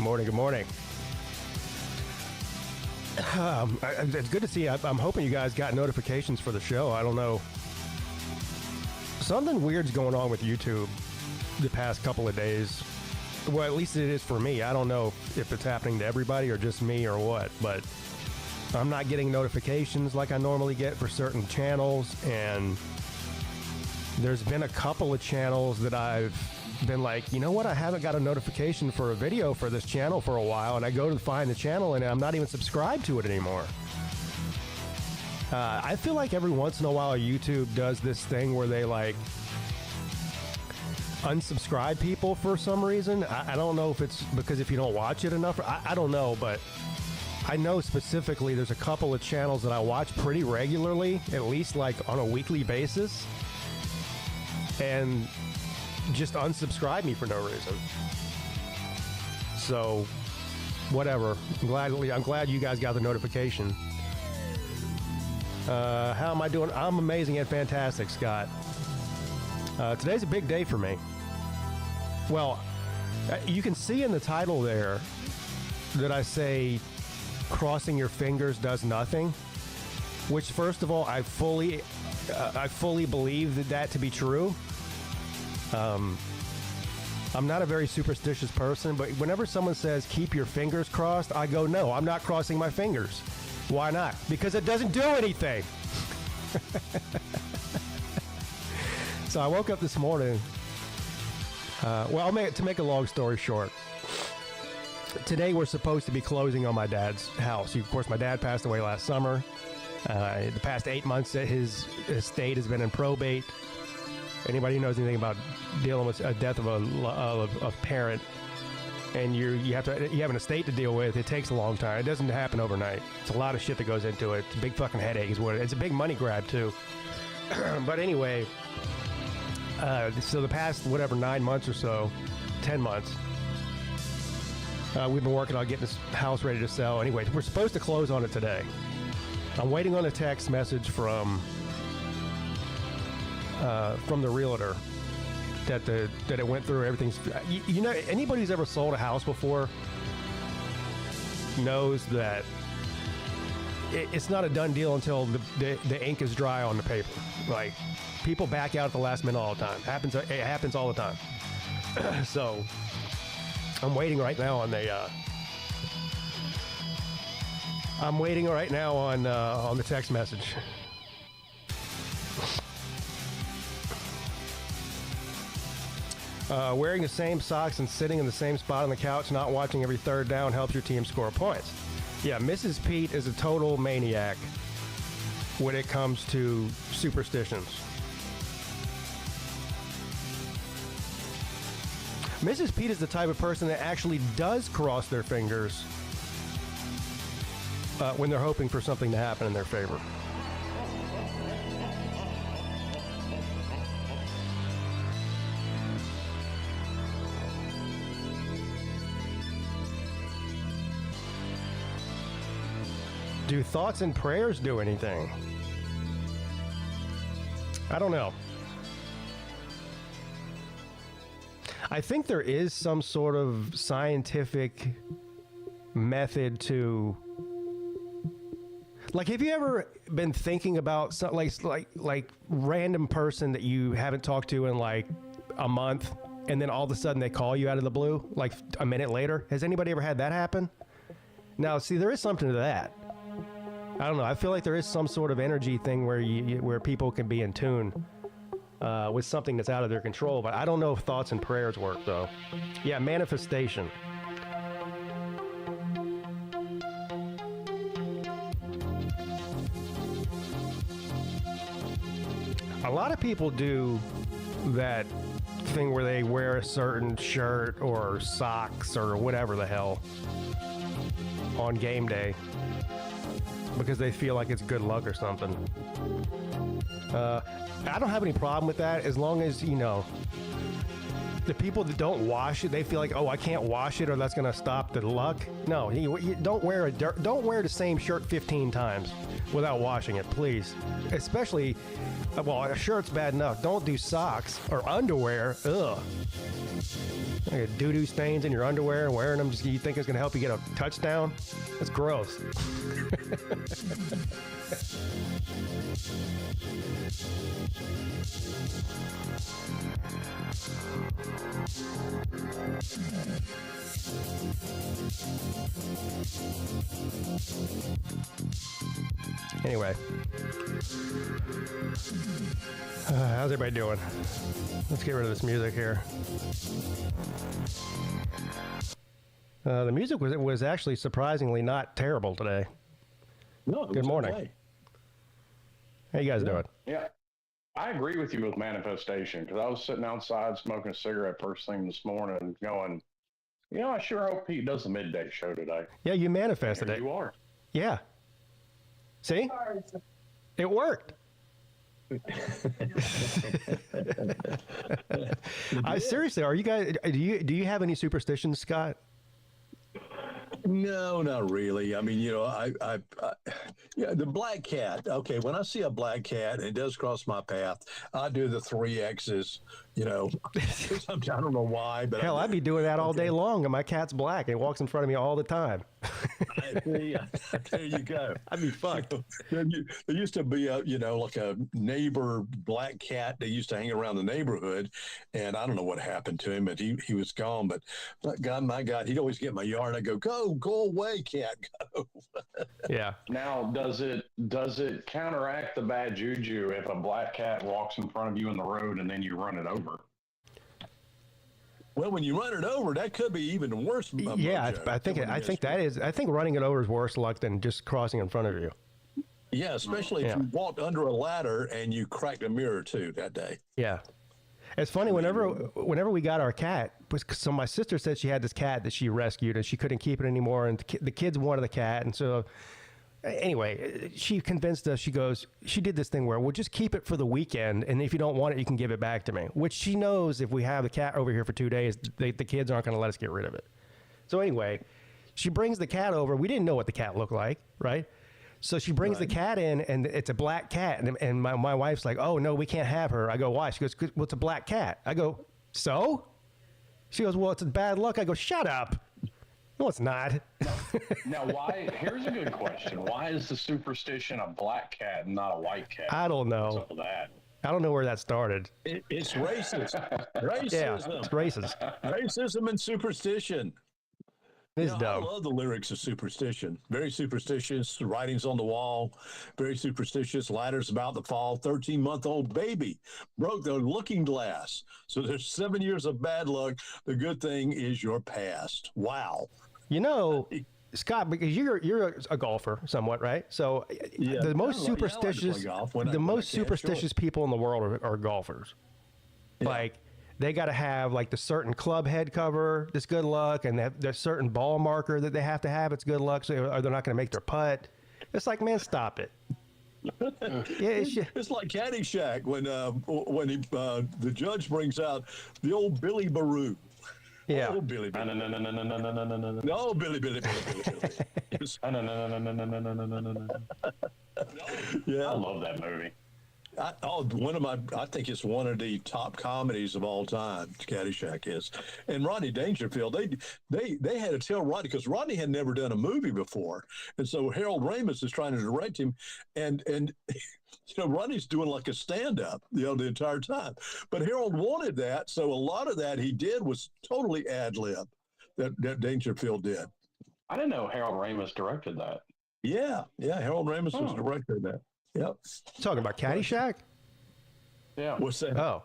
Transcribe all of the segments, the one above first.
morning. Good morning. It's good to see. I'm hoping you guys got notifications for the show. I don't know. Something weird's going on with YouTube the past couple of days. Well, at least it is for me. I don't know if it's happening to everybody or just me or what, but I'm not getting notifications like I normally get for certain channels, and there's been a couple of channels that I've been like, you know what, I haven't got a notification for a video for this channel for a while, and I go to find the channel and I'm not even subscribed to it anymore. I feel like every once in a while YouTube does this thing where they like unsubscribe people for some reason. I don't know if it's because if you don't watch it enough. I don't know, but I know specifically there's a couple of channels that I watch pretty regularly, at least like on a weekly basis, and just unsubscribe me for no reason. So whatever. I'm glad you guys got the notification. How am I doing? I'm amazing and fantastic, Scott. Today's a big day for me. Well, you can see in the title there that I say crossing your fingers does nothing, which first of all, I fully believe that to be true. I'm not a very superstitious person, but whenever someone says keep your fingers crossed, I go, no, I'm not crossing my fingers. Why not? Because it doesn't do anything. So I woke up this morning. To make a long story short, today we're supposed to be closing on my dad's house. Of course, my dad passed away last summer. The past 8 months, his estate has been in probate. Anybody who knows anything about dealing with a death of a parent, and you have an estate to deal with, it takes a long time. It doesn't happen overnight. It's a lot of shit that goes into it. It's a big fucking headache is what it is. It's a big money grab too. But anyway, so the past 9 months or so, 10 months, we've been working on getting this house ready to sell. Anyway, we're supposed to close on it today. I'm waiting on a text message from the realtor that it went through. Everything's, you know, anybody who's ever sold a house before knows that it's not a done deal until the ink is dry on the paper. Like, people back out at the last minute all the time. It happens all the time. So I'm waiting right now on the text message. Wearing the same socks and sitting in the same spot on the couch, not watching every third down helps your team score points. Yeah, Mrs. Peete is a total maniac when it comes to superstitions. Mrs. Peete is the type of person that actually does cross their fingers when they're hoping for something to happen in their favor. Do thoughts and prayers do anything? I don't know. I think there is some sort of scientific method to, like, have you ever been thinking about something like random person that you haven't talked to in like a month, and then all of a sudden they call you out of the blue like a minute later? Has anybody ever had that happen? Now, see, there is something to that. I don't know. I feel like there is some sort of energy thing where people can be in tune with something that's out of their control. But I don't know if thoughts and prayers work, though. Yeah, manifestation. A lot of people do that thing where they wear a certain shirt or socks or whatever the hell on game day because they feel like it's good luck or something. I don't have any problem with that as long as, you know, The people that don't wash it, they feel like, oh, I can't wash it or that's going to stop the luck. No, you don't wear the same shirt 15 times without washing it, please. Especially, well, a shirt's bad enough. Don't do socks or underwear. Ugh. Like doo-doo stains in your underwear and wearing them, just you think it's going to help you get a touchdown? That's gross. Anyway, how's everybody doing? Let's get rid of this music here. The music was actually surprisingly not terrible today. No, good morning. Okay. How you guys doing? Yeah, I agree with you with manifestation because I was sitting outside smoking a cigarette first thing this morning going, I sure hope Pete does the midday show today. Yeah, you manifested it. You are. Yeah. See? It worked. Seriously, are you guys, do you have any superstitions, Scott? No, not really. I mean, the black cat. Okay, when I see a black cat and it does cross my path, I do the 3 X's. I don't know why, but hell, I'd be doing that all day long, and my cat's black and it walks in front of me all the time. There you go. I'd be fucked. There used to be like a neighbor black cat that used to hang around the neighborhood, and I don't know what happened to him, but he was gone. But my God, he'd always get in my yard. And I go away, cat, go. Yeah. Now, does it counteract the bad juju if a black cat walks in front of you in the road and then you run it over? Well, when you run it over, that could be even worse. Yeah, I think running it over is worse luck than just crossing in front of you. Yeah, especially if you walked under a ladder and you cracked a mirror too that day. Yeah. It's funny, whenever we got our cat, so my sister said she had this cat that she rescued and she couldn't keep it anymore, and the kids wanted the cat, and so anyway, she convinced us. She did this thing where we'll just keep it for the weekend, and if you don't want it, you can give it back to me. Which she knows if we have the cat over here for 2 days, the kids aren't going to let us get rid of it. So anyway, she brings the cat over. We didn't know what the cat looked like, right? So she brings the cat in, and it's a black cat. And my wife's like, oh, no, we can't have her. I go, why? She goes, well, it's a black cat. I go, so? She goes, well, it's bad luck. I go, shut up. No, it's not. Now, why? Here's a good question. Why is the superstition a black cat and not a white cat? I don't know. What's up with that? I don't know where that started. It's racist. Racism. Yeah, it's racist. Racism and superstition. It's dumb. I love the lyrics of superstition. Very superstitious. Writings on the wall. Very superstitious. Ladders about to fall. 13-month-old baby broke the looking glass. So there's 7 years of bad luck. The good thing is your past. Wow. Scott, because you're a golfer somewhat, right? So the most superstitious people in the world are golfers. Yeah. Like they got to have like the certain club head cover that's good luck, and there's certain ball marker that they have to have. It's good luck, so or they're not going to make their putt. It's like, man, stop it. It's like Caddyshack when the judge brings out the old Billy Baroo. Yeah. Oh, Billy. No, Billy. Yeah. I love that movie. I think it's one of the top comedies of all time. Caddyshack is, and Rodney Dangerfield. They had to tell Rodney because Rodney had never done a movie before, and so Harold Ramis is trying to direct him, and Rodney's doing like a stand-up, the entire time. But Harold wanted that, so a lot of that he did was totally ad-lib. That Dangerfield did. I didn't know Harold Ramis directed that. Yeah, Harold Ramis was director of that. Yep. Talking about Caddyshack? Yeah. What's that? Oh.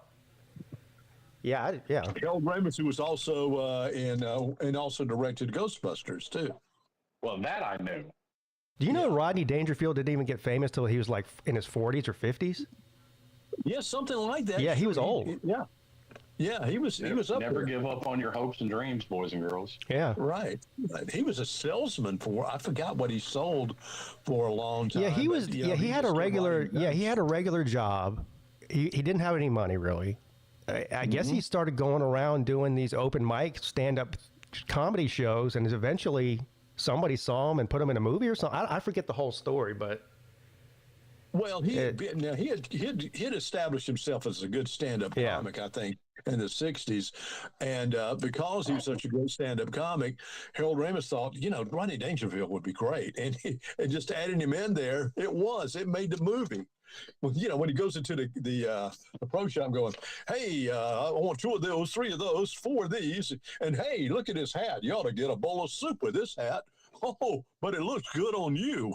Yeah. Harold Ramis, who was also and also directed Ghostbusters too. Well, that I knew. Do you know Rodney Dangerfield didn't even get famous till he was like in his 40s or 50s? Yeah, something like that. Yeah, he was old. Yeah, he was up Never there. give up on your hopes and dreams, boys and girls. Yeah. Right. He was a salesman I forgot what he sold for a long time. Yeah, he was he had a regular job. He didn't have any money really. I guess he started going around doing these open mic stand-up comedy shows, and eventually somebody saw him and put him in a movie or something. I forget the whole story, but well, he had established himself as a good stand-up comic, I think, in the 60s. And because he was such a great stand-up comic, Harold Ramis thought, Rodney Dangerfield would be great. And just adding him in there, it made the movie. Well, when he goes into the pro shop going, hey, I want 2 of those, 3 of those, 4 of these. And hey, look at this hat. You ought to get a bowl of soup with this hat. Oh, but it looks good on you.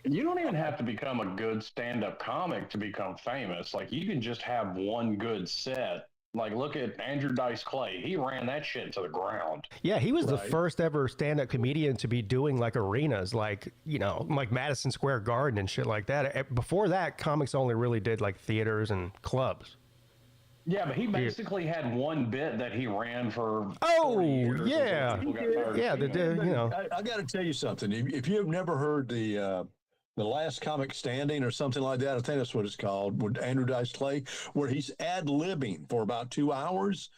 You don't even have to become a good stand-up comic to become famous. Like, you can just have one good set. Like, look at Andrew Dice Clay. He ran that shit to the ground. Yeah, he was the first ever stand-up comedian to be doing, like, arenas, like Madison Square Garden and shit like that. Before that, comics only really did, like, theaters and clubs. Yeah, but he basically had one bit that he ran for 40 years. Yeah. Yeah, I got to tell you something. If you've never heard the Last Comic Standing or something like that, I think that's what it's called, with Andrew Dice Clay, where he's ad-libbing for about 2 hours.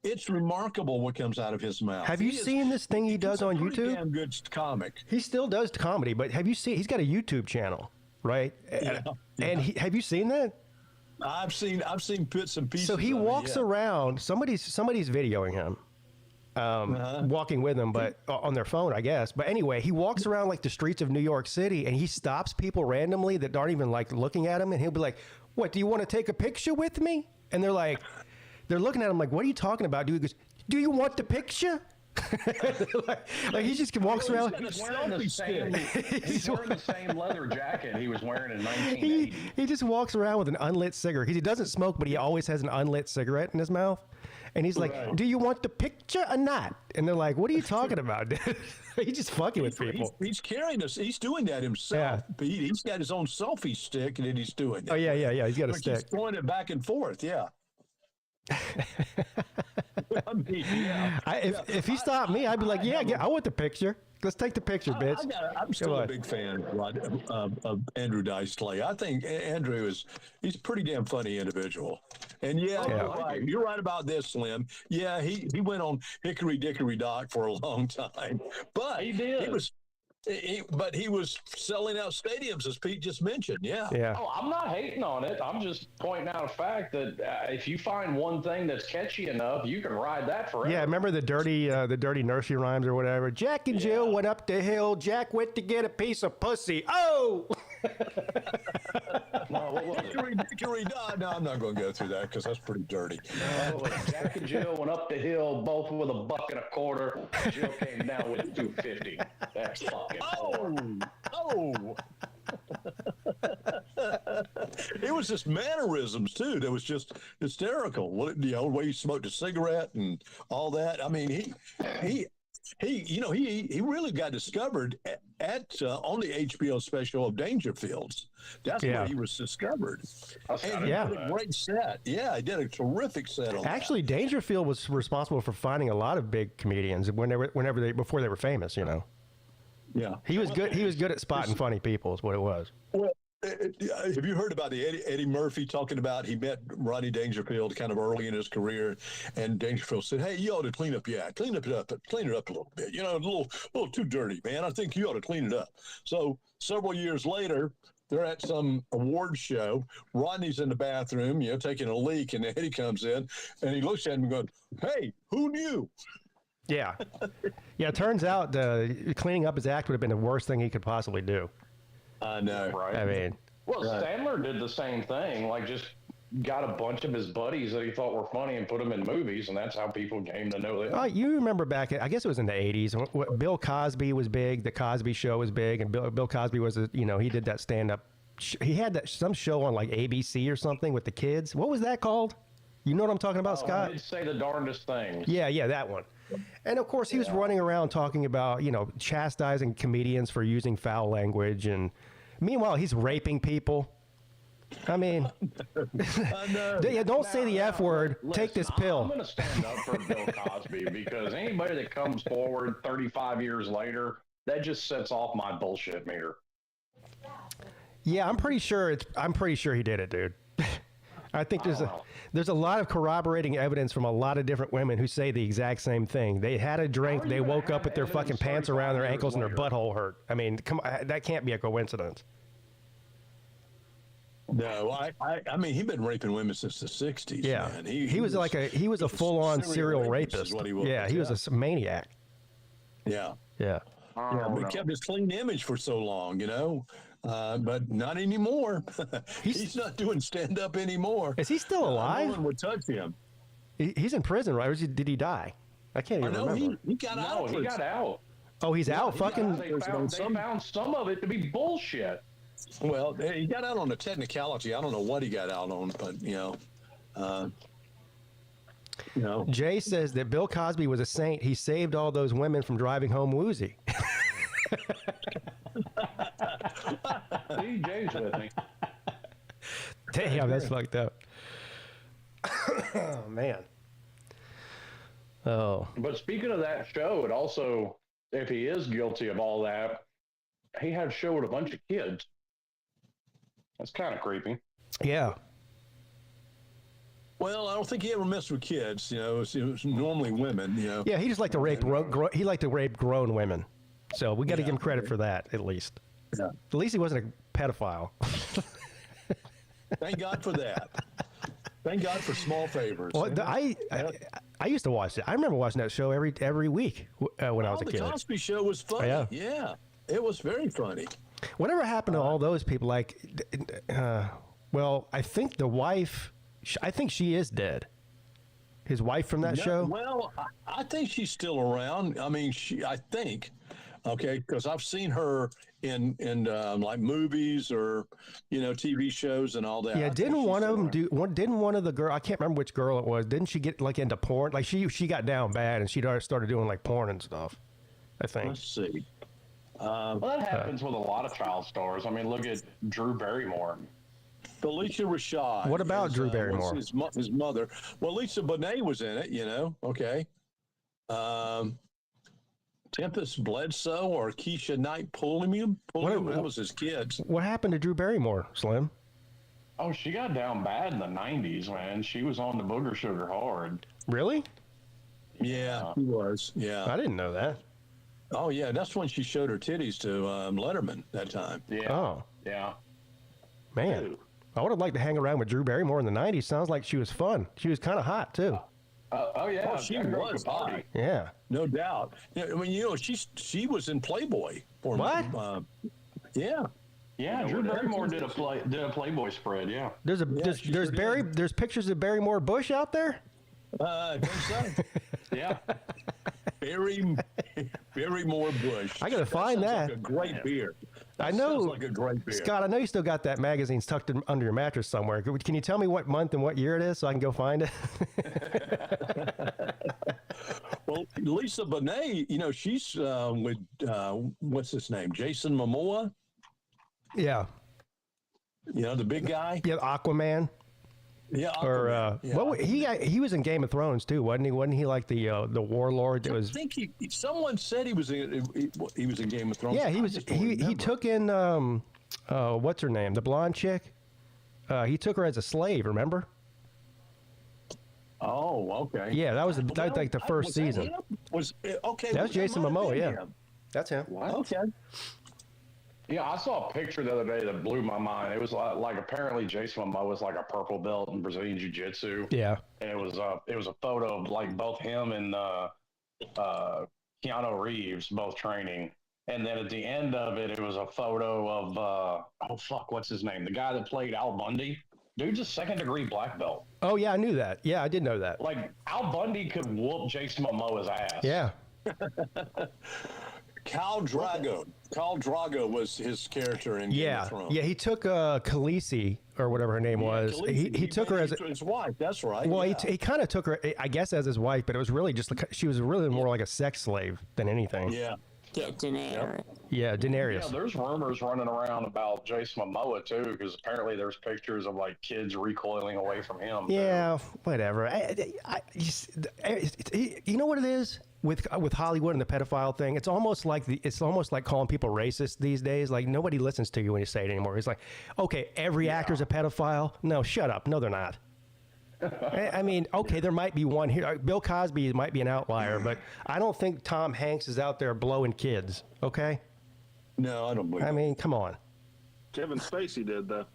It's remarkable what comes out of his mouth. Have you seen this thing he does on YouTube? Damn good comic. He still does comedy, but have you seen? He's got a YouTube channel, right? Yeah. And have you seen that? I've seen bits and pieces. So he walks around. Somebody's videoing him. Walking with them, but on their phone, I guess. But anyway, he walks around like the streets of New York City, and he stops people randomly that aren't even like looking at him, and he'll be like, "What? Do you want to take a picture with me?" And they're looking at him like, "What are you talking about, dude?" He goes, "Do you want the picture?" like he just walks around. He's wearing the same leather jacket he was wearing in 1980. He just walks around with an unlit cigarette. He doesn't smoke, but he always has an unlit cigarette in his mouth. And he's like, "Do you want the picture or not?" And they're like, "What are you talking about, dude?" He's just fucking with people. He's carrying us. He's doing that himself. Yeah. He's got his own selfie stick, and then he's doing it. Oh, yeah. He's got a stick. He's throwing it back and forth, yeah. I mean, if he stopped me, I'd be like, I want the picture. Let's take the picture, bitch. I'm still a big fan of Andrew Dice Clay. I think Andrew he's a pretty damn funny individual. And you're right about this, Slim. Yeah, he went on Hickory Dickory Dock for a long time, but he did. But he was selling out stadiums, as Pete just mentioned. Yeah. Oh, I'm not hating on it. I'm just pointing out a fact that if you find one thing that's catchy enough, you can ride that forever. Yeah, remember the dirty nursery rhymes or whatever? Jack and Jill went up the hill. Jack went to get a piece of pussy. Oh! No, what was it? No, I'm not going to go through that because that's pretty dirty. No, Jack and Jill went up the hill, both with $1.25. Jill came down with $2.50. That's fucking hard. Oh. It was just mannerisms too that was just hysterical. The way he smoked a cigarette and all that. I mean, he really got discovered on the HBO special of Dangerfields. That's where he was discovered. And he did a great set. Yeah, he did a terrific set on Actually, Dangerfield was responsible for finding a lot of big comedians before they were famous, Yeah. He was good. He was good at spotting funny people is what it was. Well, have you heard about the Eddie Murphy talking about he met Rodney Dangerfield kind of early in his career, and Dangerfield said, "Hey, you ought to clean it up a little bit. A little too dirty, man. I think you ought to clean it up." So several years later, they're at some award show. Rodney's in the bathroom, taking a leak, and Eddie comes in, and he looks at him and goes, "Hey, who knew?" Yeah. It turns out cleaning up his act would have been the worst thing he could possibly do. I know. Right. I mean. Well, Sandler did the same thing. Like, just got a bunch of his buddies that he thought were funny and put them in movies, and that's how people came to know them. You remember back, I guess it was in the 80s, when Bill Cosby was big, The Cosby Show was big, and Bill Cosby was, he did that stand-up. He had some show on, like, ABC or something with the kids. What was that called? You know what I'm talking about, Scott? I did say the darndest things. Yeah, that one. And, of course, he was running around talking about, chastising comedians for using foul language. And meanwhile, he's raping people. I mean, don't say the F word. Listen, take this pill. I'm going to stand up for Bill Cosby because anybody that comes forward 35 years later, that just sets off my bullshit meter. Yeah, I'm pretty sure he did it, dude. I think there's a lot of corroborating evidence from a lot of different women who say the exact same thing. They had a drink, they woke up with their fucking pants around their ankles and their butthole hurt. I mean, come on, that can't be a coincidence. No, I mean, he'd been raping women since the 60s. Yeah, man. He was a full-on serial rapist. What he was. Yeah, he was a maniac. Yeah. Yeah. But he kept his clean image for so long, you know. But not anymore. He's not doing stand-up anymore. Is he still alive? No one would touch him. He's in prison, right? Or did he die? I can't even remember. He got out. No, he got out. Oh, he's out. Fucking. They found some of it to be bullshit. Well, he got out on a technicality. I don't know what he got out on, but you know. Jay says that Bill Cosby was a saint. He saved all those women from driving home woozy. See, Jay's with me. Damn, that's fucked up. Oh, man. Oh. But speaking of that show, it also, if he is guilty of all that, he had a show with a bunch of kids. That's kind of creepy. Yeah. Well, I don't think he ever messed with kids. You know, it was normally women. You know. Yeah, he just liked to rape. He liked to rape grown women. So we got to give him credit for that, at least. Yeah. At least he wasn't a pedophile. Thank God for that. Thank God for small favors. Well, I used to watch it. I remember watching that show every week when I was a kid. The Cosby Show was funny. Yeah, it was very funny. Whatever happened to all those people? Like, well, I think the wife. I think she is dead. His wife from that show. Well, I think she's still around. I mean, I think. Okay, because I've seen her in like movies or TV shows and all that. Yeah, didn't one of them Didn't one of the girl? I can't remember which girl it was. Didn't she get like into porn? Like she got down bad and she started doing like porn and stuff. I think. Let's see. Well, that happens with a lot of child stars. I mean, look at Drew Barrymore. Felicia Rashad. What about Drew Barrymore? His mother. Well, Lisa Bonet was in it. Okay. Tempest Bledsoe or Keisha Knight Pulliam. That was his kids. What happened to Drew Barrymore, Slim? Oh, she got down bad in the 90s, man. She was on the booger sugar hard. Really? Yeah, she was. Yeah. I didn't know that. Oh, yeah. That's when she showed her titties to Letterman that time. Yeah. Oh. Yeah. Man. Ew. I would have liked to hang around with Drew Barrymore in the 90s. Sounds like she was fun. She was kind of hot, too. Oh, yeah. She was hot. Yeah. No doubt. I mean, she was in Playboy. What? Yeah. Yeah, Drew Barrymore did a Playboy spread, yeah. There's pictures of Barrymore Bush out there? I think so. Yeah. Barrymore Bush. I got to find that. Like a great beer. I know. Sounds like a great beer. Scott, I know you still got that magazine tucked under your mattress somewhere. Can you tell me what month and what year it is so I can go find it? Well, Lisa Bonet, she's with, what's his name? Jason Momoa? Yeah. The big guy? Yeah, Aquaman. Yeah. Or well, he was in Game of Thrones too, wasn't he? Wasn't he like the warlord that was? I think someone said he was in Game of Thrones. Yeah, he was. He took in what's her name, the blonde chick. He took her as a slave. Remember? Oh, okay. Yeah, that was like the first season. Okay? That was Jason Momoa. Yeah, that's him. What? Okay. Yeah, I saw a picture the other day that blew my mind. It was like apparently Jason Momoa was like a purple belt in Brazilian Jiu-Jitsu. Yeah. And it was a photo of like both him and Keanu Reeves both training. And then at the end of it, it was a photo of what's his name? The guy that played Al Bundy. Dude's a second-degree black belt. Oh yeah, I knew that. Yeah, I did know that. Like Al Bundy could whoop Jason Momoa's ass. Yeah. Khal Drago was his character in Game of Thrones. Yeah, he took Khaleesi or whatever her name was. Khaleesi. He took her as his wife. That's right. Well, he kind of took her, I guess, as his wife, but it was really just like she was really more like a sex slave than anything. Yeah. Yeah, Daenerys. Yeah, Daenerys. Yeah, there's rumors running around about Jason Momoa too, because apparently there's pictures of like kids recoiling away from him. Yeah, whatever. You know what it is with Hollywood and the pedophile thing? It's almost like calling people racist these days. Like nobody listens to you when you say it anymore. It's like, okay, every actor's a pedophile. No, shut up. No, they're not. I mean, okay, there might be one here. Bill Cosby might be an outlier, but I don't think Tom Hanks is out there blowing kids, okay? No, I don't believe I mean, come on. Kevin Spacey did, though.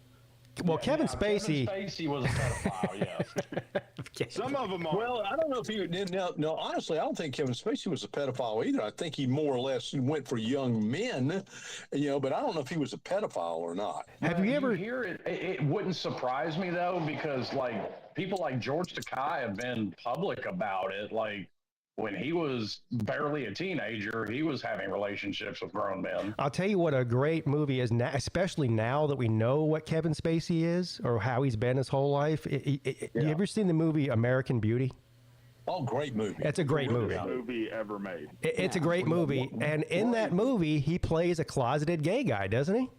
Well, Kevin Spacey. Kevin Spacey was a pedophile, yes. Some of them are. Well, I don't know if he did. No, honestly, I don't think Kevin Spacey was a pedophile either. I think he more or less went for young men, but I don't know if he was a pedophile or not. Have you ever hear it? It wouldn't surprise me though, because like people like George Takei have been public about it. Like when he was barely a teenager, he was having relationships with grown men. I'll tell you what a great movie is now, especially now that we know what Kevin Spacey is or how he's been his whole life. You ever seen the movie American Beauty? Oh, great movie. It's a great movie. Greatest movie ever made. It's a great movie. And in that movie, he plays a closeted gay guy, doesn't he?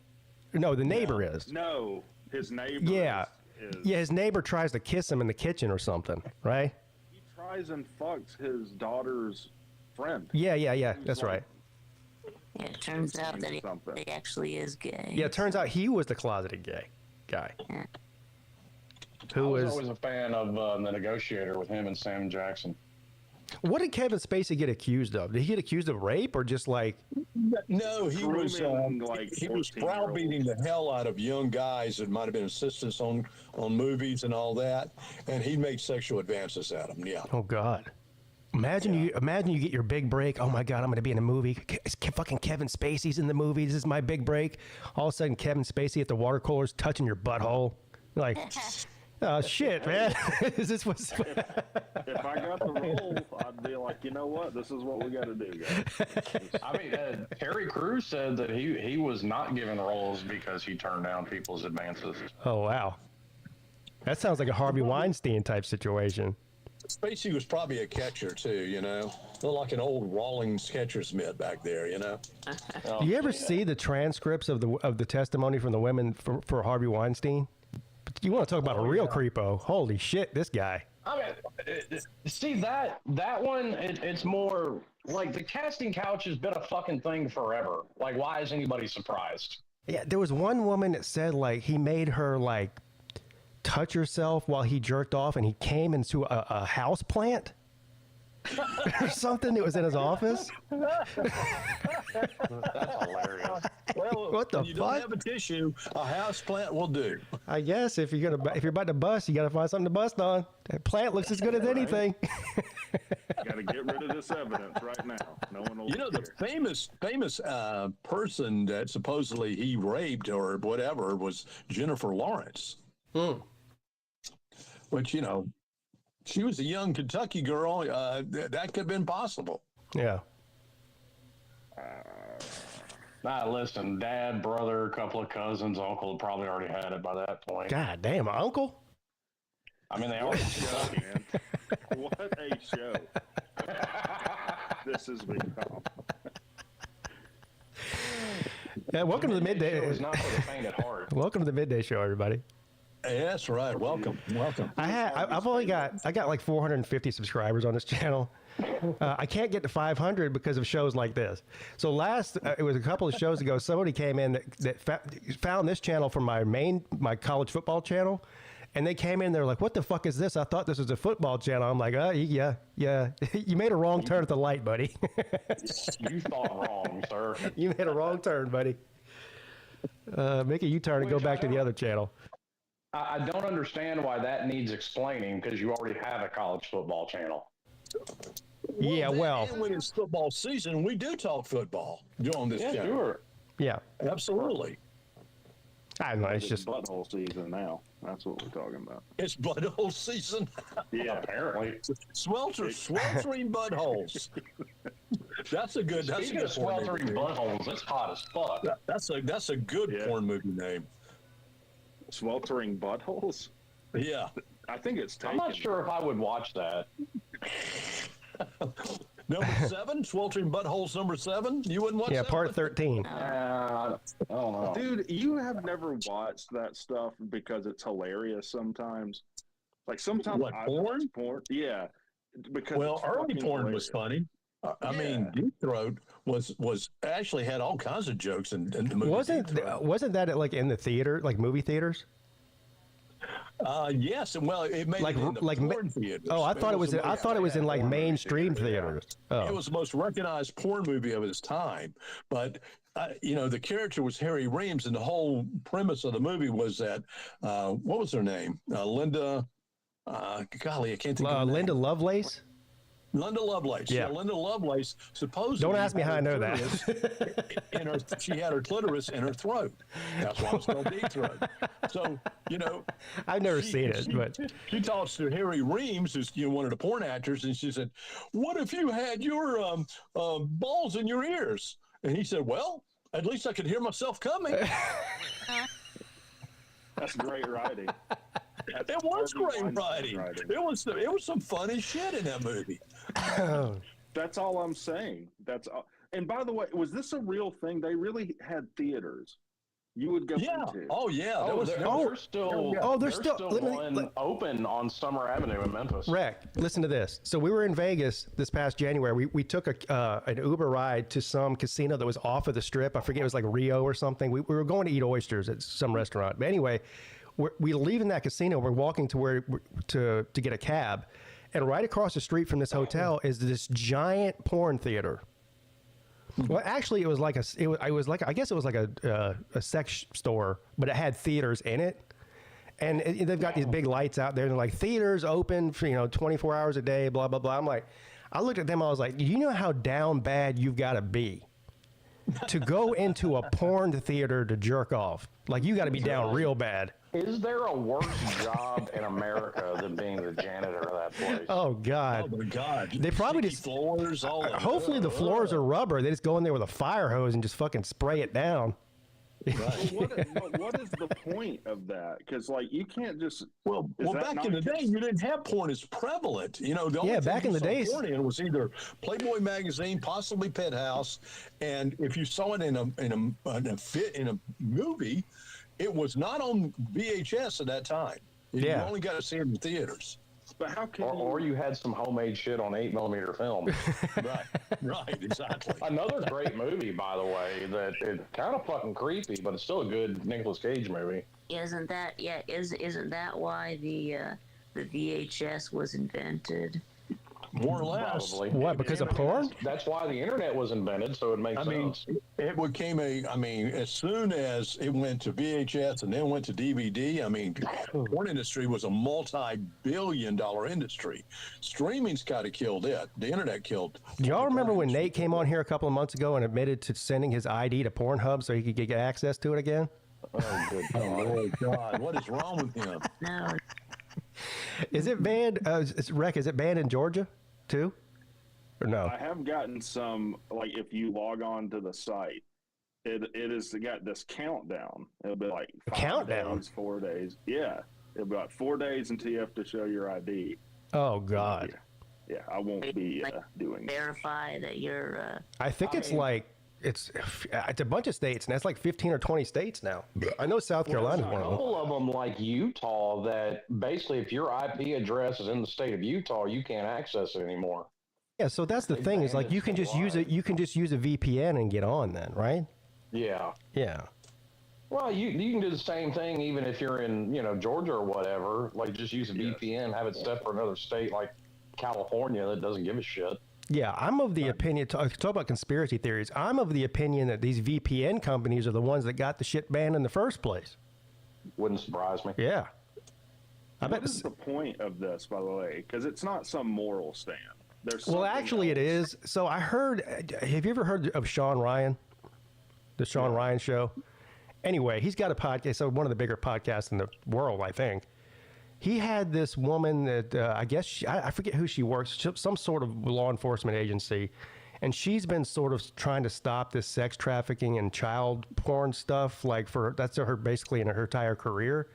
No, the neighbor is. No, his neighbor. Yeah. Is, Yeah, his neighbor tries to kiss him in the kitchen or something, right? He tries and fucks his daughter's friend. Yeah. That's right. Yeah, it turns out that Something. he actually is gay. Yeah, it turns out he was the closeted gay guy. Yeah. I Who was was. always a fan of The Negotiator with him and Sam Jackson. What did Kevin Spacey get accused of? Did he get accused of rape or just like. No, he was Grooming, like, he was 14-year-olds. browbeating the hell out of young guys that might have been assistants on movies and all that, and he made sexual advances at them. Yeah. Oh, God. Imagine you get your big break. Oh my God, I'm going to be in a movie. Fucking Kevin Spacey's in the movie. This is my big break. All of a sudden, Kevin Spacey at the water cooler's touching your butthole. Like, oh shit, man. Is this what's? If I got the role, I'd be like, you know what? This is what we got to do, guys. I mean, Terry Crews said that he was not given roles because he turned down people's advances. Oh wow, that sounds like a Harvey Weinstein type situation. Spacey was probably a catcher too, looked like an old Rawlings catcher's mitt back there, Do you ever see the transcripts of the testimony from the women for Harvey Weinstein? You want to talk about a real creepo? Holy shit, this guy. I mean, see that one, it's more like the casting couch has been a fucking thing forever. Like, why is anybody surprised? Yeah, there was one woman that said like he made her like touch herself while he jerked off, and he came into a house plant or something that was in his office. That's hilarious. Well, What the if you fuck? don't have a tissue, a house plant will do. I guess if you're about to bust, you got to find something to bust on. That plant looks as good as anything. Got to get rid of this evidence right now. No one will. The famous person that supposedly he raped or whatever was Jennifer Lawrence. Which, she was a young Kentucky girl. That could have been possible. Yeah. Nah, listen, dad, brother, a couple of cousins, uncle probably already had it by that point. God damn, uncle. I mean, they are. show, man. What a show. This has become. Yeah, welcome to the midday. It's not for the faint at heart. Welcome to the midday show, everybody. Yeah, that's right. Welcome. I got like 450 subscribers on this channel. I can't get to 500 because of shows like this. So it was a couple of shows ago, somebody came in that found this channel from my college football channel, and they came in, they're like, what the fuck is this? I thought this was a football channel. I'm like, yeah. You made a wrong turn at the light, buddy. You thought wrong, sir. You made a wrong turn, buddy. Make a U-turn and go back to the other channel. I don't understand why that needs explaining, because you already have a college football channel. Yeah, well. And when it's football season, we do talk football on this channel. Sure. Yeah. Absolutely. I don't know. It's It's just. butthole season now. That's what we're talking about. It's butthole season. Yeah. Apparently. Sweltering buttholes. That's a good Speaking of porn sweltering movie. buttholes, it's hot as fuck. That's a good Yeah. porn movie name. Sweltering buttholes? Yeah. I think it's I'm taken. not sure if I would watch that. Number 7, sweltering buttholes. Number 7. You wouldn't watch Yeah, that part one? 13. I don't know. Dude, you have never watched that stuff because it's hilarious sometimes. Like sometimes What, I porn? watch porn. Yeah. Because Well, it's early fucking porn was hilarious. funny. I mean, Deep Throat was actually had all kinds of jokes in the movie. Deep Throat. Wasn't that like in the theater, like movie theaters? Yes, and well, it made Like- it in the like porn theaters. Oh, I thought it was. the I most- thought it was in like porn movie mainstream theater, yeah. theaters. It Oh, was the most recognized porn movie of its time. But, the character was Harry Reams, and the whole premise of the movie was that, what was her name? Linda, golly, I can't think of her name. Linda Lovelace. Linda Lovelace. Yeah. Linda Lovelace supposedly. Don't ask me how I had know her that. clitoris she had her clitoris in her throat. That's why it's called deep throat. So, I've never seen it, but she talks to Harry Reams, who's one of the porn actors, and she said, "What if you had your balls in your ears?" And he said, "Well, at least I could hear myself coming." That's great writing. It was great writing. It was some funny shit in that movie. That's all I'm saying. That's all. And by the way, was this a real thing? They really had theaters. You would go into. Oh yeah. There's still one open on Summer Avenue in Memphis. Rick, listen to this. So we were in Vegas this past January. We took an Uber ride to some casino that was off of the strip. I forget, it was like Rio or something. We were going to eat oysters at some restaurant. But anyway, we leave in that casino. We're walking to where to get a cab, and right across the street from this hotel is this giant porn theater. Well, actually, it was like I guess it was like a sex store, but it had theaters in it, and they've got these big lights out there. And they're like, theaters open for 24 hours a day, blah blah blah. I looked at them. I was like, you know how down bad you've got to be to go into a porn theater to jerk off? Like, you got to be down real bad. Is there a worse job in America than being the janitor of that place? Oh God! Oh my God! They probably Sticky just floors. All hopefully the floors are rubber. They just go in there with a fire hose and just fucking spray it down. Right. What is the point of that? Because you can't just. Well, back in the day, you didn't have porn as prevalent. The only back in the days, porn in was either Playboy magazine, possibly Penthouse, and if you saw it in a movie, it was not on VHS at that time. You only got to see it in theaters. But how can or you had some homemade shit on 8mm film. Right, exactly. Another great movie, by the way, that it's kind of fucking creepy, but it's still a good Nicolas Cage movie. Isn't that that why the VHS was invented? More or less. Probably. What, because of porn? That's why the internet was invented, so it makes sense. It became as soon as it went to VHS and then went to DVD, the porn industry was a multi-billion-dollar industry. Streaming's kind of killed it. The internet killed. Do y'all remember when Nate came on here a couple of months ago and admitted to sending his ID to Pornhub so he could get access to it again? Oh, good Oh, God. What is wrong with him? No. Is it banned? Is it banned in Georgia too, or no? I have gotten some, if you log on to the site, it is got this countdown. It'll be like 5 days, 4 days. Yeah, it'll be like 4 days until you have to show your ID. Oh God. Yeah, I won't be doing that. Verify that you're. I think it's a bunch of states, and that's like 15 or 20 states now. I know South Carolina's one a of them. couple of them, like Utah, that basically if your IP address is in the state of Utah, you can't access it anymore. Yeah, so that's the thing is you can just use it. You can just use a VPN and get on then, right? Yeah. Yeah. Well, you can do the same thing even if you're in Georgia or whatever. Like just use a VPN, have it set for another state like California that doesn't give a shit. Yeah, I'm of the opinion, talk about conspiracy theories, I'm of the opinion that these VPN companies are the ones that got the shit banned in the first place. Wouldn't surprise me. Yeah. What is the point of this, by the way? Because it's not some moral stand. Well, actually it is. So I heard, have you ever heard of Sean Ryan? The Sean Ryan Show? Anyway, he's got a podcast, so one of the bigger podcasts in the world, I think. He had this woman that I guess I forget who she works, some sort of law enforcement agency, and she's been sort of trying to stop this sex trafficking and child porn stuff. That's her basically in her entire career,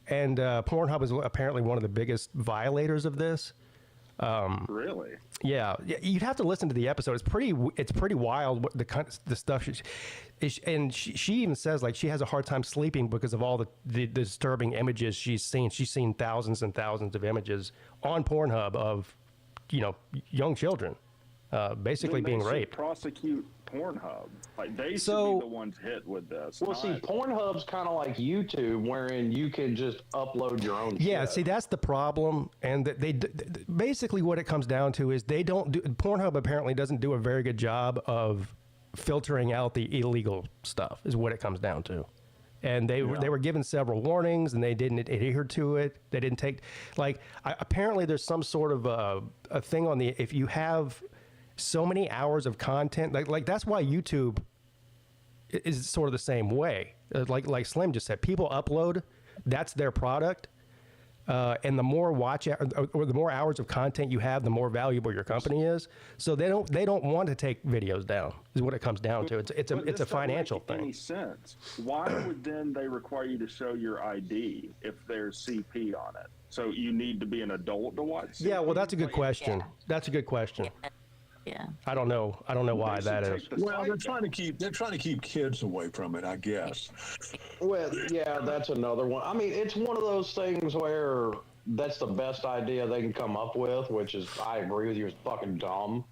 and Pornhub is apparently one of the biggest violators of this. Really? Yeah, you'd have to listen to the episode. It's pretty wild. The stuff she even says she has a hard time sleeping because of all the disturbing images she's seen. She's seen thousands and thousands of images on Pornhub of young children basically being raped. Prosecute Pornhub. Like they should So- be the ones hit with this. Well, see, Pornhub's kind of like YouTube, wherein you can just upload your own. Yeah, shit. see, that's the problem, and that basically what it comes down to is they don't do. Pornhub apparently doesn't do a very good job of filtering out the illegal stuff. Is what it comes down to, and they were given several warnings, and they didn't adhere to it. They didn't take apparently there's some sort of a thing on the if you have so many hours of content, like that's why YouTube is sort of the same way. Like Slim just said, people upload, that's their product, and the more or the more hours of content you have, the more valuable your company is. So they don't want to take videos down. Is what it comes down to. It's a financial thing. Any sense? Why would then they require you to show your ID if there's CP on it? So you need to be an adult to watch CP? Yeah, well, that's a good question. That's a good question. Yeah. I don't know why that is. Well, they're trying to keep kids away from it, I guess. Well, yeah, that's another one. I mean, it's one of those things where that's the best idea they can come up with, which is, I agree with you, it's fucking dumb.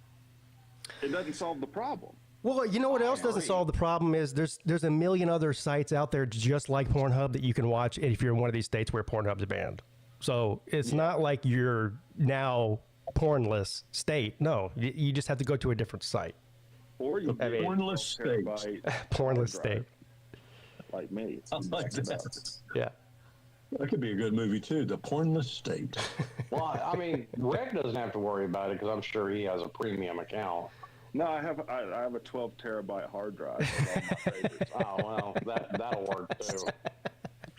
It doesn't solve the problem. Well, you know what else doesn't solve the problem is there's a million other sites out there just like Pornhub that you can watch if you're in one of these states where Pornhub's banned. So it's not like you're now pornless state. No, you just have to go to a different site. Or you A pornless state. Pornless state. Like me. I like that. Yeah. That could be a good movie too. The Pornless State. Well, I mean, Rick doesn't have to worry about it because I'm sure he has a premium account. No, I have a 12 terabyte hard drive. Of all my favorites. Oh, well, that'll work too.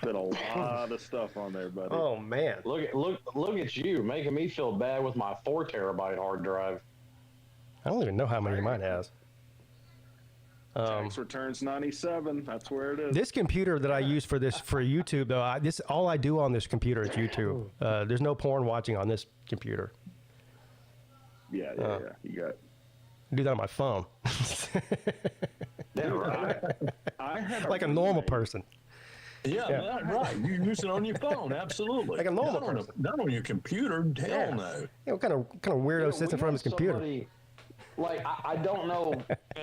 Fit a lot of stuff on there, buddy. Oh man. Look at you making me feel bad with my 4 terabyte hard drive. I don't even know how many mine has. Tax returns 97. That's where it is. This computer that I use for YouTube though, all I do on this computer is YouTube. There's no porn watching on this computer. Yeah. You got. I do that on my phone. Yeah, right. I had Like a normal person. Yeah, right. You use it on your phone, absolutely. Like a normal not on your computer. Hell no. You know, what kind of weirdo sits in front of his computer. Somebody, like, I don't know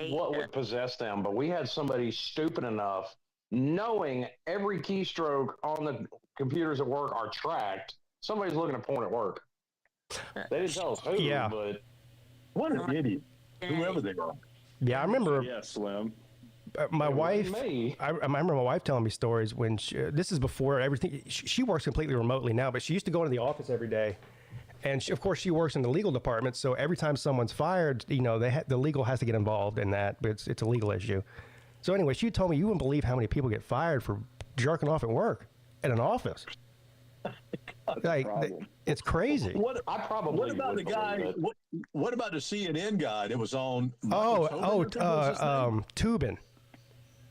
what would possess them, but we had somebody stupid enough, knowing every keystroke on the computers at work are tracked. Somebody's looking at porn at work. They didn't tell us who, but... What an idiot. Whoever they are. Yeah, I remember Yeah, Slim. my wife. me. I remember my wife telling me stories when this is before everything. She works completely remotely now, but she used to go into the office every day. And of course, she works in the legal department. So every time someone's fired, you know, the legal has to get involved in that. But it's a legal issue. So anyway, she told me you wouldn't believe how many people get fired for jerking off at work at an office. Like, it's crazy. What probably about would the guy? believe it. What about the CNN guy that was on? Tubin.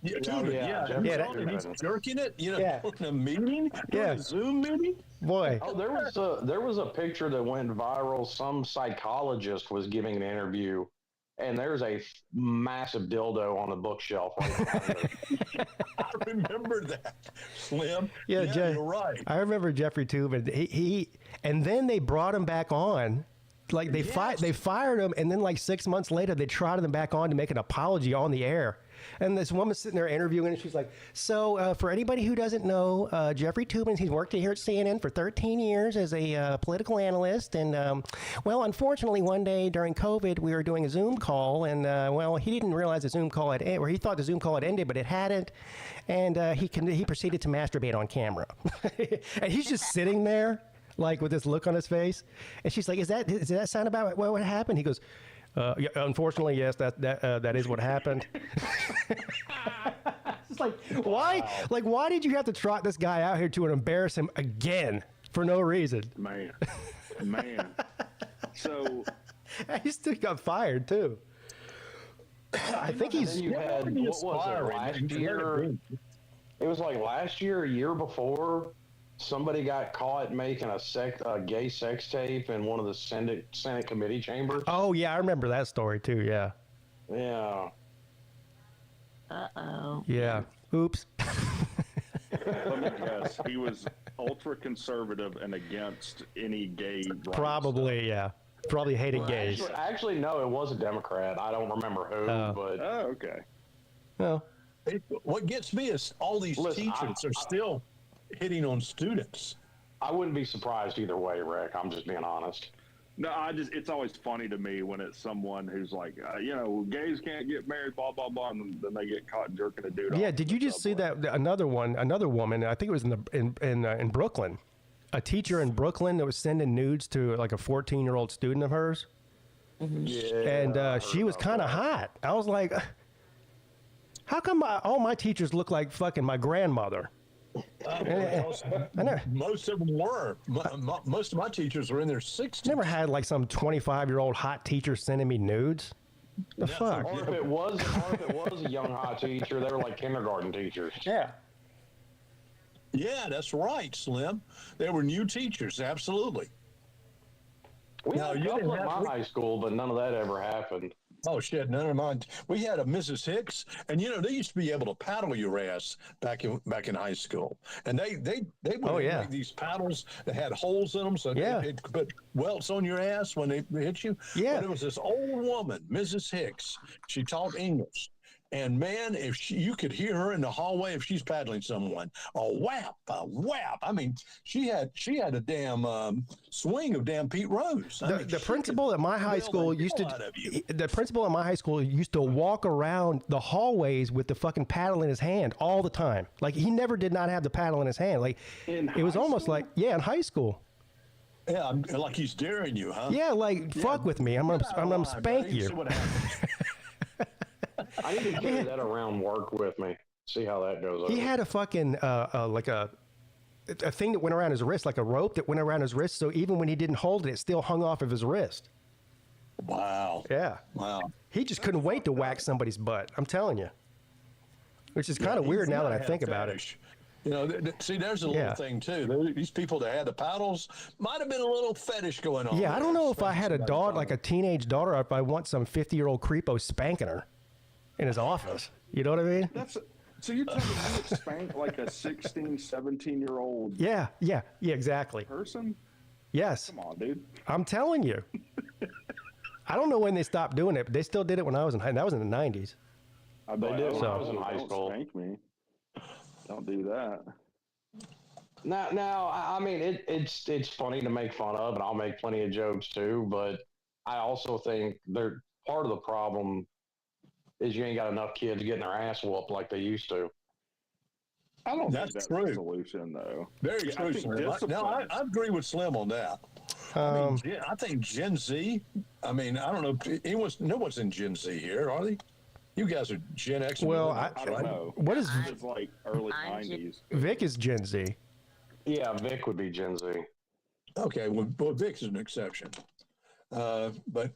Yeah, Tubin. yeah, Yeah, Jeff- and he's jerking it. You know, Yeah. in a meeting, Yeah. a Zoom meeting. Boy. Oh, there was a picture that went viral. Some psychologist was giving an interview, and there's a massive dildo on the bookshelf. Right I remember that, Slim. Yeah, you're right. I remember Jeffrey Tubin. He and then they brought him back on. Like they fired him, and then like 6 months later, they trotted him back on to make an apology on the air. And this woman's sitting there interviewing, and she's like, "So for anybody who doesn't know, Jeffrey Tubin, he's worked here at CNN for 13 years as a political analyst. And well, unfortunately, one day during COVID, we were doing a Zoom call, and well, he didn't realize the Zoom call had ended, or he thought the Zoom call had ended, but it hadn't. And he proceeded to masturbate on camera, and he's just sitting there." Like with this look on his face, and she's like, does that sound about what happened?" He goes, yeah, "Unfortunately, yes, that is what happened." It's like, why? Wow. Like, why did you have to trot this guy out here to embarrass him again for no reason? Man. So he still got fired too. I think he's. You had, what was it, last year? It was like last year, a year before. Somebody got caught making a gay sex tape in one of the Senate committee chambers. Oh, yeah, I remember that story, too, yeah. Yeah. Uh-oh. Yeah. Oops. Let me guess. He was ultra-conservative and against any gay rights. Probably, yeah. Probably hated gays. Actually, no, it was a Democrat. I don't remember who, but Oh, okay. Well, What gets me is all these teachers are still hitting on students. I wouldn't be surprised either way, Rick. I'm just being honest. No, it's always funny to me when it's someone who's like, gays can't get married, blah, blah, blah, and then they get caught jerking a dude off. yeah. Did you just see that another woman? I think it was in Brooklyn. A teacher in Brooklyn that was sending nudes to like a 14-year-old student of hers. Yeah, And she was kind of hot. I was like, how come all my teachers look like fucking my grandmother? Most of them were. Most of my teachers were in their 60s. Never had like some 25-year-old hot teacher sending me nudes. The fuck? Or if it was a young hot teacher, they were like kindergarten teachers. Yeah. Yeah, that's right, Slim. They were new teachers, absolutely. We had a couple at my high school, but none of that ever happened. Oh shit, none of mine. We had a Mrs. Hicks, and they used to be able to paddle your ass back in high school, and they would make these paddles that had holes in them, so it could put welts on your ass when they hit you. Yeah, but it was this old woman, Mrs. Hicks. She taught English. And man, you could hear her in the hallway if she's paddling someone, a whap. I mean, she had a damn swing of damn Pete Rose. The principal at my high school used to walk around the hallways with the fucking paddle in his hand all the time. Like he never did not have the paddle in his hand. Like it was almost like in high school. Yeah, like he's daring you, huh? Yeah, like fuck with me. I'm gonna spank you. See what happens. I need to carry that around work with me. See how that goes. He had a fucking like a thing that went around his wrist, like a rope that went around his wrist. So even when he didn't hold it, it still hung off of his wrist. Wow. Yeah. Wow. He just couldn't wait to whack somebody's butt. I'm telling you. Which is kind of weird now that I think about it. See, there's a little thing too. These people that had the paddles might have been a little fetish going on. Yeah, I don't know if I had a daughter, like a teenage daughter, or if I want some 50-year-old creepo spanking her in his office. You know what I mean? So you're telling me you would spank like a 16, 17-year-old Yeah, exactly. person? Yes. Come on, dude. I'm telling you. I don't know when they stopped doing it, but they still did it when I was in high. That was in the 90s. I bet did when I was in high school. Don't spank me. Don't do that. Now, I mean, it's funny to make fun of, and I'll make plenty of jokes too. But I also think part of the problem is you ain't got enough kids getting their ass whooped like they used to. I don't think that's true. The solution, though. Very true, Slim. No, I agree with Slim on that. I think Gen Z. I mean, I don't know. No one's in Gen Z here, are they? You guys are Gen X. Well, I don't know. What is it's like early 90s. Vic is Gen Z. Yeah, Vic would be Gen Z. Okay, well, Vic's an exception. But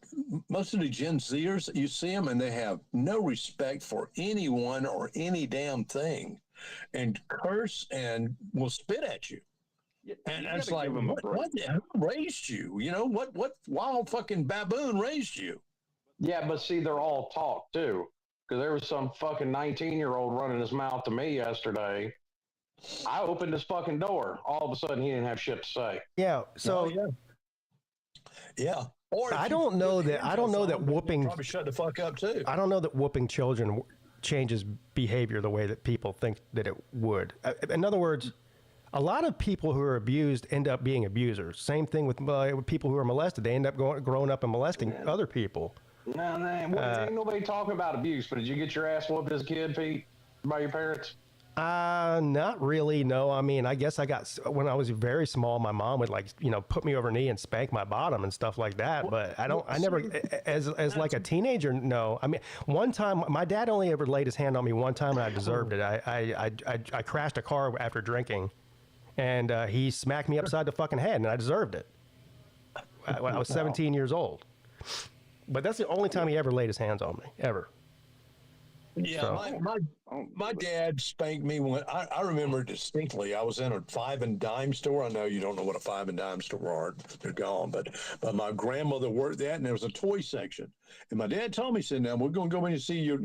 most of the Gen Zers, you see them and they have no respect for anyone or any damn thing, and curse and will spit at you. And it's like, what raised you? What wild fucking baboon raised you? Yeah, but see, they're all talk too. Because there was some fucking 19-year-old running his mouth to me yesterday. I opened his fucking door. All of a sudden, he didn't have shit to say. Yeah. So. Yeah. Or I don't know that whooping. Probably shut the fuck up too. I don't know that whooping children changes behavior the way that people think that it would. In other words, a lot of people who are abused end up being abusers. Same thing with people who are molested. They end up growing up and molesting other people. No, ain't nobody talking about abuse. But did you get your ass whooped as a kid, Pete, by your parents? Not really. No. I mean, I guess when I was very small, my mom would put me over her knee and spank my bottom and stuff like that. But I never, as like a teenager, no. I mean, one time, my dad only ever laid his hand on me one time and I deserved it. I crashed a car after drinking and he smacked me upside the fucking head and I deserved it. When I was 17 years old. But that's the only time he ever laid his hands on me, ever. Yeah, so. my dad spanked me when I remember distinctly. I was in a 5 and dime store. I know you don't know what a 5 and dime store are; they're gone. But my grandmother worked that, and there was a toy section. And my dad told me, "said Now we're going to go in and see your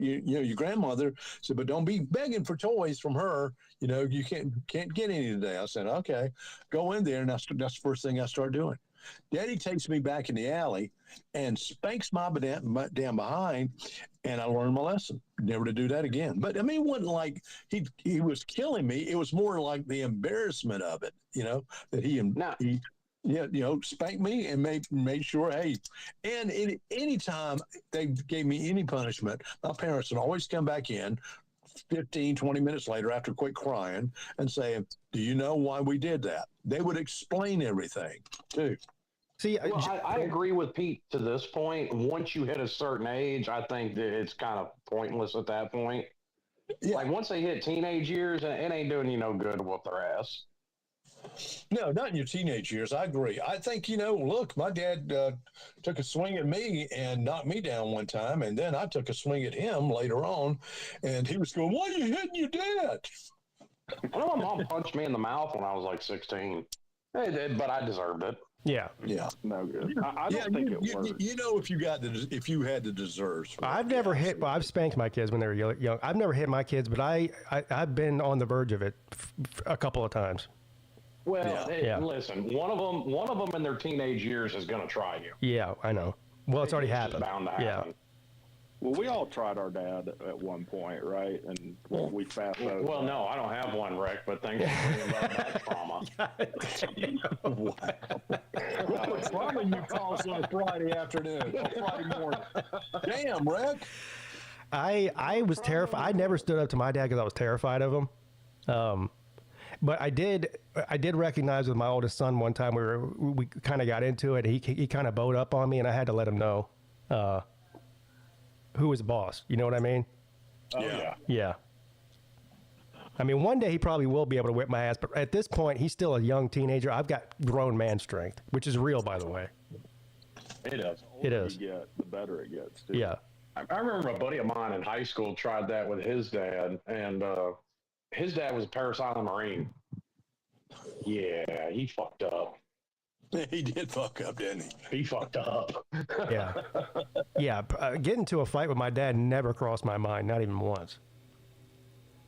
grandmother." Said, "But don't be begging for toys from her. You can't get any today." I said, "Okay, go in there," and that's the first thing I started doing. Daddy takes me back in the alley and spanks my damn behind, and I learned my lesson, never to do that again. But I mean, it wasn't like he was killing me. It was more like the embarrassment of it, that he spanked me and made sure, hey, and any time they gave me any punishment, my parents would always come back in 15, 20 minutes later after quit crying and say, do you know why we did that? They would explain everything too. See, I agree with Pete to this point. Once you hit a certain age, I think that it's kind of pointless at that point. Yeah. Like once they hit teenage years, it ain't doing you no good to whoop their ass. No, not in your teenage years. I agree. I think, look, my dad took a swing at me and knocked me down one time. And then I took a swing at him later on. And he was going, why are you hitting your dad? I know my mom punched me in the mouth when I was like 16. They did, but I deserved it. Yeah. No good. I don't think it works. If you had the deserves. I've never hit. Well, I've spanked my kids when they were young. I've never hit my kids, but I've been on the verge of it a couple of times. Well, listen, one of them in their teenage years is going to try you. Yeah, I know. Well, it's already happened. Bound to happen. Yeah. Well, we all tried our dad at one point, right? And we fast forward. Well, no, I don't have one, Rick, but thanks for bringing up that trauma. Wow. What trauma you caused on a Friday afternoon, Friday morning? Damn, Rick. I was terrified. I never stood up to my dad because I was terrified of him. But I did recognize with my oldest son one time we kind of got into it. He kind of bowed up on me, and I had to let him know who was the boss. You know what I mean? Oh, yeah. Yeah. I mean, one day he probably will be able to whip my ass, but at this point, he's still a young teenager. I've got grown man strength, which is real, by the way. It is. It is. The better it gets, too. Yeah. I remember a buddy of mine in high school tried that with his dad, and his dad was a Parris Island Marine. Yeah, he fucked up. He did fuck up, didn't he? He fucked up. Yeah. Yeah. Getting into a fight with my dad never crossed my mind, not even once.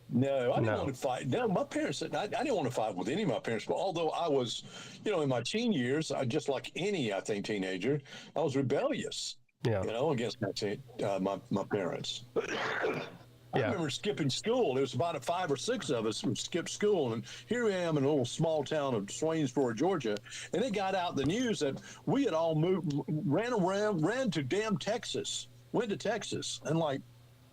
No, I didn't want to fight. No, my parents, I didn't want to fight with any of my parents. But although I was, in my teen years, just like any, I think, teenager, I was rebellious. Yeah. Against my parents. I Yeah. remember skipping school. There was about 5 or 6 of us who skipped school. And here I am in a little small town of Swainsboro, Georgia. And it got out the news that we had all ran to damn Texas, went to Texas. And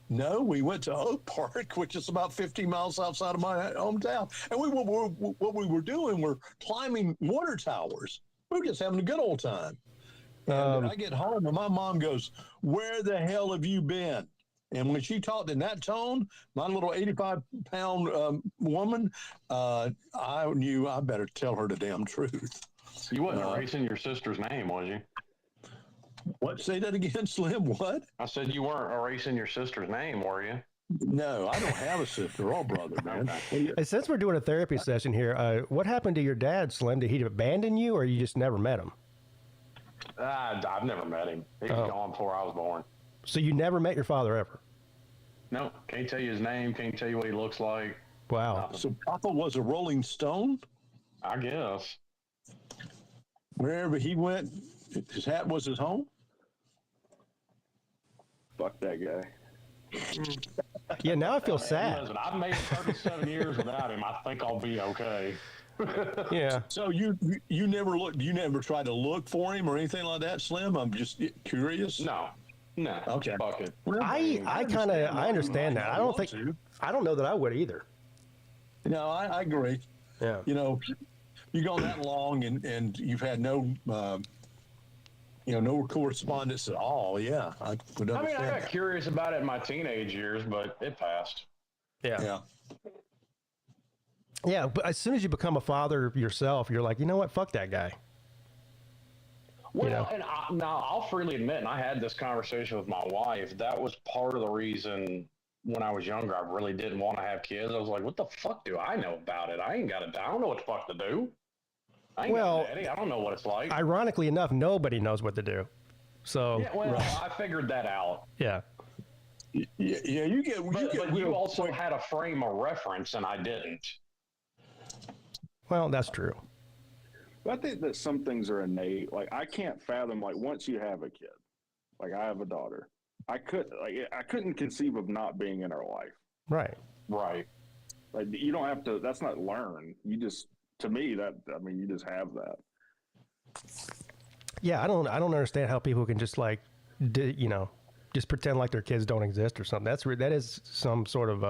no, we went to Oak Park, which is about 50 miles outside of my hometown. And what we were doing were climbing water towers. We were just having a good old time. And I get home and my mom goes, where the hell have you been? And when she talked in that tone, my little 85-pound woman, I knew I better tell her the damn truth. You wasn't erasing your sister's name, was you? What? Say that again, Slim? What? I said you weren't erasing your sister's name, were you? No, I don't have a sister or brother, man. And since we're doing a therapy session here, what happened to your dad, Slim? Did he abandon you, or you just never met him? I've never met him. He was gone before I was born. So you never met your father ever? No, can't tell you his name, can't tell you what he looks like. Wow. So Papa was a Rolling Stone? I guess. Wherever he went, his hat was his home? Fuck that guy. Yeah, now I feel sad. Listen, I've made 37 years without him. I think I'll be okay. Yeah. So you never looked? You never tried to look for him or anything like that, Slim? I'm just curious. No. Okay. Fuck it. I understand that. I don't know that I would either. No, I agree. Yeah. You've gone that long and you've had no no correspondence at all. Yeah, I would understand. I got curious about it in my teenage years, but it passed. Yeah. Yeah, but as soon as you become a father yourself, you're like, you know what? Fuck that guy. Well, and now I'll freely admit, and I had this conversation with my wife, that was part of the reason when I was younger, I really didn't want to have kids. I was like, what the fuck do I know about it? I don't know what the fuck to do. I ain't got a daddy. I don't know what it's like. Ironically enough, nobody knows what to do. So I figured that out. Yeah. Yeah, you get. But you also had a frame of reference, and I didn't. Well, that's true. I think that some things are innate. Like I can't fathom like once you have a kid, like I have a daughter, I couldn't conceive of not being in her life. Right. Right. Like you don't have to. That's not learn. You just to me that I mean you just have that. Yeah, I don't understand how people can just like, just pretend like their kids don't exist or something. That is some sort of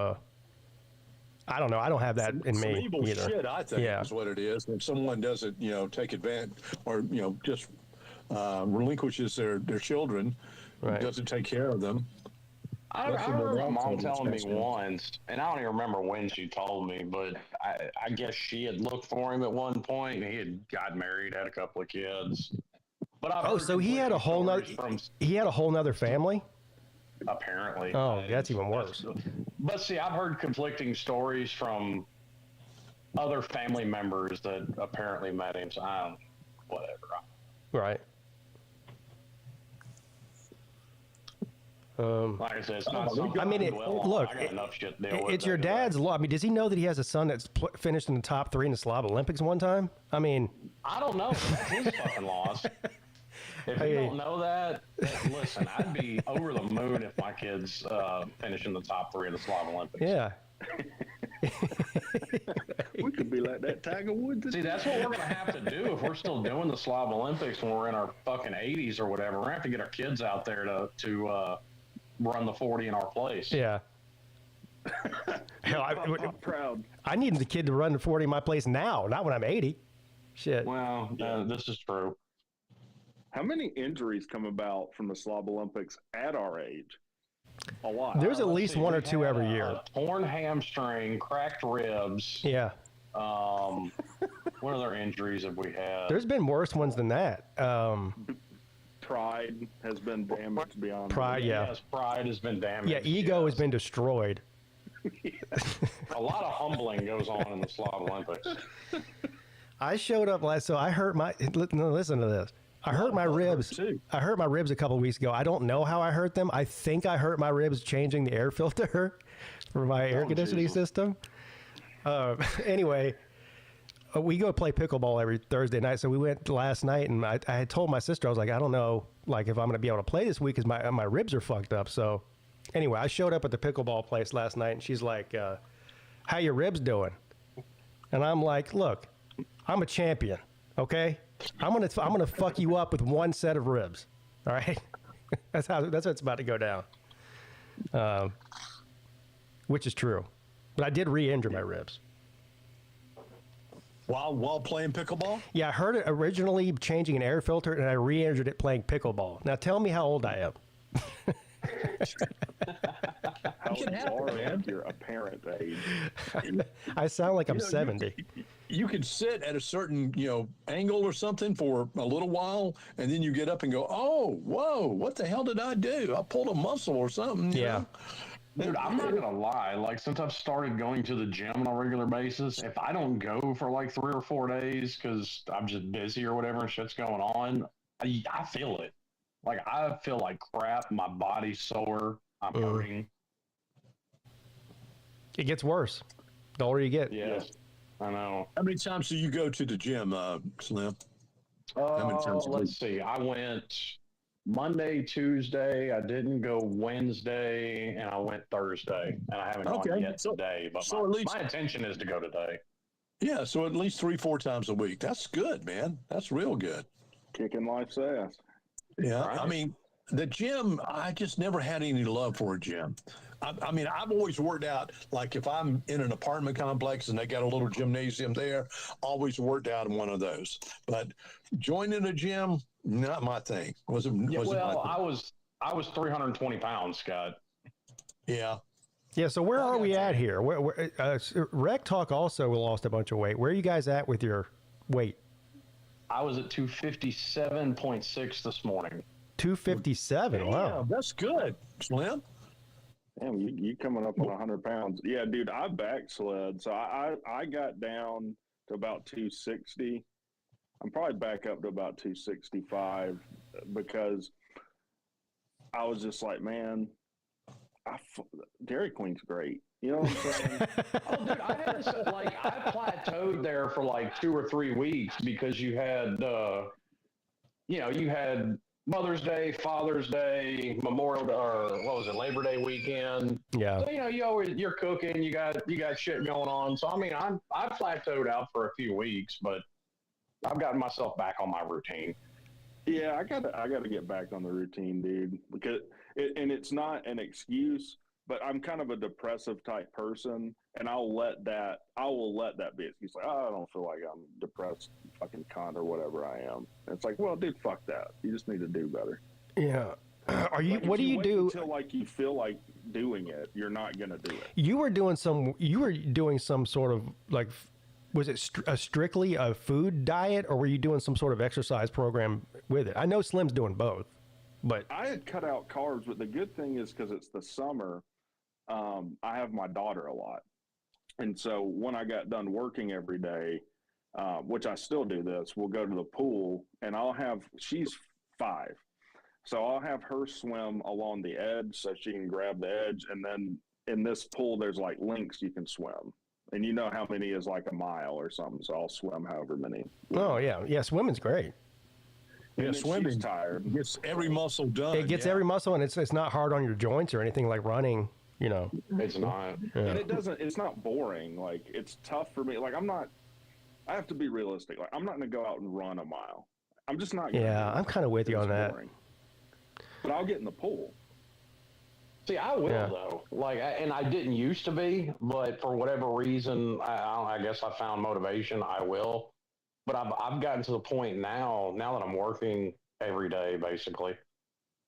I don't know. I don't have that in me evil either. shit, I think, is what it is. When someone doesn't, take advantage or, just relinquishes their children, Right. doesn't take care of them. I remember my mom telling me once, and I don't even remember when she told me, but I guess she had looked for him at one point, and he had got married, had a couple of kids. But so he had a whole nother family? Apparently. Oh, that's even worse. But see, I've heard conflicting stories from other family members that apparently met him, so I don't, whatever. Right. Like I said, it's not something I mean, look, I got enough shit to deal with. It's your dad's law. I mean, does he know that he has a son that's finished in the top 3 in the Slav Olympics one time? I mean, I don't know. That's his fucking loss. If you don't know that, listen, I'd be over the moon if my kids finish in the top 3 of the Slav Olympics. Yeah. We could be like that Tiger Woods. See, that's what we're going to have to do if we're still doing the Slav Olympics when we're in our fucking 80s or whatever. We're going to have to get our kids out there to run the 40 in our place. Yeah. Hell, I'm proud. I need the kid to run the 40 in my place now, not when I'm 80. Shit. Well, this is true. How many injuries come about from the Slav Olympics at our age? A lot. There's at least one or two every year. Torn hamstring, cracked ribs. Yeah. What other injuries have we had? There's been worse ones than that. Pride has been damaged beyond. Pride, yeah. Yes, pride has been damaged. Yeah, ego has been destroyed. A lot of humbling goes on in the Slav Olympics. I showed up so I hurt my. Listen to this. I hurt my ribs. I hurt my ribs a couple of weeks ago. I don't know how I hurt them. I think I hurt my ribs changing the air filter for my air conditioning system. Anyway, we go play pickleball every Thursday night. So we went last night, and I had told my sister, I was like, I don't know, like if I'm going to be able to play this week because my ribs are fucked up. So anyway, I showed up at the pickleball place last night, and she's like, "How your ribs doing?" And I'm like, "Look, I'm a champion. Okay, I'm gonna fuck you up with one set of ribs. All right, that's what's about to go down." Which is true, but I did re-injure my ribs. While playing pickleball? Yeah, I heard it originally changing an air filter, and I re-injured it playing pickleball. Now tell me how old I am. How far man? Your apparent age. I sound like I'm 70. You could sit at a certain, angle or something for a little while, and then you get up and go, "Oh, whoa, what the hell did I do? I pulled a muscle or something." You know? Dude, I'm not gonna lie. Like, since I've started going to the gym on a regular basis, if I don't go for like 3 or 4 days because I'm just busy or whatever and shit's going on, I feel it. Like, I feel like crap. My body's sore. I'm hurting. It gets worse the older you get. Yes, I know. How many times do you go to the gym, Slim? How many times? Let's see. I went Monday, Tuesday. I didn't go Wednesday, and I went Thursday, and I haven't gone yet today. But my intention is to go today. Yeah, so at least 3-4 times a week. That's good, man. That's real good. Kicking life's ass. Yeah, right. I mean, the gym, I just never had any love for a gym. I mean, I've always worked out, like if I'm in an apartment complex and they got a little gymnasium there, always worked out in one of those. But joining a gym, not my thing. Wasn't my thing. I was 320 pounds, Scott. Yeah. Yeah, so where are we at here? Rec Talk also lost a bunch of weight. Where are you guys at with your weight? I was at 257.6 this morning. 257, wow. Yeah, that's good, Slim. Damn, you coming up on 100 pounds. Yeah, dude, I backslid. So I got down to about 260. I'm probably back up to about 265 because I was just like, man, Dairy Queen's great. You know what I'm saying? Oh, dude, I had this, like, I plateaued there for like 2 or 3 weeks because you had, you had Mother's Day, Father's Day, Memorial, or what was it, Labor Day weekend. Yeah. So, you're cooking, you got shit going on. So I mean, I plateaued out for a few weeks, but I've gotten myself back on my routine. Yeah, I gotta get back on the routine, dude. Because it's not an excuse, but I'm kind of a depressive type person, and I will let that be an excuse. Like, oh, I don't feel like I'm depressed, fucking cunt or whatever I am. And it's like, well, dude, fuck that. You just need to do better. Yeah. Are you? Like, what do you do until like you feel like doing it? You're not gonna do it. You were doing some sort of like, was it strictly a food diet, or were you doing some sort of exercise program with it? I know Slim's doing both, but I had cut out carbs. But the good thing is because it's the summer, I have my daughter a lot, and so when I got done working every day, which I still do this, we'll go to the pool, and she's 5. So I'll have her swim along the edge so she can grab the edge. And then in this pool, there's like links you can swim. And you know how many is like a mile or something. So I'll swim however many. Oh, yeah. Yeah, swimming's great. Yeah, swimming. She's tired. Gets every muscle done. It gets every muscle, and it's not hard on your joints or anything like running, It's not. Yeah. And it's not boring. Like, it's tough for me. Like, I have to be realistic. Like, I'm not going to go out and run a mile. I'm just not going to. Yeah, I'm kind of with you on that. Boring. But I'll get in the pool. See, I will though. And I didn't used to be, but for whatever reason, I guess I found motivation. I will, but I've gotten to the point now that I'm working every day, basically.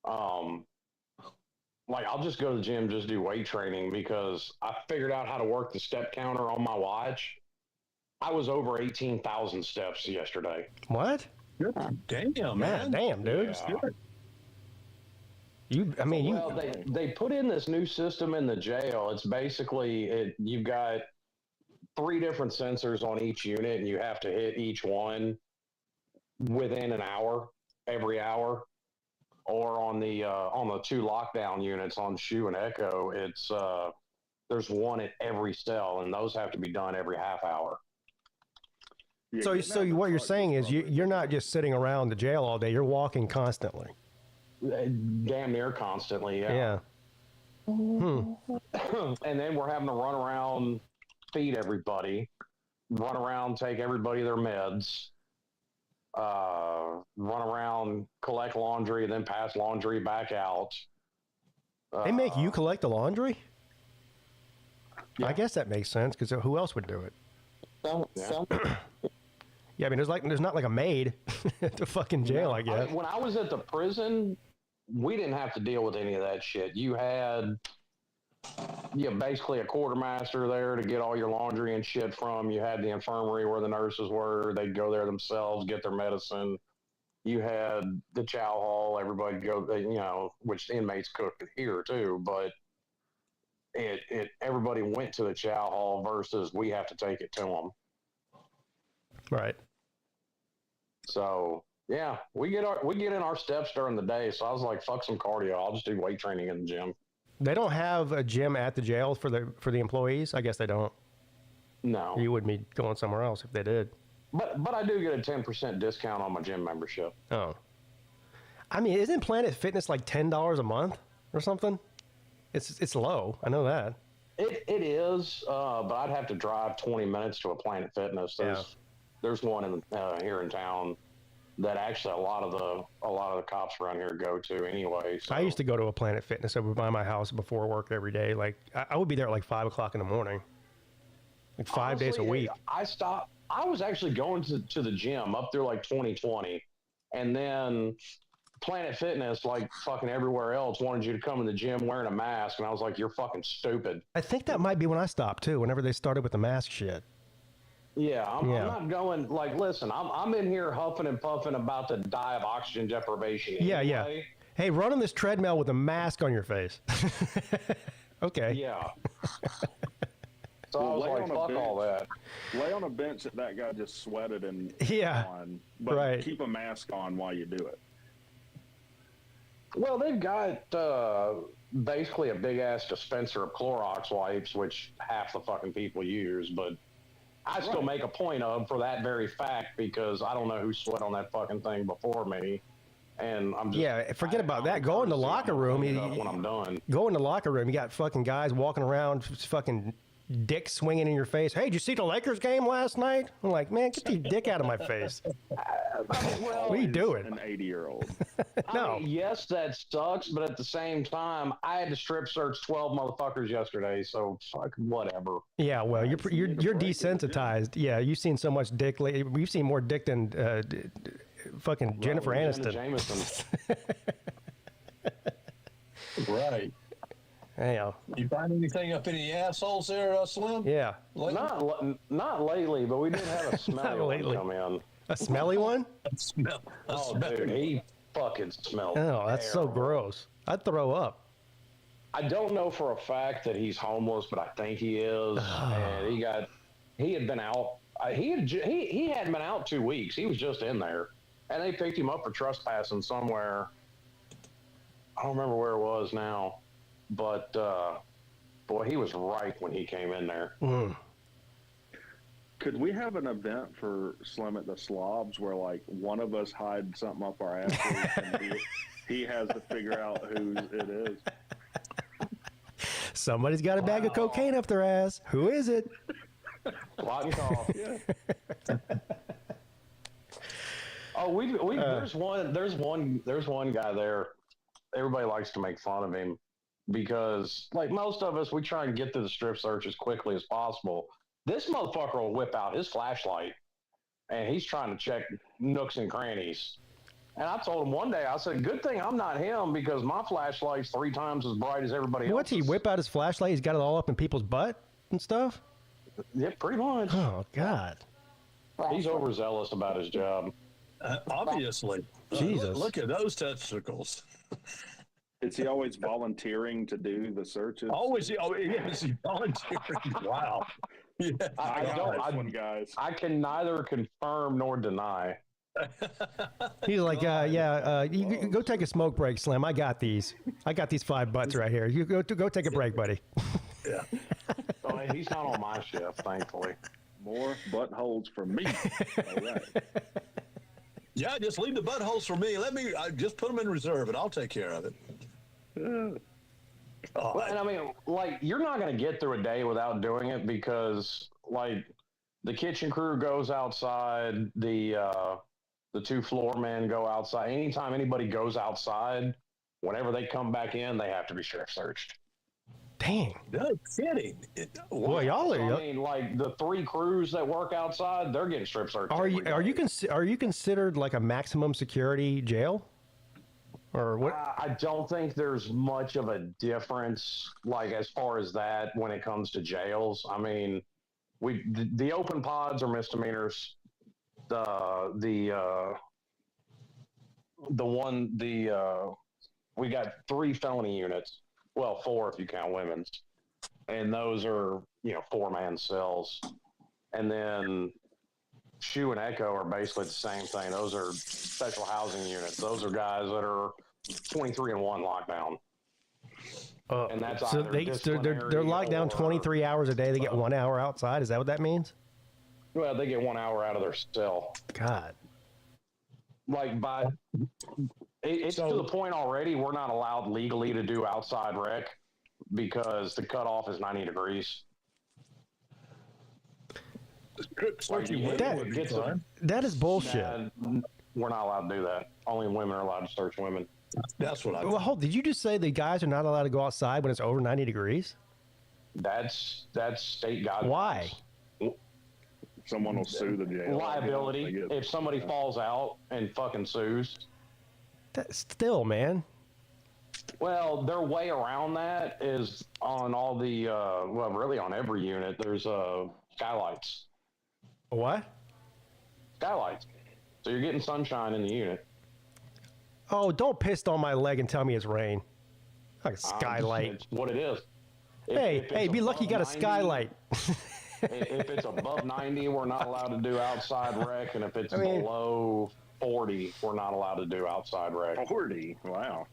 I'll just go to the gym, just do weight training because I figured out how to work the step counter on my watch. I was over 18,000 steps yesterday. What? Damn, man. Damn, dude. Yeah. They put in this new system in the jail. It's basically you've got 3 different sensors on each unit, and you have to hit each one within an hour, every hour. Or on the 2 lockdown units on Shoe and Echo, it's there's one at every cell, and those have to be done every half hour. Yeah, So what you're saying is you're not just sitting around the jail all day. You're walking constantly. Damn near constantly, Yeah. And then we're having to run around, feed everybody, run around, take everybody their meds, run around, collect laundry, then pass laundry back out. They make you collect the laundry? Yeah. I guess that makes sense because who else would do it? Yeah, I mean, there's not like a maid at the fucking jail, I guess. When I was at the prison, we didn't have to deal with any of that shit. You had basically a quartermaster there to get all your laundry and shit from. You had the infirmary where the nurses were. They'd go there themselves, get their medicine. You had the chow hall. Everybody go, which the inmates cooked here too, but everybody went to the chow hall versus we have to take it to them. Right. So yeah, we get in our steps during the day. So I was like, fuck some cardio. I'll just do weight training in the gym. They don't have a gym at the jail for the employees. I guess they don't. No, you would be going somewhere else if they did. But I do get a 10% discount on my gym membership. Oh, I mean, isn't Planet Fitness like $10 a month or something? It's low. I know that. It is, but I'd have to drive 20 minutes to a Planet Fitness. There's one here in town that actually a lot of the cops around here go to anyway. So. I used to go to a Planet Fitness over by my house before work every day. Like I would be there at like 5 o'clock in the morning, like 5 days a week. I stopped. I was actually going to the gym up there like 2020, and then Planet Fitness, like fucking everywhere else, wanted you to come to the gym wearing a mask, and I was like, "You're fucking stupid." I think that might be when I stopped too. Whenever they started with the mask shit. Yeah, I'm not going, like, listen, I'm in here huffing and puffing about to die of oxygen deprivation. Anyway. Yeah. Hey, run on this treadmill with a mask on your face. Okay. Yeah. So I was like, fuck all that. Lay on a bench that guy just sweated and on, but keep a mask on while you do it. Well, they've got basically a big ass dispenser of Clorox wipes, which half the fucking people use, but I still make a point of for that very fact because I don't know who sweat on that fucking thing before me. And I'm just forget about that. Go in the locker room. When I'm done. Go in the locker room. You got fucking guys walking around, fucking dick swinging in your face. Hey, did you see the Lakers game last night? I'm like, man, get your dick out of my face. What are you doing? An 80-year-old. No. I mean, yes, that sucks, but at the same time, I had to strip search 12 motherfuckers yesterday, so fuck whatever. Yeah, well, you're desensitized. Yeah, you've seen so much dick lately. We've seen more dick than fucking Jennifer Aniston. Jameson. Right. Yeah. You find anything up in the assholes there, Slim? Yeah. Not lately, but we did have a smelly one come in. A smelly one? Dude, he fucking smells. Oh, that's so gross. I'd throw up. I don't know for a fact that he's homeless, but I think he is. And he had been out. He hadn't been out 2 weeks. He was just in there, and they picked him up for trespassing somewhere. I don't remember where it was now, but boy, he was ripe when he came in there. Could we have an event for Slim at the Slobs where, like, one of us hides something up our asses and he has to figure out whose it is? Somebody's got a bag of cocaine up their ass. Who is it? Lock and call. Yeah. There's one guy there. Everybody likes to make fun of him because, like most of us, we try and get through the strip search as quickly as possible. This motherfucker will whip out his flashlight, and he's trying to check nooks and crannies. And I told him one day, I said, good thing I'm not him because my flashlight's 3 times as bright as everybody else's. What's he whip out his flashlight? He's got it all up in people's butt and stuff? Yeah, pretty much. Oh, God. He's overzealous about his job. Obviously. Jesus. Look at those testicles. Is he always volunteering to do the searches? Always. Oh, yes, he volunteering. Wow. Yeah, I can neither confirm nor deny. He's like, you go take a smoke break, Slim. I got these 5 butts right here. You go take a break, buddy. Yeah. So he's not on my shift, thankfully. More buttholes for me. All right. Yeah, just leave the buttholes for me. Just put them in reserve, and I'll take care of it. And I mean, like, you're not going to get through a day without doing it because, like, the kitchen crew goes outside, the 2 floor men go outside. Anytime anybody goes outside, whenever they come back in, they have to be strip searched. Dang. No kidding. Boy, y'all are. I mean, like, the 3 crews that work outside, they're getting strip searched. Are you considered like a maximum security jail? Or what? I don't think there's much of a difference, like, as far as that when it comes to jails. I mean, the open pods are misdemeanors. We got 3 felony units. Well, 4 if you count women's, and those are 4-man cells. And then Shoe and Echo are basically the same thing. Those are special housing units. Those are guys that are 23 and 1 lockdown. And that's so they're locked down 23 hours a day. They get 1 hour outside. Is that what that means? Well, they get 1 hour out of their cell. God. Like it's to the point already we're not allowed legally to do outside rec because the cutoff is 90 degrees. That is bullshit. We're not allowed to do that. Only women are allowed to search women. That's what I. Well, hold. Did you just say the guys are not allowed to go outside when it's over 90 degrees? That's state guidelines. Why? Someone will sue the jail. Liability. If somebody falls out and fucking sues. Still, man. Well, their way around that is on all the, really on every unit, there's skylights. What? Skylights. So you're getting sunshine in the unit. Oh, don't piss on my leg and tell me it's rain. Like a skylight. It's what it is. Hey, be lucky you got a skylight. If it's above 90, we're not allowed to do outside rec, and if it's below 40, we're not allowed to do outside rec. 40? Wow.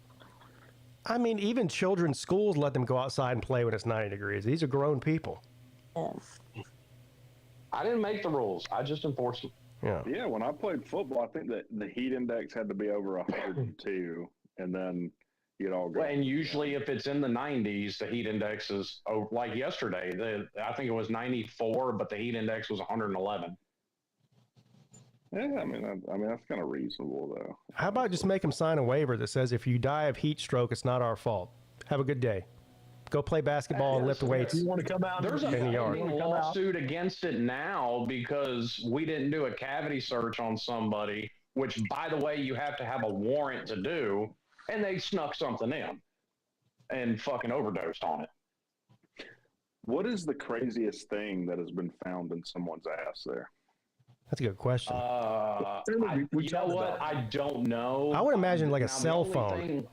I mean, even children's schools let them go outside and play when it's 90 degrees. These are grown people. I didn't make the rules. I just enforced them. Yeah. Yeah, when I played football, I think that the heat index had to be over 102, and then you'd all go. And usually, if it's in the 90s, the heat index is like yesterday. I think it was 94, but the heat index was 111. Yeah, I mean that's kind of reasonable though. How about just make them sign a waiver that says if you die of heat stroke, it's not our fault. Have a good day. Go play basketball and lift weights. You want to come out? There's a in the yard. lawsuit against it now because we didn't do a cavity search on somebody, which, by the way, you have to have a warrant to do, and they snuck something in and fucking overdosed on it. What is the craziest thing that has been found in someone's ass there? That's a good question. You know what? I don't know. I would imagine like a Now, cell phone.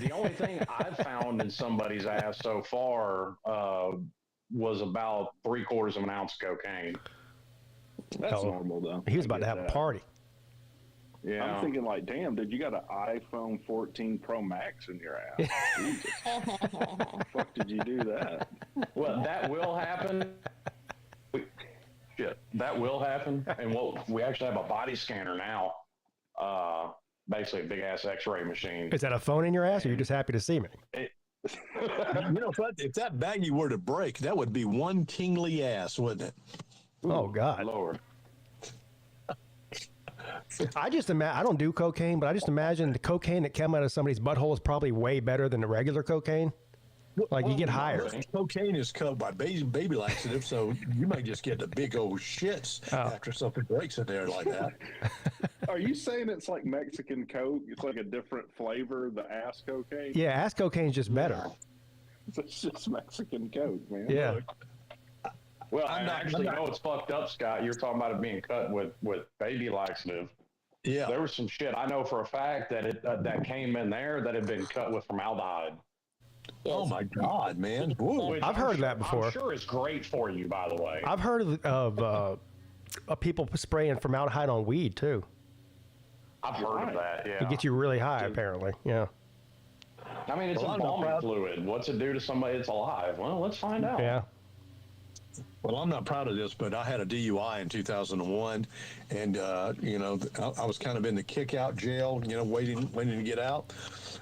The only thing I've found in somebody's ass so far was about 3/4 of an ounce of cocaine. That's normal though. He was about to have a party. Yeah. I'm thinking like, damn, dude, you got an iPhone 14 Pro Max in your ass. Jesus. How the fuck did you do that? Well, that will happen. Shit, that will happen. And we actually have a body scanner now. Basically a big ass X-ray machine. Is that a phone in your ass, or you're just happy to see me? You know, if that baggie were to break, that would be one kingly ass, wouldn't it? Oh God, Lord. I just imagine. I don't do cocaine, but I just imagine the cocaine that came out of somebody's butthole is probably way better than the regular cocaine. Like you get higher. Cocaine is covered by baby laxative, so you may just get the big old shits after something breaks in there like that. Are you saying it's like Mexican Coke? It's like a different flavor, the ass cocaine? Yeah, ass cocaine's just better. It's just Mexican Coke, man. Yeah. Well, I actually know it's fucked up, Scott. You're talking about it being cut with baby laxative. Yeah. There was some shit I know for a fact that that came in there that had been cut with formaldehyde. Oh my God, man! Whoa. I've heard of that before. I'm sure it's great for you, by the way. I've heard of people spraying formaldehyde on weed too. I've heard of that. Yeah. It gets you really high, apparently. Yeah. I mean, it's embalming fluid. What's it do to somebody that's alive? Well, let's find out. Yeah. Well, I'm not proud of this, but I had a DUI in 2001, and you know, I was kind of in the kick-out jail, you know, waiting to get out,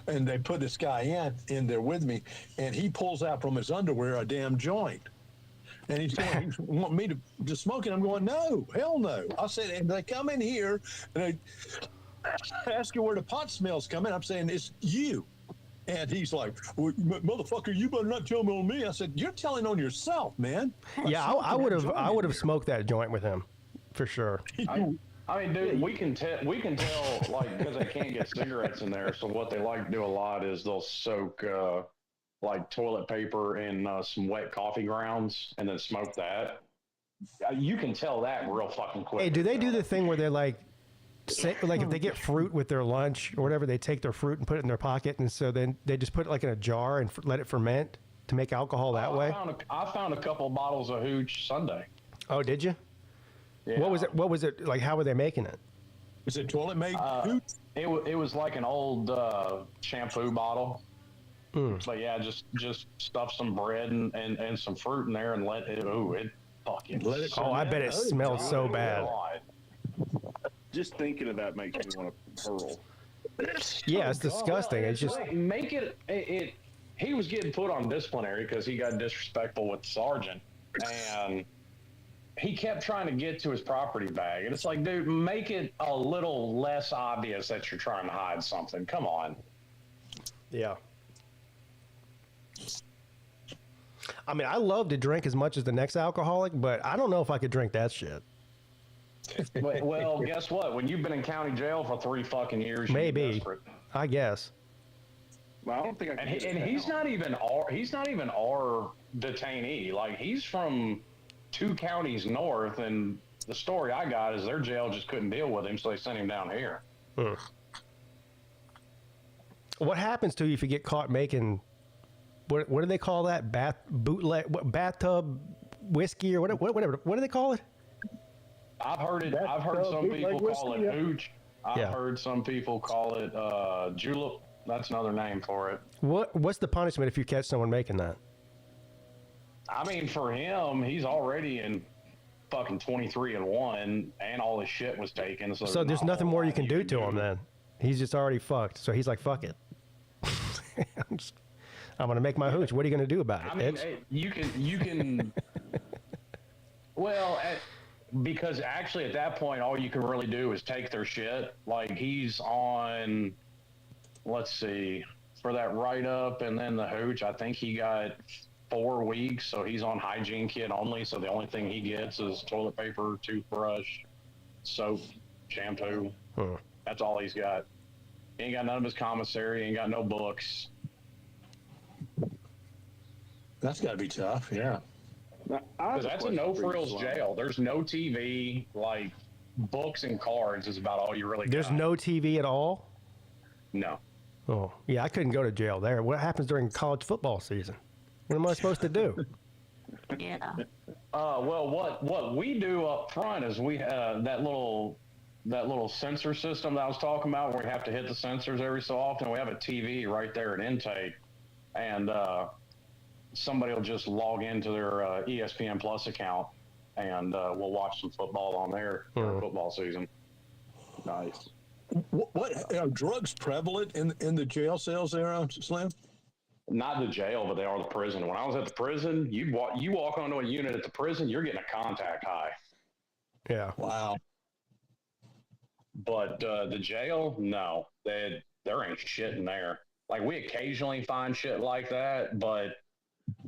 and they put this guy in there with me, and he pulls out from his underwear a damn joint, and he's wanting me to smoke it. I'm going, no, hell no. I said, and they come in here and they ask you where the pot smells coming. I'm saying it's you. And he's like, well, motherfucker, you better not tell me on me. I said, you're telling on yourself, man. Yeah, I would have smoked that joint with him, for sure. I mean, dude, we can tell, like, because they can't get cigarettes in there. So what they like to do a lot is they'll soak like toilet paper in some wet coffee grounds and then smoke that. You can tell that real fucking quick. Hey, do they do the thing where they're like if they get fruit with their lunch or whatever, they take their fruit and put it in their pocket, and so then they just put it like in a jar and let it ferment to make alcohol that way? I found a couple of bottles of hooch Sunday. Oh, did you? Yeah. What was it like? How were they making it? Was it toilet made hooch? It was like an old shampoo bottle. But yeah, just stuff some bread and some fruit in there and let it. It fucking. Let it Oh, I bet it smelled so bad. Just thinking of that makes me want to hurl. Yeah, it's disgusting. Well, it's just like, make it. He was getting put on disciplinary because he got disrespectful with the sergeant, and he kept trying to get to his property bag. And it's like, dude, make it a little less obvious that you're trying to hide something. Come on. Yeah. I mean, I love to drink as much as the next alcoholic, but I don't know if I could drink that shit. Well, guess what? When you've been in county jail for 3 fucking years, you're Maybe. desperate. I guess. Well, I don't think I can. And he's not even our detainee. Like, he's from 2 counties north, and the story I got is their jail just couldn't deal with him, so they sent him down here. What happens to you if you get caught making what do they call that? Bathtub whiskey or whatever. What do they call it? I've heard some people call it hooch. I've heard some people call it julep. That's another name for it. What's the punishment if you catch someone making that? I mean, for him, he's already in fucking 23-1, and all his shit was taken. So there's nothing more you can do to him then. He's just already fucked. So he's like, fuck it. I'm going to make my hooch. What are you going to do about it? I mean, you can. Well, because actually at that point, all you can really do is take their shit. Like he's on, let's see, for that write-up and then the hooch, I think he got 4 weeks. So he's on hygiene kit only. So the only thing he gets is toilet paper, toothbrush, soap, shampoo. That's all he's got. He ain't got none of his commissary. He ain't got no books. That's got to be tough. Yeah. Because that's a no-frills jail. There's no TV. Like, books and cards is about all you really There's got. no TV at all? No. Oh, yeah, I couldn't go to jail there. What happens during college football season? What am I supposed to do? Yeah. Well, what we do up front is we that little sensor system that I was talking about, where we have to hit the sensors every so often. We have a TV right there at intake, and somebody will just log into their ESPN Plus account, and we'll watch some football on there during football season. Nice. What are drugs prevalent in the jail cells there, Slim? Not the jail, but they are the prison. When I was at the prison, you walk onto a unit at the prison, you're getting a contact high. Yeah. Wow. But the jail, no, there ain't shit in there. Like, we occasionally find shit like that, but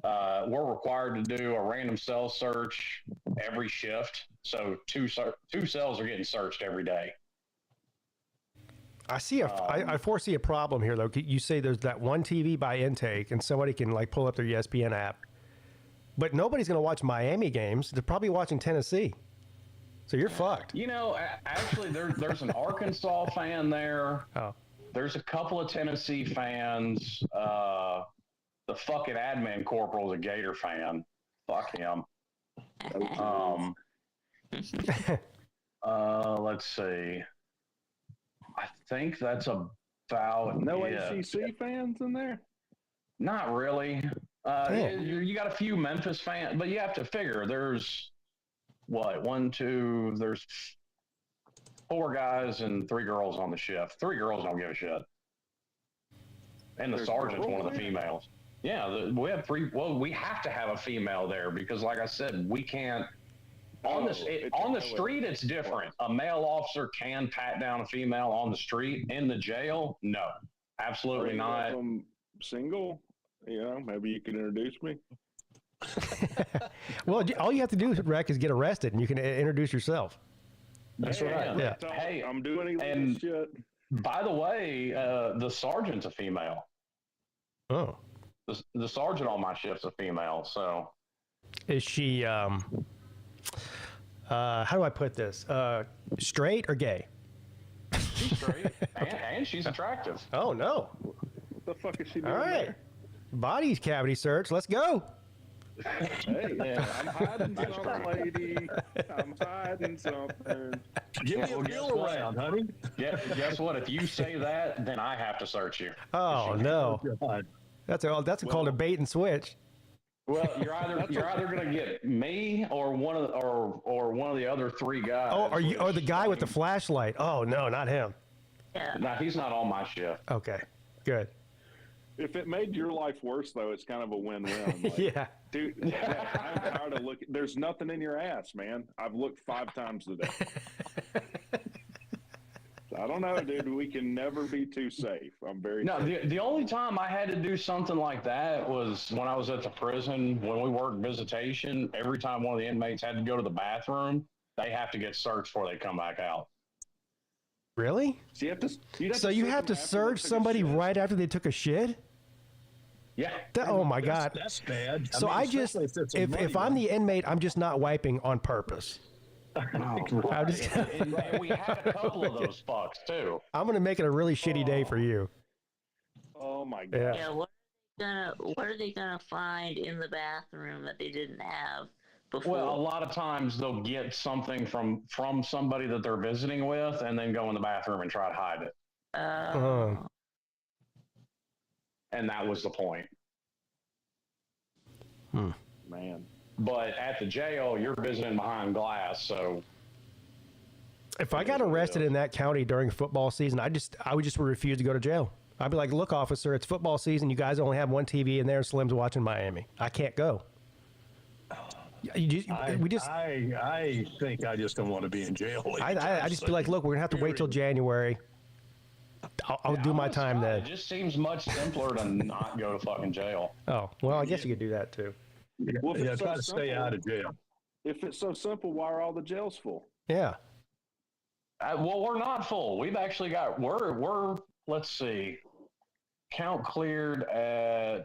we're required to do a random cell search every shift. So two cells are getting searched every day. I foresee a problem here, though. You say there's that one TV by intake, and somebody can like pull up their ESPN app, but nobody's going to watch Miami games. They're probably watching Tennessee. So you're fucked. You know, actually, there's an Arkansas fan there. Oh. There's a couple of Tennessee fans. The fucking admin corporal is a Gator fan. Fuck him. Let's see. I think that's about No it. ACC fans in there? Not really. You got a few Memphis fans, but you have to figure there's there's 4 guys and 3 girls on the shift. 3 girls don't give a shit. And the sergeant's one of the females. Yeah, we have 3. Well, we have to have a female there because, like I said, we can't. On the street, it's different. A male officer can pat down a female on the street. In the jail, no, absolutely not. Single, maybe you can introduce me. Well, all you have to do, Rec, is get arrested, and you can introduce yourself. That's right. Yeah. Hey, I'm doing illegal shit. By the way, the sergeant's a female. Oh. The sergeant on my shift's a female. So, is she? How do I put this? Straight or gay? She's straight, and she's attractive. Oh no! What the fuck is she doing? All right, there? body cavity search. Let's go. Hey, I'm hiding something, lady. I'm hiding something. Give me a feel around, honey. Yeah, guess what? If you say that, then I have to search you. Oh no! That's called a bait and switch. Well, you're either gonna get me or one of the other 3 guys. Oh, or the guy with the flashlight? Oh no, not him. Yeah. No, he's not on my shift. Okay, good. If it made your life worse, though, it's kind of a win-win. Like, yeah. Dude, I'm tired of looking. There's nothing in your ass, man. I've looked 5 times today. I don't know, dude. We can never be too safe. I'm very the only time I had to do something like that was when I was at the prison. When we worked visitation, every time one of the inmates had to go to the bathroom, they have to get searched before they come back out. Really? So you have to search somebody right after they took a shit? Yeah. Oh my God. That's bad. So if I'm the inmate, I'm just not wiping on purpose. And we had a couple of those fucks too. I'm going to make it a really shitty day for you. Oh my God. Yeah. What are they gonna find in the bathroom that they didn't have before? Well, a lot of times they'll get something from somebody that they're visiting with, and then go in the bathroom and try to hide it. and that was the point. Man. But at the jail, you're visiting behind glass, so. If I got arrested in that county during football season, I would just refuse to go to jail. I'd be like, look, officer, it's football season. You guys only have one TV in there, and Slim's watching Miami. I can't go. I think I just don't want to be in jail. I just be like, look, we're going to have to wait till January. I'll do my time then. It just seems much simpler to not go to fucking jail. Oh, well, I guess you could do that too. Well, Try to stay out of jail. If it's so simple, why are all the jails full? Yeah. Well, we're not full. We've actually got, we're let's see, count cleared at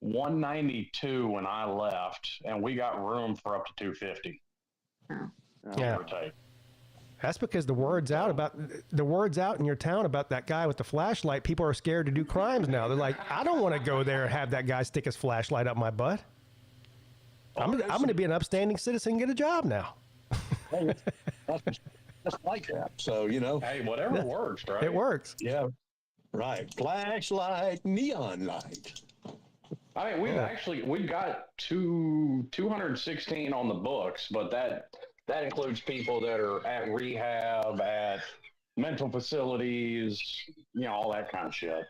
192 when I left, and we got room for up to 250. Yeah. That's because the word's out in your town about that guy with the flashlight. People are scared to do crimes now. They're like, I don't want to go there and have that guy stick his flashlight up my butt. I'm going to be an upstanding citizen and get a job now. That's like that. So, Hey, whatever works, right? It works. Yeah. Right. Flashlight, neon light. I mean, we've got 216 on the books, but that includes people that are at rehab, at mental facilities, all that kind of shit.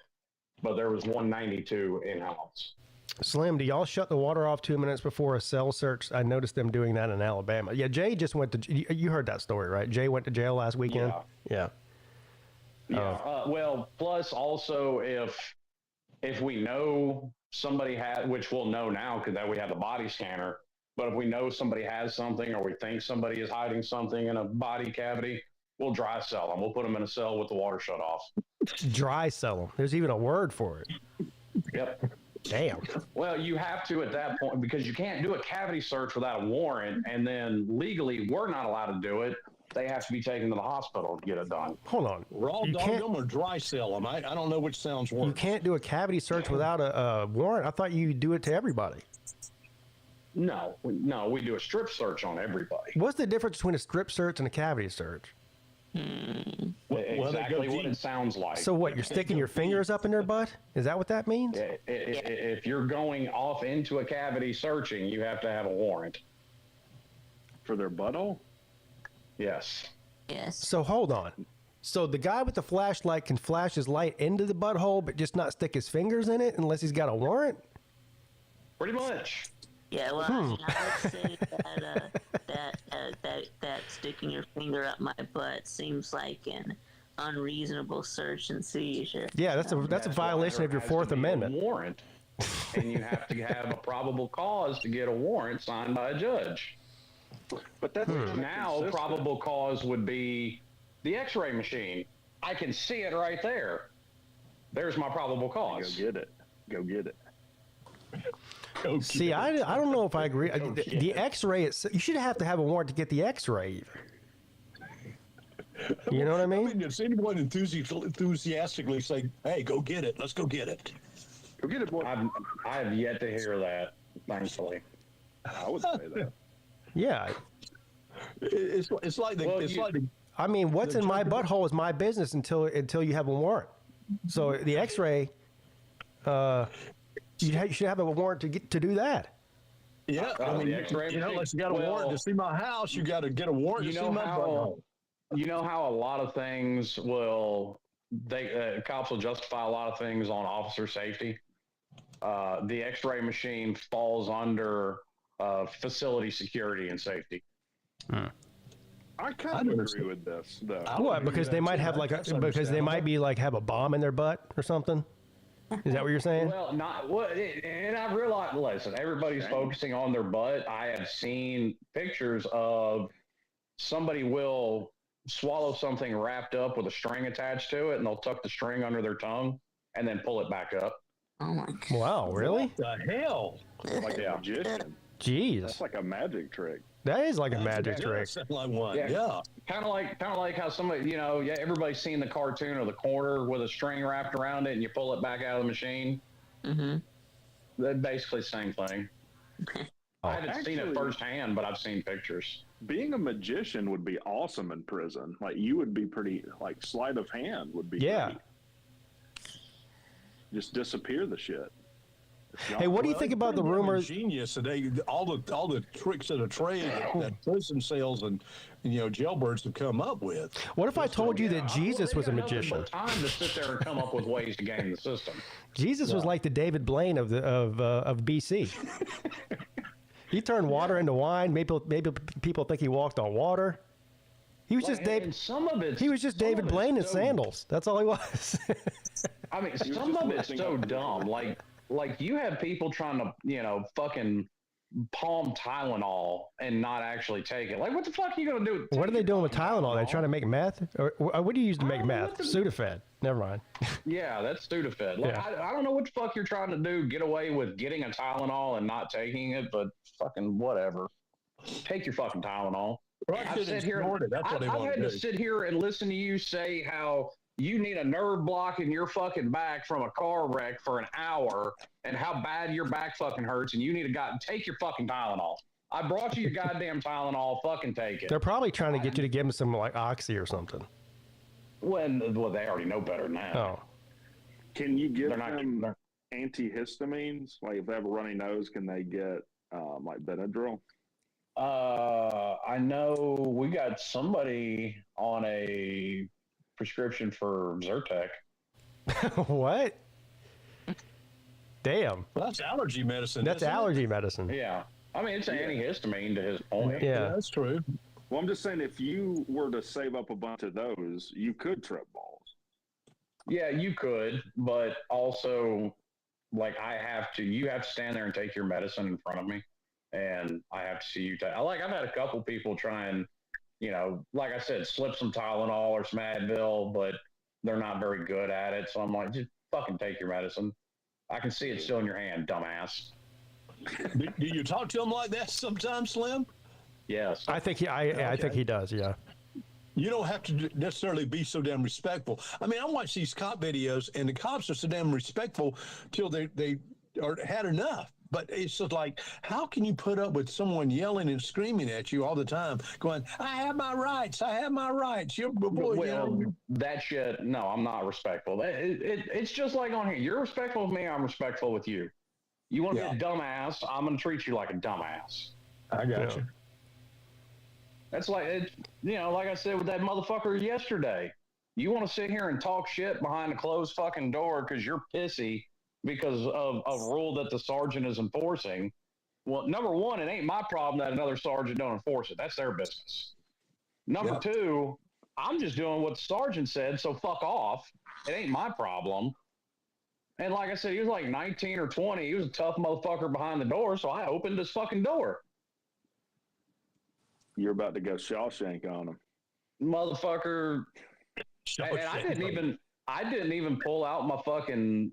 But there was 192 in-house. Slim, do y'all shut the water off 2 minutes before a cell search? I noticed them doing that in Alabama. Yeah, Jay just went to, you heard that story, right? Jay went to jail last weekend? Yeah. Well, plus also if we know somebody had, which we'll know now because that we have the body scanner, but if we know somebody has something or we think somebody is hiding something in a body cavity, we'll dry cell them. We'll put them in a cell with the water shut off. Dry cell them. There's even a word for it. Yep. Damn. Well, you have to at that point because you can't do a cavity search without a warrant, and then legally we're not allowed to do it. They have to be taken to the hospital to get it done. Hold on. Raw dog them or dry cell them? I don't know which sounds worse. You can't do a cavity search without a warrant? I thought you do it to everybody. No, we do a strip search on everybody. What's the difference between a strip search and a cavity search? Exactly what it sounds like. So what, you're sticking your fingers up in their butt? Is that what that means? If you're going off into a cavity searching, you have to have a warrant. For their butthole? Yes. Yes. So hold on. So the guy with the flashlight can flash his light into the butthole, but just not stick his fingers in it unless he's got a warrant? Pretty much. Yeah, well, I would say that sticking your finger up my butt seems like an unreasonable search and seizure. Yeah, that's a violation of your Fourth Amendment. Warrant, and you have to have a probable cause to get a warrant signed by a judge. But that's now probable cause would be the X-ray machine. I can see it right there. There's my probable cause. Go get it. See, I don't know if I agree. The X-ray, you should have to have a warrant to get the X-ray. You know what I mean? Does anyone enthusiastically say, "Hey, go get it. Let's go get it"? Go get it, boy. I have yet to hear that. Thankfully, I would say that. Yeah. It's like the. I mean, what's in my butthole is my business until you have a warrant. So the X-ray, you should have a warrant to do that. Yeah, I mean, unless you got a warrant to see my house, you got to get a warrant to see my butthole. You know how a lot of things cops will justify a lot of things on officer safety. The X-ray machine falls under facility security and safety. I kind of agree with this, though. What? Because they might have have a bomb in their butt or something. Is that what you're saying? Well, and I realize. Listen, everybody's focusing on their butt. I have seen pictures of somebody will swallow something wrapped up with a string attached to it, and they'll tuck the string under their tongue and then pull it back up. Oh my God. Wow, really? What the hell? Like a magician. Jeez. That's like a magic trick. That is like a magic trick. Like one. Yeah. Yeah. Kind of like how somebody, everybody's seen the cartoon of the corner with a string wrapped around it and you pull it back out of the machine. Mm-hmm. That's basically the same thing. I haven't seen it firsthand, but I've seen pictures. Being a magician would be awesome in prison. Like, you would be pretty, sleight of hand would be great. just disappear the shit. Hey, what do you think about the rumors? Genius today. All the tricks of the trade that prison cells and jailbirds have come up with. What if I told you that Jesus was a magician? Time to sit there and come up with ways to game the system. Jesus was like the David Blaine of BC. He turned water into wine. Maybe people think he walked on water. He was just David. He was just David Blaine in sandals. That's all he was. I mean, some of it's so dumb. Like you have people trying to, fucking palm Tylenol and not actually take it. Like, what the fuck are you going to do? What are they doing with Tylenol? They're trying to make meth? Or what do you use to make meth? Sudafed. Never mind. Yeah, that's Sudafed. Like, Yeah. I don't know what the fuck you're trying to do. Get away with getting a Tylenol and not taking it, but fucking whatever. Take your fucking Tylenol. I've had to sit here and listen to you say how you need a nerve block in your fucking back from a car wreck for an hour and how bad your back fucking hurts and you need to take your fucking Tylenol. I brought you your goddamn Tylenol. Fucking take it. They're probably trying to get you to give them some like Oxy or something. Well, they already know better than that. Oh. Can you give them antihistamines? Like if they have a runny nose, can they get like Benadryl? I know we got somebody on a prescription for Zyrtec. What? Damn. Well, that's allergy medicine. That's allergy medicine. Yeah. I mean, it's an antihistamine to his point. Yeah, that's true. Well, I'm just saying, if you were to save up a bunch of those, you could trip balls. Yeah, you could, but also, like, you have to stand there and take your medicine in front of me, and I have to see you take. I've had a couple people try and, like I said, slip some Tylenol or some Advil, but they're not very good at it. So I'm like, just fucking take your medicine. I can see it still in your hand, dumbass. Do you talk to him like that sometimes, Slim? Yes. I think I think he does. Yeah. You don't have to necessarily be so damn respectful. I mean, I watch these cop videos, and the cops are so damn respectful till they had enough. But it's just like, how can you put up with someone yelling and screaming at you all the time, going, "I have my rights. I have my rights." That shit. No, I'm not respectful. It's just like on here. You're respectful with me. I'm respectful with you. You want to be a dumbass? I'm going to treat you like a dumbass. I got you. That's like, like I said with that motherfucker yesterday. You want to sit here and talk shit behind a closed fucking door because you're pissy because of a rule that the sergeant is enforcing. Well, number one, it ain't my problem that another sergeant don't enforce it. That's their business. Number two, I'm just doing what the sergeant said, so fuck off. It ain't my problem. And like I said, he was like 19 or 20. He was a tough motherfucker behind the door, so I opened his fucking door. You're about to go Shawshank on him. Motherfucker. And I didn't even pull out my fucking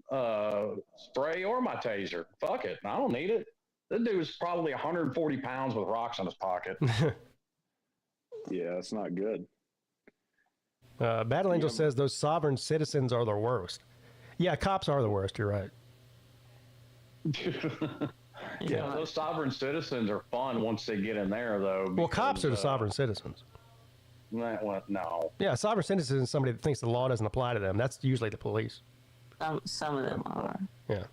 spray or my taser. Fuck it. I don't need it. This dude was probably 140 pounds with rocks in his pocket. Yeah, that's not good. Battle Angel says those sovereign citizens are the worst. Yeah, cops are the worst. You're right. Yeah, those sovereign citizens are fun once they get in there, though. Well, cops are the sovereign citizens. No. Yeah, sovereign citizen is somebody that thinks the law doesn't apply to them. That's usually the police. Some of them are. Yeah.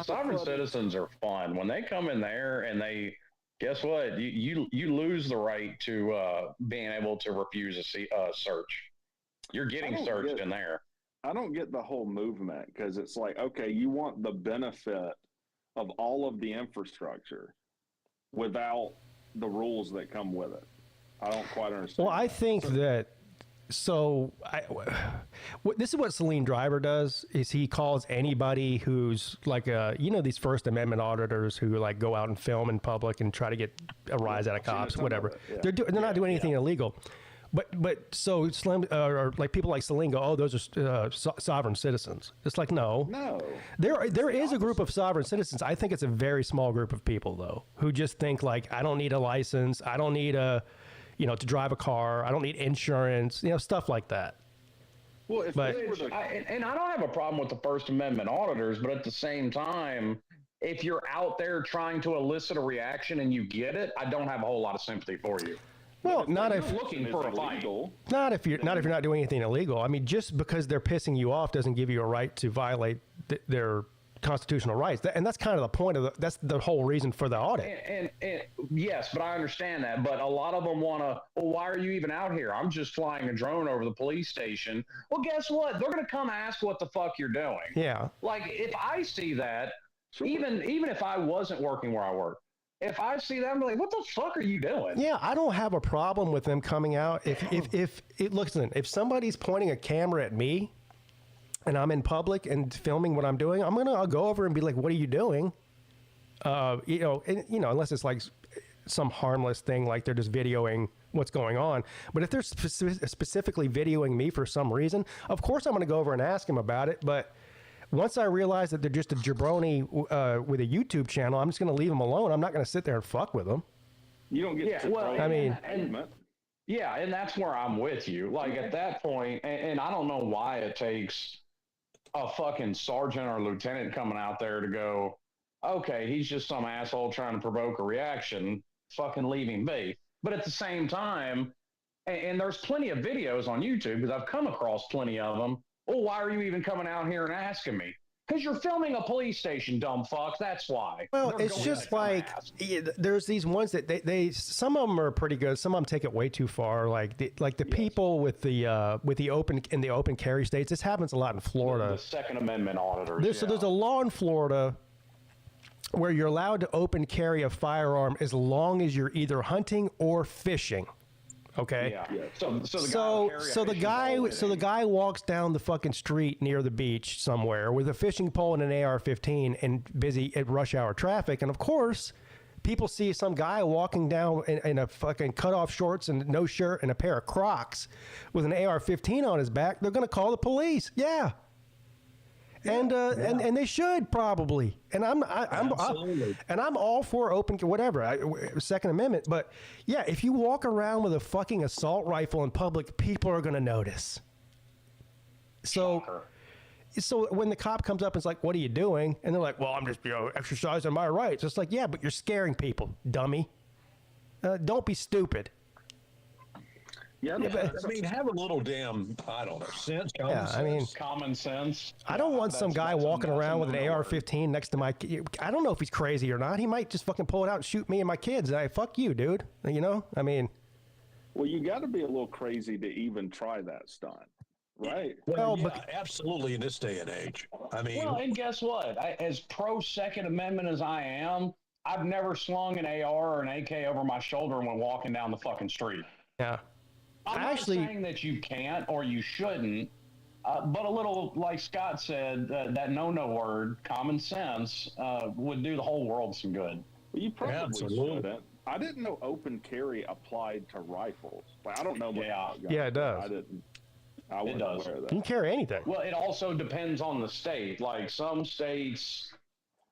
Sovereign citizens are fun. When they come in there and they, guess what? You lose the right to being able to refuse a search. You're getting searched in there. I don't get the whole movement because it's like, okay, you want the benefit of all of the infrastructure without the rules that come with it. I don't quite understand. Well, I think this is what Celine Driver does, is he calls anybody who's like these First Amendment auditors who like go out and film in public and try to get a rise out of cops, whatever. They're not doing anything illegal. But so Slim or like people like Celine go, oh, those are sovereign citizens. It's like, no. There is a group of sovereign citizens. I think it's a very small group of people though, who just think like, I don't need a license. I don't need to drive a car. I don't need insurance, stuff like that. Well, and I don't have a problem with the First Amendment auditors, but at the same time, if you're out there trying to elicit a reaction and you get it, I don't have a whole lot of sympathy for you. Well, not if looking for a fight. not if you're not doing anything illegal. I mean, just because they're pissing you off doesn't give you a right to violate their constitutional rights. And that's kind of the point of that's the whole reason for the audit. And yes, but I understand that. But a lot of them want to, well, why are you even out here? I'm just flying a drone over the police station. Well, guess what? They're going to come ask what the fuck you're doing. Yeah. Like, if I see that, even if I wasn't working where I work, if I see that, I'm like, what the fuck are you doing? Yeah, I don't have a problem with them coming out. If somebody's pointing a camera at me and I'm in public and filming what I'm doing, I'll go over and be like, what are you doing? Unless it's like some harmless thing, like they're just videoing what's going on. But if they're specifically videoing me for some reason, of course I'm going to go over and ask them about it. But once I realize that they're just a jabroni with a YouTube channel, I'm just going to leave them alone. I'm not going to sit there and fuck with them. You don't get to and that's where I'm with you. Like, at that point, and I don't know why it takes a fucking sergeant or lieutenant coming out there to go, okay, he's just some asshole trying to provoke a reaction, fucking leave him be. But at the same time, and there's plenty of videos on YouTube, because I've come across plenty of them. Oh, why are you even coming out here and asking me? Because you're filming a police station, dumb fucks. That's why. Well, it's just like there's these ones that they some of them are pretty good. Some of them take it way too far. Like the people with the open carry states. This happens a lot in Florida. The Second Amendment auditors. So there's a law in Florida where you're allowed to open carry a firearm as long as you're either hunting or fishing. Okay. Yeah. So the guy walks down the fucking street near the beach somewhere with a fishing pole and an AR-15 and busy at rush hour traffic, and of course, people see some guy walking down in a fucking cutoff shorts and no shirt and a pair of Crocs with an AR-15 on his back. They're gonna call the police. Yeah. And they should probably. And I'm all for open whatever Second Amendment. But yeah, if you walk around with a fucking assault rifle in public, people are gonna notice. So when the cop comes up and is like, "What are you doing?" and they're like, "Well, I'm just exercising my rights." It's like, yeah, but you're scaring people, dummy. Don't be stupid. Yeah, I mean, have a little damn, I don't know, sense, common sense. I mean, common sense. I don't want some guy walking around with an AR-15 next to my. I don't know if he's crazy or not. He might just fucking pull it out and shoot me and my kids. Fuck you, dude. You know, I mean. Well, you got to be a little crazy to even try that stunt, right? Well, absolutely in this day and age. I mean, well, and guess what? As pro Second Amendment as I am, I've never slung an AR or an AK over my shoulder when walking down the fucking street. Yeah. I'm not saying that you can't or you shouldn't, but a little, like Scott said, that no word, common sense, would do the whole world some good. Well, you probably shouldn't. I didn't know open carry applied to rifles. Like, I don't know. Yeah, it does. I wasn't aware of that. You can carry anything. Well, it also depends on the state. Like some states,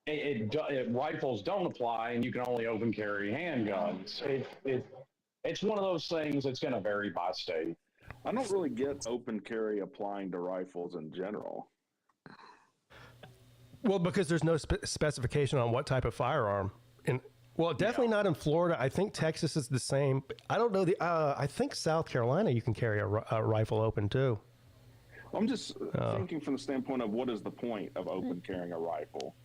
rifles don't apply, and you can only open carry handguns. It's one of those things that's going to vary by state. I don't really get open carry applying to rifles in general. Well, because there's no specification on what type of firearm. Definitely not in Florida. I think Texas is the same. I don't know. I think South Carolina you can carry a rifle open too. I'm just thinking from the standpoint of what is the point of open carrying a rifle?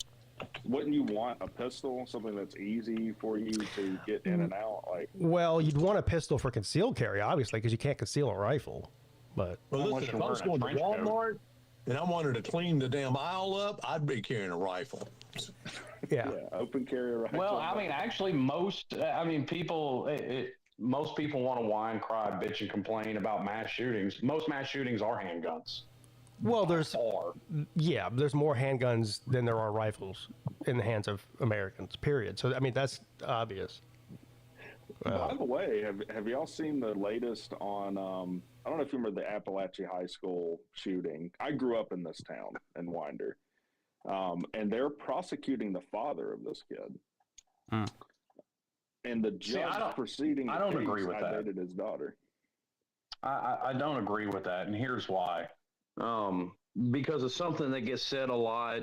Wouldn't you want a pistol, something that's easy for you to get in and out? Well, you'd want a pistol for concealed carry, obviously, because you can't conceal a rifle. But listen, if I was going to Walmart and I wanted to clean the damn aisle up, I'd be carrying a rifle. Yeah, open carry a rifle. Well, I mean, actually, most people want to whine, cry, bitch, and complain about mass shootings. Most mass shootings are handguns. Well, there's more handguns than there are rifles in the hands of Americans, period. So, I mean, that's obvious. By the way, have y'all seen the latest on, I don't know if you remember the Appalachia High School shooting. I grew up in this town in Winder, and they're prosecuting the father of this kid. And the judge proceeding I don't agree with that. Dated his daughter. I don't agree with that, and here's why. Because it's something that gets said a lot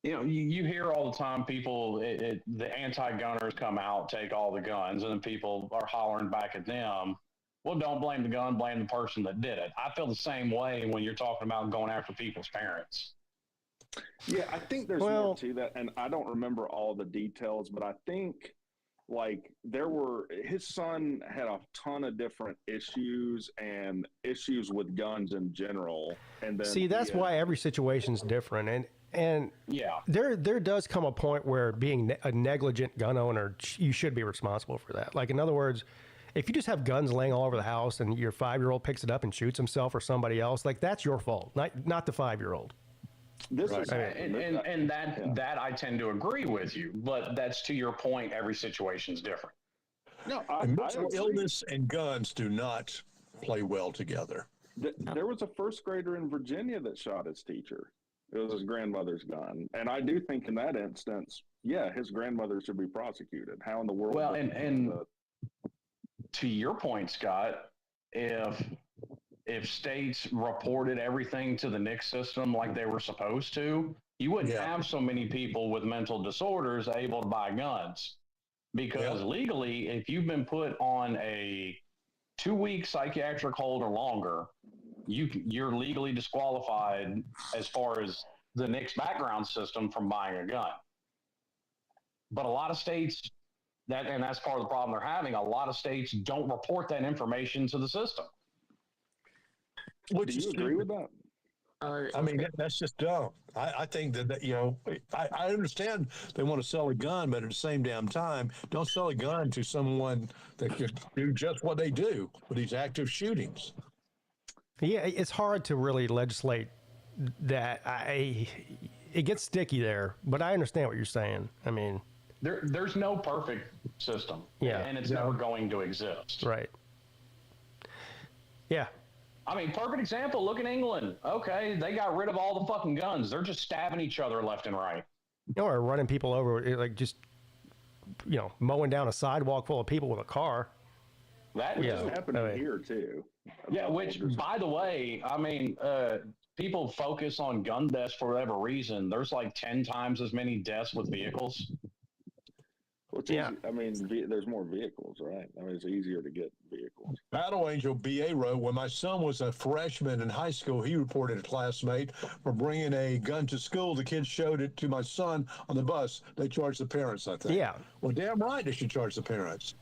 You hear all the time people, the anti-gunners come out, take all the guns, and then people are hollering back at them. Well, don't blame the gun, blame the person that did it. I feel the same way when you're talking about going after people's parents. Yeah, I think there's more to that, and I don't remember all the details, but I think his son had a ton of different issues and issues with guns in general. And then that's why every situation's different, and yeah, there does come a point where being a negligent gun owner, you should be responsible for that. Like, in other words, if you just have guns laying all over the house and your 5-year-old picks it up and shoots himself or somebody else, like, that's your fault, not the 5-year-old. This right. And that I tend to agree with you, but that's to your point. Every situation's different. No, mental illness and guns do not play well together. There was a first grader in Virginia that shot his teacher. It was his grandmother's gun, and I do think in that instance, yeah, his grandmother should be prosecuted. How in the world? Well, and to your point, Scott, if states reported everything to the NICS system like they were supposed to, you wouldn't have so many people with mental disorders able to buy guns. Because legally, if you've been put on a 2-week psychiatric hold or longer, you're legally disqualified as far as the NICS background system from buying a gun. But a lot of states, and that's part of the problem they're having, a lot of states don't report that information to the system. Do you agree with that? I mean, that's just dumb. I think that I understand they want to sell a gun, but at the same damn time, don't sell a gun to someone that could do just what they do with these active shootings. Yeah, it's hard to really legislate that. It gets sticky there, but I understand what you're saying. I mean, there's no perfect system, and it's never going to exist. Right. Yeah. I mean, perfect example, look at England. Okay, they got rid of all the fucking guns. They're just stabbing each other left and right. Or running people over, like just, mowing down a sidewalk full of people with a car. That is happening here, too. Yeah, which, by the way, I mean, people focus on gun deaths for whatever reason. There's like 10 times as many deaths with vehicles. I mean, there's more vehicles, right? I mean, it's easier to get vehicles. Battle Angel B.A. wrote, when my son was a freshman in high school, he reported a classmate for bringing a gun to school. The kids showed it to my son on the bus. They charged the parents, I think. Yeah. Well, damn right they should charge the parents.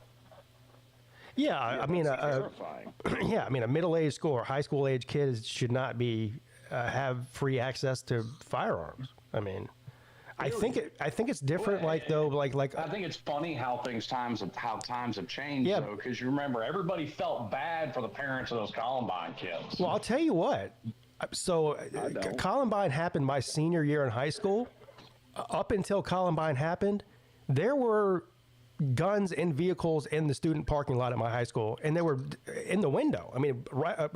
Yeah, I mean, yeah, I mean, a middle-aged school or high school-age kid should not be have free access to firearms. I mean, I think it's different. Like I think it's funny how times have changed. Yeah. Though, because you remember everybody felt bad for the parents of those Columbine kids. Well, I'll tell you what. So Columbine happened my senior year in high school. Up until Columbine happened, there were guns in vehicles in the student parking lot at my high school, and they were in the window. I mean,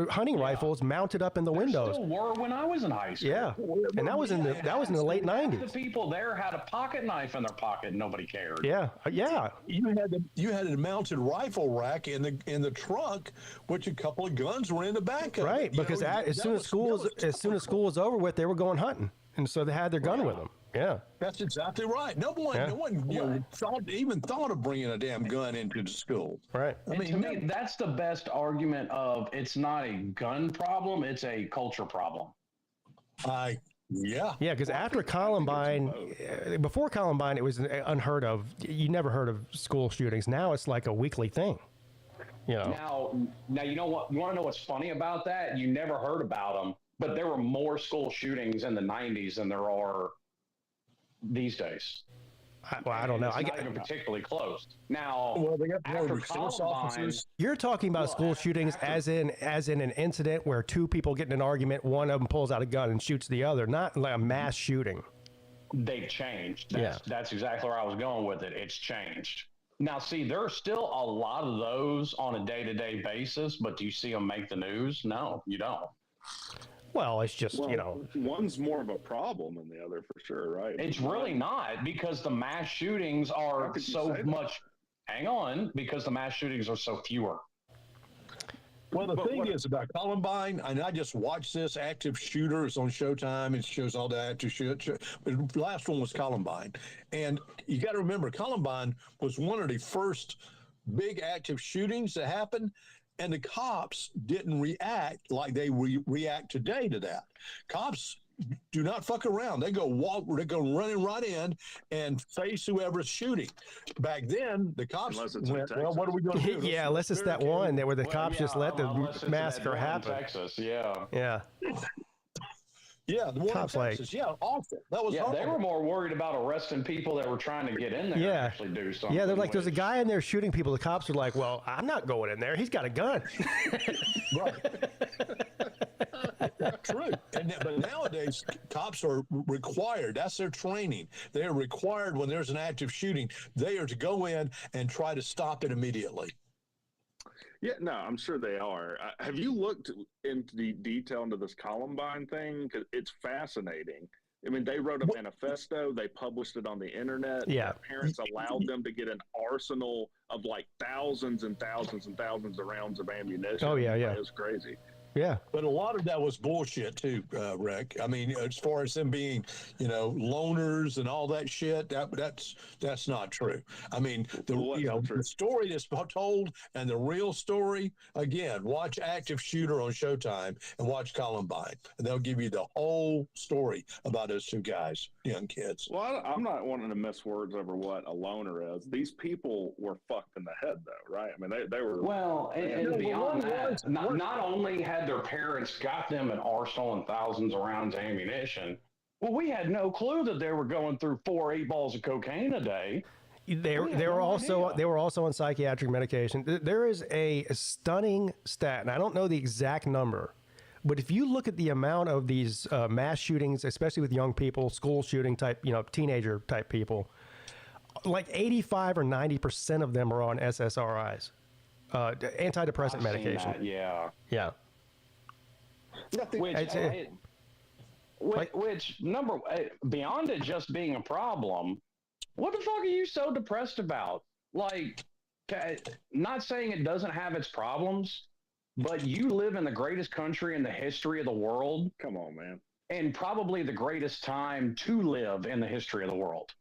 hunting rifles mounted up in the windows. Still were when I was in high school. Yeah, and that was in the late '90s. The people there had a pocket knife in their pocket, and nobody cared. Yeah, yeah. You had a mounted rifle rack in the trunk, which a couple of guns were in the back of. Right, because as soon as school was over with, they were going hunting, and so they had their gun with them. Yeah, that's exactly right. No one thought of bringing a damn gun into the school. Right. I mean, to me, that's the best argument of it's not a gun problem; it's a culture problem. Yeah, because after Columbine, before Columbine, it was unheard of. You never heard of school shootings. Now it's like a weekly thing. Now you know what? You want to know what's funny about that? You never heard about them, but there were more school shootings in the '90s than there are these days. I don't know. It's not even particularly close. Now, they got after Columbine, you're talking about school shootings as in an incident where two people get in an argument, one of them pulls out a gun and shoots the other, not like a mass shooting. They've changed. That's exactly where I was going with it. It's changed. Now, see, there are still a lot of those on a day-to-day basis, but do you see them make the news? No, you don't. Well, it's just, one's more of a problem than the other for sure, right? It's really not, because the mass shootings are so much. Hang on, because the mass shootings are so fewer. Well, the thing is about Columbine, and I just watched this active shooter. It's on Showtime. It shows all the active shooter. The last one was Columbine. And you got to remember, Columbine was one of the first big active shootings that happened. And the cops didn't react like they react today to that. Cops do not fuck around. They go running right in and face whoever's shooting. Back then, the cops went, well, what are we going to do? Yeah, unless it's that one where the cops just let the massacre happen. Texas, yeah. Yeah. Yeah, the one Cops in Texas. Yeah, awful. That was awful. They were more worried about arresting people that were trying to get in there and actually do something. Yeah, they're like, there's a guy in there shooting people. The cops are like, well, I'm not going in there. He's got a gun. Right. True. But nowadays, cops are required. That's their training. They are required when there's an active shooting. They are to go in and try to stop it immediately. Yeah, no, I'm sure they are. Have you looked into the detail into this Columbine thing? 'Cause it's fascinating. I mean, they wrote a manifesto. They published it on the internet. Yeah. Their parents allowed them to get an arsenal of like thousands and thousands and thousands of rounds of ammunition. Oh, yeah. It was crazy. Yeah. But a lot of that was bullshit too, Rick. I mean, as far as them being, loners and all that shit, that's not true. I mean, the story that's told and the real story, again, watch Active Shooter on Showtime and watch Columbine, and they'll give you the whole story about those two guys, young kids. Well, I'm not wanting to miss words over what a loner is. These people were fucked in the head, though, right? I mean, they were. Well, and beyond that, not only had their parents got them an arsenal and thousands of rounds of ammunition, well, we had no clue that they were going through 4 8 balls of cocaine a day. They were also on psychiatric medication. There is a stunning stat, and I don't know the exact number, but if you look at the amount of these mass shootings, especially with young people, school shooting type, teenager type people, like 85 or 90% of them are on SSRIs, antidepressant medication. Yeah. Yeah. Which number, beyond it just being a problem, what the fuck are you so depressed about? Like, not saying it doesn't have its problems, but you live in the greatest country in the history of the world. Come on, man. And probably the greatest time to live in the history of the world.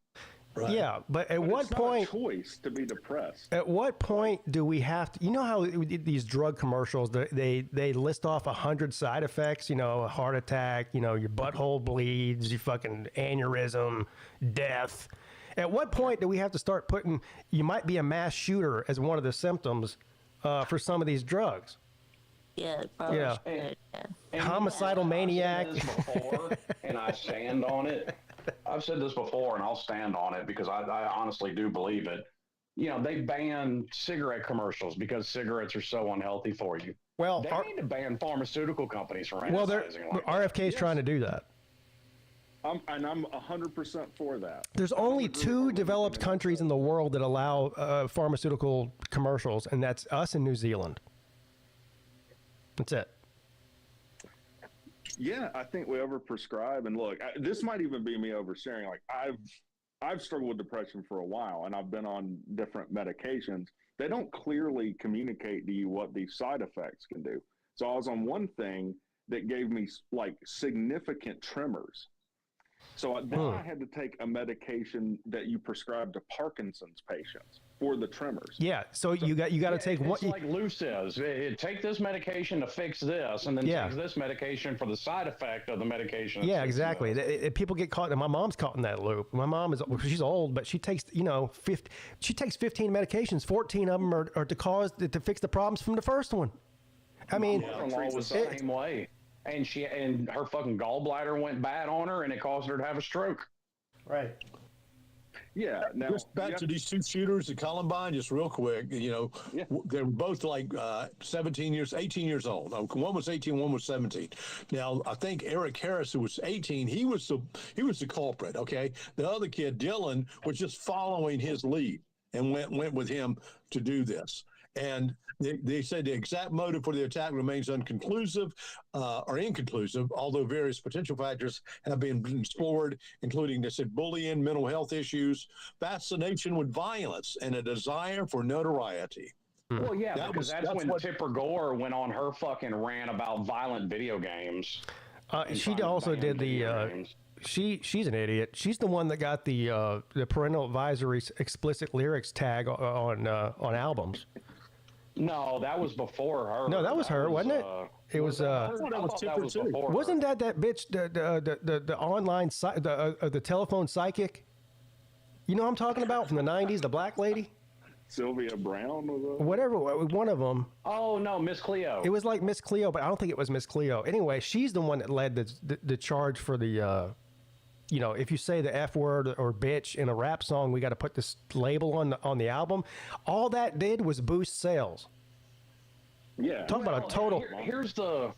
Right. Yeah, but at what point? It's not a choice to be depressed. At what point do we have to? You know how these drug commercials they list off 100 side effects. A heart attack. Your butthole bleeds. You fucking aneurysm, death. At what point do we have to start putting? You might be a mass shooter as one of the symptoms for some of these drugs. Yeah, probably. Yeah. And Homicidal maniac. I've said this before, and I stand on it. I've said this before, and I'll stand on it because I honestly do believe it. They ban cigarette commercials because cigarettes are so unhealthy for you. Well, they need to ban pharmaceutical companies from advertising. RFK's trying to do that. I'm 100% for that. There's only 2 developed countries in the world that allow pharmaceutical commercials, and that's us and New Zealand. That's it. Yeah, I think we overprescribe. And look, this might even be me oversharing. Like I've struggled with depression for a while, and I've been on different medications. They don't clearly communicate to you what these side effects can do. So I was on one thing that gave me like significant tremors. So then I had to take a medication that you prescribe to Parkinson's patients for the tremors. Yeah, so you got to take it's what like Lou says. Take this medication to fix this, and then take this medication for the side effect of the medication. Yeah, exactly. People get caught, and my mom's caught in that loop. My mom she's old, but she takes 15 medications. 14 of them are to fix the problems from the first one. I mean, my mother-in-law was the same way. And her fucking gallbladder went bad on her, and it caused her to have a stroke. Right. Yeah. Now, just back to these 2 shooters at Columbine, just real quick. They were both like 18 years old. One was 18, one was 17. Now, I think Eric Harris, who was 18, he was the culprit. Okay, the other kid, Dylan, was just following his lead and went with him to do this. And they said the exact motive for the attack remains inconclusive, although various potential factors have been explored, including, they said, bullying, mental health issues, fascination with violence, and a desire for notoriety. Well, yeah, because that's when what, Tipper Gore went on her fucking rant about violent video games. She also did the. She's an idiot. She's the one that got the parental advisory explicit lyrics tag on albums. No, that was before her. No, that was her, wasn't it? It was. I thought that was Tipper too. Wasn't that bitch the online the telephone psychic? You know what I'm talking about from the '90s, the black lady. Sylvia Brown was whatever, one of them. Oh no, Miss Cleo. It was like Miss Cleo, but I don't think it was Miss Cleo. Anyway, she's the one that led the charge for the. If you say the F word or bitch in a rap song, we got to put this label on the album. All that did was boost sales. Yeah. Talk about a total. Here's the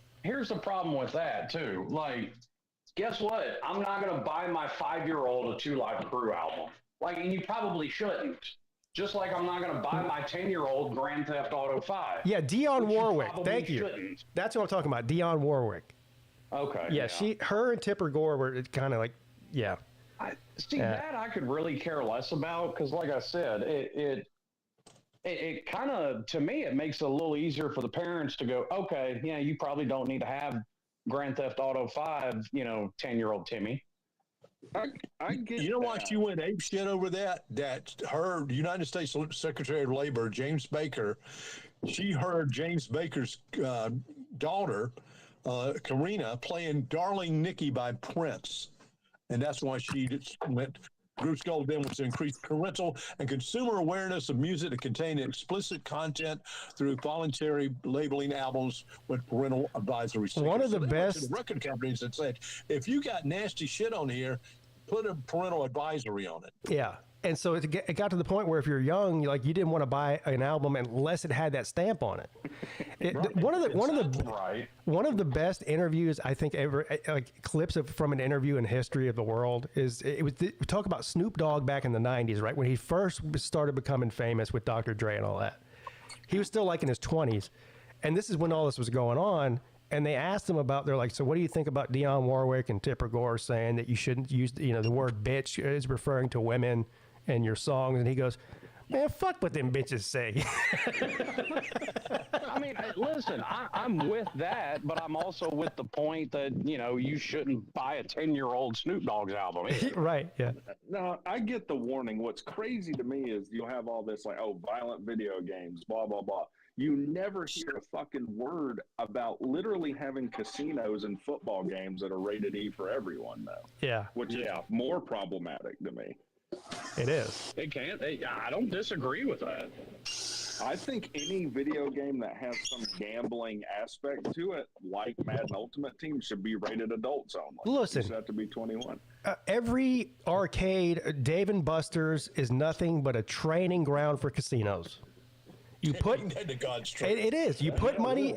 problem with that too. Like, guess what? I'm not gonna buy my 5-year-old a 2 Live Crew album. Like, and you probably shouldn't. Just like I'm not gonna buy my 10-year-old Grand Theft Auto 5. Yeah, Dionne Warwick. Thank you. Shouldn't. That's what I'm talking about. Dionne Warwick. Okay. Yeah, her and Tipper Gore were kind of like, yeah. That I could really care less about because, like I said, it kind of, to me, it makes it a little easier for the parents to go, okay, yeah, you probably don't need to have Grand Theft Auto 5, 10-year-old Timmy. I get You know why that. she went ape shit over that? That her United States Secretary of Labor, James Baker, she heard James Baker's daughter, Karina, playing Darling Nikki by Prince. And that's why she went. Bruce Goldman was to increase parental and consumer awareness of music that contain explicit content through voluntary labeling albums with parental advisory stickers. One of the they went best to the record companies that said, if you got nasty shit on here, put a parental advisory on it. Yeah. And so it got to the point where if you're young, you didn't want to buy an album unless it had that stamp on it. One of the best interviews I think ever, like clips from an interview in history of the world is we talk about Snoop Dogg back in the '90s, right when he first started becoming famous with Dr. Dre and all that. He was still like in his 20s, and this is when all this was going on. And they asked him about, they're like, so what do you think about Dionne Warwick and Tipper Gore saying that you shouldn't use, the word bitch is referring to women in your songs? And he goes, man, fuck what them bitches say. I mean, listen, I'm with that, but I'm also with the point that, you shouldn't buy a 10-year-old Snoop Dogg's album either. Right, yeah. No, I get the warning. What's crazy to me is you'll have all this like, oh, violent video games, blah, blah, blah. You never hear a fucking word about literally having casinos and football games that are rated E for everyone, though. Yeah. Which is more problematic to me. It is. I don't disagree with that. I think any video game that has some gambling aspect to it, like Madden Ultimate Team, should be rated adults only. Listen. You have to be 21. Every arcade, Dave & Buster's is nothing but a training ground for casinos. You put it is. You put money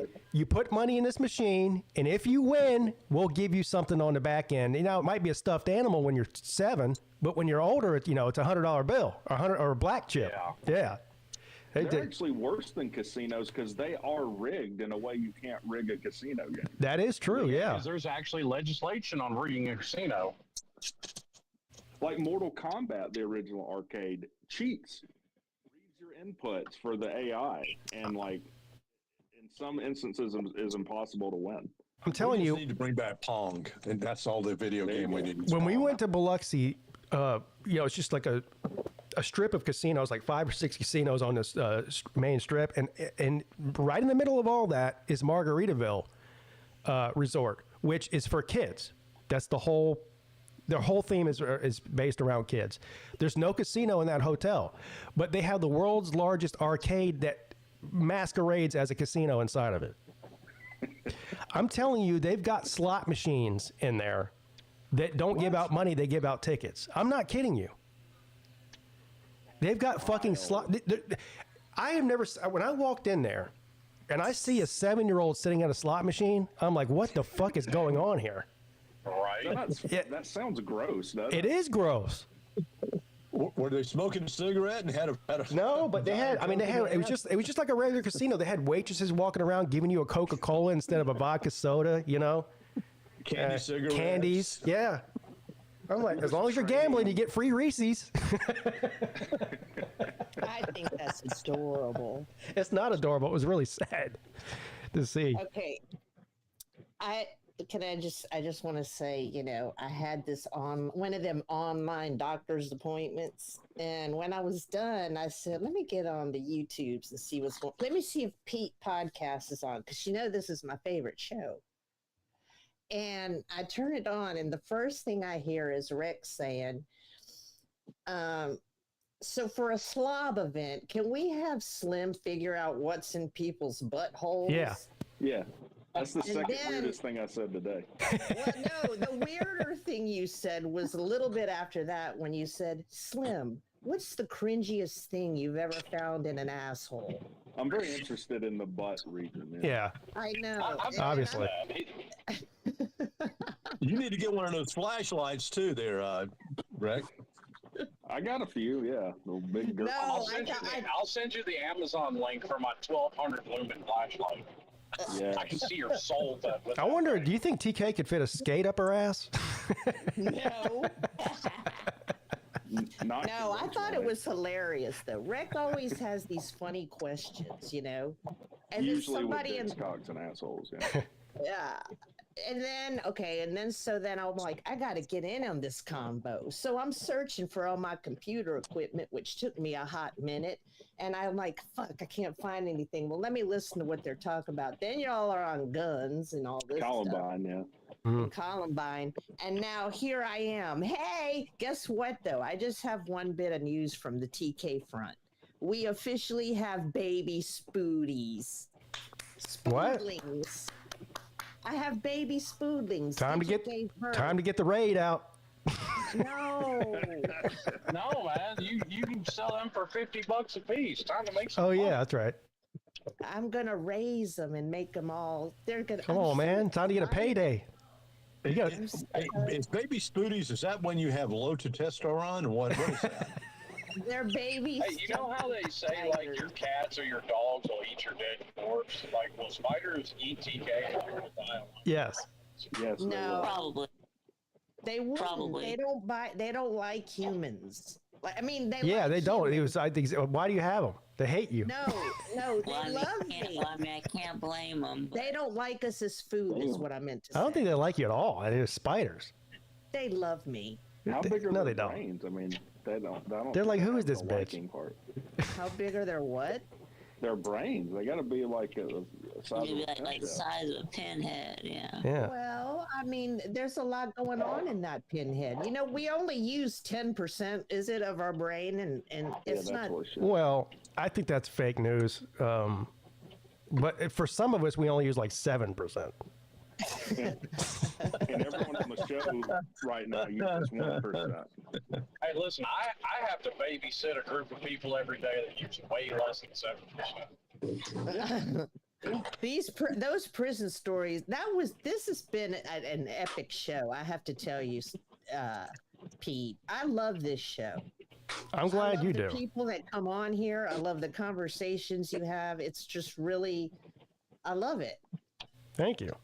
in this machine, and if you win, we'll give you something on the back end. It might be a stuffed animal when you're 7, but when you're older, it's $100 bill or a black chip. Yeah. They're actually worse than casinos because they are rigged in a way you can't rig a casino game. That is true. Yeah. Because there's actually legislation on rigging a casino. Like Mortal Kombat, the original arcade, cheats. Inputs for the AI, and like in some instances is impossible to win. I'm telling you, need to bring back Pong, and that's all the video game we need. When we went to Biloxi, it's just like a strip of casinos, like 5 or 6 casinos on this main strip, and right in the middle of all that is Margaritaville Resort, which is for kids. That's their whole theme is based around kids. There's no casino in that hotel, but they have the world's largest arcade that masquerades as a casino inside of it. I'm telling you, they've got slot machines in there that don't give out money, they give out tickets. I'm not kidding you. They've got fucking slot. I have never, when I walked in there and I see a 7-year-old sitting at a slot machine, I'm like, what the fuck is going on here? Right. That sounds gross, doesn't it? It is gross. Were they smoking a cigarette and had a No, but they had. I mean, it was just like a regular casino. They had waitresses walking around giving you a Coca-Cola instead of a vodka soda. Candy cigarettes. Candies. Yeah. I'm like, as long as you're gambling, you get free Reese's. I think that's adorable. It's not adorable. It was really sad to see. Okay. I just want to say, you know, I had this on one of them online doctor's appointments, and when I was done, I said, let me get on the YouTubes and see what's going. Let me see if Peete podcast is on, because you know this is my favorite show. And I turn it on, and the first thing I hear is Rex saying, so for a slob event, can we have Slim figure out what's in people's buttholes? Yeah. Yeah. That's the second then- weirdest thing I said today. Well, no, the weirder thing you said was a little bit after that when you said, Slim, what's the cringiest thing you've ever found in an asshole? I'm very interested in the butt region. Yeah. I know. Obviously. You need to get one of those flashlights too, there, Rick. I got a few, yeah. The big girl. No, I'll send you the Amazon link for my 1200 lumen flashlight. Yeah. I can see your soul. I wonder, do you think TK could fit a skate up her ass? No. Not No, I thought it was hilarious though. Rick always has these funny questions, you know. And usually then with somebody dicks, in, cocks, and assholes. Yeah. yeah. And then I'm like, I got to get in on this combo. So I'm searching for all my computer equipment, which took me a hot minute. And I'm like, fuck, I can't find anything. Well, let me listen to what they're talking about. Then y'all are on guns and all this Columbine, yeah. stuff. Columbine. And now here I am. Hey, guess what though? I just have one bit of news from the TK front. We officially have baby spoodies. What? Spoodlings. I have baby spoodlings. Time to get the raid out. No. No, man, you can sell them for $50 a piece. Time to make some. Oh money. yeah, that's right. I'm gonna raise them and make them all. They're gonna. Come on, man. Time to get a payday. You got Is baby spooties, is that when you have low testosterone, or what is that? They're babies. Hey, you know how they say like your cats or your dogs will eat your dead corpse? Like, will spiders eat TK? yes. Yes. they No. will. Probably. They wouldn't. Probably. They don't buy. They don't like humans. Like, I mean, they. Yeah, like they don't. It humans. was. I think. Why do you have them? They hate you. No, they love me. I can't blame them. They don't like us as food, is what I meant to say. I don't think they like you at all. They're spiders. They love me. How big are No, their they don't. brains? I mean, they don't. They're like, who have is this the bitch? liking part. How big are their what? Their brains. They got to be like a size Maybe of a like the pinhead. size of a pinhead, yeah. Yeah. Well, I mean, there's a lot going on in that pinhead. You know, we only use 10%, is it, of our brain, and Yeah, it's that's not. bullshit. Well, I think that's fake news. But for some of us, we only use like 7%. And everyone on the show right now uses 1%. Hey, listen, I have to babysit a group of people every day that use way less than 7%. Those prison stories. This has been an epic show. I have to tell you, Pete. I love this show. I'm I glad love you the do. people that come on here. I love the conversations you have. It's just really, I love it. Thank you.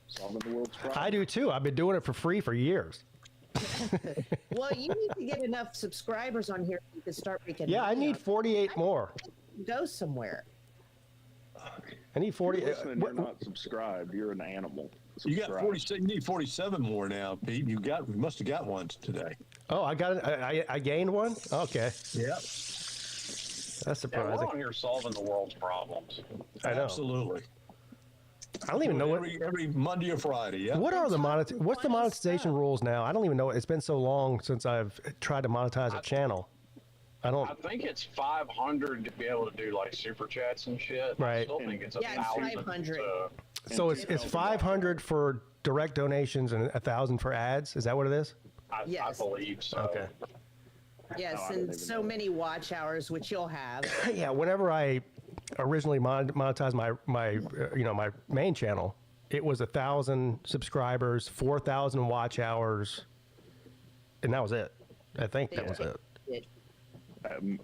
Solving the world's problems. I do too. I've been doing it for free for years. Well, you need to get enough subscribers on here so you can start making. Yeah, I money need on 48 more. it. Go somewhere. I need 40. If you're listening, you're not subscribed. You're an animal. You got Subscribe. 47. You need 47 more now, Pete. You must have got one today. Oh, I got it. I gained one. Okay, Yeah, that's Yeah, we're surprising. on here solving the world's problems. I know. absolutely. I don't even know what. Every Monday or Friday. Yeah. What are the It's what's the funny monetization stuff. rules now? I don't even know. It's been so long since I've tried to monetize a channel. I don't. I think it's 500 to be able to do like super chats and shit. I Right. still think it's Yeah, it's 1,000. 500. So it's 500 for direct donations and 1,000 for ads. Is that what it is? I Yes. believe so. Okay. Yes, I don't and even so know. many watch hours, which you'll have. Yeah. Whenever I originally monetized my my main channel, it was 1,000 subscribers, 4,000 watch hours, and that was it. I think that was it.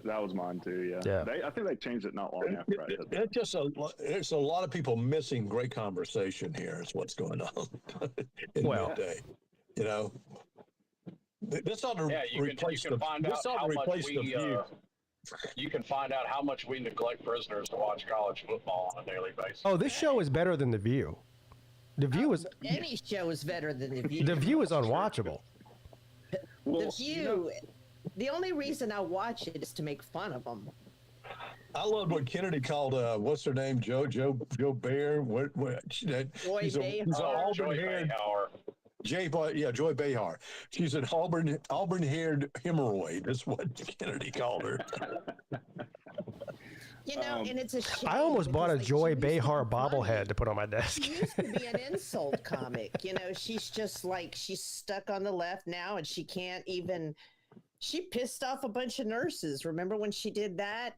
That was mine too. Yeah. Yeah. I think they changed it not long after I did that. It's a lot of people missing great conversation here. Is what's going on in Well. Midday. You know, that's not to Yeah, you replace can find that's out not how to much replace the we, view. you can find out how much we neglect prisoners to watch college football on a daily basis. Oh, this show is better than The View. The View is Any show is better than The View. The View is unwatchable. The View. The only reason I watch it is to make fun of them. I love what Kennedy called what's her name, Joe Bear. Joy Behar. He's an Joy Auburn-haired Behar. Joy Behar. She's an Auburn-haired hemorrhoid. That's what Kennedy called her. You know, and it's a shame. I almost bought a because, Joy she used to be Behar funny. bobblehead to put on my desk. She used to be an insult comic. You know, she's just like, she's stuck on the left now and she can't even, she pissed off a bunch of nurses. Remember when she did that?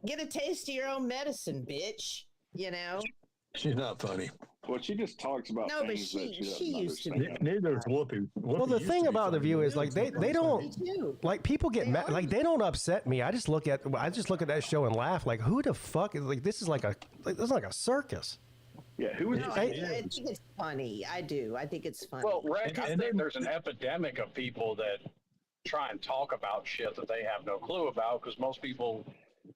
Get a taste of your own medicine, bitch. You know? She's not funny. Well, she just talks about No, but things that she doesn't used to be. understand. Neither is Whoopi. Well, the thing about The View is like they don't Me too. like people get They mad, are. like they don't upset me. I just look at that show and laugh like who the fuck is like this is like a circus. Yeah, who is No, I think it's funny. I do. I think it's funny. Well, Rick, I And think then- there's an epidemic of people that try and talk about shit that they have no clue about because most people,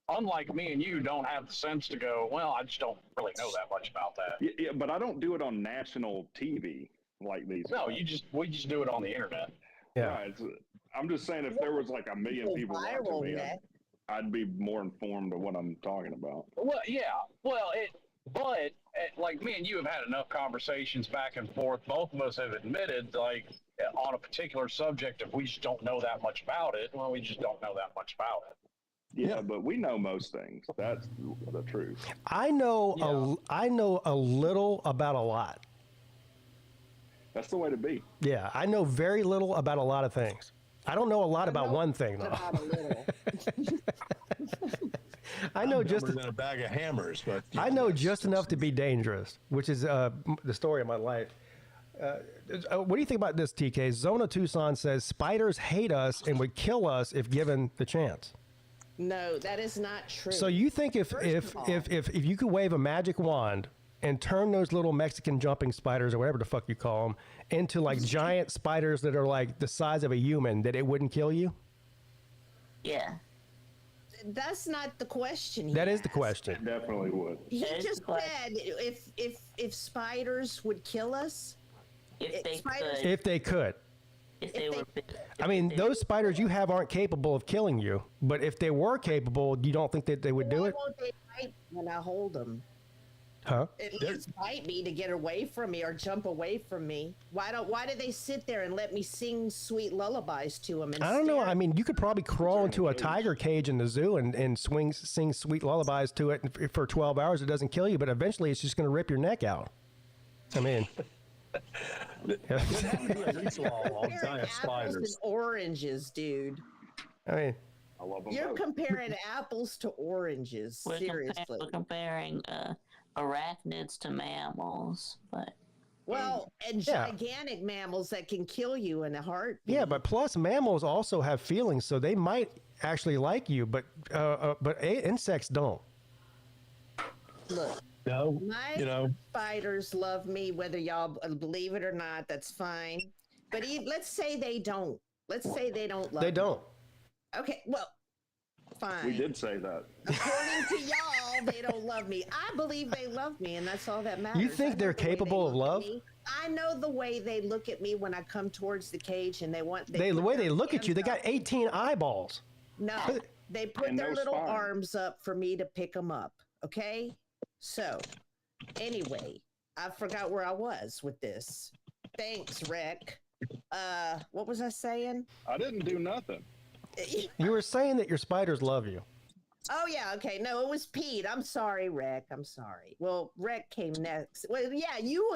unlike me and you, don't have the sense to go, well, I just don't really know that much about that. Yeah, but I don't do it on national TV like these. No, guys. we just do it on the internet. Yeah. Right, I'm just saying, if there was like 1 million people Viral, watching me, Nick. I'd be more informed of what I'm talking about. Well, yeah. Well, like me and you have had enough conversations back and forth. Both of us have admitted, like, on a particular subject, if we just don't know that much about it, well, we just don't know that much about it. Yeah, but we know most things. That's the truth. I know a little about a lot. That's the way to be. Yeah, I know very little about a lot of things. I don't know a lot about know one thing though. About a little. I know I'm just dumber than a bag of hammers, but I know just enough to be dangerous, which is the story of my life. What do you think about this, TK? Zona Tucson says spiders hate us and would kill us if given the chance. No, that is not true. So you think if you could wave a magic wand and turn those little Mexican jumping spiders or whatever the fuck you call them into like giant spiders that are like the size of a human, that it wouldn't kill you? Yeah. That's not the question. That is the question. Definitely would. He That is just the question. said if spiders would kill us. If they spiders- could. If they could. If they were. I mean, those spiders you have aren't capable of killing you, but if they were capable, you don't think that they would do Why it? won't they bite when I hold them? Huh? At least bite me to get away from me or jump away from me. Why do they sit there and let me sing sweet lullabies to them? I don't know. I mean, you could probably crawl into a tiger cage in the zoo and sing sweet lullabies to it for 12 hours. It doesn't kill you, but eventually it's just going to rip your neck out. I mean, Comparing apples and oranges, dude. I mean, I love them You're both. comparing apples to oranges. Seriously. We're comparing arachnids to mammals, but Well, and Yeah. gigantic mammals that can kill you in a heartbeat. yeah, but plus mammals also have feelings, so they might actually like you, but insects don't. Look, no, my spiders love me, whether y'all believe it or not. That's fine. But let's say they don't. Let's say they don't love They me. don't. Okay, well, fine. We did say that. According to y'all, they don't love me. I believe they love me, and that's all that matters. You think I know they're the way they capable of look at love? me. I know the way they look at me when I come towards the cage, and the The put way their they look at you, they hands got 18 eyeballs. up. No, they put And their no little spine. arms up for me to pick them up. Okay, so anyway, I forgot where I was with this. Thanks, Rick. What was I saying? I didn't do nothing. You were saying that your spiders love you. Oh yeah, okay. No, it was Pete. I'm sorry, Rick. I'm sorry. Well, Rick came next. Well, yeah, you.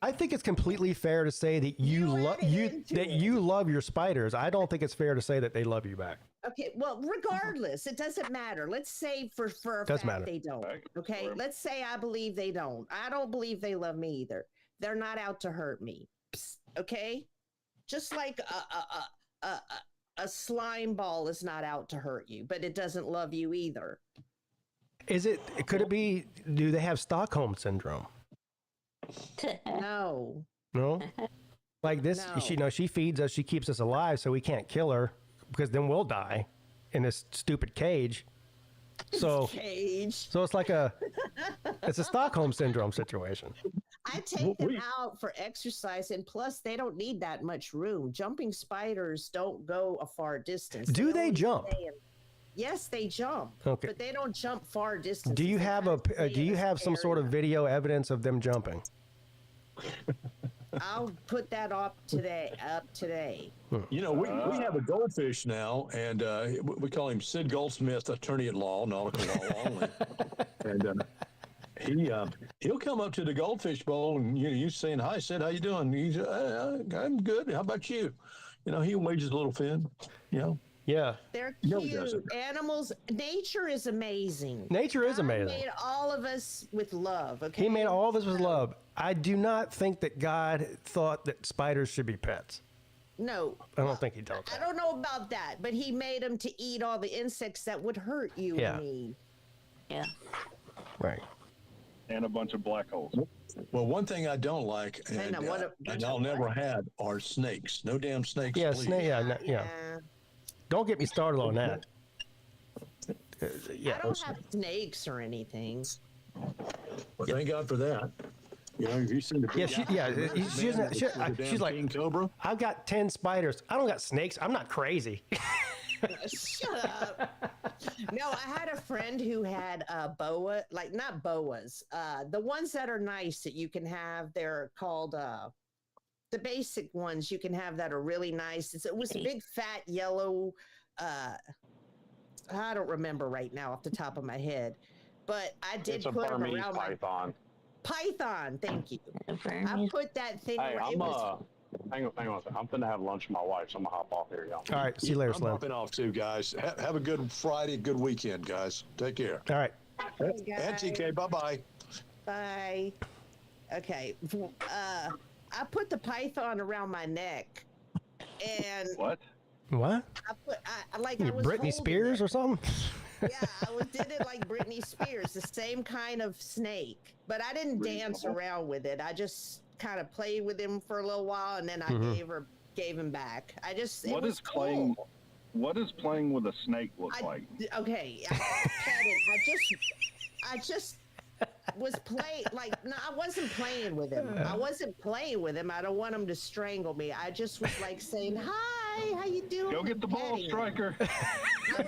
I think it's completely fair to say that you love you love your spiders. I don't think it's fair to say that they love you back. Okay, well, regardless, it doesn't matter. Let's say for a Doesn't fact matter. they don't. Okay, Sure. let's say I believe they don't. I don't believe they love me either. They're not out to hurt me. Psst, okay, just like a slime ball is not out to hurt you, but it doesn't love you either. Could it be, do they have Stockholm syndrome? No. No? Like this, No. she feeds us, she keeps us alive, so we can't kill her. because then we'll die in this stupid cage. So it's like it's a Stockholm syndrome situation. I take them out for exercise, and plus they don't need that much room. Jumping spiders don't go a far distance. Do they jump? Yes, they jump. Okay. But they don't jump far distance. Do you have some sort of video evidence of them jumping? I'll put that up today. You know, we have a goldfish now, and we call him Sid Goldsmith, attorney at law, nautical law only. And he'll come up to the goldfish bowl, and you saying, "Hi, Sid, how you doing?" He's, "I'm good. How about you?" You know, he waves his little fin. You know. Yeah. They're cute. Animals. Nature is amazing. Nature is amazing. God made all of us with love. Okay. He made all of us with love. I do not think that God thought that spiders should be pets. No. I don't think he thought that. I don't know about that, but he made them to eat all the insects that would hurt you and me. Yeah. Right. And a bunch of black holes. Well, one thing I don't like, and I'll never have, are snakes. No damn snakes. Yeah, please. yeah. Don't get me started on that. I don't have snakes or anything. Well, thank God for that. You know, have you seen the she's like, king cobra? I've got 10 spiders. I don't got snakes. I'm not crazy. Shut up. No, I had a friend who had boa, like not boas, the ones that are nice that you can have. They're called the basic ones you can have that are really nice. It was a big fat yellow. I don't remember right now off the top of my head, but I did It's a put them Burmese around python. Python, thank you. I put that thing. Hey, hang on a second. I'm finna have lunch with my wife, so I'm gonna hop off here, y'all. All right, see you later, I'm Slim. hopping off too, guys. Have a good Friday, good weekend, guys. Take care. All right. And TK, bye-bye. Bye. Okay. I put the python around my neck, and What? What? I was Britney Spears or something? Yeah, did it like Britney Spears, the same kind of snake, but I didn't dance around with it. I just kind of played with him for a little while, and then I gave him back. What is playing with a snake look like? Okay, I just was playing I wasn't playing with him. I don't want him to strangle me. I just was like saying, "Hi, how you doing?" Go get the ball striker. I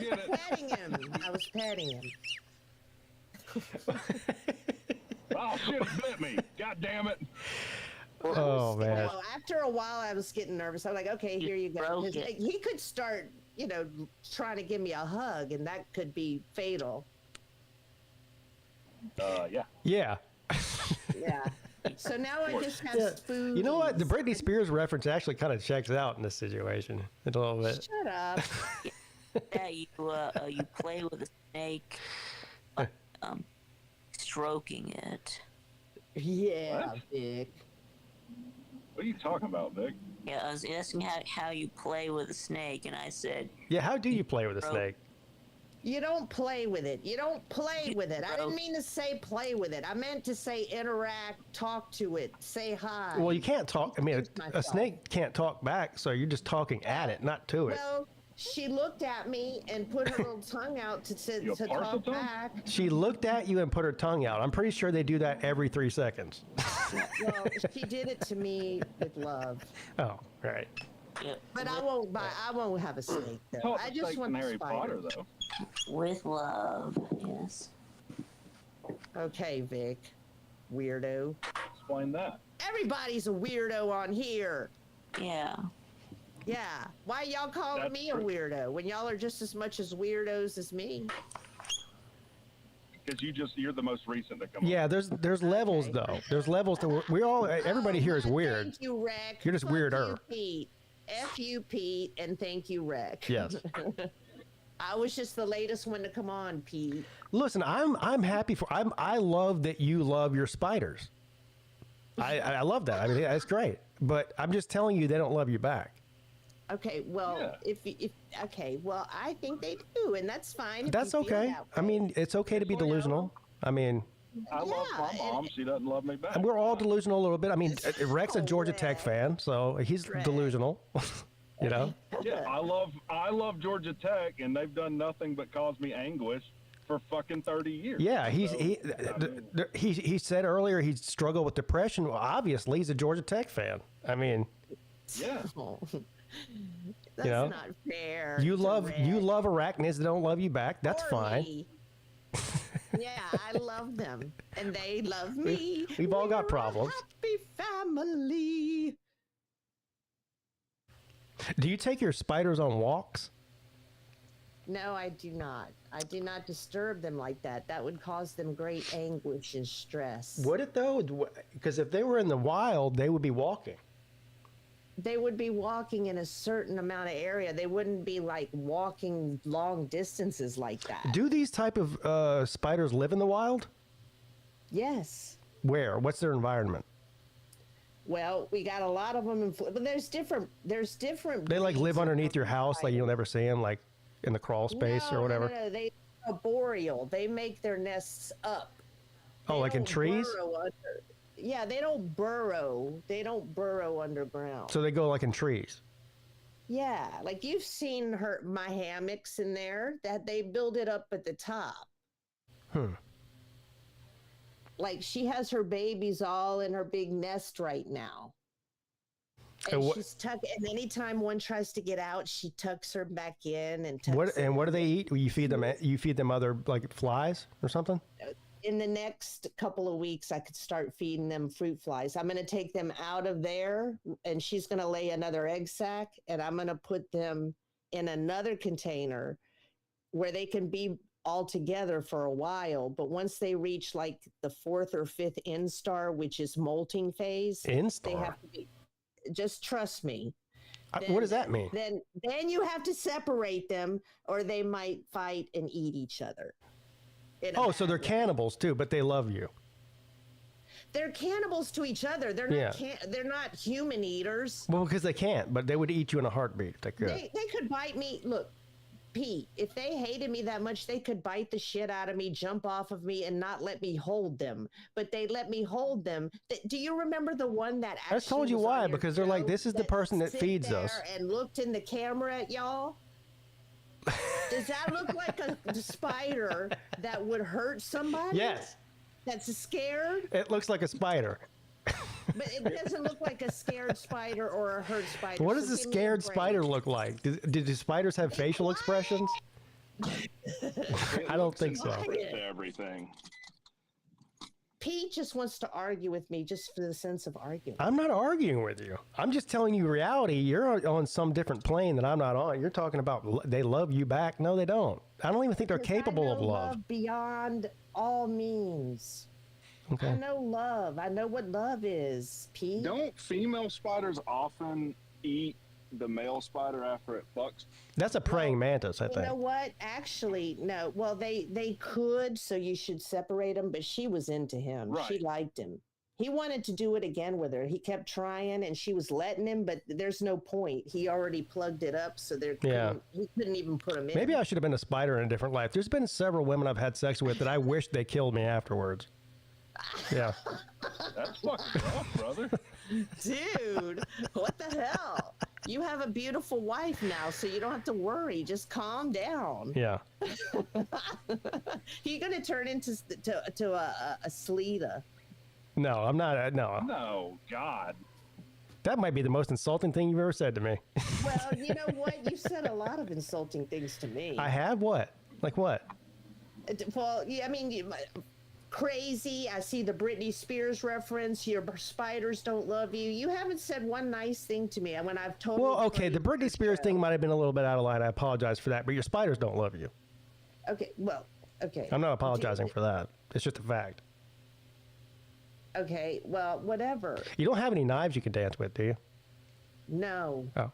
was patting him. Oh shit, it bit me. God damn it. Oh man. After a while I was getting nervous. I was like, okay, here you go. He could start, trying to give me a hug, and that could be fatal. Yeah. Yeah. Yeah. So now I just have food. You know what? The Britney Spears reference actually kind of checks out in this situation a little bit. Shut up. Yeah, you play with a snake, stroking it. Yeah, Vic. What are you talking about, Vic? Yeah, I was asking how you play with a snake, and I said, Yeah, how do you play with a snake? You don't play with it. I didn't mean to say play with it. I meant to say interact, talk to it, say hi. Well, you can't talk. I mean, a snake can't talk back, so you're just talking at it, not to it. Well, she looked at me and put her little tongue out to talk back. She looked at you and put her tongue out. I'm pretty sure they do that every 3 seconds. Well, she did it to me with love. Oh, right. Yeah, but I won't have a snake though. I just want Harry Potter though. With love, yes. Okay, Vic. Weirdo. Explain that. Everybody's a weirdo on here. Yeah. Yeah. Why y'all calling me a weirdo when y'all are just as much as weirdos as me? Because you're the most recent to come. Yeah, there's levels though. There's levels to everybody here is weird. Thank you, Rick. You're just weirder. F you, Pete, and thank you, Rick. Yes. I was just the latest one to come on, Pete. Listen, I'm happy I love that you love your spiders. I love that. I mean, that's great. But I'm just telling you, they don't love you back. Okay, well, well, I think they do, and that's fine. That's okay. I mean, it's okay to be delusional. I mean, I love my mom. She doesn't love me back. And we're all delusional a little bit. I mean, Rex a Georgia Tech fan, so he's delusional. You know? Yeah, I love Georgia Tech, and they've done nothing but cause me anguish for fucking 30 years. Yeah, he said earlier he struggled with depression. Well, obviously, he's a Georgia Tech fan. I mean, yeah. That's know, not fair. you love arachnids that don't love you back. That's Or fine. me. Yeah, I love them, and they love me. We've all got We're a problems. happy family. Do you take your spiders on walks? No, I do not. I do not disturb them like that. That would cause them great anguish and stress. Would it though? Because if they were in the wild, they would be walking. They would be walking in a certain amount of area. They wouldn't be like walking long distances like that. Do these type of spiders live in the wild? Yes. Where? What's their environment? Well, we got a lot of them, but there's different. They like breeds live of underneath your house, like you'll never see them, like in the crawl space or whatever. No, they are boreal. They make their nests up. Oh, like in trees? Yeah, they don't burrow. They don't burrow underground. So they go like in trees. Yeah, like you've seen my hammocks in there, that they build it up at the top. Like she has her babies all in her big nest right now. And she's tucked, and anytime one tries to get out, she tucks her back in and tucks what do they eat? You feed them other like flies or something? In the next couple of weeks, I could start feeding them fruit flies. I'm going to take them out of there, and she's going to lay another egg sac, and I'm going to put them in another container where they can be all together for a while. But once they reach like the 4th or 5th instar, which is molting phase, they have to be. Just trust me. What does that mean? Then you have to separate them, or they might fight and eat each other. Oh, so they're cannibals too, but they love you. They're cannibals to each other. They're not. They're not human eaters. Well, because they can't, but they would eat you in a heartbeat if they could. They could bite me. Look, Pete, if they hated me that much, they could bite the shit out of me, jump off of me, and not let me hold them. But they let me hold them. Do you remember the one that actually? I just told you why, because they're like, this is the person that feeds us. And looked in the camera at y'all. Does that look like a spider that would hurt somebody? Yes. That's scared? It looks like a spider. But it doesn't look like a scared spider or a hurt spider. What does a scared spider look like? Do spiders have facial expressions? I don't think so. Everything. Pete just wants to argue with me just for the sense of arguing. I'm not arguing with you. I'm just telling you reality. You're on some different plane that I'm not on. You're talking about they love you back. No, they don't. I don't even think they're capable of love. Beyond all means. Okay. I know love. I know what love is, Pete. Don't female spiders often eat the male spider after it fucks? That's a praying mantis, I think. You know what? Actually, no. Well, they could, so you should separate them, but she was into him. Right. She liked him. He wanted to do it again with her. He kept trying, and she was letting him, but there's no point. He already plugged it up, so he couldn't even put him in. Maybe I should have been a spider in a different life. There's been several women I've had sex with that I wish they killed me afterwards. Yeah. That's fucking rough, brother. Dude, what the hell? You have a beautiful wife now, so you don't have to worry. Just calm down. Yeah. You're going to turn into a Sleeta. No, I'm not. No. No, God. That might be the most insulting thing you've ever said to me. Well, you know what? You've said a lot of insulting things to me. I have? What? Like what? Well, yeah, I mean, crazy. I see the Britney Spears reference. Your spiders don't love you. You haven't said one nice thing to me when I've told you. Well, okay, the Britney Spears thing might have been a little bit out of line. I apologize for that, but your spiders don't love you. Okay, well, okay. I'm not apologizing for that. It's just a fact. Okay, well, whatever. You don't have any knives you can dance with, do you? No. Oh.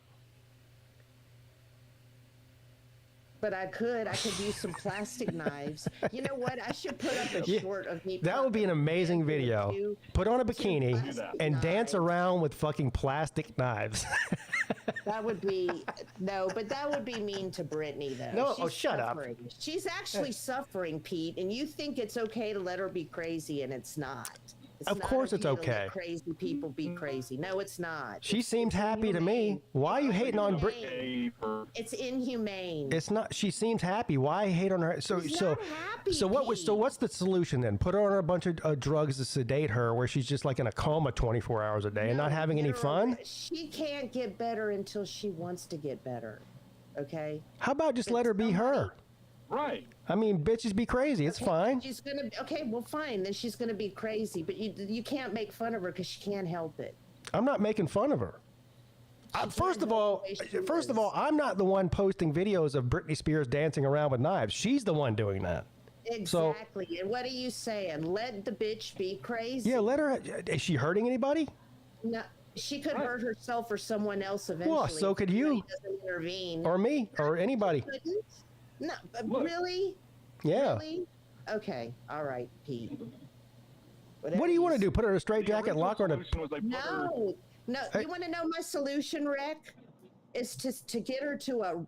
But I could use some plastic knives. You know what? I should put up a short of me. That would be an amazing video. Put on a bikini and dance around with fucking plastic knives. That would be but that would be mean to Brittany, though. No, shut up. She's actually suffering, Pete, and you think it's okay to let her be crazy, and it's not. Of course it's okay. To okay. let crazy people be crazy. No, it's not. She seems happy to me. Why are you hating on Brittany? It's inhumane. It's not. She seems happy. Why hate on her? So She's so not happy, so what? Pete. So what's the solution then? Put her on a bunch of drugs to sedate her, where she's just like in a coma 24 hours a day and not having any fun. She can't get better until she wants to get better. Okay. How about just let her be her? Right. I mean, bitches be crazy. It's fine. She's gonna okay. Well, fine. Then she's gonna be crazy, but you can't make fun of her because she can't help it. I'm not making fun of her. First of all, I'm not the one posting videos of Britney Spears dancing around with knives. She's the one doing that. Exactly. And what are you saying? Let the bitch be crazy. Yeah, let her. Is she hurting anybody? No, she could hurt herself or someone else eventually. Well, so could you. If somebody doesn't intervene. Or me, or anybody. Couldn't? No, really? Yeah. Really? Okay. All right, Pete. What do you want to do? Put her in a straitjacket and lock her in a... No. Hey. You want to know my solution, Rick? Is to get her to a...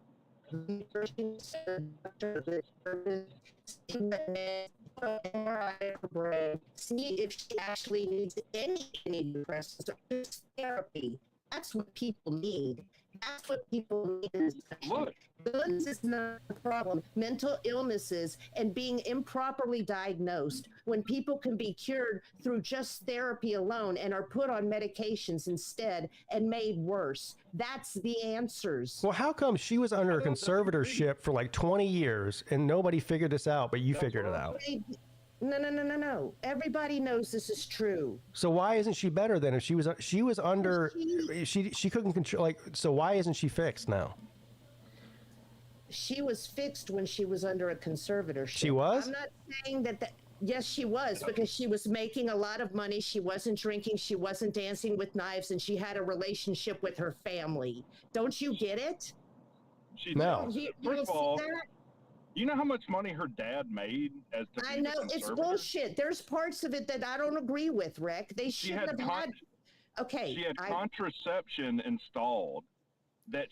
see if she actually needs any antidepressants or just therapy. That's what people need. That's what people need. Look. Guns is not the problem. Mental illnesses and being improperly diagnosed, when people can be cured through just therapy alone and are put on medications instead and made worse. That's the answers. Well, how come she was under a conservatorship for like 20 years and nobody figured this out, but you figured it out? No. Everybody knows this is true. So why isn't she better then? If she was under, she couldn't control, like, so why isn't she fixed now? She was fixed when she was under a conservatorship. She was? I'm not saying that. Yes, she was, because she was making a lot of money. She wasn't drinking. She wasn't dancing with knives, and she had a relationship with her family. Don't you get it? No. First of all, you know how much money her dad made as to I know it's bullshit. There's parts of it that I don't agree with, Rick. They shouldn't have had. Okay. She had contraception installed that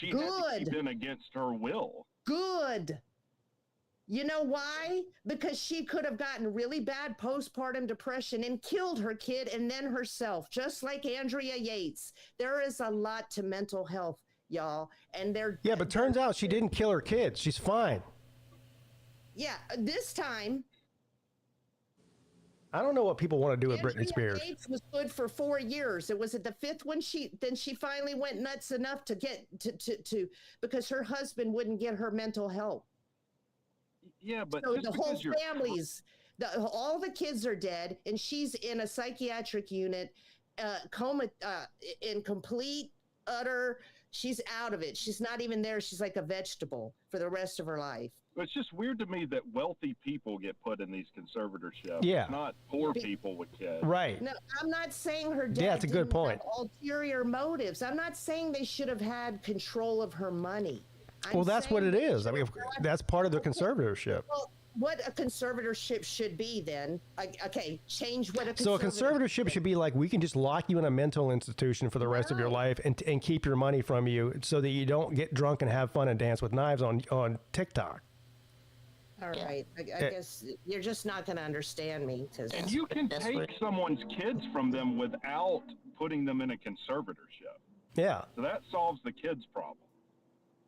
she had to keep in against her will. Good. You know why? Because she could have gotten really bad postpartum depression and killed her kid and then herself, just like Andrea Yates. There is a lot to mental health, y'all. And yeah, but turns out she didn't kill her kids. She's fine. Yeah, this time. I don't know what people want to do with Britney Spears. Yates was good for 4 years. It was at the fifth when she finally went nuts enough to get to because her husband wouldn't get her mental help. Yeah, but so the whole family's all the kids are dead, and she's in a psychiatric unit, coma, in complete utter. She's out of it. She's not even there. She's like a vegetable for the rest of her life. It's just weird to me that wealthy people get put in these conservatorships. Yeah. Not poor people with kids. Right. No, I'm not saying her dad it's a good point. Ulterior motives. I'm not saying they should have had control of her money. Well, that's what it is. I mean, that's part of the conservatorship. Well, what a conservatorship should be then. Okay, change what a conservatorship. So a conservatorship should be like, we can just lock you in a mental institution for the rest of your life and keep your money from you so that you don't get drunk and have fun and dance with knives on TikTok. All right. I guess you're just not going to understand me. And you can take someone's kids from them without putting them in a conservatorship. Yeah. So that solves the kids' problem.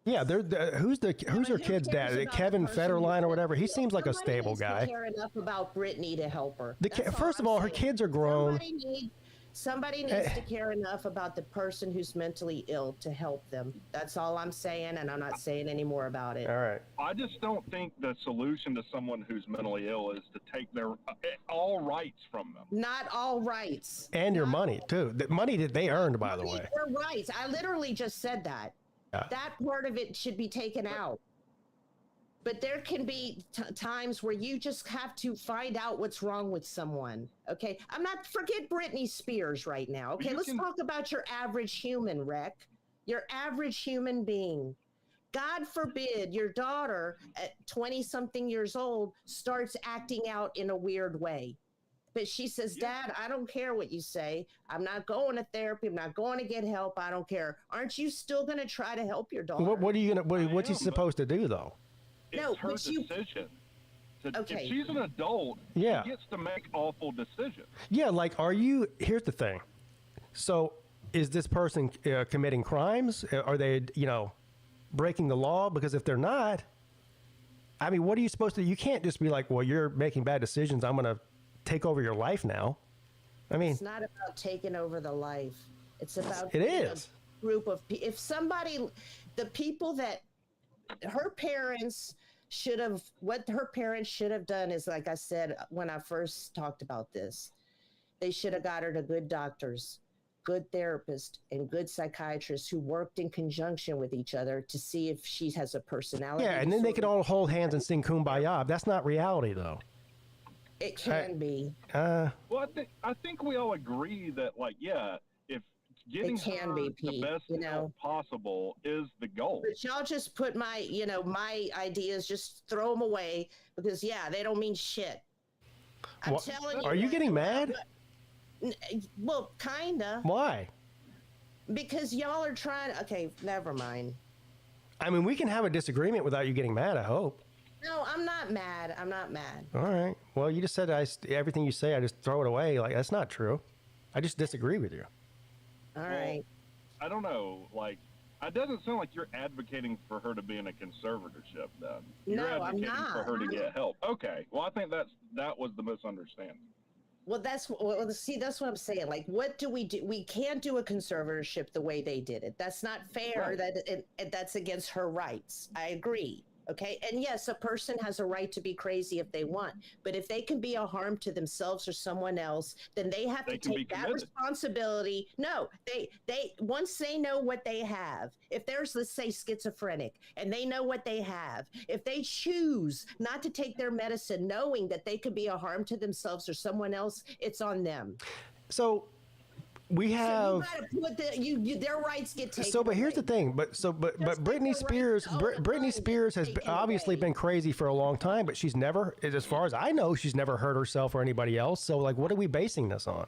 Yeah, who's her kid's dad? Kevin Federline or whatever. He seems like a stable guy. Care enough about Brittany to help her. First of all, her kids are grown. Somebody needs to care enough about the person who's mentally ill to help them. That's all I'm saying, and I'm not saying any more about it. All right. I just don't think the solution to someone who's mentally ill is to take their all rights from them. Not all rights. And your money, too. The money that they earned, by the way. Their rights. I literally just said that. Yeah. That part of it should be taken out. But there can be times where you just have to find out what's wrong with someone. Okay, forget Britney Spears right now. Okay, let's talk about your average human, Rick. Your average human being. God forbid your daughter at 20-something years old starts acting out in a weird way. But she says, Dad, I don't care what you say. I'm not going to therapy. I'm not going to get help. I don't care. Aren't you still going to try to help your daughter? What's he supposed to do, though? It's her decision. Okay. If she's an adult, Yeah. she gets to make awful decisions. Yeah, like, here's the thing. So, is this person committing crimes? Are they, breaking the law? Because if they're not, I mean, what are you supposed to do? You can't just be like, well, you're making bad decisions. I'm going to take over your life now. I mean, it's not about taking over the life. It's about it is. A group of people. If somebody, the people that her parents what her parents should have done is, like I said when I first talked about this, they should have got her to good doctors, good therapists, and good psychiatrists who worked in conjunction with each other to see if she has a personality. Yeah, and then they could all hold hands and sing Kumbaya. That's not reality, though. It can be. Well, I think we all agree that, like, yeah, if getting It can her be, the Pete, best help possible is the goal. But y'all just put my ideas, just throw them away because, yeah, they don't mean shit. I'm telling you. Are you getting mad? Well, kinda. Why? Because y'all are trying. Okay, never mind. I mean, we can have a disagreement without you getting mad, I hope. No, I'm not mad. I'm not mad. All right. Well, you just said everything you say, I just throw it away. Like, that's not true. I just disagree with you. All right. I don't know. Like, it doesn't sound like you're advocating for her to be in a conservatorship, then. You're No, I'm advocating not. for her to get help. Okay. Well, I think that was the misunderstanding. Well, that's what I'm saying. Like, what do? We can't do a conservatorship the way they did it. That's not fair. Right. That's against her rights. I agree. Okay. And yes, a person has a right to be crazy if they want, but if they can be a harm to themselves or someone else, then they have to take that responsibility. No, they once they know what they have, if there's, let's say, schizophrenic and they know what they have, if they choose not to take their medicine knowing that they could be a harm to themselves or someone else, it's on them. So we have their rights get taken. So, but here's the thing. But Britney Spears has obviously been crazy for a long time, but she's never, as far as I know, she's never hurt herself or anybody else. So, like, what are we basing this on?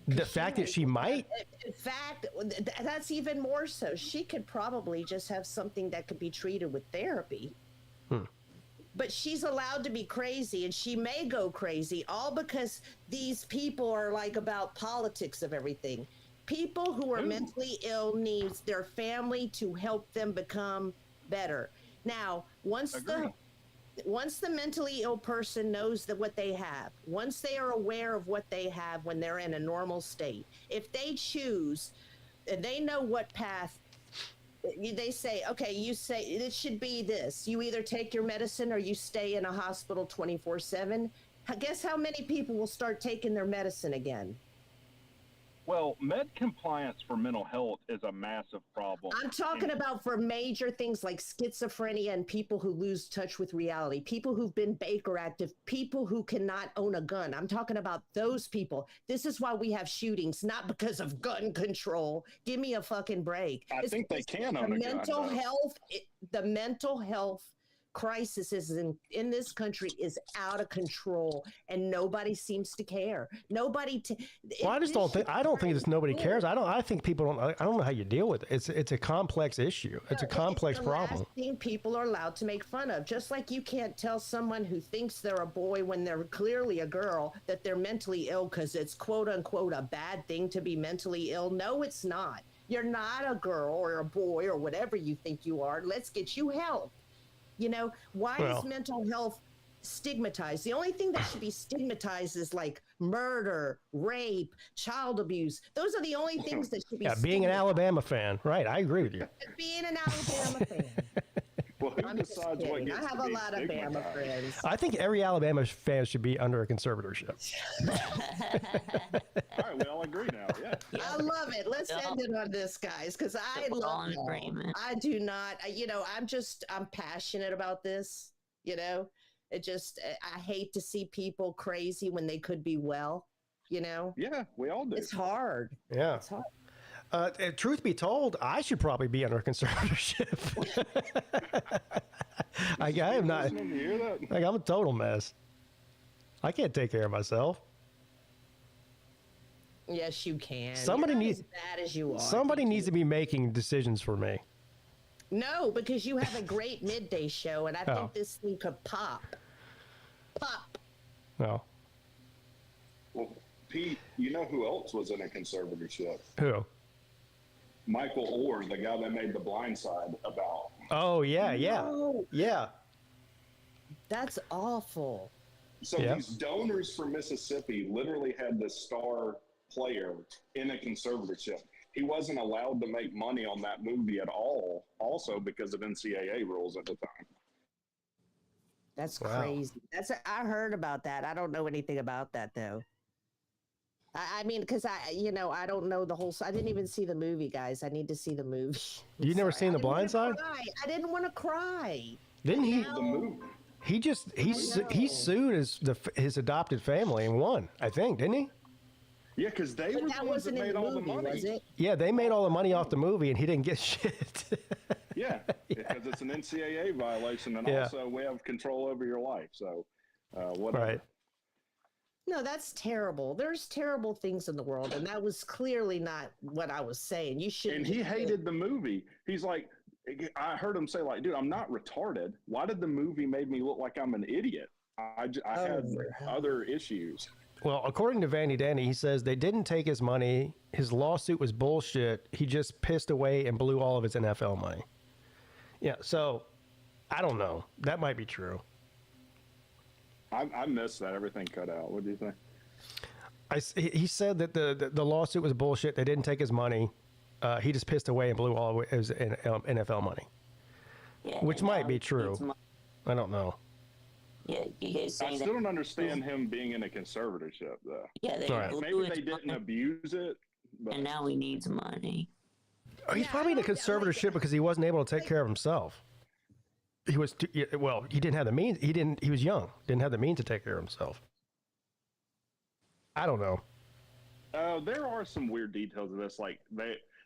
The fact that she might? In fact, that's even more so. She could probably just have something that could be treated with therapy. But she's allowed to be crazy, and she may go crazy, all because these people are like about politics of everything. People who are mentally ill needs their family to help them become better. Now, once the mentally ill person knows that what they have, once they are aware of what they have when they're in a normal state, if they choose, and they know what path. They say, okay, you say it should be this. You either take your medicine or you stay in a hospital 24/7. Guess how many people will start taking their medicine again? Well, med compliance for mental health is a massive problem. I'm talking about for major things like schizophrenia and people who lose touch with reality, people who've been Baker active, people who cannot own a gun. I'm talking about those people. This is why we have shootings, not because of gun control. Give me a fucking break. I think they can own a gun. The mental health crisis is in this country is out of control, and nobody seems to care. Nobody. Well, I don't think it's nobody cares. I think people don't. I don't know how you deal with it. It's a complex issue. It's a complex problem. Last thing people are allowed to make fun of. Just like you can't tell someone who thinks they're a boy when they're clearly a girl that they're mentally ill because it's quote unquote a bad thing to be mentally ill. No, it's not. You're not a girl or a boy or whatever you think you are. Let's get you help. You know, why is mental health stigmatized? The only thing that should be stigmatized is like murder, rape, child abuse. Those are the only things that should be being an Alabama fan. Right. I agree with you. Being an Alabama fan. Well, who decides what gets I have a lot of Bama friends. I think every Alabama fan should be under a conservatorship. All right, we all agree now. Yeah. I love it. Let's end it on this, guys, because I love it. I do not. I'm passionate about this. You know, I hate to see people crazy when they could be well. You know. Yeah, we all do. It's hard. Yeah. It's hard. Truth be told, I should probably be under a conservatorship. I am not. Like, I'm a total mess. I can't take care of myself. Yes, you can. Somebody You're needs. not as bad as you are. Somebody needs to be making decisions for me. No, because you have a great midday show, and I think this thing could pop. Pop. No. Well, Pete, you know who else was in a conservatorship? Who? Michael Orr, the guy that made The Blind Side about. Oh, yeah. No. Yeah. That's awful. So these donors from Mississippi literally had this star player in a conservatorship. He wasn't allowed to make money on that movie at all, also because of NCAA rules at the time. That's crazy. I heard about that. I don't know anything about that though. I mean, because I don't know the whole. I didn't even see the movie, guys. I need to see the movie. You never seen The Blind Side? I didn't want to cry. Didn't he? The movie. He sued his adopted family and won. I think, didn't he? Yeah, because they were the ones that made all the money. Was it? Yeah, they made all the money off the movie, and he didn't get shit. Yeah, because it's an NCAA violation, and also we have control over your life. So, whatever. Right. No, that's terrible. There's terrible things in the world, and that was clearly not what I was saying. You should. And he hated the movie. He's like, I heard him say, like, dude, I'm not retarded. Why did the movie make me look like I'm an idiot? I had other issues. Well, according to Vandy Danny, he says they didn't take his money. His lawsuit was bullshit. He just pissed away and blew all of his NFL money. Yeah, so I don't know. That might be true. I missed that. Everything cut out. What do you think? He said that the lawsuit was bullshit. They didn't take his money. He just pissed away and blew all of his NFL money, which might be true. I don't know. Yeah, I still don't understand him being in a conservatorship, though. Yeah, maybe they didn't abuse it. But. And now he needs money. He's probably in a conservatorship because he wasn't able to take care of himself. He was he didn't have the means. He was young. Didn't have the means to take care of himself. I don't know. There are some weird details of this,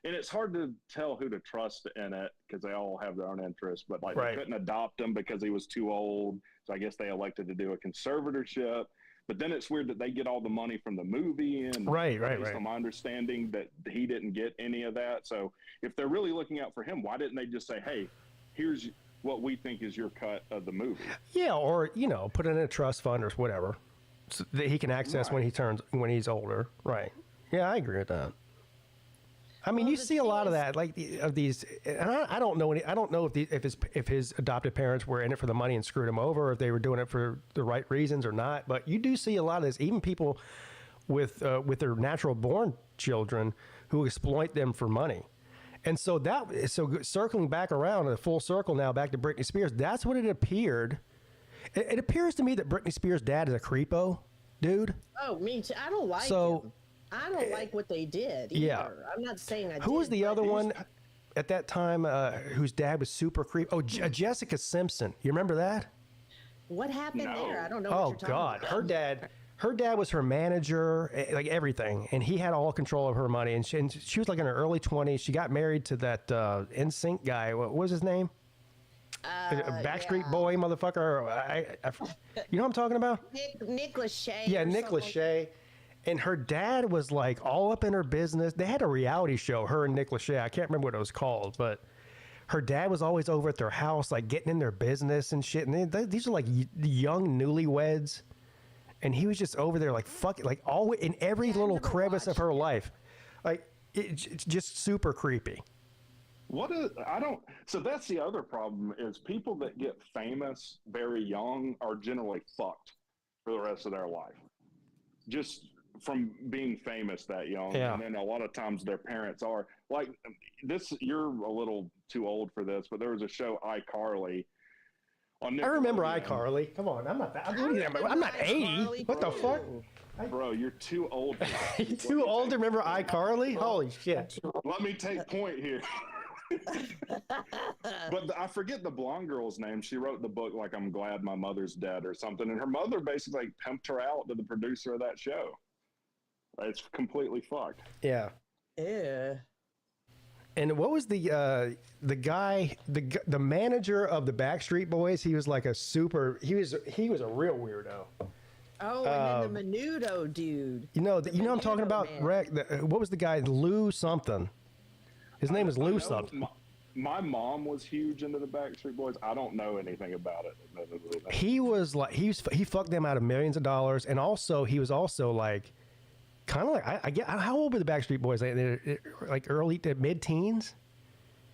and it's hard to tell who to trust in it because they all have their own interests. But they couldn't adopt him because he was too old, so I guess they elected to do a conservatorship. But then it's weird that they get all the money from the movie, and based on my understanding that he didn't get any of that. So if they're really looking out for him, why didn't they just say, "Hey, here's what we think is your cut of the movie"? Yeah, or put it in a trust fund or whatever, so that he can access when he's older. Right. Yeah, I agree with that. I mean, you see a lot of that, of these. And I don't know if his adopted parents were in it for the money and screwed him over, or if they were doing it for the right reasons or not. But you do see a lot of this, even people with their natural born children who exploit them for money. And so circling back around in a full circle now, back to Britney Spears. That's what it appeared. It appears to me that Britney Spears' dad is a creepo, dude. Oh, me too. I don't like him. I don't like what they did either. Yeah. I'm not saying Who was the other one at that time whose dad was super creepy? Oh, Jessica Simpson. You remember that? What happened there? I don't know what you're talking about. Her dad was her manager, like everything, and he had all control of her money. And she was like in her early 20s. She got married to that NSYNC guy. What was his name? Backstreet Boy motherfucker. You know what I'm talking about? Nick Lachey. Yeah, Nick Lachey. And her dad was like all up in her business. They had a reality show, her and Nick Lachey. I can't remember what it was called, but her dad was always over at their house, like getting in their business and shit. And these are like young newlyweds. And he was just over there like fucking, like all in every little crevice of her life. Like it's just super creepy. So that's the other problem is people that get famous very young are generally fucked for the rest of their life. Just from being famous that young. Yeah. And then a lot of times their parents are like this. You're a little too old for this, but there was a show iCarly on Nickelodeon. I remember iCarly. Come on. I'm not 80. What the fuck? Bro, you're too old. You're too old to remember iCarly? Holy shit. Let me take point here. But I forget the blonde girl's name. She wrote the book like I'm Glad My Mother's Dead or something, and her mother basically like pimped her out to the producer of that show. It's completely fucked. Yeah. Yeah. And what was the guy, the manager of the Backstreet Boys? He was like he was a real weirdo. Oh, and then the Menudo dude. You know what I'm talking about, Rick? What was the guy? Lou something. His name is Lou something. My mom was huge into the Backstreet Boys. I don't know anything about it. Admittedly. He was like he fucked them out of millions of dollars, and also he was also like kind of like I get how old were the Backstreet Boys? Like early to mid-teens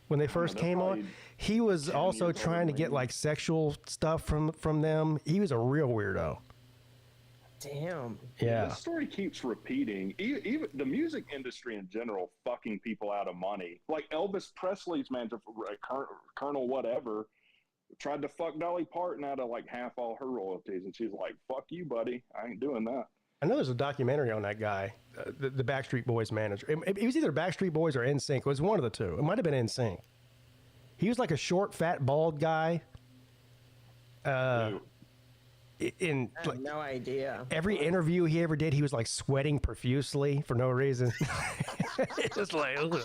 when they first came on. He was also trying to get like sexual stuff from them. He was a real weirdo. Damn. Yeah. The story keeps repeating. Even the music industry in general, fucking people out of money. Like Elvis Presley's manager, Colonel whatever, tried to fuck Dolly Parton out of like half all her royalties, and she's like, "Fuck you, buddy. I ain't doing that." I know there's a documentary on that guy, the Backstreet Boys manager. It was either Backstreet Boys or NSYNC. It was one of the two. It might have been NSYNC. He was like a short, fat, bald guy. I have no idea. Every interview he ever did, he was like sweating profusely for no reason. It's just like, ugh.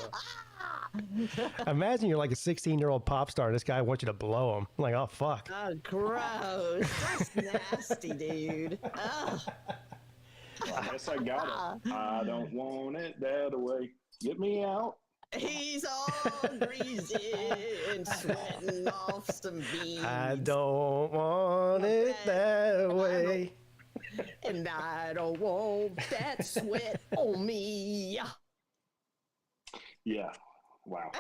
Imagine you're like a 16-year-old pop star and this guy wants you to blow him. Like, oh, fuck. Oh, gross. That's nasty, dude. Oh. I guess I got it. I don't want it that way. Get me out. He's all greasy and sweating off some beans. I don't want it that way. And I don't want that sweat on me. Yeah. Wow.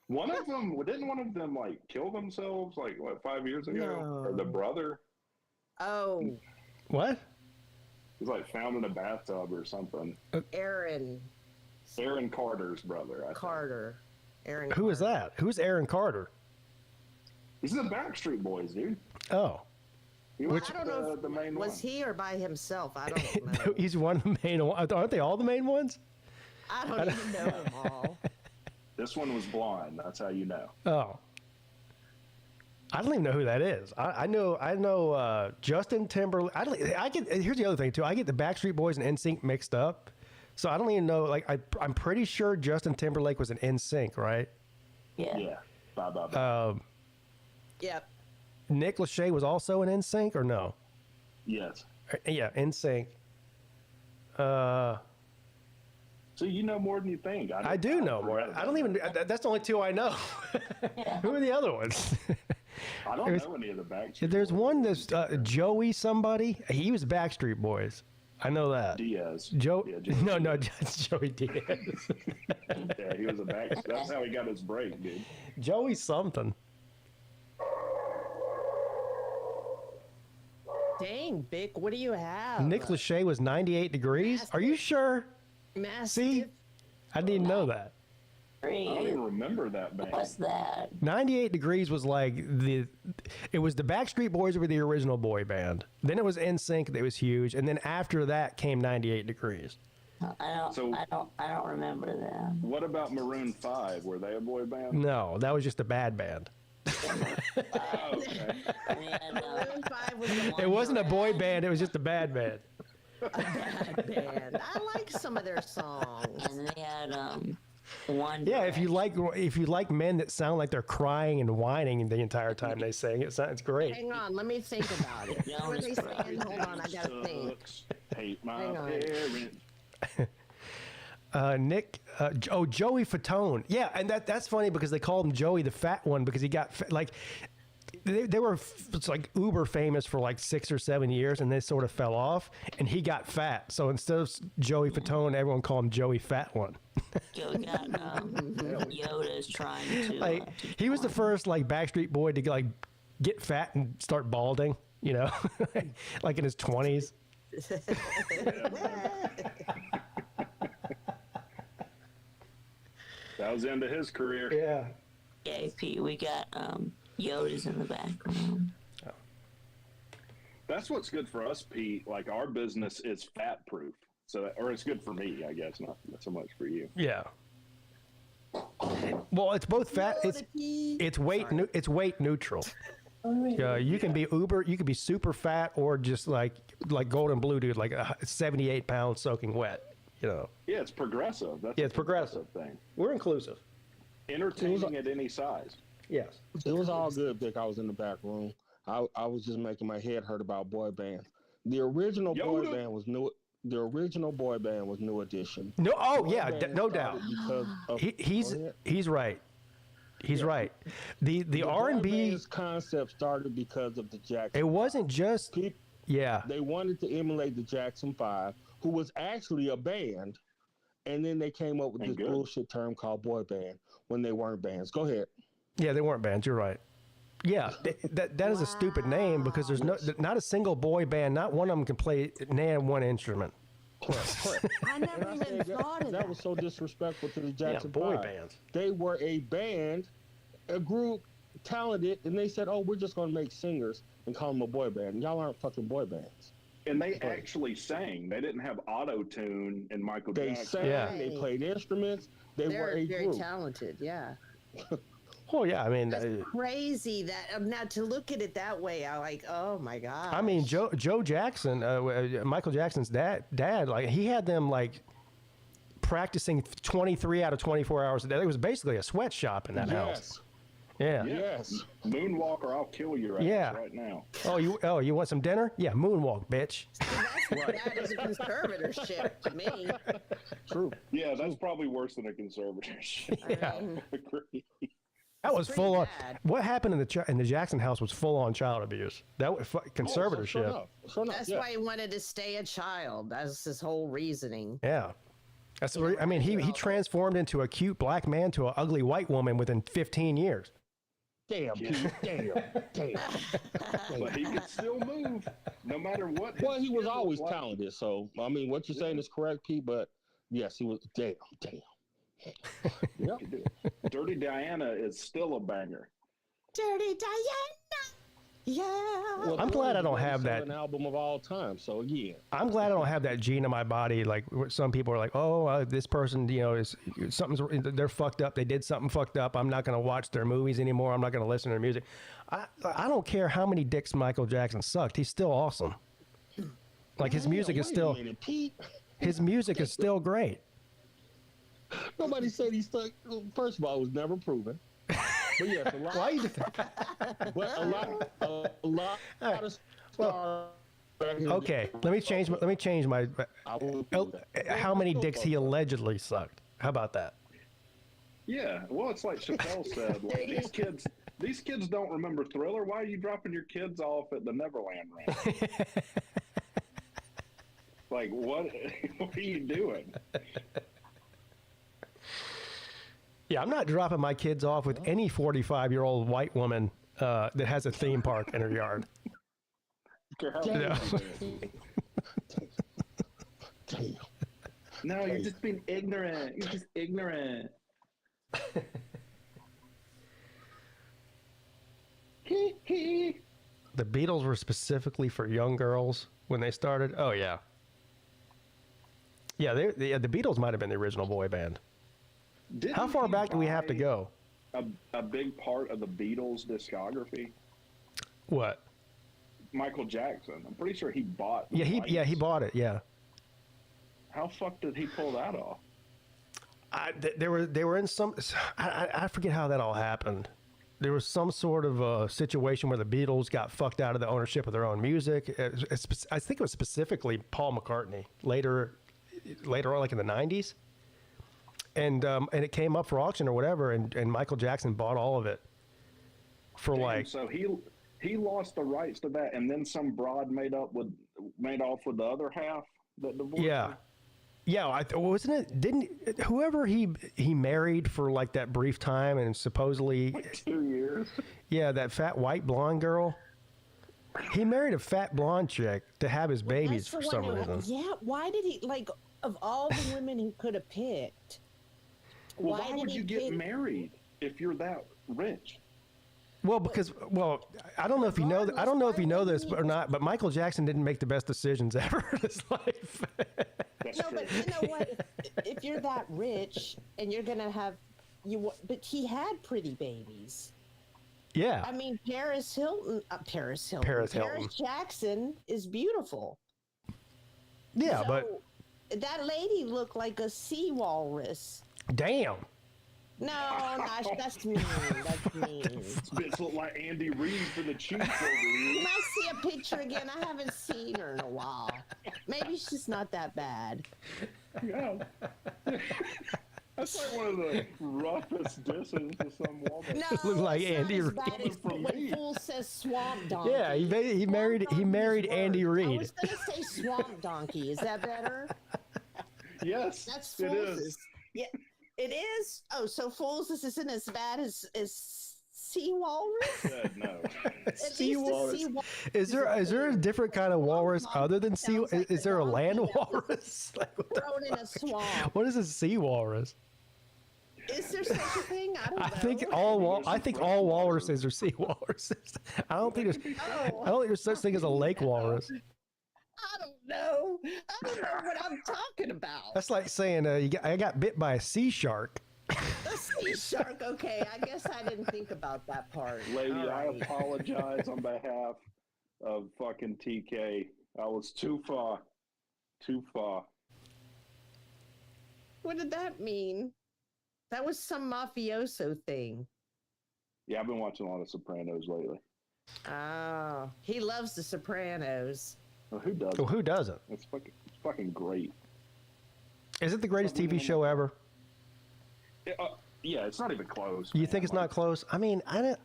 Didn't one of them like kill themselves like what 5 years ago? No. Or the brother? What? He was like found in a bathtub or something. Aaron Carter's brother. I think. Carter. Aaron. Who is that? Who's Aaron Carter? He's the Backstreet Boys, dude. Oh. He was the main one. Was he or by himself? I don't know. He's one of the main ones. Aren't they all the main ones? I don't even know them all. This one was blonde. That's how you know. Oh. I don't even know who that is. I know Justin Timberlake. Here's the other thing too. I get the Backstreet Boys and NSYNC mixed up. So I don't even know. Like I'm pretty sure Justin Timberlake was an NSYNC, right? Yeah. Yeah. Bye. Yep. Nick Lachey was also an NSYNC or no? Yes. Yeah, NSYNC. So you know more than you think. I do know more. I don't even. That's the only two I know. Who are the other ones? I don't know any of the Backstreet There's Boys. one that's Joey somebody. He was Backstreet Boys. I know that. Diaz. No, it's Joey Diaz. Yeah, he was a back. That's how he got his break, dude. Joey something. Dang, Vic, what do you have? Nick Lachey was 98 degrees. Are you sure? Massive. See, I didn't know that. I don't even remember that band. What's that? 98 degrees was like it was the Backstreet Boys were the original boy band. Then it was NSYNC that was huge, and then after that came 98 degrees. I don't remember that. What about Maroon 5? Were they a boy band? No, that was just a bad band. Oh, okay. It wasn't a boy band, it was just a bad band. A bad band. I like some of their songs. And they had one. Yeah, if you like men that sound like they're crying and whining the entire time they sing, it's great. Hang on, let me think about it. What are they saying? Hold on, I gotta think. Hate my Hang on. parents. Joey Fatone. Yeah, and that's funny because they called him Joey the fat one because he got like they were it's like uber famous for like 6 or 7 years and they sort of fell off and he got fat. So instead of Joey Fatone, everyone called him Joey Fat One. Joey got Yoda's trying to. Like he was the first like Backstreet Boy to like get fat and start balding. You know, like in his 20s. That was the end of his career. Yeah. Yeah, Pete, we got Yoda's in the background. That's what's good for us, Pete. Like our business is fat proof. So, or it's good for me, I guess, not so much for you. Yeah. Well, it's both fat. It's weight. It's weight neutral. You can be you can be super fat or just like Golden Blue dude, like 78 pounds soaking wet. You know. Yeah, it's progressive. That's it's progressive thing. We're inclusive. Entertaining at any size. Yes. It was all good, Vic. I was in the back room. I was just making my head hurt about boy bands. The original boy band was new. The original boy band was New Edition. No, no doubt. Because of, he's right. He's right. The R&B concept started because of the Jackson. It wasn't just They wanted to emulate the Jackson 5, who was actually a band, and then they came up with this bullshit term called boy band when they weren't bands. Go ahead. Yeah, they weren't bands. You're right. Yeah, that is a stupid name because there's not a single boy band. Not one of them can play one instrument. I never even thought of that. That was so disrespectful to the Jackson boy 5. bands. They were a band, a group, talented, and they said, "Oh, we're just going to make singers and call them a boy band." And y'all aren't fucking boy bands. And they actually sang. They didn't have auto tune and Michael They Jackson. sang. They played instruments. They're very group. talented. Yeah. Oh yeah, I mean, That's crazy that now to look at it that way, I like, oh my god. I mean, Joe Jackson, Michael Jackson's dad, like he had them like practicing 23 out of 24 hours a day. It was basically a sweatshop in that house. Yeah. Yes. Moonwalker, I'll kill your ass right now. Oh, you want some dinner? Yeah, moonwalk, bitch. That is a conservatorship to me. True. Yeah, that's probably worse than a conservatorship. Yeah. Agree. That was full on. What happened in the Jackson house was full on child abuse. That was conservatorship. That's why he wanted to stay a child. That's his whole reasoning. Yeah. I mean, he transformed into a cute black man to an ugly white woman within 15 years. Damn, damn. But he could still move, no matter what. Well, he was always talented. So, I mean, what you're saying is correct, Pete. But yes, he was. Damn. Yep. Dirty Diana is still a banger. Dirty Diana. Yeah. Well, I'm glad I don't have that an album of all time. So yeah, I'm glad I don't have that gene in my body. Like some people are like, oh, this person, they're fucked up. They did something fucked up. I'm not going to watch their movies anymore. I'm not going to listen to their music. I don't care how many dicks Michael Jackson sucked. He's still awesome. Like his music is still, his music is still great. Nobody said he stuck. First of all, it was never proven. But yes, a lot. Why you But a lot of stars. Okay, let me change my. How many dicks he allegedly sucked? How about that? Yeah, well, it's like Chappelle said. Like, these kids don't remember Thriller. Why are you dropping your kids off at the Neverland Ranch? Like, what are you doing? Yeah, I'm not dropping my kids off with any 45-year-old white woman that has a theme park in her yard. No, you're just being ignorant. You're just ignorant. The Beatles were specifically for young girls when they started. Oh yeah, yeah. The Beatles might have been the original boy band. How far back do we have to go? A big part of the Beatles discography. What? Michael Jackson. I'm pretty sure he bought. He bought it. Yeah. How fuck did he pull that off? They were in some. I forget how that all happened. There was some sort of a situation where the Beatles got fucked out of the ownership of their own music. I think it was specifically Paul McCartney. Later on, like in the 90s. And it came up for auction or whatever, and Michael Jackson bought all of it for So he lost the rights to that, and then some broad made off with the other half that divorced. Yeah. Wasn't it? Didn't whoever he married for like that brief time and supposedly like 2 years? Yeah, that fat white blonde girl. He married a fat blonde chick to have his babies for some reason. Yeah, why did he of all the women he could have picked? Well, why would you get married if you're that rich? Well, because I don't know if you know. I don't know if you know this or not, but Michael Jackson didn't make the best decisions ever in his life. But you know what? If you're that rich and you're gonna have but he had pretty babies. Yeah. I mean, Paris Jackson is beautiful. Yeah, so, but that lady looked like a sea walrus. Damn. No, that's mean. That's mean. This bitch look like Andy Reid for the Chiefs over here. Can I see a picture again? I haven't seen her in a while. Maybe she's not that bad. Yeah. That's like one of the roughest disses to some woman. No, Look like it's Andy not as bad Reid. as when Fool says swamp donkey. Yeah, he married Andy I Reid. was going to say swamp donkey. Is that better? Yes, That's it Fool's. is. Yeah, it is. Oh, so Fool's isn't as bad as sea walrus? No. Sea walrus. Is there a different kind of walrus other than sea? Is there a land walrus? Like, Thrown in a swamp. what is a sea walrus? Is there such a thing? I don't know. I think all walruses are sea walruses. I don't think there's such thing as a lake walrus. I don't know. I don't know what I'm talking about. That's like saying I got bit by a sea shark. A sea shark. Okay, I guess I didn't think about that part. Lady, All I right. apologize on behalf of fucking TK. I was too far. Too far. What did that mean? That was some mafioso thing. Yeah, I've been watching a lot of Sopranos lately. Oh, he loves The Sopranos. Well, who doesn't? Well, who doesn't? It's fucking great. Is it the greatest TV show ever? Yeah, it's not even close. You think it's not close? I mean, I don't.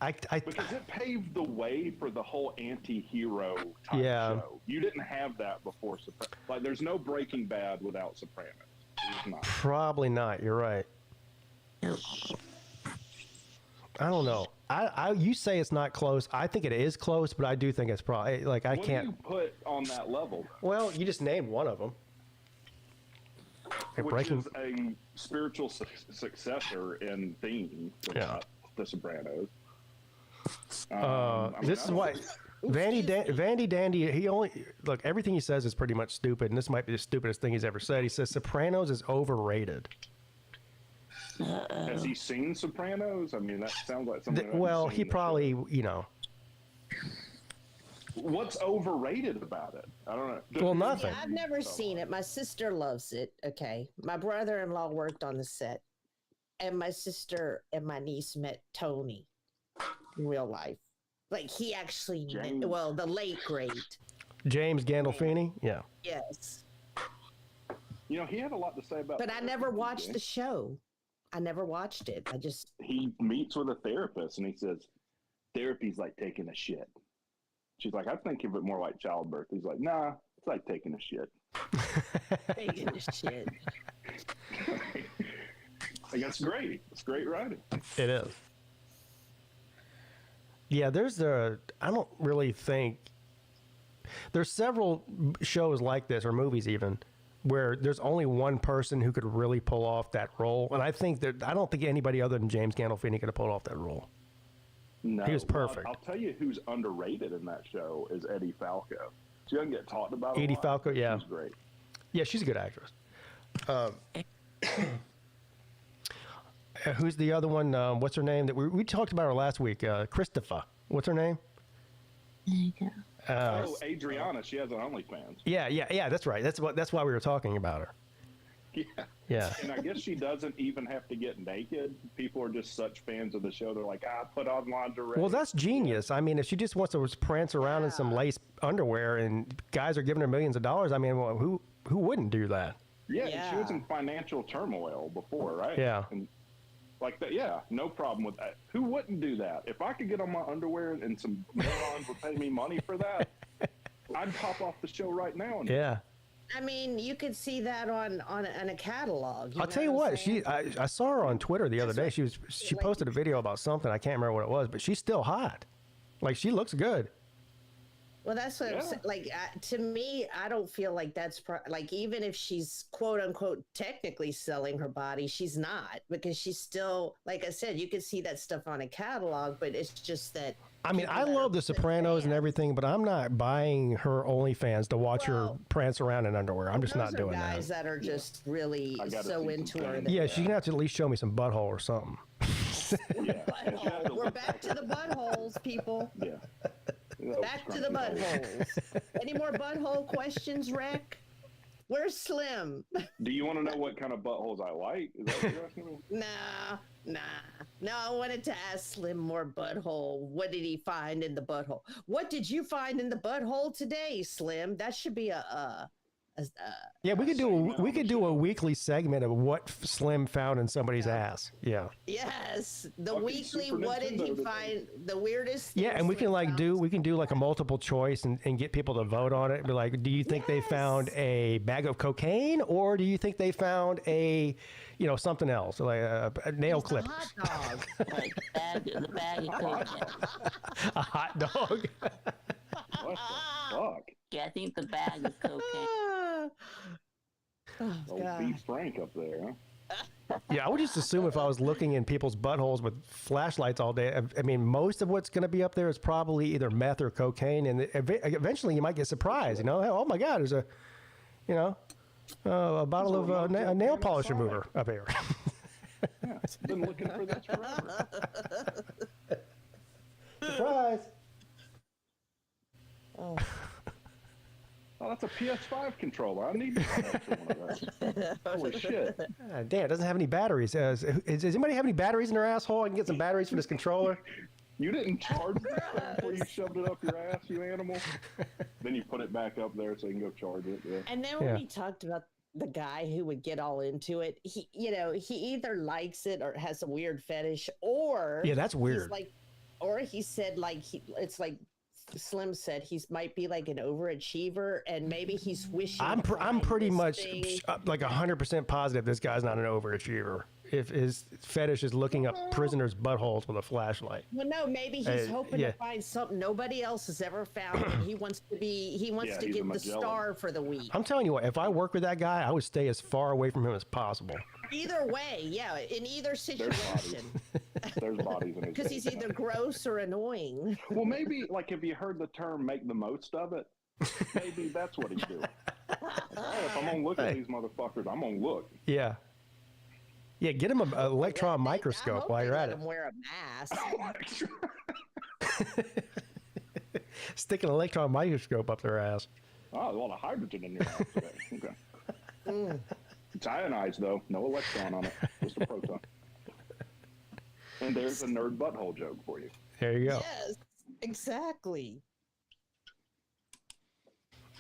Because it paved the way for the whole anti-hero type show. You didn't have that before Sopranos. Like, there's no Breaking Bad without Sopranos. There's not. Probably not. You're right. I don't know. You say it's not close. I think it is close, but I do think it's probably like I can't. What do you put on that level? Well, you just named one of them. Which is a spiritual successor in theme to The Sopranos. This is why Vandy Dandy. He only look everything he says is pretty much stupid, and this might be the stupidest thing he's ever said. He says Sopranos is overrated. Has he seen Sopranos? I mean, that sounds like something. Well, he probably, What's overrated about it? I don't know. Well, nothing. I've never seen it. My sister loves it. Okay. My brother-in-law worked on the set, and my sister and my niece met Tony in real life. Like, he actually the late great James Gandolfini. Yeah. Yes. He had a lot to say about. But I never watched the show. I never watched it. He meets with a therapist and he says, therapy's like taking a shit. She's like, I think of it more like childbirth. He's like, nah, it's like taking a shit. Taking a shit. Like, that's great. It's great writing. It is. Yeah, I don't really think there's several shows like this or movies even where there's only one person who could really pull off that role. And I don't think anybody other than James Gandolfini could have pulled off that role. No, he was perfect. I'll tell you who's underrated in that show is Eddie Falco. She doesn't get talked about. Edie Falco, yeah. She's great. Yeah, she's a good actress. Who's the other one? What's her name? That we talked about her last week. Christopher. What's her name? Adriana. She has an OnlyFans. Yeah. That's right. That's why we were talking about her. Yeah. And I guess she doesn't even have to get naked. People are just such fans of the show. They're like, put on lingerie. Well, that's genius. I mean, if she just wants to prance around in some lace underwear and guys are giving her millions of dollars, I mean, well, who wouldn't do that? Yeah, she was in financial turmoil before, right? Yeah. And like that, yeah, no problem with that. Who wouldn't do that? If I could get on my underwear and some morons would pay me money for that, I'd pop off the show right now. Yeah. I mean, you could see that on a catalog. I'll tell you what. I saw her on Twitter the other day. She posted a video about something. I can't remember what it was, but she's still hot. Like, she looks good. Well, that's what I'm saying. Like, to me, I don't feel like that's like, even if she's quote unquote technically selling her body, she's not, because she's still, like I said, you can see that stuff on a catalog, but it's just that. I mean, I love The Sopranos and everything, but I'm not buying her OnlyFans to watch her prance around in underwear. I'm just not doing that. Guys that are just really so into her. Yeah, she's gonna have to at least show me some butthole or something. Butthole. We're back to the buttholes, people. Yeah. Back to the buttholes. Any more butthole questions, Rick? Where's Slim? Do you want to know what kind of buttholes I like? Is that what you're asking me? Nah. No, I wanted to ask Slim more butthole. What did he find in the butthole? What did you find in the butthole today, Slim? That should be a Yeah, we could do a weekly segment of what Slim found in somebody's ass. Yeah. Yes, the Fucking weekly. Super What did he Nintendo find? The weirdest. Yeah, and we things can do like a multiple choice and get people to vote on it. Be like, do you think they found a bag of cocaine, or do you think they found a, something else like a nail clip? Hot dog. Like the bag of cocaine. A hot dog. What the fuck? Yeah, I think the bag of cocaine. Old B. Frank up there, huh? Yeah, I would just assume if I was looking in people's buttholes with flashlights all day, I mean, most of what's going to be up there is probably either meth or cocaine, and eventually you might get surprised. Oh my God, there's a bottle of a nail polish remover up here. Yeah, been looking for this forever. Surprise! Oh. Oh, that's a PS5 controller. I need one of those. Holy shit. Damn, it doesn't have any batteries. Does anybody have any batteries in their asshole? I can get some batteries for this controller. You didn't charge it before you shoved it up your ass, you animal. Then you put it back up there so you can go charge it. Yeah. And then when we talked about the guy who would get all into it, he either likes it or has a weird fetish, or that's weird. He said it's like Slim said, he might be like an overachiever, and maybe he's wishing. I'm pretty much like 100% positive this guy's not an overachiever. If his fetish is looking up prisoners' buttholes with a flashlight. Well, no, maybe he's hoping to find something nobody else has ever found. And he wants to get the star for the week. I'm telling you what, if I worked with that guy, I would stay as far away from him as possible. Either way, yeah, in either situation. There's bodies in his because he's either gross or annoying. Well, maybe like if you heard the term "make the most of it," maybe that's what he's doing. If I'm gonna look at these motherfuckers, I'm gonna look. Yeah. Yeah, get him an electron microscope while you're at it. Wear a mask. Stick an electron microscope up their ass. Oh, there's a lot of hydrogen in your ass today. Okay. It's ionized though, no electron on it, just a proton. And there's a nerd butthole joke for you. There you go. Yes, exactly.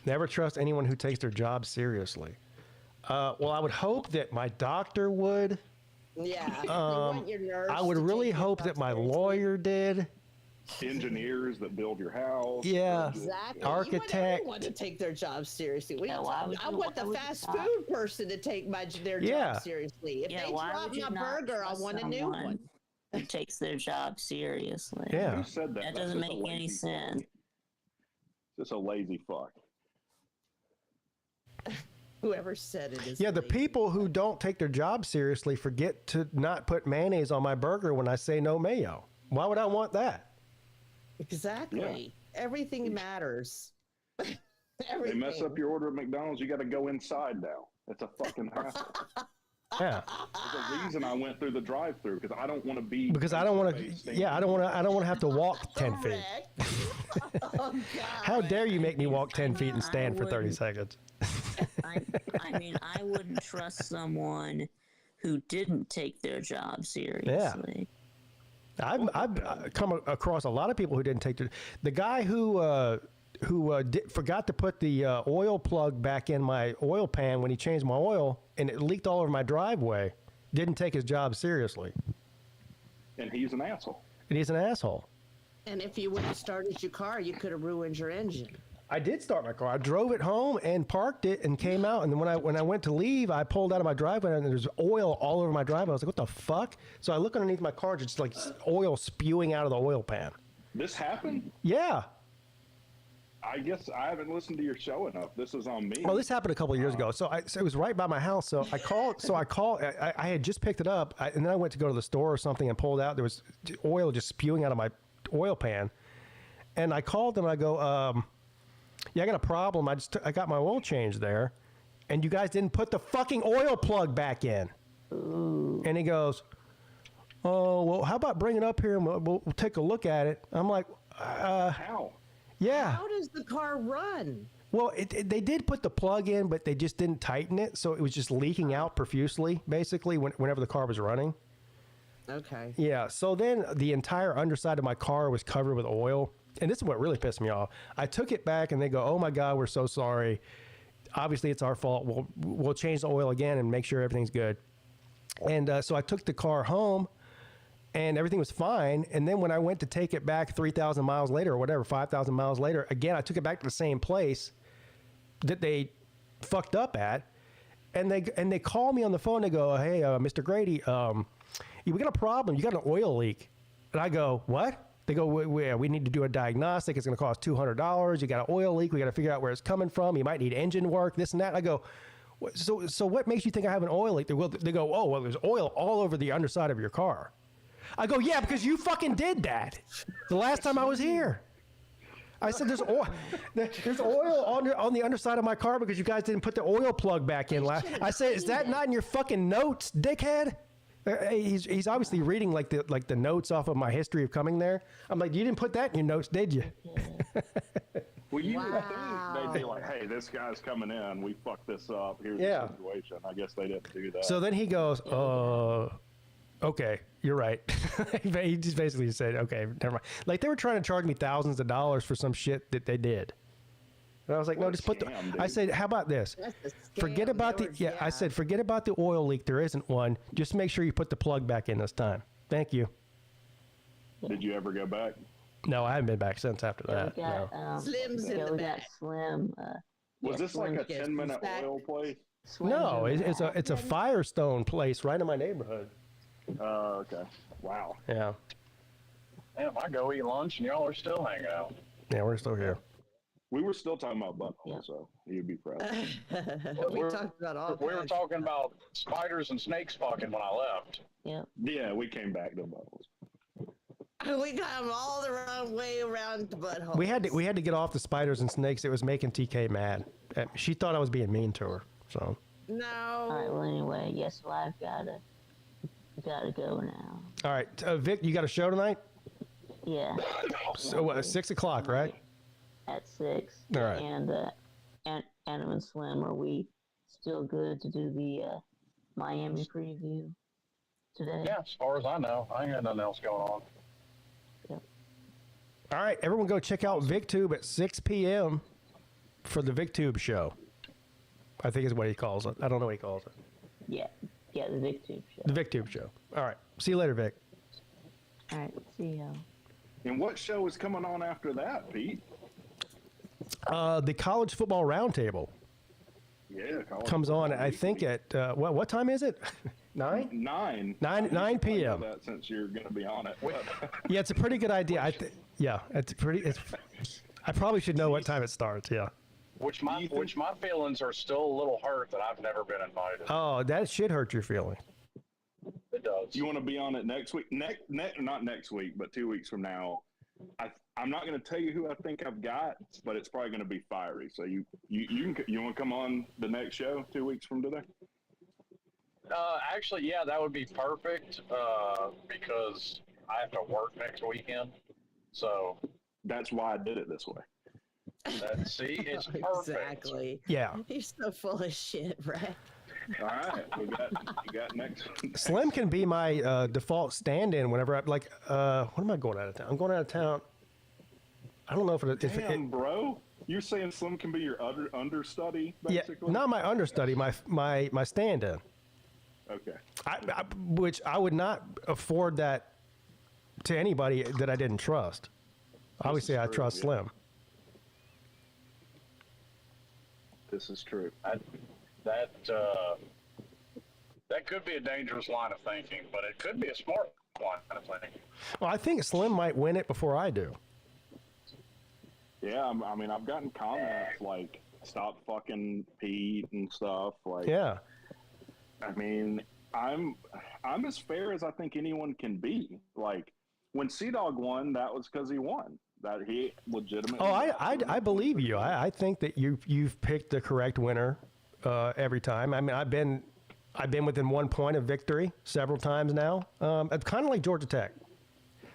Never trust anyone who takes their job seriously. Well, I would hope that my doctor would. Yeah. I would really hope that my lawyer did. Engineers that build your house. Yeah. Exactly. Architect. You want to take their job seriously. I want the fast food person to take their job seriously. If they drop my burger, I want a new one. Who takes their job seriously? Yeah. Who said that? That doesn't make any sense. Just a lazy fuck. Whoever said it is. Yeah, the people who don't take their job seriously forget to not put mayonnaise on my burger when I say no mayo. Why would I want that? Exactly. Yeah. Everything matters. They mess up your order at McDonald's, you got to go inside now. It's a fucking hassle. Yeah. There's a reason I went through the drive-through because I don't want to be. Because I don't want to. Yeah, I don't want to have to walk 10 feet. Oh, how dare you make me walk 10 feet and stand for 30 seconds? I mean, I wouldn't trust someone who didn't take their job seriously. Yeah. I've come across a lot of people who didn't take the guy who forgot to put the oil plug back in my oil pan when he changed my oil, and it leaked all over my driveway. Didn't take his job seriously. And he's an asshole. And if you wouldn't have started your car, you could have ruined your engine. I did start my car. I drove it home and parked it and came out. And then when I went to leave, I pulled out of my driveway and there's oil all over my driveway. I was like, what the fuck? So I look underneath my car, just like oil spewing out of the oil pan. This happened? Yeah. I guess I haven't listened to your show enough. This is on me. Well, this happened a couple of years ago. So it was right by my house. So I called. I had just picked it up. And then I went to go to the store or something and pulled out. There was oil just spewing out of my oil pan. And I called and I go, yeah, I got a problem. I got my oil change there, and you guys didn't put the fucking oil plug back in. Ooh. And he goes, oh, well, how about bring it up here and we'll take a look at it. I'm like, how? Yeah. How does the car run? Well, they did put the plug in, but they just didn't tighten it, so it was just leaking out profusely, basically, whenever the car was running. Okay. Yeah, so then the entire underside of my car was covered with oil. And this is what really pissed me off. I took it back and they go, oh my God, we're so sorry. obviously it's our fault. We'll change the oil again and make sure everything's good. And so I took the car home, and everything was fine. And then when I went to take it back 3,000 miles later or whatever, 5,000 miles later, again, I took it back to the same place that they fucked up at. And they call me on the phone. They go, hey, Mr. Grady, we got a problem. You got an oil leak. And I go, what? They go, we need to do a diagnostic. It's going to cost $200. You got an oil leak. We got to figure out where it's coming from. You might need engine work, this and that. And I go, so what makes you think I have an oil leak? They go, oh, well, there's oil all over the underside of your car. I go, yeah, because you fucking did that the last time I was here. I said, there's oil on the underside of my car because you guys didn't put the oil plug back in. I said, is that not in your fucking notes, dickhead? He's obviously reading like the notes off of my history of coming there. I'm like, you didn't put that in your notes, did you? Well, you would think they'd be like, hey, this guy's coming in. We fucked this up. Here's the situation. I guess they didn't do that. So then he goes, okay, you're right. He just basically said, okay, never mind. Like they were trying to charge me thousands of dollars for some shit that they did. And I was like, no, just put I said, how about this? Forget about I said, forget about the oil leak. There isn't one. Just make sure you put the plug back in this time. Thank you. Did you ever go back? No, I haven't been back since after that. Slim's in the back. Slim. Was this like a 10-minute oil place? No, it's a Firestone place right in my neighborhood. Oh, okay. Wow. Yeah. Damn, I go eat lunch and y'all are still hanging out. Yeah, we're still here. We were still talking about butthole, so you'd be proud. We talked about all. We were talking about spiders and snakes fucking when I left. Yeah. Yeah, we came back to buttholes. We got them all the wrong way around the butthole. We had to get off the spiders and snakes. It was making TK mad. She thought I was being mean to her. So. No. All right. Well, anyway, yes, well, I've gotta go now. All right, Vic, you got a show tonight? Yeah. So what? 6 o'clock, right? At 6. All right. And Adam and Slim, are we still good to do the Miami preview today? Yeah, as far as I know, I ain't got nothing else going on. Yep. All right, everyone go check out VicTube at 6 p.m. for the VicTube show. I think is what he calls it. I don't know what he calls it. Yeah, the VicTube show. The VicTube show. All right. See you later, Vic. All right, see y'all. And what show is coming on after that, Pete? The College Football Roundtable. Yeah, comes on. I think at what time is it? 9? 9 p.m. That since you're going to be on it. Yeah, it's a pretty good idea. I probably should know what time it starts. Yeah. Which my feelings are still a little hurt that I've never been invited. Oh, that should hurt your feelings. It does. You want to be on it next week? Not next week, but 2 weeks from now. I'm not going to tell you who I think I've got, but it's probably going to be fiery. So you want to come on the next show 2 weeks from today? Actually, yeah, that would be perfect because I have to work next weekend. So that's why I did it this way. See, it's perfect. Exactly. Yeah. You're so full of shit, right? All right, you got next. Slim can be my default stand-in whenever what am I going out of town? I'm going out of town. I don't know if Damn, bro. You're saying Slim can be your understudy, basically? Yeah, not my understudy, my stand-in. Okay. Which I would not afford that to anybody that I didn't trust. Obviously, I trust Slim. This is true. That could be a dangerous line of thinking, but it could be a smart line of thinking. Well, I think Slim might win it before I do. Yeah, I mean, I've gotten comments like "stop fucking Pete" and stuff. Like, yeah. I mean, I'm as fair as I think anyone can be. Like when Sea-Dog won, that was because he won. That he legitimately. Oh, I believe you. I think that you've picked the correct winner every time. I mean, I've been within 1 point of victory several times now. It's kind of like Georgia Tech.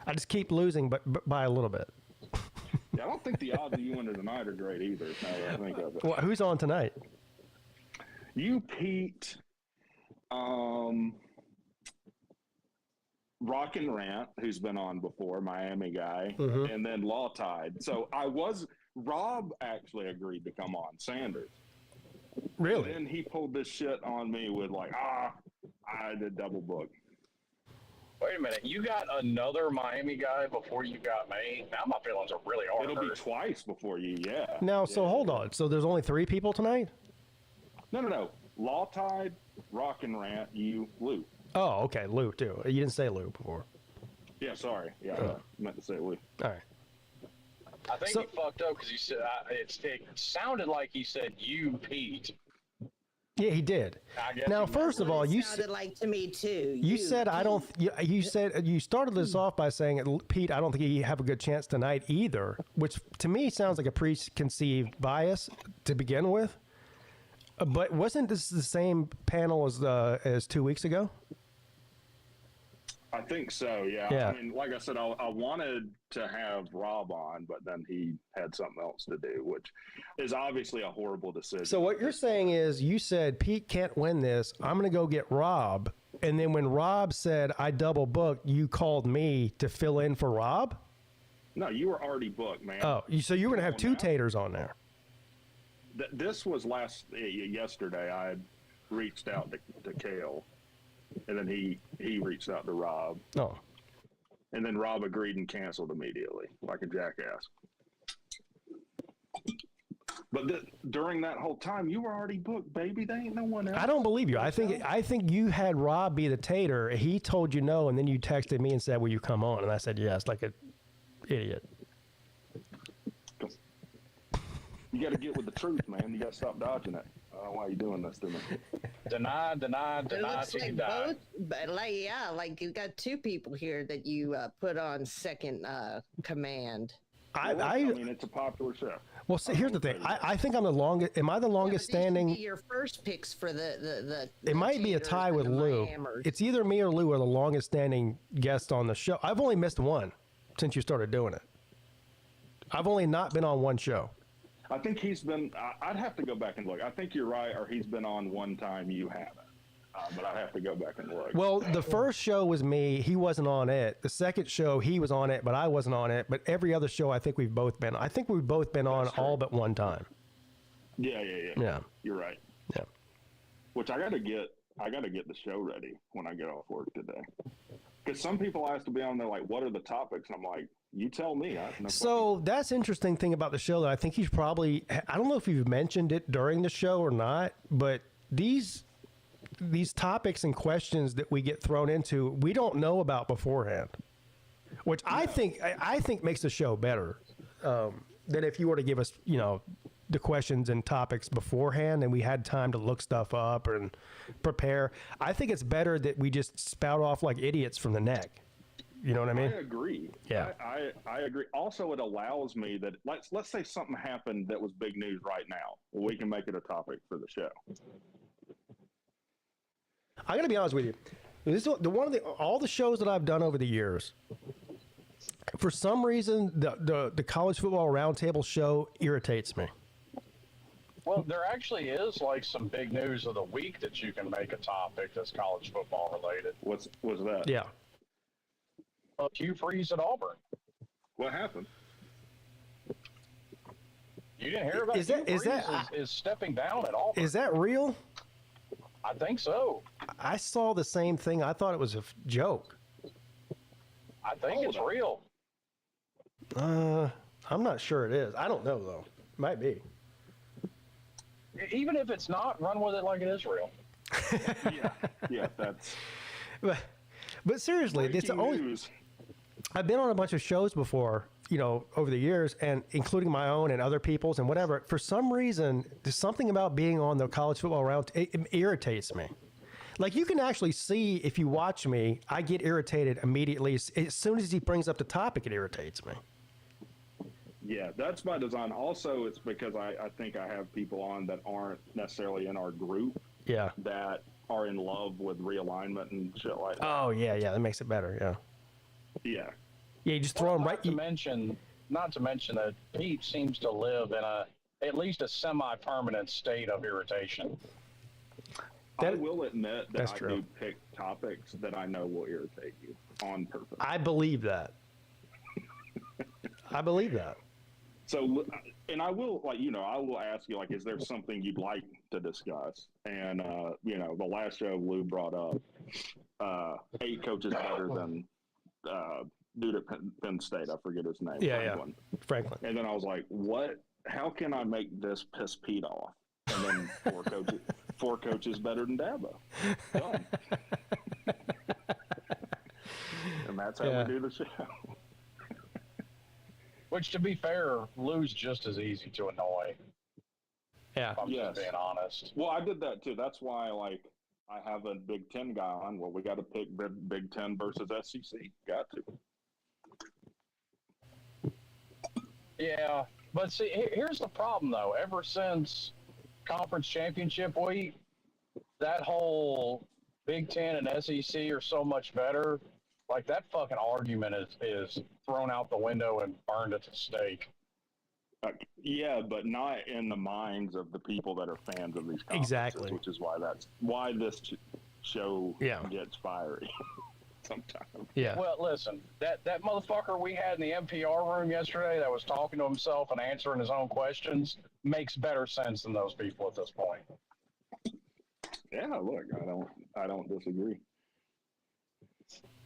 I just keep losing, but by a little bit. Yeah, I don't think the odds of you winning tonight are great either. Now that I think of it. Well, who's on tonight? You, Pete, Rock and Rant, who's been on before, Miami guy, and then Law Tide. So Rob actually agreed to come on, Sanders. Really? And then he pulled this shit on me with like, I did double book. Wait a minute, you got another Miami guy before you got me? Now my feelings are really hard. It'll be twice before you, yeah. Now, so hold on. So there's only 3 people tonight? No. Law Tide, Rock and Rant, you, Lou. Oh, okay, Lou too. You didn't say Lou before. Yeah, sorry. Yeah, I meant to say Lou. All right. I think he fucked up because he said it sounded like he said you, Pete. Yeah, he did. Now, first of all, you sounded like to me too. You said I don't. You said you started this off by saying, Pete, I don't think you have a good chance tonight either, which to me sounds like a preconceived bias to begin with. But wasn't this the same panel as 2 weeks ago? I think so, yeah. I mean, like I said, I wanted to have Rob on, but then he had something else to do, which is obviously a horrible decision. So what you're saying is you said, Pete can't win this. I'm going to go get Rob. And then when Rob said, I double booked, you called me to fill in for Rob? No, you were already booked, man. Oh, so you were going to have 2 taters on there. This was yesterday. I had reached out to Kale. And then he reached out to Rob. Oh. And then Rob agreed and canceled immediately, like a jackass. But during that whole time, you were already booked, baby. There ain't no one else. I don't believe you. I think you had Rob be the tater. He told you no, and then you texted me and said, will you come on? And I said yes, like an idiot. You got to get with the truth, man. You got to stop dodging it. I don't know why you're doing this to me. Deny, It looks till you like die. both, but like you got 2 people here that you put on second command. I mean, it's a popular show. Well, see, here's the thing. I think I'm the longest. Am I the longest standing? Be your first picks for the It might be a tie with Lou. It's either me or Lou are the longest standing guest on the show. I've only missed one since you started doing it. I've only not been on one show. I think he's been. I'd have to go back and look. I think you're right, or he's been on one time. You haven't. But I have to go back and look. Well, the first show was me. He wasn't on it. The second show, he was on it, but I wasn't on it. But every other show, I think we've both been. I think we've both been on all but one time. Yeah. Yeah. You're right. Yeah. Which I got to get the show ready when I get off work today. Because some people ask to be on there, like, what are the topics? And I'm like, you tell me. So that's interesting thing about the show that I think he's probably. I don't know if you've mentioned it during the show or not, but these topics and questions that we get thrown into, we don't know about beforehand, which I think makes the show better. Than if you were to give us, the questions and topics beforehand and we had time to look stuff up and prepare. I think it's better that we just spout off like idiots from the neck. You know what I mean? I agree. Yeah. I agree. Also, it allows me that let's say something happened that was big news right now. Well, we can make it a topic for the show. I got to be honest with you. This is all the shows that I've done over the years. For some reason, the college football roundtable show irritates me. Well, there actually is like some big news of the week that you can make a topic that's college football related. What's that? Yeah. Hugh Freeze at Auburn. What happened? You didn't hear about Hugh Freeze is stepping down at Auburn. Is that real? I think so. I saw the same thing. I thought it was a joke. I think it's real. I'm not sure it is. I don't know though. Might be. Even if it's not, run with it like it is real. Yeah, that's. But seriously, it's the only. News. I've been on a bunch of shows before, over the years, and including my own and other people's and whatever. For some reason, there's something about being on the college football round. It irritates me. Like you can actually see if you watch me, I get irritated immediately. As soon as he brings up the topic, it irritates me. Yeah, that's by design. Also, it's because I think I have people on that aren't necessarily in our group. Yeah. That are in love with realignment and shit like that. Oh, yeah. That makes it better, yeah. Yeah. Yeah, you just throw them right. Not to mention that Pete seems to live in at least a semi-permanent state of irritation. I will admit that I true. do pick topics that I know will irritate you on purpose. I believe that. So, and I will, like, I will ask you, like, is there something you'd like to discuss? And, the last show Lou brought up, 8 coaches better than dude at Penn State. I forget his name. Franklin. Franklin. And then I was like, how can I make this piss Pete off? And then 4 coaches better than Dabo. Done. And that's how we do the show. Which, to be fair, Lou's just as easy to annoy. Yeah. If I'm just being honest. Well, I did that too. That's why, like, I have a Big Ten guy on. Well, we got to pick Big Ten versus SEC. Got to. Yeah, but see, here's the problem, though. Ever since Conference Championship Week, that whole Big Ten and SEC are so much better. Like, that fucking argument is thrown out the window and burned at the stake. Yeah, but not in the minds of the people that are fans of these conferences. Exactly. Which is why this show gets fiery sometimes. Yeah. Well, listen, that motherfucker we had in the NPR room yesterday that was talking to himself and answering his own questions makes better sense than those people at this point. Yeah, look, I don't disagree.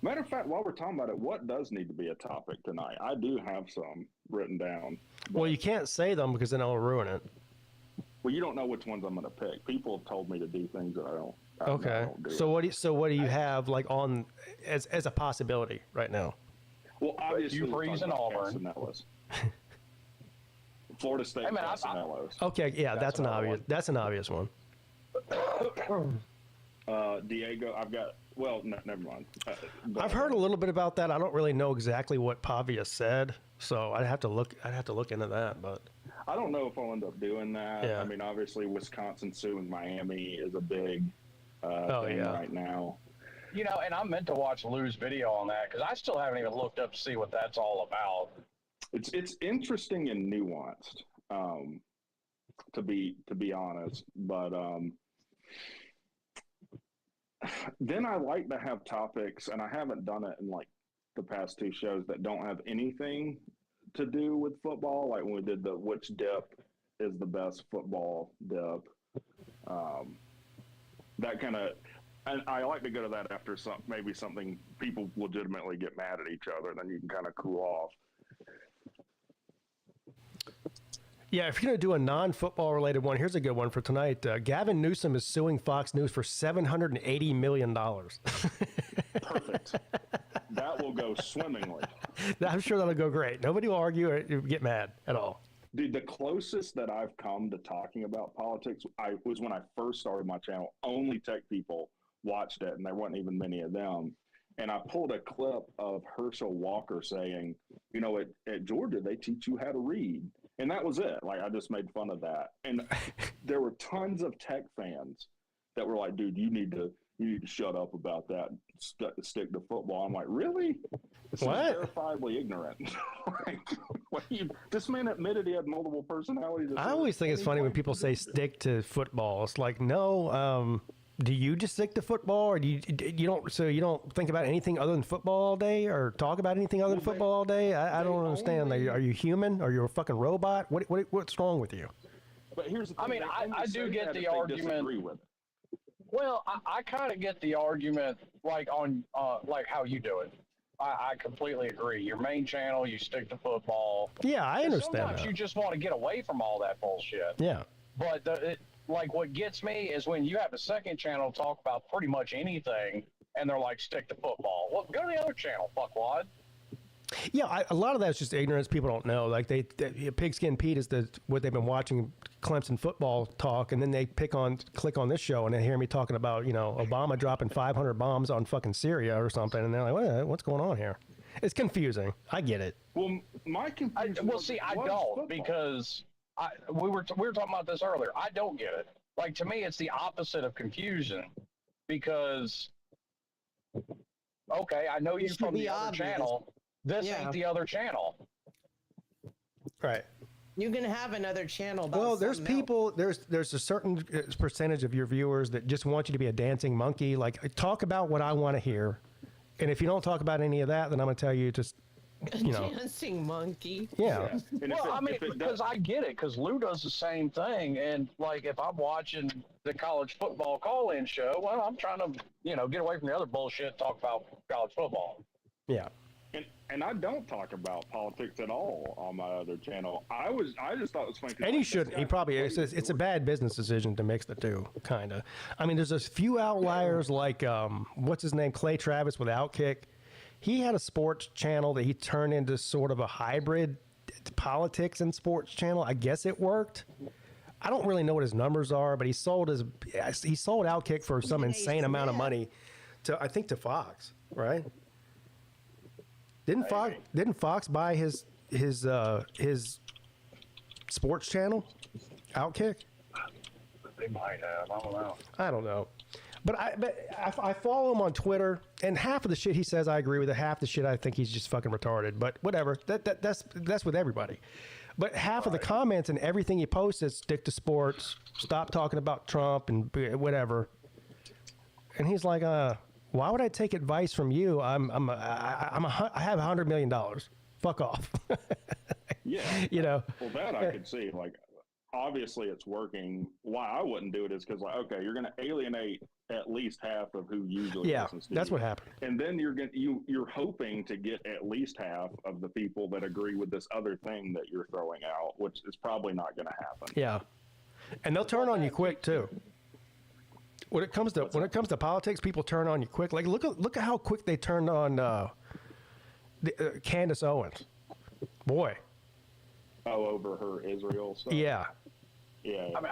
Matter of fact, while we're talking about it, what does need to be a topic tonight? I do have some written down. Well, you can't say them because then I'll ruin it. Well, you don't know which ones I'm going to pick. People have told me to do things that I don't. Okay. So what do you have like on as a possibility right now? Well, obviously, you freeze in Auburn. Florida State. Seminoles. Okay, yeah, that's an obvious. That's an obvious one. Diego, I've got. Well, no, never mind. I've heard a little bit about that. I don't really know exactly what Pavia said, so I'd have to look into that. But I don't know if I'll end up doing that. Yeah. I mean, obviously, Wisconsin suing Miami is a big thing right now. And I meant to watch Lou's video on that because I still haven't even looked up to see what that's all about. It's interesting and nuanced, to be honest, but. Then I like to have topics, and I haven't done it in like the past 2 shows that don't have anything to do with football. Like when we did the which dip is the best football dip. That kind of, and I like to go to that after maybe something people legitimately get mad at each other, then you can kind of cool off. yeah, if you're going to do a non-football related one, here's a good one for tonight. Gavin Newsom is suing Fox News for $780 million. Perfect. That will go swimmingly. I'm sure that'll go great. Nobody will argue or get mad at all. Dude, the closest that I've come to talking about politics was when I first started my channel. Only tech people watched it, and there wasn't even many of them. And I pulled a clip of Herschel Walker saying, at Georgia, they teach you how to read. And that was it. Like, I just made fun of that. And there were tons of tech fans that were like, dude, you need to shut up about that and stick to football. I'm like, really? This is verifiably ignorant. This man admitted he had multiple personalities. I always think it's funny when people say stick to football. It's like, no, do you just stick to football, or do you don't think about anything other than football all day, or talk about anything other than football all day? I don't understand. Are you human? Are you a fucking robot? What's wrong with you? But here's the thing. I mean, I do get the argument. Well, I kind of get the argument, like on like how you do it. I completely agree. Your main channel, you stick to football. Yeah, I understand. Sometimes you just want to get away from all that bullshit. Yeah. But like what gets me is when you have a second channel talk about pretty much anything, and they're like, stick to football. Well, go to the other channel, fuckwad. Yeah, a lot of that's just ignorance. People don't know. Like PigskinPeete is what they've been watching Clemson football talk, and then they click on this show, and they hear me talking about Obama dropping 500 bombs on fucking Syria or something, and they're like, what's going on here? It's confusing. I get it. Well, my confusion. I don't football. Because we were talking about this earlier. I don't get it. Like, to me, it's the opposite of confusion, because okay, I know you from the other channel. This ain't the other channel. Right. You can have another channel. Well, there's people, there's a certain percentage of your viewers that just want you to be a dancing monkey. Like, talk about what I want to hear. And if you don't talk about any of that, then I'm going to tell you just you know. Dancing monkey. Yeah. Well, because I get it, because Lou does the same thing. And, like, if I'm watching the college football call-in show, well, I'm trying to, get away from the other bullshit and talk about college football. Yeah. And I don't talk about politics at all on my other channel. I just thought it was funny. And he shouldn't. He probably is. It's a bad business decision to mix the two, kind of. I mean, there's a few outliers like, what's his name, Clay Travis with Outkick. He had a sports channel that he turned into sort of a hybrid politics and sports channel. I guess it worked. I don't really know what his numbers are, but he sold Outkick for some insane amount of money to Fox, right? Didn't Fox buy his sports channel, Outkick? They might have. I don't know. But I follow him on Twitter, and half of the shit he says I agree with it. Half the shit I think he's just fucking retarded. But whatever. That's with everybody. But half of the comments and everything he posts is stick to sports, stop talking about Trump and whatever. And he's like, why would I take advice from you? I have $100 million. Fuck off. Yeah. Well, that I could see. Like, obviously it's working. Why I wouldn't do it is because, like, okay, you're going to alienate at least half of who usually listens to you. That's what happened. And then you're hoping to get at least half of the people that agree with this other thing that you're throwing out, which is probably not going to happen. Yeah. And they'll turn on you quick too. When it comes to politics, people turn on you quick. Like look at how quick they turned on Candace Owens. Boy. Oh, over her Israel stuff. Yeah. Yeah. I mean,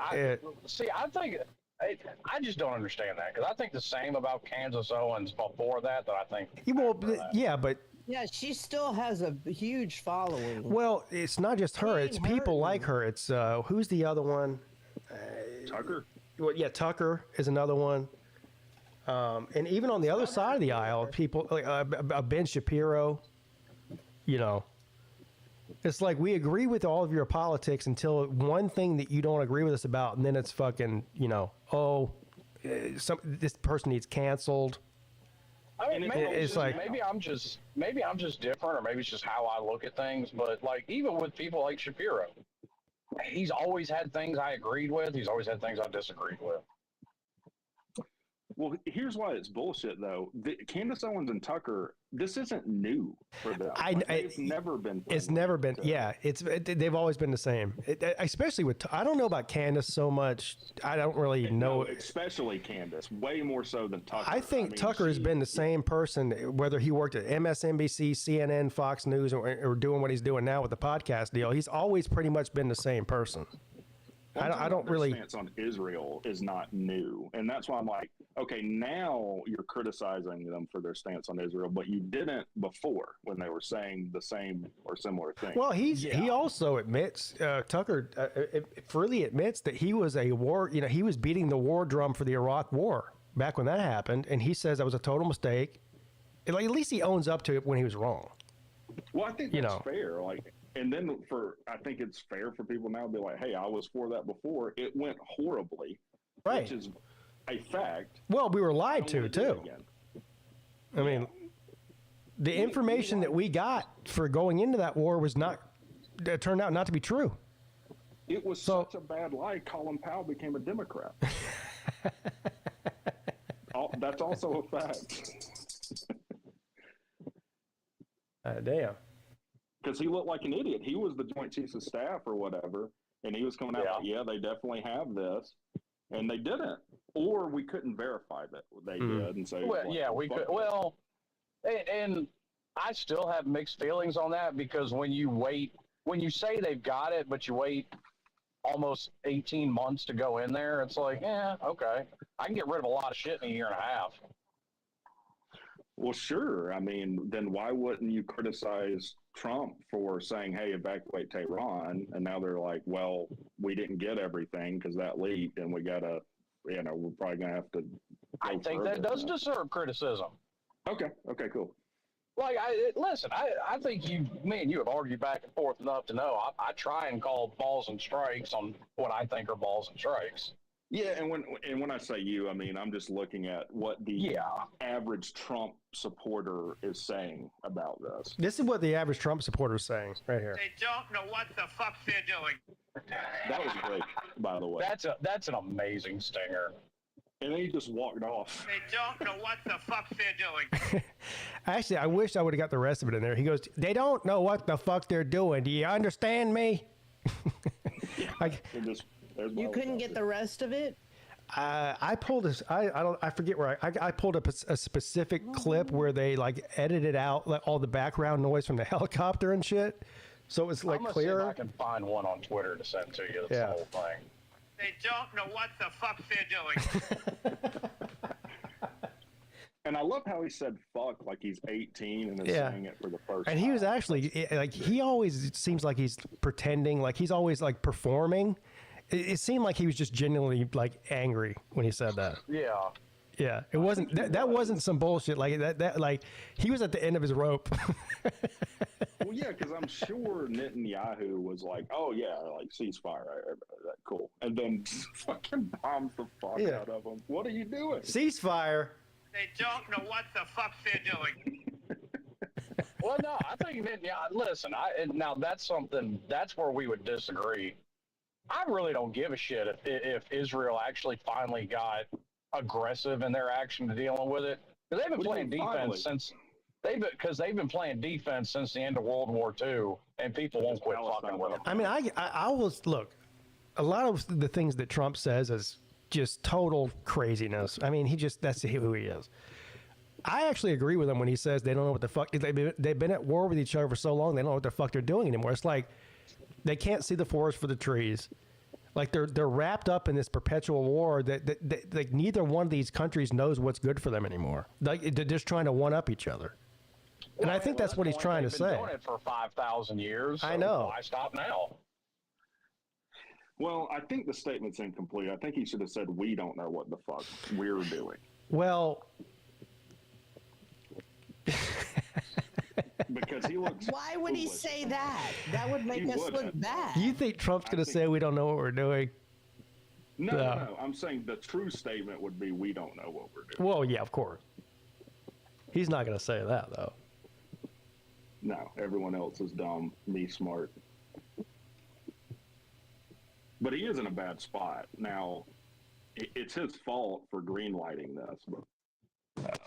I think I just don't understand that, because I think the same about Candace Owens before that I think. Yeah, she still has a huge following. Well, it's not just her; it's people like her. It's who's the other one? Tucker. Well, yeah, Tucker is another one. And even on the other side of the aisle, people like Ben Shapiro. It's like we agree with all of your politics until one thing that you don't agree with us about, and then it's fucking, this person needs canceled. I mean, maybe I'm just different, or maybe it's just how I look at things. But like, even with people like Shapiro, he's always had things I agreed with. He's always had things I disagreed with. Well, here's why it's bullshit, though. Candace Owens and Tucker, this isn't new for them. It's never been. It's never been. Yeah, they've always been the same. Especially with, I don't know about Candace so much. I don't really know. No, especially Candace, way more so than Tucker. I think Tucker has been the same person, whether he worked at MSNBC, CNN, Fox News, or doing what he's doing now with the podcast deal. He's always pretty much been the same person. I don't really. Their stance on Israel is not new, and that's why I'm like, okay, now you're criticizing them for their stance on Israel, but you didn't before when they were saying the same or similar thing. Well, he also admits, Tucker freely admits that he was a war. He was beating the war drum for the Iraq War back when that happened, and he says that was a total mistake. At least he owns up to it when he was wrong. Well, I think that's fair. And then I think it's fair for people now to be like, hey, I was for that before. It went horribly, right? Which is a fact. Well, we were lied to too. I mean, the information that we got for going into that war turned out not to be true. It was such a bad lie. Colin Powell became a Democrat. That's also a fact. Damn. Because he looked like an idiot. He was the Joint Chiefs of Staff or whatever, and he was coming out like, yeah, they definitely have this, and they didn't. Or we couldn't verify that they did. And so, we could. Well, and I still have mixed feelings on that, because when you say they've got it, but you wait almost 18 months to go in there, it's like, yeah, okay. I can get rid of a lot of shit in a year and a half. Well, sure. I mean, then why wouldn't you criticize Trump for saying, hey, evacuate Tehran? And now they're like, well, we didn't get everything because that leaked, and we got to, we're probably going to have to. I think that does deserve criticism. Okay, cool. Like, I think me and you have argued back and forth enough to know I try and call balls and strikes on what I think are balls and strikes. Yeah, and when I say you, I mean I'm just looking at what the average Trump supporter is saying about this. This is what the average Trump supporter is saying right here. They don't know what the fuck they're doing. That was great, by the way. That's an amazing stinger. And then he just walked off. They don't know what the fuck they're doing. Actually, I wish I would have got the rest of it in there. He goes, "They don't know what the fuck they're doing. Do you understand me?" You couldn't get the rest of it? I pulled this. I forget where I pulled up a specific clip where they like edited out like all the background noise from the helicopter and shit, so it was like clearer. See if I can find one on Twitter to send to you. That's the whole thing. They don't know what the fuck they're doing. And I love how he said "fuck" like he's 18 and is saying it for the first time. And he was actually like, he always seems like he's pretending, like he's always like performing. It seemed like he was just genuinely like angry when he said that. Yeah. Yeah, it wasn't that wasn't some bullshit like that like he was at the end of his rope. Well, yeah, because I'm sure Netanyahu was like, "Oh yeah, like ceasefire, that cool," and then fucking bombs the fuck out of him. What are you doing? Ceasefire. They don't know what the fuck they're doing. Well, no, I think listen, now that's where we would disagree. I really don't give a shit if Israel actually finally got aggressive in their action to dealing with it. Because they've been playing defense since they've been playing defense since the end of World War II, and people won't quit fucking with them. I mean, I was look. A lot of the things that Trump says is just total craziness. I mean, that's who he is. I actually agree with him when he says they don't know what the fuck. They've been at war with each other for so long, they don't know what the fuck they're doing anymore. It's like they can't see the forest for the trees. Like they're wrapped up in this perpetual war that like neither one of these countries knows what's good for them anymore. Like they're just trying to one up each other. And I think that's what he's trying to say. They've been doing it for 5,000 years. So I know. Why stop now? Well, I think the statement's incomplete. I think he should have said, "We don't know what the fuck we're doing." Well, because he looks. Why would he say that? That would make us look bad. You think Trump's going to say we don't know what we're doing? No. I'm saying the true statement would be, "We don't know what we're doing." Well, yeah, of course. He's not going to say that though. No, everyone else is dumb. Me smart. But he is in a bad spot now. It's his fault for greenlighting this. But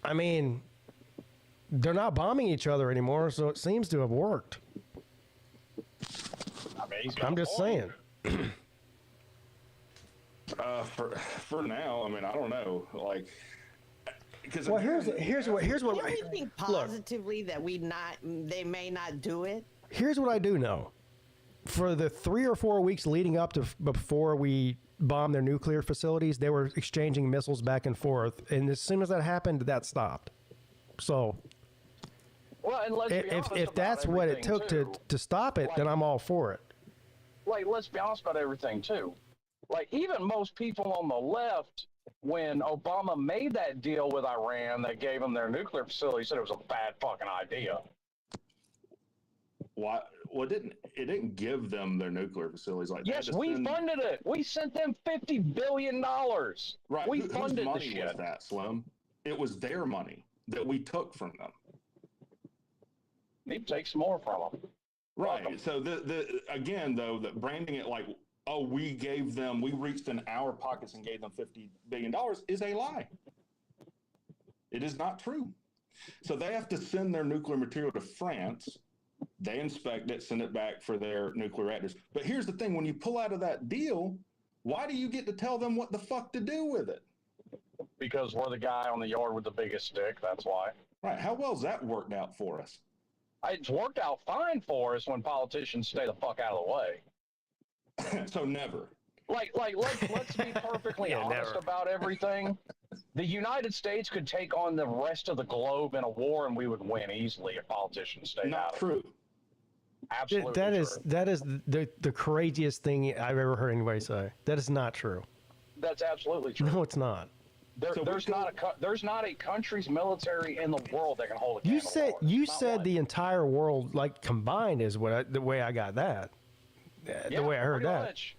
I mean, they're not bombing each other anymore, so it seems to have worked. I mean, I'm just saying. For now, I mean, I don't know. Like, because here's what. Can we think positively that they may not do it? Here's what I do know. For the 3 or 4 weeks leading up to before we bombed their nuclear facilities, they were exchanging missiles back and forth, and as soon as that happened, that stopped. So, well, and if that's what it took to stop it, then I'm all for it. Like, let's be honest about everything too. Like, even most people on the left, when Obama made that deal with Iran that gave them their nuclear facility, said it was a bad fucking idea. Why? Well, it didn't give them their nuclear facilities like that. Yes, we funded it. We sent them $50 billion. Right. We funded whose money the shit. was that, Slim? It was their money that we took from them. Need to take some more from them. Right. So again, though, that branding it like, "Oh, we reached in our pockets and gave them $50 billion" is a lie. It is not true. So they have to send their nuclear material to France. They inspect it, send it back for their nuclear reactors. But here's the thing: when you pull out of that deal, why do you get to tell them what the fuck to do with it? Because we're the guy on the yard with the biggest stick. That's why. Right. How well's that worked out for us? It's worked out fine for us when politicians stay the fuck out of the way. So never. Like let's be perfectly honest about everything. The United States could take on the rest of the globe in a war, and we would win easily if politicians stayed out. Not true. Absolutely. That is the craziest thing I've ever heard anybody say. That is not true. That's absolutely true. No, it's not. There's not a country's military in the world that can hold a candle. You said the entire world like combined is the way I got that. The way I heard that. Much.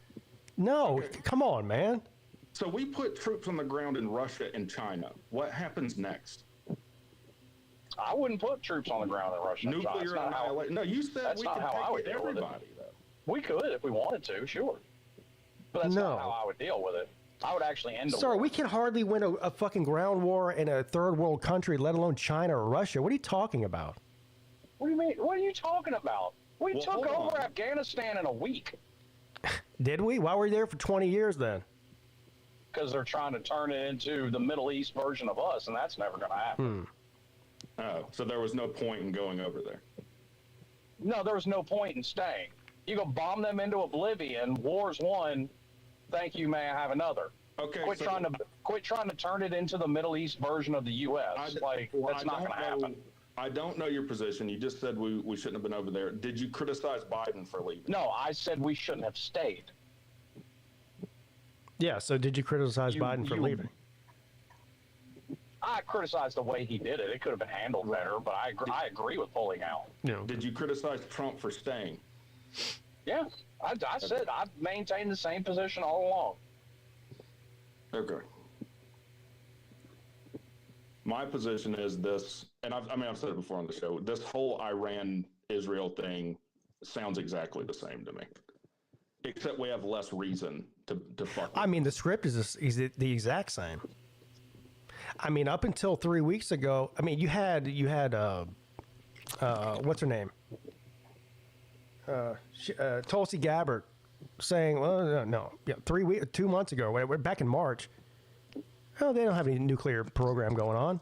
No, come on, man. So we put troops on the ground in Russia and China. What happens next? I wouldn't put troops on the ground in Russia. Nuclear annihilation. No, you said we could take everybody, though. We could if we wanted to, sure. But that's not how I would deal with it. I would actually end the war. Sir, we can hardly win a fucking ground war in a third world country, let alone China or Russia. What are you talking about? What do you mean? What are you talking about? We took over Afghanistan in a week. Did we? Why were we there for 20 years then? Because they're trying to turn it into the Middle East version of us, and that's never going to happen. Oh, so there was no point in going over there. No, there was no point in staying. You go bomb them into oblivion. War's won. Thank you. May I have another? Okay. Quit trying to turn it into the Middle East version of the U.S. That's not going to happen. I don't know your position. You just said we shouldn't have been over there. Did you criticize Biden for leaving? No, I said we shouldn't have stayed. Yeah, so did you criticize Biden for leaving? I criticized the way he did it. It could have been handled better, but I agree with pulling out. Yeah. Did you criticize Trump for staying? Yeah, I said I've maintained the same position all along. Okay. My position is this, and I've said it before on the show, this whole Iran-Israel thing sounds exactly the same to me. Except we have less reason to fuck with. I mean, the script is the exact same. I mean, up until 3 weeks ago, I mean, you had what's her name? Tulsi Gabbard saying, well, 2 months ago, we're back in March. Oh, they don't have any nuclear program going on.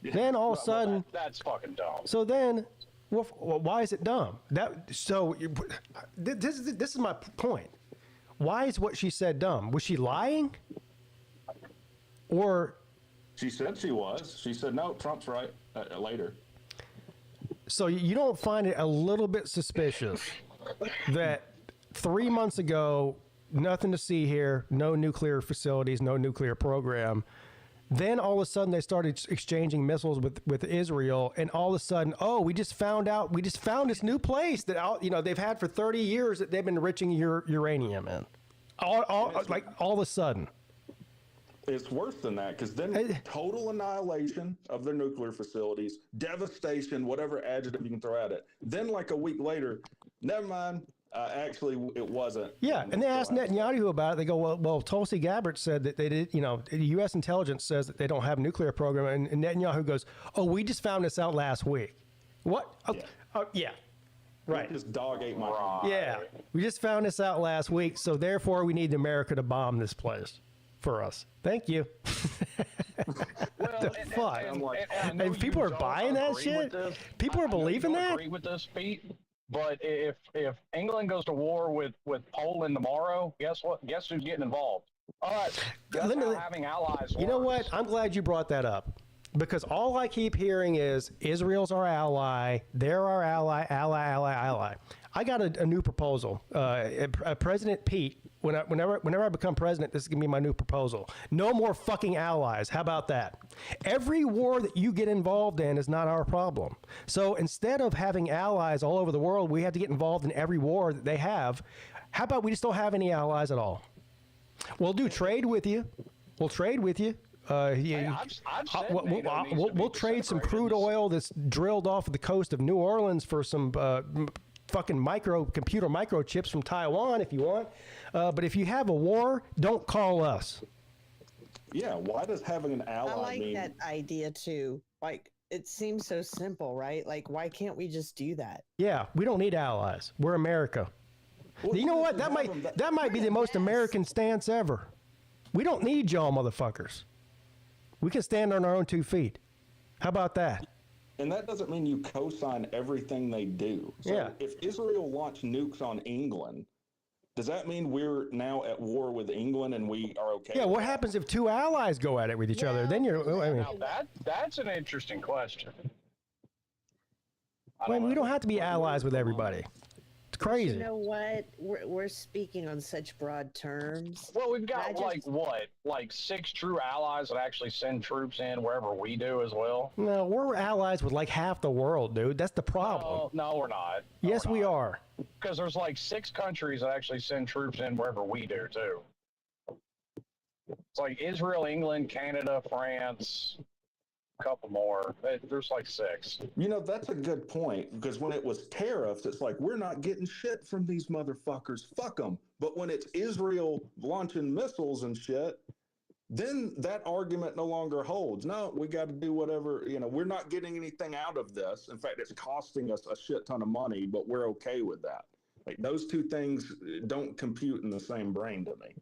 Then all of a sudden, that's fucking dumb. So then, well, why is it dumb? This is my point. Why is what she said dumb? Was she lying? Or she said she was. She said no. Trump's right. Later. So you don't find it a little bit suspicious that 3 months ago, nothing to see here, no nuclear facilities, no nuclear program. Then all of a sudden they started exchanging missiles with Israel, and all of a sudden, we just found this new place that they've had for 30 years that they've been enriching uranium in. All of a sudden. It's worse than that, because then total annihilation of their nuclear facilities, devastation, whatever adjective you can throw at it. Then like a week later, never mind. Actually, it wasn't. Yeah, and they asked Netanyahu about it. They go, well, Tulsi Gabbard said that they did, the U.S. intelligence says that they don't have a nuclear program. And Netanyahu goes, we just found this out last week. What? Yeah. Right. This dog ate my Yeah, we just found this out last week, so therefore we need America to bomb this place for us. Thank you. The fuck? And people are buying that shit? People are believing that? I agree with this, Pete. But if England goes to war with Poland tomorrow, guess what? Guess who's getting involved? All right. Guess how having allies. You know what? I'm glad you brought that up. Because all I keep hearing is Israel's our ally, they're our ally. I got a new proposal. President Peete, whenever I become president, this is going to be my new proposal. No more fucking allies. How about that? Every war that you get involved in is not our problem. So instead of having allies all over the world, we have to get involved in every war that they have. How about we just don't have any allies at all? We'll do trade with you. We'll trade with you. We'll trade some crude oil that's drilled off of the coast of New Orleans for some fucking computer microchips from Taiwan if you want. But if you have a war, don't call us. Yeah, why does having an ally I like mean... that idea too. Like, it seems so simple, right? Like, why can't we just do that? Yeah, we don't need allies. We're America. Well, you know what? That might be the most American stance ever. We don't need y'all motherfuckers. We can stand on our own 2 feet. How about that? And that doesn't mean you co-sign everything they do. So yeah. If Israel launched nukes on England, does that mean we're now at war with England and we are okay? Yeah, what happens if 2 allies go at it with each other? Then now that's an interesting question. We don't have to be allies with everybody. It's crazy. You know what? We're speaking on such broad terms. Well, we've got like 6 true allies that actually send troops in wherever we do as well. No, we're allies with like half the world, dude. That's the problem. No, we're not. Yes, we are. Because there's like 6 countries that actually send troops in wherever we do too. It's like Israel, England, Canada, France, a couple more. There's like 6. You know, that's a good point, because when it was tariffs, it's like, we're not getting shit from these motherfuckers. Fuck them. But when it's Israel launching missiles and shit, then that argument no longer holds. No, we got to do whatever, you know, we're not getting anything out of this. In fact, it's costing us a shit ton of money, but we're okay with that. Like, those two things don't compute in the same brain to me.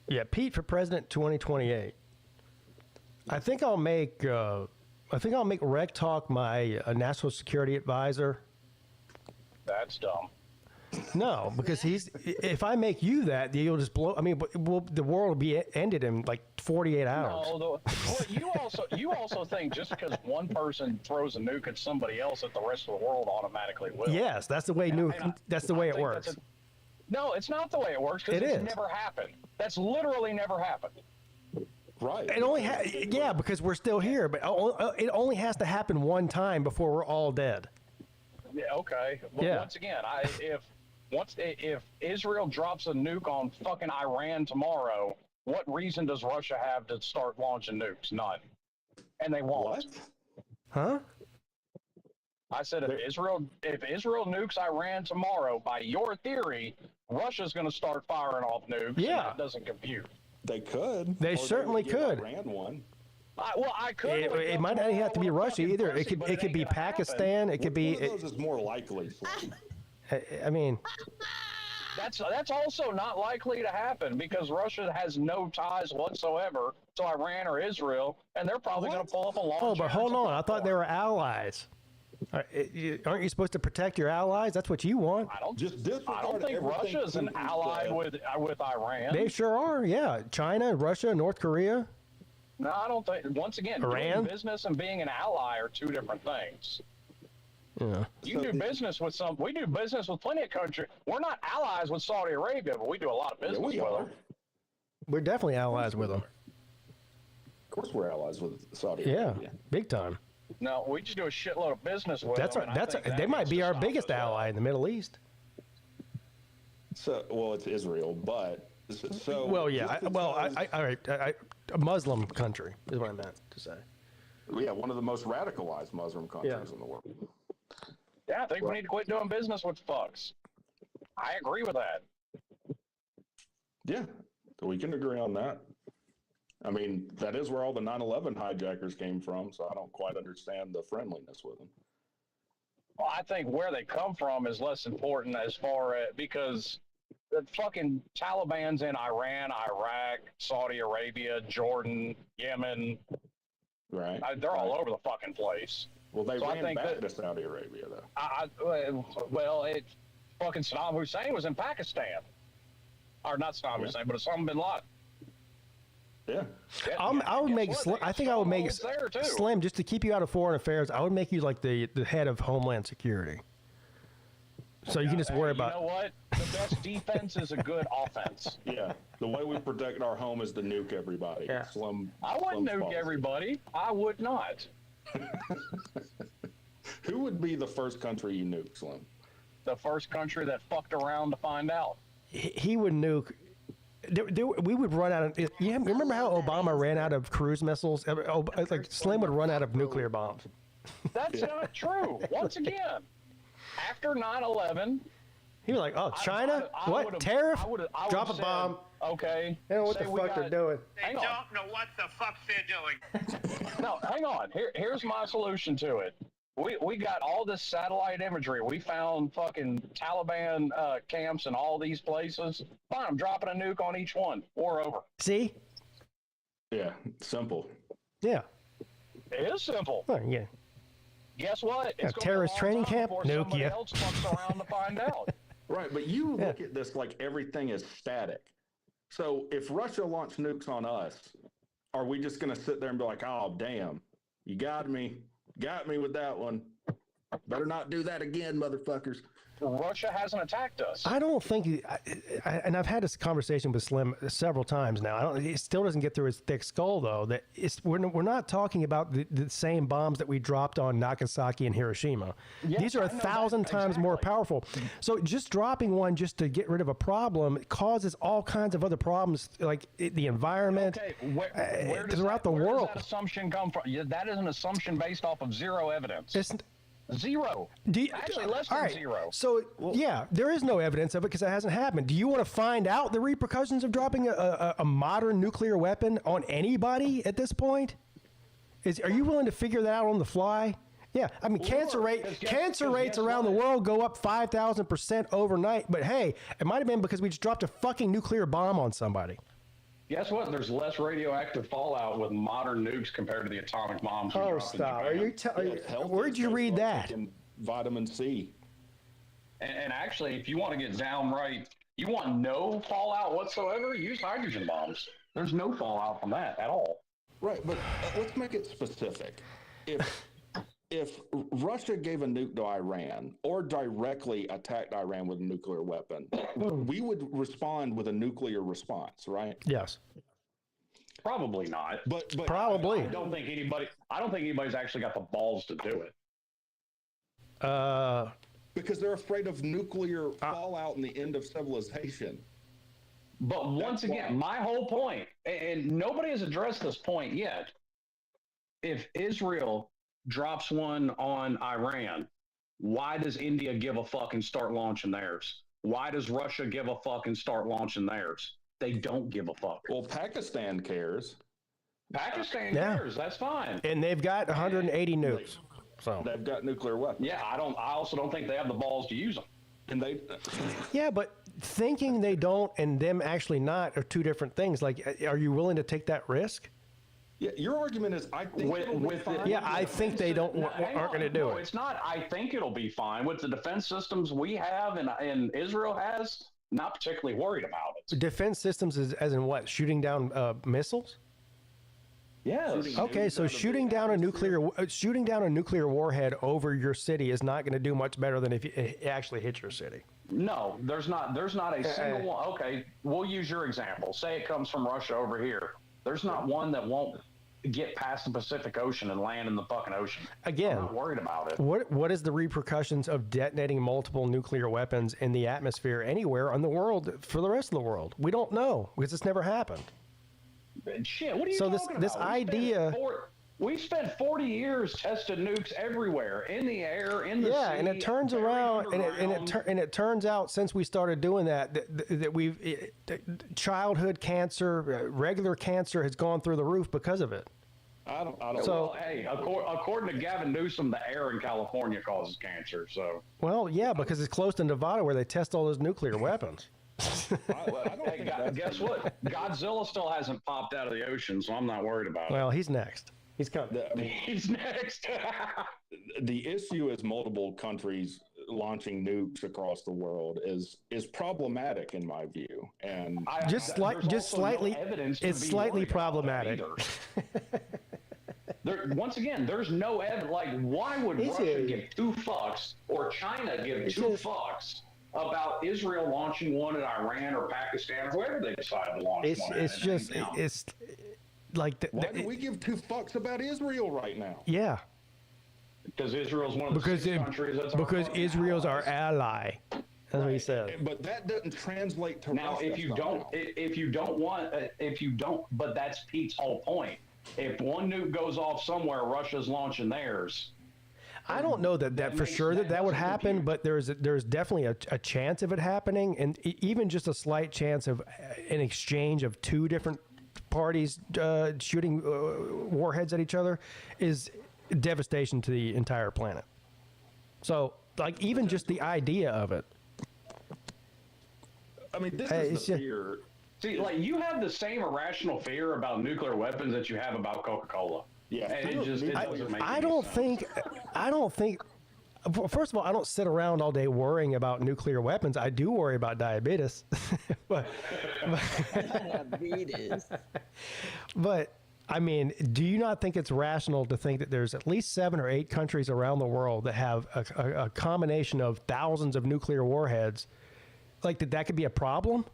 Yeah, Pete for president 2028. I think I'll make Rec Talk my national security advisor. That's dumb. No, because if I make you that, you'll just blow. I mean, the world will be ended in like 48 hours. No, you also think just because one person throws a nuke at somebody else, that the rest of the world automatically will. Yes, that's the way that's the way it works. No, it's not the way it works, because it's never happened. That's literally never happened. Right. It only because we're still here, but it only has to happen one time before we're all dead. Yeah. Okay. Well, once again, if Israel drops a nuke on fucking Iran tomorrow, what reason does Russia have to start launching nukes? None. And they won't. What? Huh? I said if Israel nukes Iran tomorrow, by your theory, Russia's going to start firing off nukes. Yeah. And that doesn't compute. They could. They certainly could. Iran one. I could. It might not have to be Russia either. It could be Pakistan. It could be. One of those is more likely. I mean, that's also not likely to happen, because Russia has no ties whatsoever to Iran or Israel, and they're probably going to pull up a launcher. Oh, but hold on. I thought they were allies. Aren't you supposed to protect your allies? That's what you want. I don't think Russia's an ally with Iran. They sure are. Yeah, China, Russia, North Korea. No, I don't think. Once again, Iran? doing business and being an ally are 2 different things. Yeah. You do business with some. We do business with plenty of countries. We're not allies with Saudi Arabia, but we do a lot of business with them. We're definitely allies with them. Of course, we're allies with Saudi Arabia. Yeah, big time. No, we just do a shitload of business with them. They might be our biggest ally in the Middle East. So, well, it's Israel, but so. Well, yeah. A Muslim country is what I meant to say. Yeah, one of the most radicalized Muslim countries in the world. Yeah, I think we need to quit doing business with fucks. I agree with that. Yeah, we can agree on that. I mean, that is where all the 9/11 hijackers came from, so I don't quite understand the friendliness with them. Well, I think where they come from is less important as far as, because the fucking Taliban's in Iran, Iraq, Saudi Arabia, Jordan, Yemen. Right. They're all over the fucking place. Well, they ran back to Saudi Arabia, though. Fucking Saddam Hussein was in Pakistan. Or not Saddam Hussein, but Osama bin Laden. Yeah. I would make Slim, just to keep you out of foreign affairs, I would make you like the head of Homeland Security. So you can just worry about. You know what? The best defense is a good offense. Yeah. The way we protect our home is to nuke everybody. Yeah. I wouldn't nuke everybody. I would not. Who would be the first country you nuke, Slim? The first country that fucked around to find out. He would nuke. We would run out of. Yeah, remember how Obama ran out of cruise missiles? Like Slim would run out of nuclear bombs. That's not true. Once again, after 9/11, he was like, "Oh, China? What tariff? Drop a bomb." Okay. They don't know what the fuck they're doing. They don't know what the fuck they're doing. No, hang on. Here's my solution to it. We got all this satellite imagery. We found fucking Taliban camps in all these places. Fine, I'm dropping a nuke on each one. War over. See? Yeah, simple. Yeah. It is simple. Oh, yeah. Guess what? It's terrorist training camp? Nuke you. Else fucks around to find out. Right, but you look at this like everything is static. So if Russia launched nukes on us, are we just going to sit there and be like, oh, damn, you got me with that one? Better not do that again, motherfuckers. Russia hasn't attacked us. I don't think, and I've had this conversation with Slim several times now. It still doesn't get through his thick skull, though, that we're not talking about the same bombs that we dropped on Nagasaki and Hiroshima. Yes, These are 1,000 times exactly. more powerful. So just dropping one just to get rid of a problem causes all kinds of other problems, like the environment, Okay, where does throughout that, the where world. does that assumption come from? Yeah, that is an assumption based off of zero evidence. It's, Zero. Actually, less all than right. zero. So, yeah, there is no evidence of it because it hasn't happened. Do you want to find out the repercussions of dropping a modern nuclear weapon on anybody at this point? Are you willing to figure that out on the fly? Yeah, I mean, cancer rates around the world go up 5,000% overnight. But hey, it might have been because we just dropped a fucking nuclear bomb on somebody. Guess what? There's less radioactive fallout with modern nukes compared to the atomic bombs. Oh, stop! Are you? Where'd you read that? Vitamin C. And actually, if you want to get downright, you want no fallout whatsoever, use hydrogen bombs. There's no fallout from that at all. Right, but let's make it specific. If Russia gave a nuke to Iran or directly attacked Iran with a nuclear weapon, we would respond with a nuclear response, right? Yes. Probably not. But probably. I don't think anybody's actually got the balls to do it. Because they're afraid of nuclear fallout and the end of civilization. But once again, my whole point, and nobody has addressed this point yet, if Israel drops one on Iran, why does India give a fuck and start launching theirs? Why does Russia give a fuck and start launching theirs? They don't give a fuck. Well, Pakistan cares. Pakistan cares. That's fine. And they've got 180 nukes. So they've got nuclear weapons. Yeah, I also don't think they have the balls to use them. And they. Yeah, but thinking they don't and them actually not are two different things. Like, are you willing to take that risk? Yeah, your argument is I think I think they aren't going to do it. It's not. I think it'll be fine with the defense systems we have and Israel has. Not particularly worried about it. Defense systems is as in what? Shooting down missiles? Yes. Okay, so shooting down a nuclear warhead over your city is not going to do much better than if it actually hits your city. No, there's not a single one. Okay, we'll use your example. Say it comes from Russia over here. There's not one that won't get past the Pacific Ocean and land in the fucking ocean. Again, I'm not worried about it. What is the repercussions of detonating multiple nuclear weapons in the atmosphere anywhere in the world for the rest of the world? We don't know because it's never happened. Shit, what are you talking about? This idea. We spent 40 years testing nukes everywhere, in the air, in the sea. Yeah, and it turns around, and it turns out since we started doing that we've childhood cancer, regular cancer has gone through the roof because of it. I don't. So hey, according to Gavin Newsom, the air in California causes cancer. So. Well, yeah, because it's close to Nevada where they test all those nuclear weapons. Guess what? Godzilla still hasn't popped out of the ocean, so I'm not worried about it. Well, he's next. He's coming. He's next. The issue is multiple countries launching nukes across the world is problematic in my view, and it's slightly problematic. Once again, there's no evidence. Like, why would Russia give two fucks or China give two fucks about Israel launching one in Iran or Pakistan or whoever they decide to launch one? It's like why do we give two fucks about Israel right now? Yeah, because Israel's one of the six countries. Because Israel's our ally. That's what he said. But that doesn't translate to now. Russia If you don't, but that's Pete's whole point. If one nuke goes off somewhere, Russia's launching theirs. I don't know that for sure that would happen, but there's definitely a chance of it happening, and even just a slight chance of an exchange of two different parties shooting warheads at each other is devastation to the entire planet. So, like, even just the idea of it. I mean, this is the fear. See, like, you have the same irrational fear about nuclear weapons that you have about Coca-Cola. Yeah, and it doesn't make I any don't sense. think. First of all, I don't sit around all day worrying about nuclear weapons. I do worry about diabetes, but I mean, do you not think it's rational to think that there's at least 7 or 8 countries around the world that have a combination of thousands of nuclear warheads? Like, that could be a problem?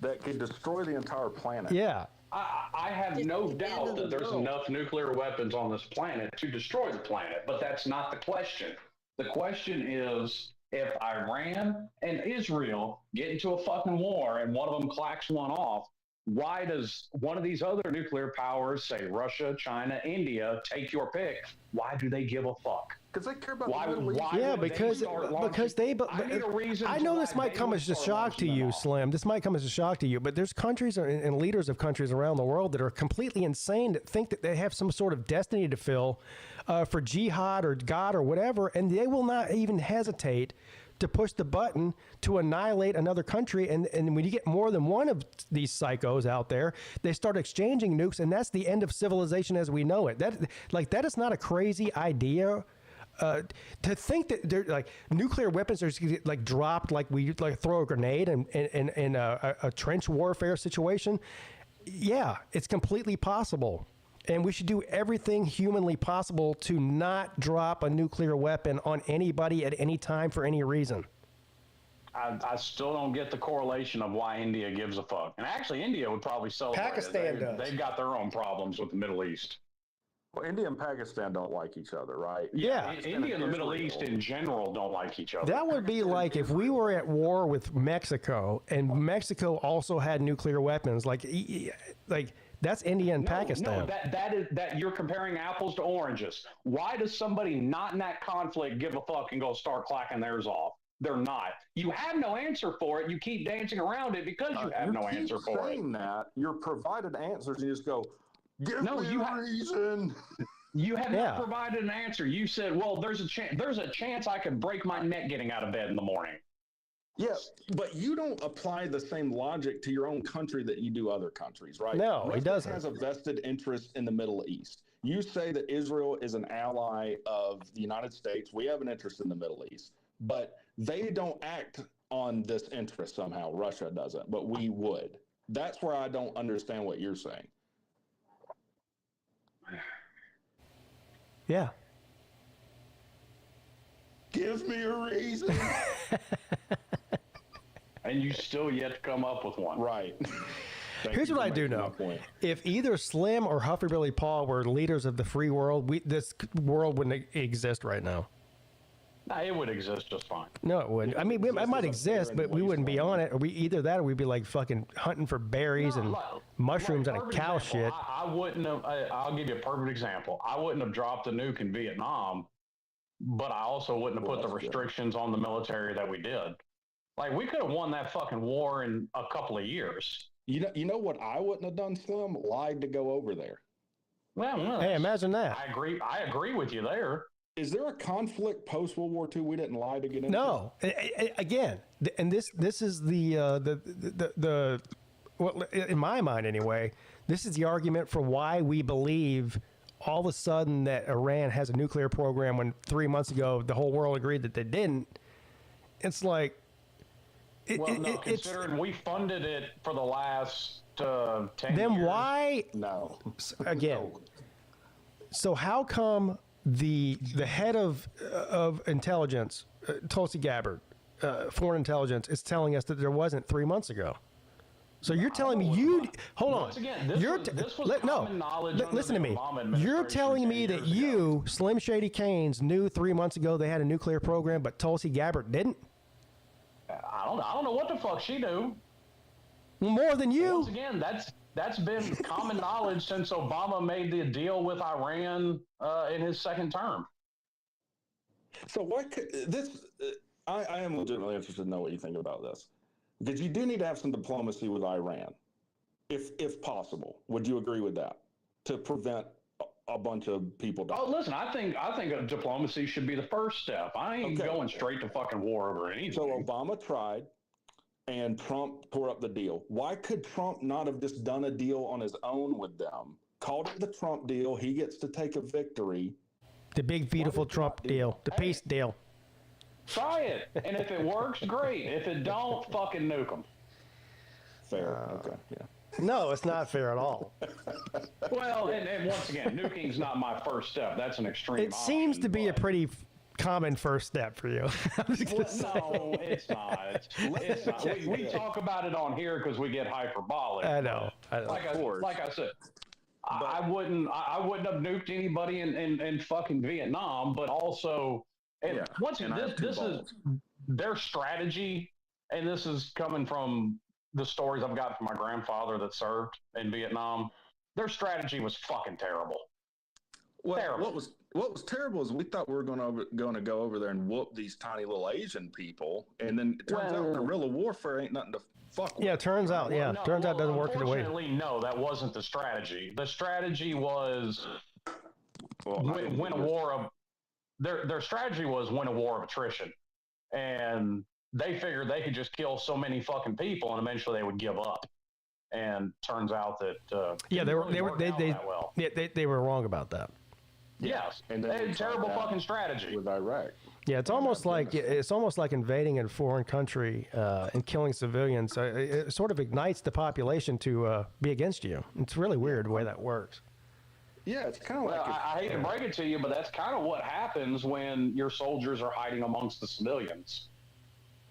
That could destroy the entire planet. Yeah. I have no doubt that there's enough nuclear weapons on this planet to destroy the planet, but that's not the question. The question is, if Iran and Israel get into a fucking war and one of them clacks one off, why does one of these other nuclear powers, say Russia, China, India, take your pick? Why do they give a fuck? Because they care about because I know this might come as a shock to you, Slim. This might come as a shock to you, but there's countries and leaders of countries around the world that are completely insane that think that they have some sort of destiny to fill for jihad or God or whatever, and they will not even hesitate to push the button to annihilate another country. And when you get more than one of these psychos out there, they start exchanging nukes, and that's the end of civilization as we know it. That is not a crazy idea. To think that they're like nuclear weapons are like dropped, like we like throw a grenade in a trench warfare situation. Yeah, it's completely possible. And we should do everything humanly possible to not drop a nuclear weapon on anybody at any time for any reason. I still don't get the correlation of why India gives a fuck. And actually, India would probably celebrate Pakistan it. They've got their own problems with the Middle East. Well, India and Pakistan don't like each other, right? Yeah. India and the Middle East in general don't like each other. That would be like if we were at war with Mexico and Mexico also had nuclear weapons. Like that's India and Pakistan. No, that you're comparing apples to oranges. Why does somebody not in that conflict give a fuck and go start clacking theirs off? They're not. You have no answer for it. You keep dancing around it because you have no answer for it. You're saying that. You're provided answers and you just go, give me a reason. You have not provided an answer. You said, well, there's a chance I could break my neck getting out of bed in the morning. Yeah, but you don't apply the same logic to your own country that you do other countries, right? No, he doesn't. Has a vested interest in the Middle East. You say that Israel is an ally of the United States. We have an interest in the Middle East, but they don't act on this interest somehow. Russia doesn't, but we would. That's where I don't understand what you're saying. Yeah. Give me a reason. And you still yet to come up with one. Right. Here's what I do know. If either Slim or Huffy Billy Paul were leaders of the free world, this world wouldn't exist right now. Nah, it would exist just fine. No, it wouldn't. I mean, it might exist, but we wouldn't be on it. Or either that or we'd be like fucking hunting for berries and mushrooms and a cow shit. I wouldn't have, I'll give you a perfect example. I wouldn't have dropped a nuke in Vietnam, but I also wouldn't have put the restrictions on the military that we did. Like, we could have won that fucking war in a couple of years. You know what I wouldn't have done, Slim? Lied to go over there. Well, hey, imagine that. I agree with you there. Is there a conflict post World War II we didn't lie to get into? No. Again, and this is the well, in my mind anyway, this is the argument for why we believe all of a sudden that Iran has a nuclear program when 3 months ago the whole world agreed that they didn't. It's like, considering we funded it for the last 10 then years. Why? No. Again. No. So how come the head of intelligence, Tulsi Gabbard, foreign intelligence, is telling us that there wasn't 3 months ago? So you're telling me hold on. Once again, this was common knowledge. Listen to me. You're telling me that you, Slim Shady Canes, knew 3 months ago they had a nuclear program, but Tulsi Gabbard didn't? I don't know what the fuck she knew. More than you. Once again, that's been common knowledge since Obama made the deal with Iran in his second term. So what could this? I am legitimately interested to know what you think about this, because you do need to have some diplomacy with Iran, if possible. Would you agree with that, to prevent a bunch of people dying? Oh, listen, I think diplomacy should be the first step. I ain't going straight to fucking war over anything. So Obama tried, and Trump tore up the deal. Why could Trump not have just done a deal on his own with them? Called it the Trump deal. He gets to take a victory. The big, beautiful Trump deal. The peace deal. Try it. And if it works, great. If it don't, fucking nuke them. Fair. Okay. Yeah. No, it's not fair at all. Well, and once again, nuking's not my first step. That's an extreme. It seems to be a pretty common first step for you. No, it's not. It's not. We talk about it on here because we get hyperbolic. I know. Like I said, I wouldn't have nuked anybody in fucking Vietnam, but also, this is their strategy, and this is coming from the stories I've got from my grandfather that served in Vietnam. Their strategy was fucking terrible. Well, terrible. What was terrible is we thought we were going to go over there and whoop these tiny little Asian people, and then it turns out guerrilla warfare ain't nothing to fuck with. Yeah, turns out it doesn't work the way. Unfortunately, no, that wasn't the strategy. The strategy was win a war of their strategy was win a war of attrition, and they figured they could just kill so many fucking people, and eventually they would give up. And turns out that they were wrong about that. Yes, and they had terrible fucking strategy with Iraq. Yeah, it's almost like invading a foreign country and killing civilians. It sort of ignites the population to be against you. It's really weird the way that works. Yeah, it's kind of like. I hate to break it to you, but that's kind of what happens when your soldiers are hiding amongst the civilians.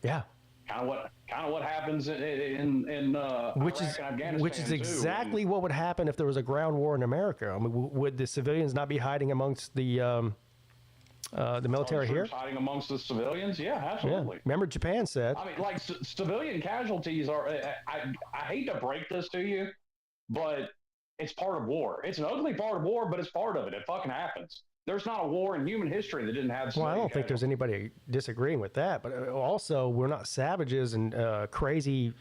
Yeah. Kind of what happens in Iraq and Afghanistan, which is exactly what would happen if there was a ground war in America. I mean, would the civilians not be hiding amongst the military here? Hiding amongst the civilians? Yeah, absolutely. Yeah. Remember, Japan said. I mean, like civilian casualties are. I hate to break this to you, but it's part of war. It's an ugly part of war, but it's part of it. It fucking happens. There's not a war in human history that didn't have. Well, I don't think there's anybody disagreeing with that, but also we're not savages and crazy,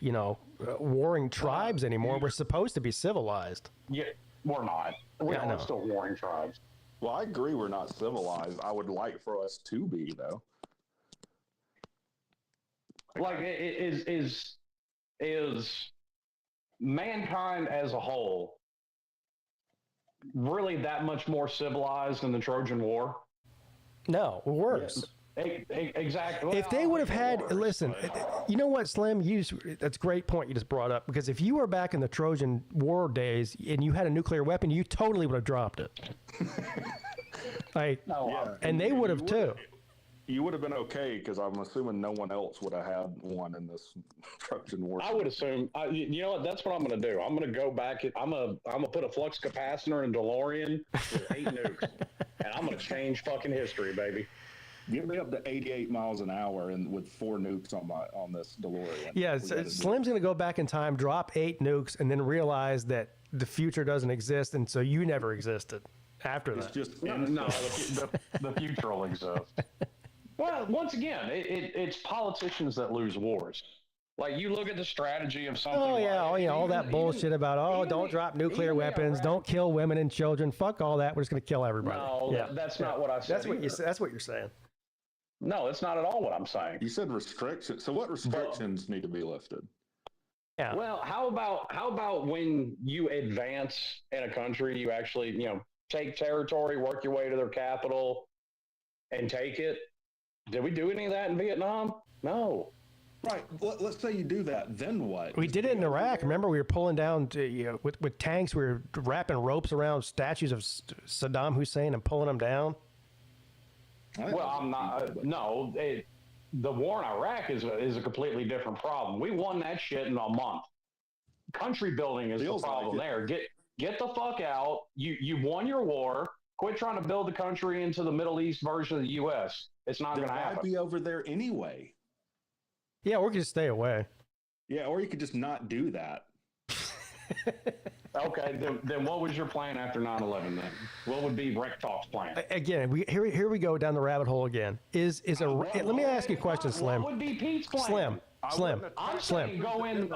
warring tribes anymore. We're supposed to be civilized. Yeah, we're not. We're still warring tribes. Well, I agree we're not civilized. I would like for us to be, though. Like, is mankind as a whole really that much more civilized than the Trojan War? No, worse. Exactly. If they would have had, you know what, Slim? That's a great point you just brought up, because if you were back in the Trojan War days and you had a nuclear weapon, you totally would have dropped it. And they would have too. You would have been okay, because I'm assuming no one else would have had one in this Trojan War. I would assume. You know what? That's what I'm going to do. I'm going to go back. I'm going to put a flux capacitor in DeLorean with 8 nukes, and I'm going to change fucking history, baby. Get me up to 88 miles an hour and with 4 nukes on this DeLorean. Yeah, Slim's going to go back in time, drop 8 nukes, and then realize that the future doesn't exist, and so you never existed after that. It's just the future will exist. Well, once again, it's politicians that lose wars. Like, you look at the strategy of something. Oh yeah, all that bullshit about don't drop nuclear weapons, don't kill women and children. Fuck all that. We're just going to kill everybody. No, that's not what I said. That's what you're saying. No, that's not at all what I'm saying. You said restrictions. So what restrictions need to be lifted? Yeah. Well, how about when you advance in a country, you actually take territory, work your way to their capital, and take it? Did we do any of that in Vietnam? No. Right. Let's say you do that. Then what? We did it in Iraq. Remember, we were pulling down with tanks. We were wrapping ropes around statues of Saddam Hussein and pulling them down. Well, I'm not. No, the war in Iraq is a completely different problem. We won that shit in a month. Country building is the problem there. Get the fuck out. You won your war. Quit trying to build the country into the Middle East version of the U.S. It's not going to happen. I'd be over there anyway. Yeah, or we could just stay away. Yeah, or you could just not do that. Okay, then what was your plan after 9/11 then? What would be Rick Talk's plan? Again, here we go down the rabbit hole again. Let me ask you a question, Slim. What would be Pete's plan? Slim. I'm saying go in,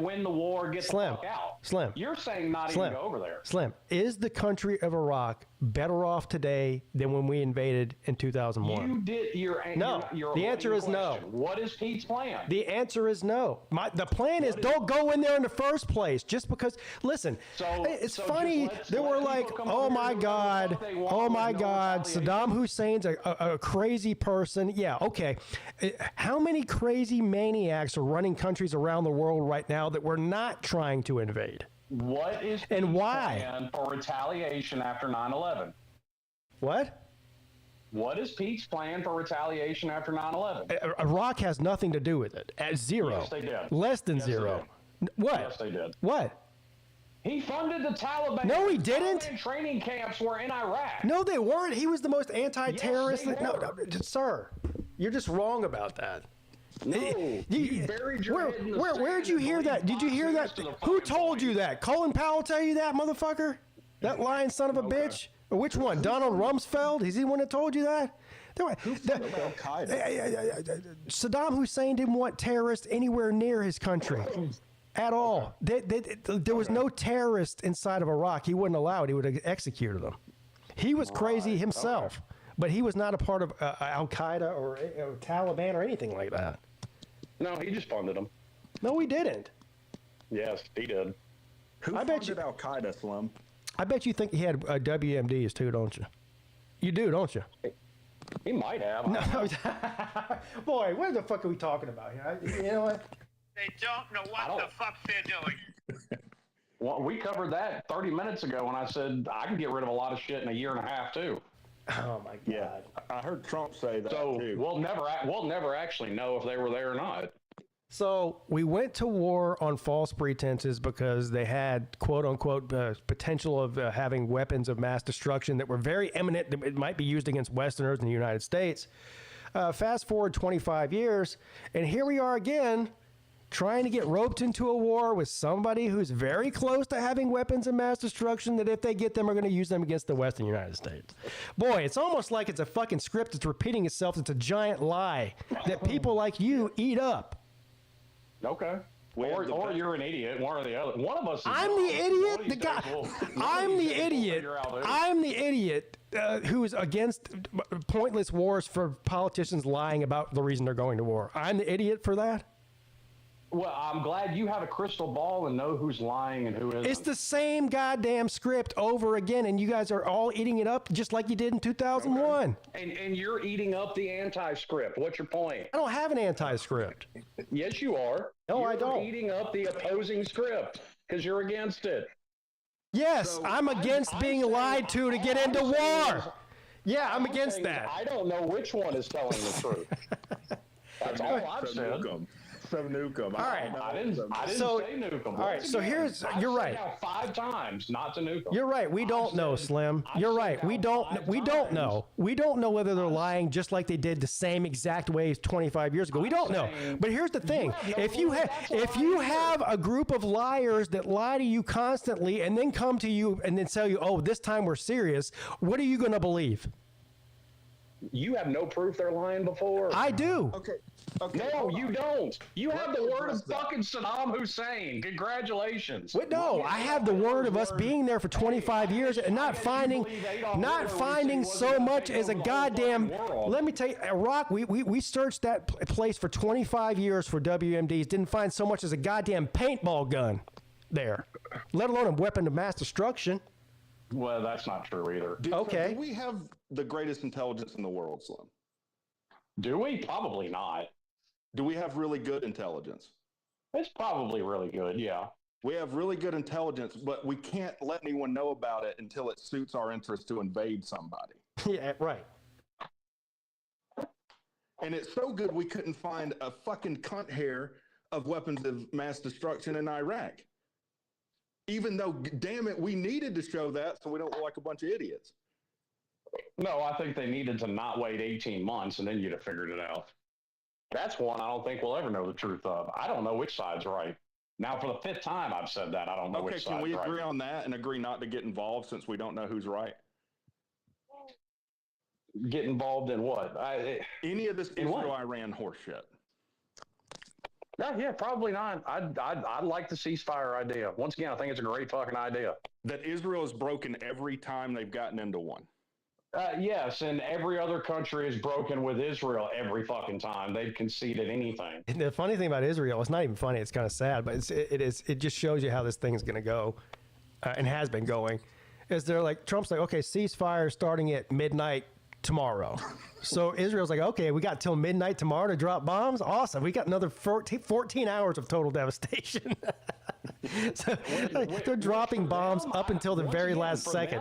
win the war, get the fuck out. Slim. You're saying not even go over there. Slim. Is the country of Iraq better off today than when we invaded in 2001? You did. The answer is no. What is Pete's plan? The answer is no. The plan is don't go in there in the first place. Just because, listen, it's funny. They were like, oh my God, Saddam Hussein's a crazy person. Yeah, okay. How many crazy crazy maniacs are running countries around the world right now that we're not trying to invade. What is and why plan for retaliation after 9/11? What? What is Pete's plan for retaliation after 9/11? Iraq has nothing to do with it. At zero. Yes, they did. Less than Yes, zero. What? Yes, they did. What? He funded the Taliban. No, he didn't. Taliban training camps were in Iraq. No, they weren't. He was the most anti-terrorist. Yes, they no, sir, you're just wrong about that. No, you buried your head in the where'd you hear that? Did you hear that? Who told you that? Colin Powell tell you that, motherfucker? That lying son of a bitch? Or which one? Donald Rumsfeld? Is he the one that told you that? Saddam Hussein didn't want terrorists anywhere near his country at all. There was no terrorist inside of Iraq. He wouldn't allow it. He would have executed them. He was crazy himself, but he was not a part of Al-Qaeda or Taliban or anything like that. No, he just funded them. No, he didn't. Yes, he did. Who funded Al-Qaeda, Slim? I bet you think he had WMDs too, don't you? You do, don't you? He might have. No. Boy, what the fuck are we talking about here? You know what? They don't know what the fuck they're doing. Well, we covered that 30 minutes ago when I said I can get rid of a lot of shit in a year and a half too. Oh my God! Yeah, I heard Trump say that too. We'll never actually know if they were there or not. So we went to war on false pretenses because they had quote unquote potential of having weapons of mass destruction that were very imminent. That it might be used against Westerners in the United States. Fast forward 25 years, and here we are again, trying to get roped into a war with somebody who's very close to having weapons of mass destruction that if they get them are going to use them against the Western United States. Boy, it's almost like it's a fucking script that's repeating itself. It's a giant lie that people like you eat up. Okay. Or you're an idiot, one or the other. One of us is I'm the idiot. The guy. I'm the idiot. I'm the idiot who is against pointless wars for politicians lying about the reason they're going to war. I'm the idiot for that. Well, I'm glad you have a crystal ball and know who's lying and who isn't. It's the same goddamn script over again, and you guys are all eating it up just like you did in 2001. Okay. And you're eating up the anti-script. What's your point? I don't have an anti-script. Yes, you are. No, you're I don't. You're eating up the opposing script because you're against it. Yes, so I'm against being lied to get into war. Yeah, I'm against that. I don't know which one is telling the truth. That's all I've said. Some nukem. All right. I didn't say nukem. All right. So you're right. Now 5 times not to nukem. You're right. We don't know, Slim. You're right. We don't know. We don't know whether they're lying just like they did the same exact ways 25 years ago. We don't know. But here's the thing. If you have a group of liars that lie to you constantly and then come to you and then tell you, "Oh, this time we're serious," what are you going to believe? You have no proof they're lying before. I do. Okay. No, you don't. You have the word of fucking Saddam Hussein. Congratulations. Wait, no, I have the word of us being there for 25 years and not finding so much as a goddamn. Let me tell you, Iraq. We searched that place for 25 years for WMDs. Didn't find so much as a goddamn paintball gun there, let alone a weapon of mass destruction. Well, that's not true either. Okay. Do we have the greatest intelligence in the world, Slim? Do we? Probably not. Do we have really good intelligence? It's probably really good, yeah. We have really good intelligence, but we can't let anyone know about it until it suits our interest to invade somebody. Yeah, right. And it's so good we couldn't find a fucking cunt hair of weapons of mass destruction in Iraq. Even though, damn it, we needed to show that so we don't look like a bunch of idiots. No, I think they needed to not wait 18 months and then you'd have figured it out. That's one I don't think we'll ever know the truth of. I don't know which side's right. Now, for the 5th time I've said that. I don't know which side's right. Okay, can we agree on that and agree not to get involved since we don't know who's right? Get involved in what? Any of this Israel-Iran horse shit. Yeah, probably not. I'd like the ceasefire idea. Once again, I think it's a great fucking idea. That Israel has broken every time they've gotten into one. Yes, and every other country is broken with Israel every fucking time they've conceded anything. And the funny thing about Israel, it's not even funny. It's kind of sad, but it just shows you how this thing is going to go, and has been going. Is they're like Trump's like, okay, ceasefire starting at midnight tomorrow. So Israel's like, okay, we got till midnight tomorrow to drop bombs. Awesome. We got another 14 hours of total devastation. So they're dropping bombs up until the very last second.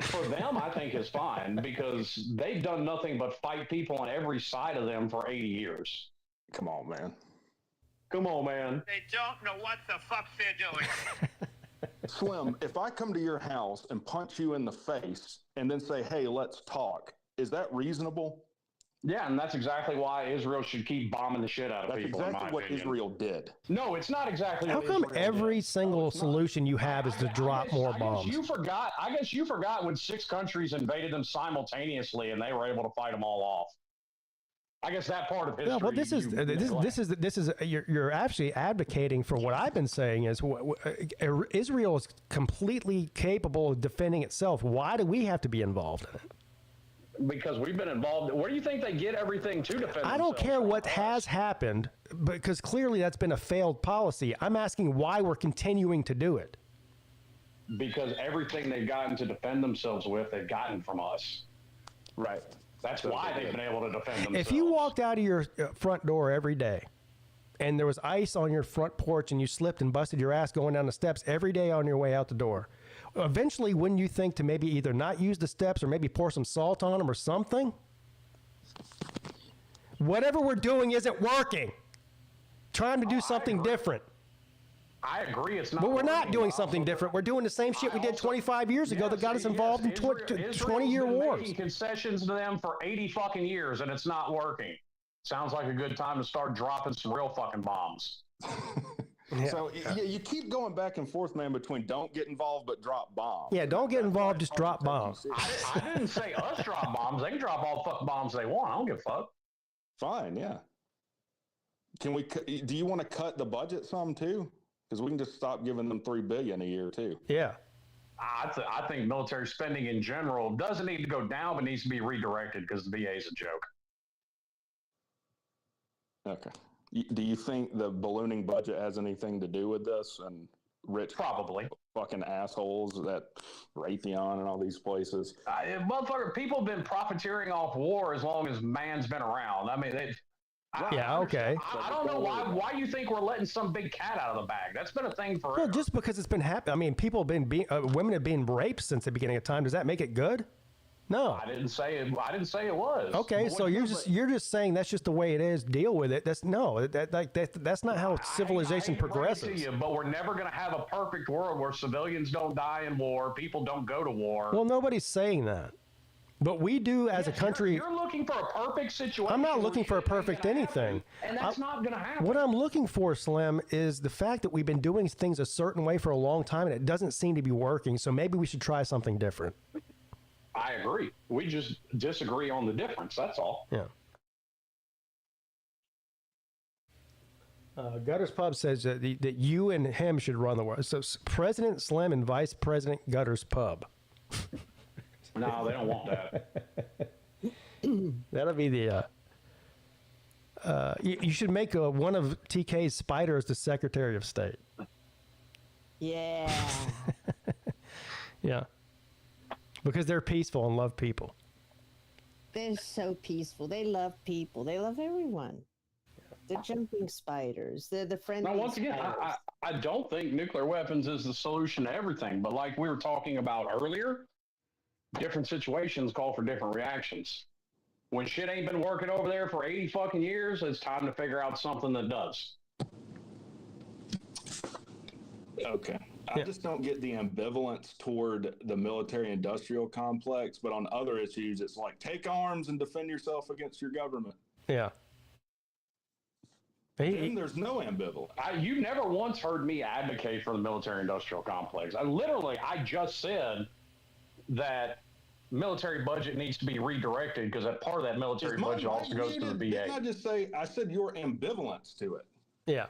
For them, I think is fine because they've done nothing but fight people on every side of them for 80 years. Come on, man. Come on, man. They don't know what the fuck they're doing. Slim, if I come to your house and punch you in the face and then say, hey, let's talk, is that reasonable? Yeah, and that's exactly why Israel should keep bombing the shit out of people. That's exactly what Israel did. No, it's not exactly How what come Israel every did. single solution you have is to drop more bombs? I guess you forgot when 6 countries invaded them simultaneously and they were able to fight them all off. I guess that part of history. Yeah, well, this is you're actually advocating for what I've been saying is Israel is completely capable of defending itself. Why do we have to be involved in it? Because we've been involved. Where do you think they get everything to defend I don't care what has happened, because clearly that's been a failed policy. I'm asking why we're continuing to do it. Because everything they've gotten to defend themselves with, they've gotten from us. Right. That's why they've been able to defend themselves. If you walked out of your front door every day and there was ice on your front porch and you slipped and busted your ass going down the steps every day on your way out the door, eventually wouldn't you think to maybe either not use the steps or maybe pour some salt on them or something? Whatever we're doing isn't working. Trying to do something different. I agree it's not. But we're not doing something different. We're doing the same shit we did 25 years ago that got us involved in 20-year wars. Making concessions to them for 80 fucking years and it's not working. Sounds like a good time to start dropping some real fucking bombs. Yeah. So you keep going back and forth, man, between don't get involved but drop bombs. Yeah, don't get involved, just drop bombs. I didn't say us drop bombs. They can drop all the fucking bombs they want. I don't give a fuck. Fine, yeah. Can we? Do you want to cut the budget some too? Because we can just stop giving them $3 billion a year too. Yeah. I think military spending in general doesn't need to go down, but needs to be redirected because the VA is a joke. Okay. Do you think the ballooning budget has anything to do with this and rich probably fucking assholes at Raytheon and all these places? Motherfucker, people have been profiteering off war as long as man's been around. I mean, okay. I don't know why you think we're letting some big cat out of the bag. That's been a thing forever. Well, just because it's been happening. I mean, people have been women have been raped since the beginning of time. Does that make it good? No. I didn't say it was. Okay, so you're just saying that's just the way it is. Deal with it. That's not how civilization progresses. To you, but we're never going to have a perfect world where civilians don't die in war, people don't go to war. Well, nobody's saying that. But we do as a country. You're looking for a perfect situation. I'm not looking for a perfect anything. And that's not going to happen. What I'm looking for, Slim, is the fact that we've been doing things a certain way for a long time and it doesn't seem to be working. So maybe we should try something different. I agree. We just disagree on the difference. That's all. Yeah. Gutters Pub says that you and him should run the world. So President Slim and Vice President Gutters Pub. No, they don't want that. That'll be the. You should make one of TK's spiders the Secretary of State. Yeah. Yeah. Because they're peaceful and love people. They're so peaceful. They love people. They love everyone. They're jumping spiders. They're the friendly Now, once again, I don't think nuclear weapons is the solution to everything. But like we were talking about earlier, different situations call for different reactions. When shit ain't been working over there for 80 fucking years, it's time to figure out something that does. Okay. I just don't get the ambivalence toward the military-industrial complex, but on other issues, it's like, take arms and defend yourself against your government. Yeah. Then there's no ambivalence. You never once heard me advocate for the military-industrial complex. I just said that military budget needs to be redirected because that part of that military budget also goes to the VA. Didn't I just say, I said your ambivalence to it. Yeah.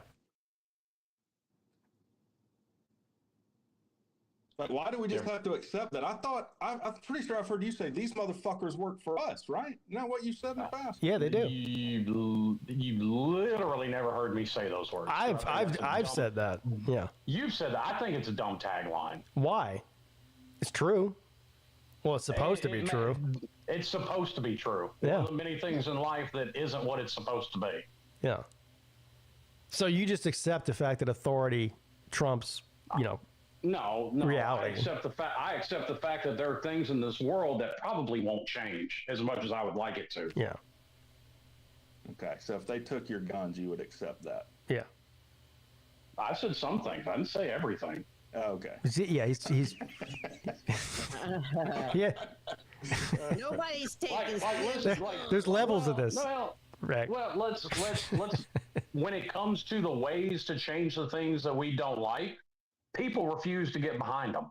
Like, why do we just have to accept that? I'm pretty sure I've heard you say these motherfuckers work for us, right? Isn't that what you said in the past? Yeah, they do. You literally never heard me say those words. I've said that. Yeah. You've said that. I think it's a dumb tagline. Why? It's true. Well, it's supposed to be true. It's supposed to be true. Yeah. One of the many things in life that isn't what it's supposed to be. Yeah. So you just accept the fact that authority trumps, No, reality. I accept the fact that there are things in this world that probably won't change as much as I would like it to. Yeah. Okay, so if they took your guns, you would accept that. Yeah. I said some things. I didn't say everything. Okay. Yeah, he's yeah. Nobody's taking. There's levels of this. Well, Right. Well, let's when it comes to the ways to change the things that we don't like, people refuse to get behind them.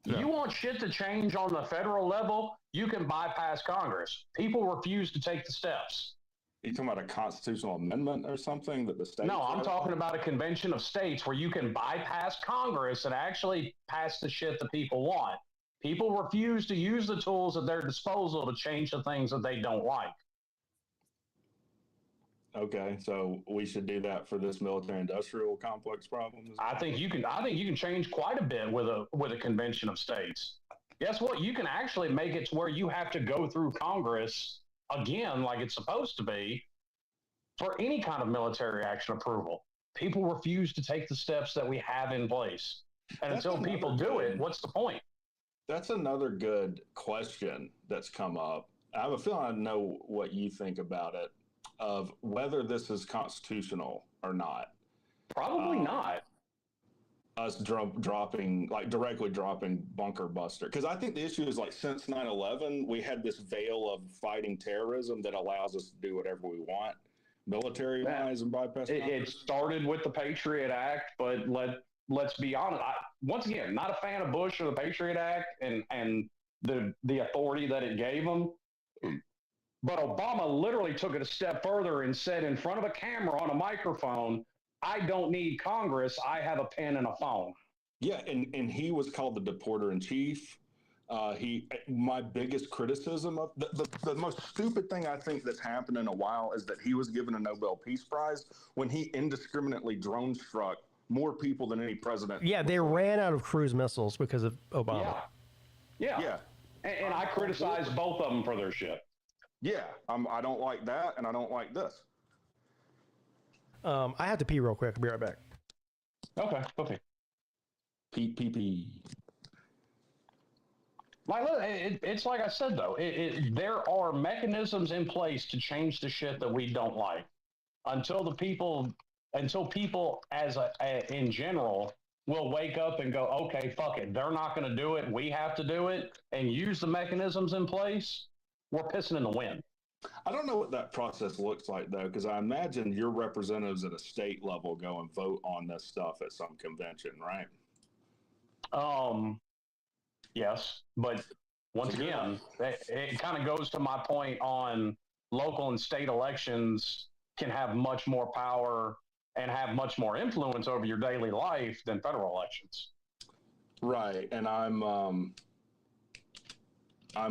Yeah. You want shit to change on the federal level, you can bypass Congress. People refuse to take the steps. You talking about a constitutional amendment or something that the state? No, I'm talking about a convention of states where you can bypass Congress and actually pass the shit that people want. People refuse to use the tools at their disposal to change the things that they don't like. Okay, so we should do that for this military-industrial complex problem. I think you can change quite a bit with a convention of states. Guess what? You can actually make it to where you have to go through Congress again, like it's supposed to be, for any kind of military action approval. People refuse to take the steps that we have in place, and until people do it, what's the point? That's another good question that's come up. I have a feeling I know what you think about it, of whether this is constitutional or not. Probably not. Us directly dropping bunker buster. Because I think the issue is, like, since 9/11, we had this veil of fighting terrorism that allows us to do whatever we want, military-wise, and bypass It started with the Patriot Act, but let's be honest. Once again, not a fan of Bush or the Patriot Act and the authority that it gave them. But Obama literally took it a step further and said in front of a camera on a microphone, I don't need Congress. I have a pen and a phone. Yeah, and he was called the deporter in chief. My biggest criticism of the most stupid thing I think that's happened in a while is that he was given a Nobel Peace Prize when he indiscriminately drone struck more people than any president. Yeah, they ran out of cruise missiles because of Obama. Yeah. And I criticize both of them for their shit. Yeah, I don't like that, and I don't like this. I have to pee real quick. I'll be right back. Okay. Pee. It's like I said, though. There are mechanisms in place to change the shit that we don't like. Until people in general will wake up and go, okay, fuck it. They're not going to do it. We have to do it, and use the mechanisms in place. We're pissing in the wind. I don't know what that process looks like, though, because I imagine your representatives at a state level go and vote on this stuff at some convention, right? Yes, but once again, it kind of goes to my point on local and state elections can have much more power and have much more influence over your daily life than federal elections. Right, and I'm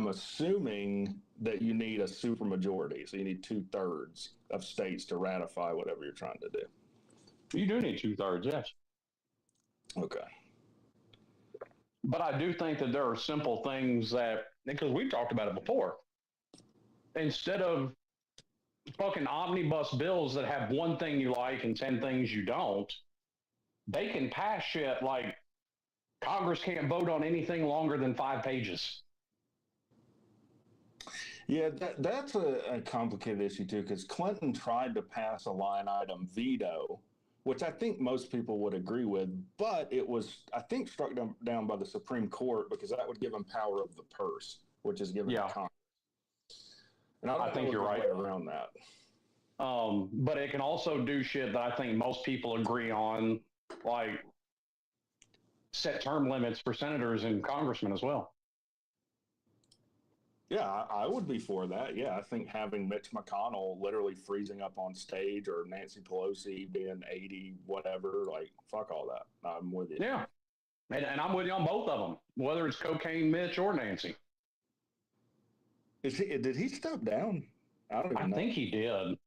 assuming that you need a supermajority, so you need 2/3 of states to ratify whatever you're trying to do. You do need 2/3, yes. Okay. But I do think that there are simple things that, because we've talked about it before, instead of fucking omnibus bills that have one thing you like and 10 things you don't, they can pass shit like Congress can't vote on anything longer than 5 pages. Yeah, that's a complicated issue, too, because Clinton tried to pass a line item veto, which I think most people would agree with, but it was, I think, struck down by the Supreme Court because that would give him power of the purse, which is given to Congress. And I think you're right around that. But it can also do shit that I think most people agree on, like set term limits for senators and congressmen as well. Yeah, I would be for that. Yeah, I think having Mitch McConnell literally freezing up on stage or Nancy Pelosi being 80, whatever, like, fuck all that. I'm with you. Yeah. And I'm with you on both of them, whether it's Cocaine Mitch or Nancy. Did he step down? I don't even know. I think he did.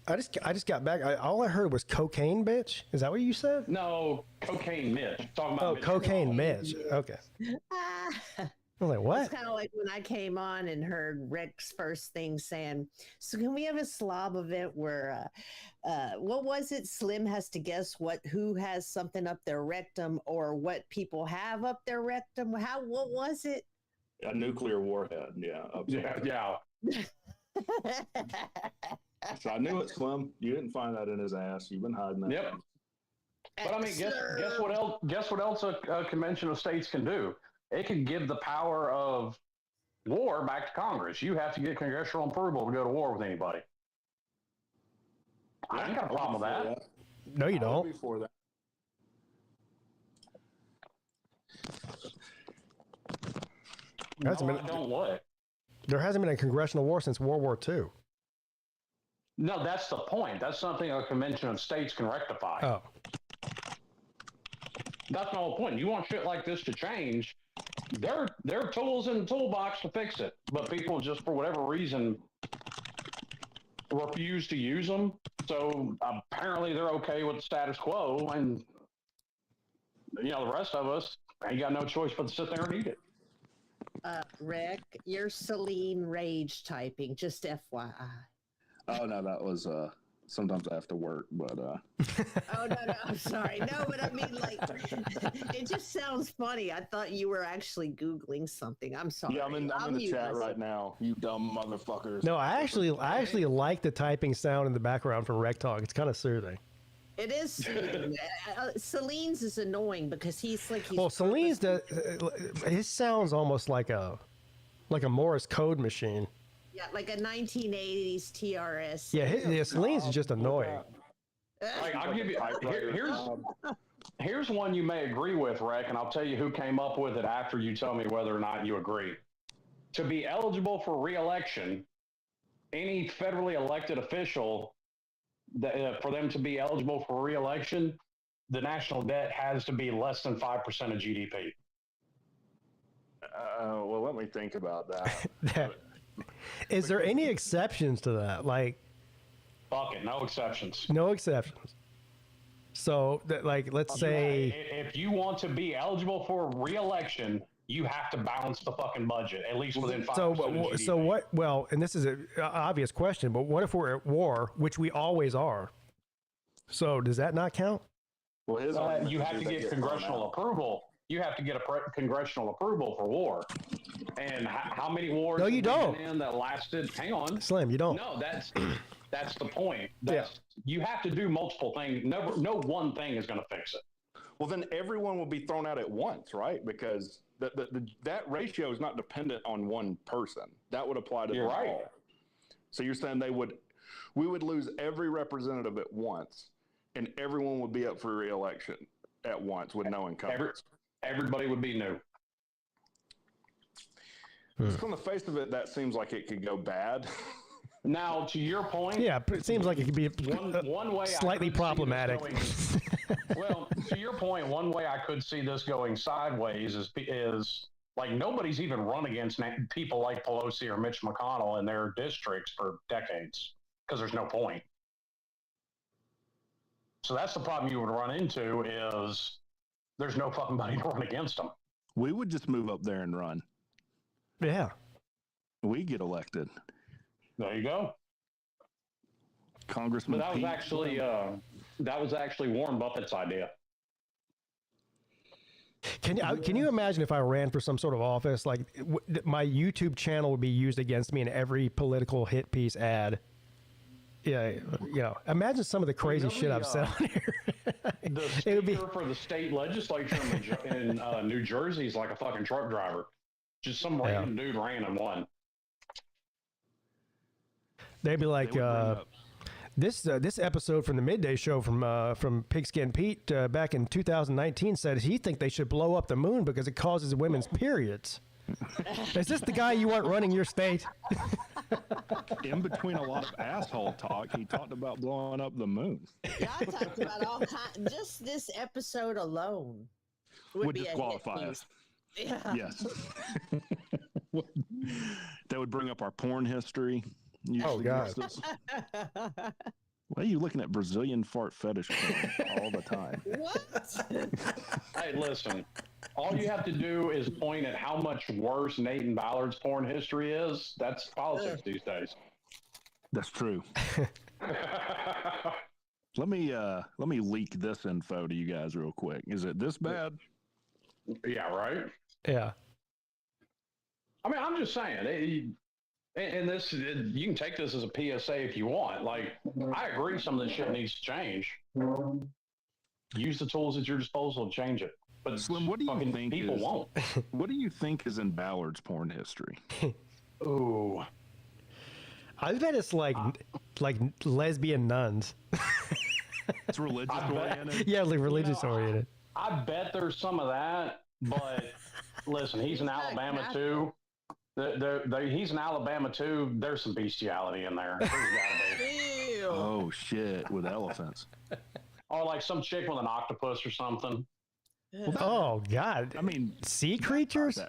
I just got back. All I heard was cocaine bitch. Is that what you said? No, Cocaine Mitch. Talking about Cocaine Mitch. Okay. I was like, what? It's kind of like when I came on and heard Rick's first thing saying, so can we have a slob event where, what was it? Slim has to guess who has something up their rectum or what people have up their rectum. What was it? A nuclear warhead. Yeah. Yeah. So I knew it, Slim. You didn't find that in his ass. You've been hiding that. Yep. But I mean, guess what else? Guess what else a convention of states can do? It can give the power of war back to Congress. You have to get congressional approval to go to war with anybody. I ain't got a problem with that. No, you don't. Before that. No, I don't what? There hasn't been a congressional war since World War II. No, that's the point. That's something a convention of states can rectify. Oh. That's the whole point. You want shit like this to change, there are tools in the toolbox to fix it. But people just, for whatever reason, refuse to use them. So apparently they're okay with the status quo. And, the rest of us ain't got no choice but to sit there and eat it. Rick, you're Celine Rage typing, just FYI. Oh, no, that was, sometimes I have to work, but, Oh, no, I'm sorry. No, but I mean, like, it just sounds funny. I thought you were actually Googling something. I'm sorry. Yeah, I'm in the chat right now, you dumb motherfuckers. No, I actually like the typing sound in the background from Rec Talk. It's kind of soothing. It is soothing. Celine's is annoying because he's like... Well, Celine's, his sounds almost like a Morse code machine. Yeah, like a 1980s TRS. Yeah, Celine's is just annoying. Like, I'll give you... Here's one you may agree with, Rec, and I'll tell you who came up with it after you tell me whether or not you agree. To be eligible for re-election, any federally elected official... for them to be eligible for re-election, the national debt has to be less than 5% of GDP. Well, let me think about that. Is there any exceptions to that? Like, fuck it, no exceptions. No exceptions. So, let's say if you want to be eligible for re-election, you have to balance the fucking budget at least within 5%. So what? Well, and this is an obvious question, but what if we're at war, which we always are? So does that not count? Well, you have to get congressional approval. You have to get congressional approval for war. And how many wars? No, you don't. That lasted. Hang on, Slim, you don't. No, that's the point. You have to do multiple things. No one thing is going to fix it. Well, then everyone will be thrown out at once, right? Because that ratio is not dependent on one person. That would apply to them all. So you're saying we would lose every representative at once, and everyone would be up for re-election at once with no incumbents. Everybody would be new. Just on the face of it, that seems like it could go bad. Now, to your point, yeah, it seems like it could be one way slightly problematic. Well, to your point, one way I could see this going sideways is like nobody's even run against people like Pelosi or Mitch McConnell in their districts for decades because there's no point. So that's the problem you would run into is there's no fucking money to run against them. We would just move up there and run. Yeah. We get elected. There you go. Congressman. But that was actually Warren Buffett's idea. Can you imagine if I ran for some sort of office? Like my YouTube channel would be used against me in every political hit piece ad. Yeah, imagine some of the crazy shit I've said on here. The speaker for the state legislature in New Jersey is like a fucking truck driver. Just some random dude random one. They'd be like, this episode from the Midday show from Pigskin Pete back in 2019 said he think they should blow up the moon because it causes women's periods. Is this the guy you want running your state? In between a lot of asshole talk, he talked about blowing up the moon. Yeah, I talked about all kinds. Just this episode alone would disqualify us. Yeah. Yes. That would bring up our porn history. Oh, God. Why are you looking at Brazilian fart fetish porn all the time? What? Hey, listen. All you have to do is point at how much worse Nathan Ballard's porn history is. That's politics these days. That's true. Let me leak this info to you guys real quick. Is it this bad? Yeah, right? Yeah. I mean, I'm just saying, and this, you can take this as a PSA if you want. Like, I agree some of this shit needs to change. Use the tools at your disposal to change it. But Slim, what do you think people won't? What do you think is in Ballard's porn history? Ooh. I bet it's like lesbian nuns. It's religious oriented? Yeah, like religious oriented. I bet there's some of that, but listen, he's in Alabama too. He's in Alabama too. There's some bestiality in there. There's gotta be. Oh shit, with elephants. Or like some chick with an octopus or something. Oh God! I mean, sea creatures.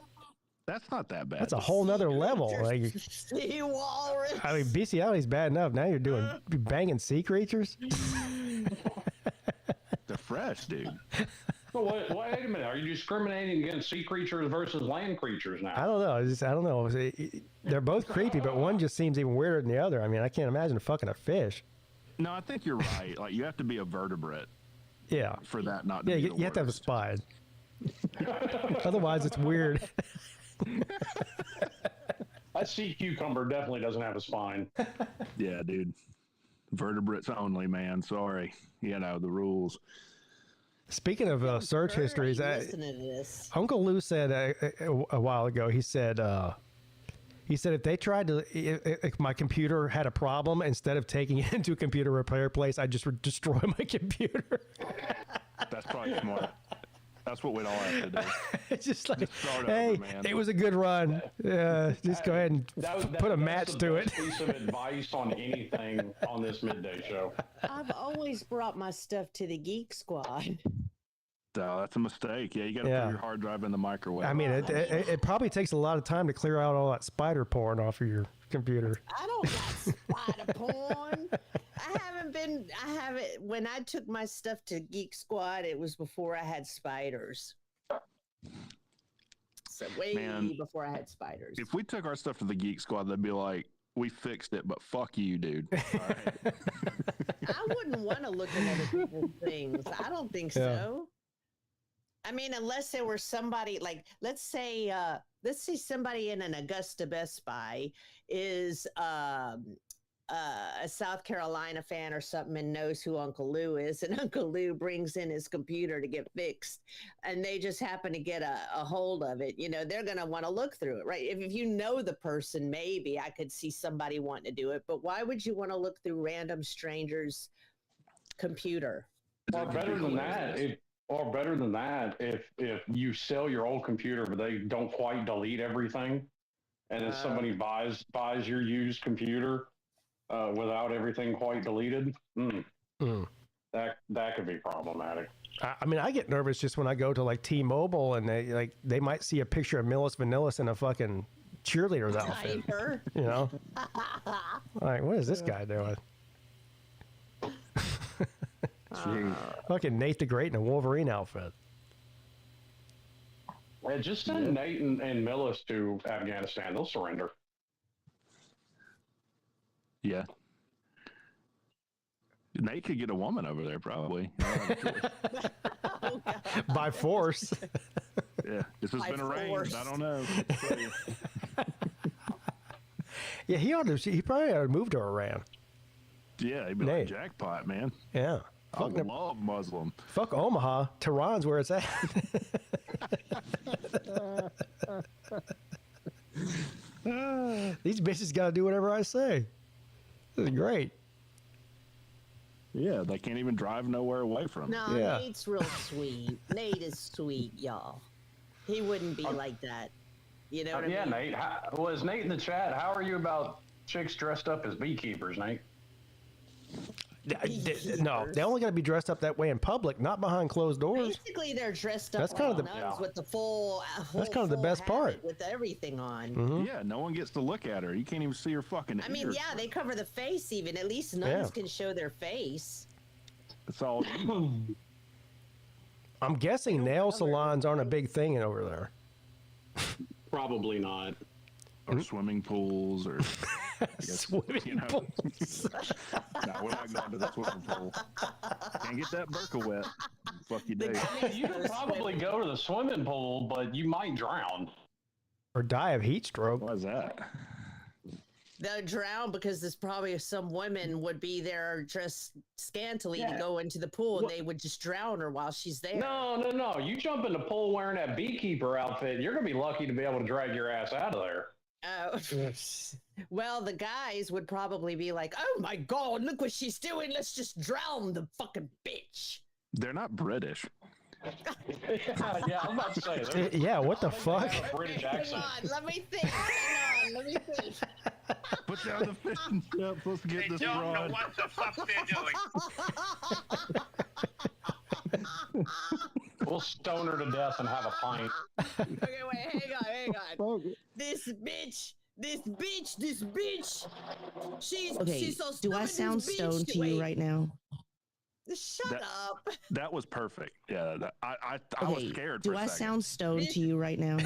That's not that bad. That's a whole nother level. Like, sea walrus. I mean, bestiality's bad enough. Now you're banging sea creatures. They're fresh, dude. Well, wait a minute. Are you discriminating against sea creatures versus land creatures now? I don't know. I don't know. They're both creepy, but one just seems even weirder than the other. I mean, I can't imagine fucking a fish. No, I think you're right. Like, you have to be a vertebrate. Yeah. For that not to be the you have to have a spine. Otherwise, it's weird. That sea cucumber definitely doesn't have a spine. Yeah, dude. Vertebrates only, man. Sorry. You know, the rules. Speaking of search histories, Uncle Lou said a while ago, he said if they tried to, if my computer had a problem, instead of taking it into a computer repair place, I'd just destroy my computer. That's probably smart. That's what we'd all have to do. It's just like, hey, over, man. It was a good run. Just go ahead and put a match to it. Piece of advice on anything on this midday show. I've always brought my stuff to the Geek Squad. No, that's a mistake. Yeah, you got to put your hard drive in the microwave. I mean, it probably takes a lot of time to clear out all that spider porn off of your computer. I don't got spider porn. When I took my stuff to Geek Squad, it was before I had spiders. So before I had spiders. If we took our stuff to the Geek Squad, they'd be like, we fixed it, but fuck you, dude. All right. I wouldn't want to look at other people's things. I don't think so. I mean, unless there were somebody like, let's say somebody in an Augusta Best Buy is a South Carolina fan or something and knows who Uncle Lou is, and Uncle Lou brings in his computer to get fixed, and they just happen to get a hold of it. You know, they're going to want to look through it, right? If you know the person, maybe I could see somebody wanting to do it, but why would you want to look through random strangers' computer? Or better than that, if you sell your old computer but they don't quite delete everything, and then somebody buys your used computer without everything quite deleted, that could be problematic. I mean, I get nervous just when I go to like T-Mobile and they might see a picture of Millis Vanillis in a fucking cheerleader's outfit. You know, like, what is this guy doing? Fucking Nate the Great in a Wolverine outfit. Yeah, just send Nate and Millis to Afghanistan. They'll surrender. Yeah. Nate could get a woman over there, probably. By force. Yeah, this has been arranged. I don't know. Yeah, he probably ought to move to Iran. Yeah, he'd be like, jackpot, man. Yeah. I love Muslim. Fuck Omaha. Tehran's where it's at. These bitches got to do whatever I say. This is great. Yeah, they can't even drive nowhere away from it. No, Nate's real sweet. Nate is sweet, y'all. He wouldn't be like that. You know what I mean? Yeah, Nate. Was Nate in the chat? How are you about chicks dressed up as beekeepers, Nate? No, they only got to be dressed up that way in public, not behind closed doors. Basically, they're dressed up That's kind of the nuns with the full. That's kind of the best part. With everything on. Mm-hmm. Yeah, no one gets to look at her. You can't even see her fucking. I mean, yeah, they cover the face. Even at least nuns can show their face. It's all. I'm guessing nail salons aren't a big thing over there. Probably not. Or swimming pools, or swimming pools. No, we're not going to the swimming pool. Can't get that burqa wet. Fuck you, day. I mean, you could probably go to the swimming pool, but you might drown. Or die of heat stroke. Why's that? They'll drown because there's probably some women would be there dressed scantily to go into the pool, and they would just drown her while she's there. No. You jump in the pool wearing that beekeeper outfit, you're going to be lucky to be able to drag your ass out of there. Oh, well, the guys would probably be like, "Oh my God, look what she's doing! Let's just drown the fucking bitch." They're not British. yeah, I'm about to say. Yeah, what the fuck? British accent. Hang on, let me think. Hang on, let me think. Put down the fishing ship. Let's get this don't know rod. what the fuck they're doing. We'll stone her to death and have a pint. Okay, wait, hang on. This bitch. She's so stupid. Do I sound stoned to you right now? Shut up. That was perfect. Yeah, I was scared for Do a I second. sound stoned to you right now?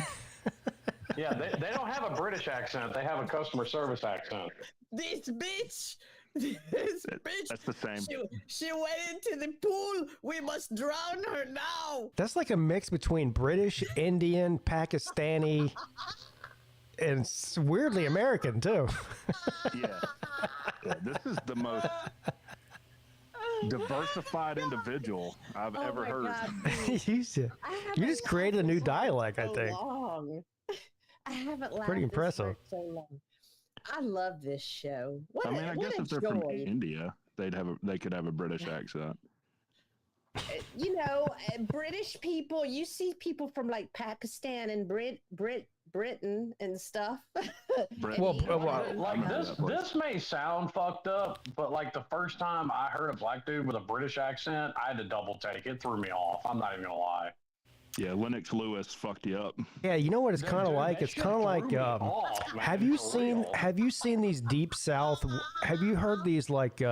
Yeah, they don't have a British accent. They have a customer service accent. This bitch. That's the same. She went into the pool. We must drown her now. That's like a mix between British, Indian, Pakistani, and weirdly American, too. Yeah. This is the most diversified individual I've ever heard. You just created a new dialect, I think. Long. I haven't laughed Pretty this impressive. hard so long. I love this show. I mean, I guess if they're from India, they could have a British accent. You know, British people. You see people from like Pakistan and Britain and stuff. Like this may sound fucked up, but like the first time I heard a black dude with a British accent, I had to double take. It threw me off. I'm not even gonna lie. Yeah, Lennox Lewis fucked you up. Yeah, you know what it's kind of like? It's kind of like, have you seen these Deep South, have you heard these like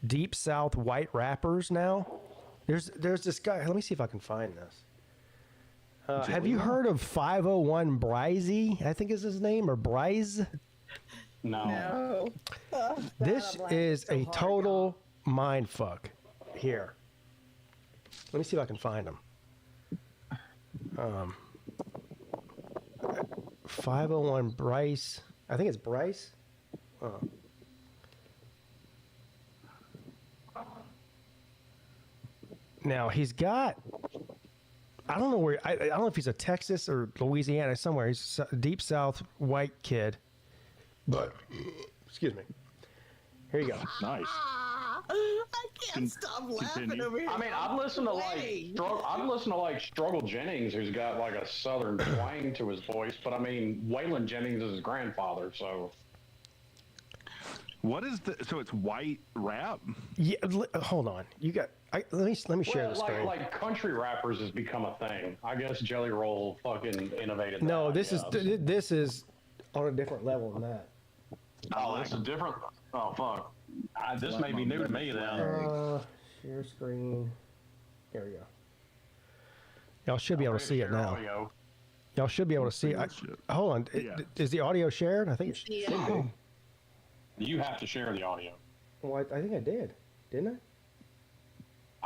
Deep South white rappers now? There's this guy, let me see if I can find this. Have you heard of 501 Bryzy? I think is his name, or Bryze? No. This is a total mind fuck. Here. Let me see if I can find him. 501 Bryce. I think it's Bryce. Now he's got. I don't know where. I don't know if he's a Texas or Louisiana somewhere. He's a deep South white kid. But excuse me. Here you go. Nice. I can't stop laughing over here. I mean, I've listened to like Struggle Jennings, who's got like a southern twang to his voice. But I mean, Waylon Jennings is his grandfather, so. What is the? So it's white rap? Yeah. Hold on. You got. Let me share this screen. Like country rappers has become a thing. I guess Jelly Roll fucking innovated. No, this is on a different level than that. Oh, this is different. Oh fuck. This may be new to me then. Share screen. Here we go. Y'all should be able to see it now. Audio. Y'all should be able to see it. Hold on. Is the audio shared? I think it should be. You have to share the audio. Well, I think I did. Didn't I?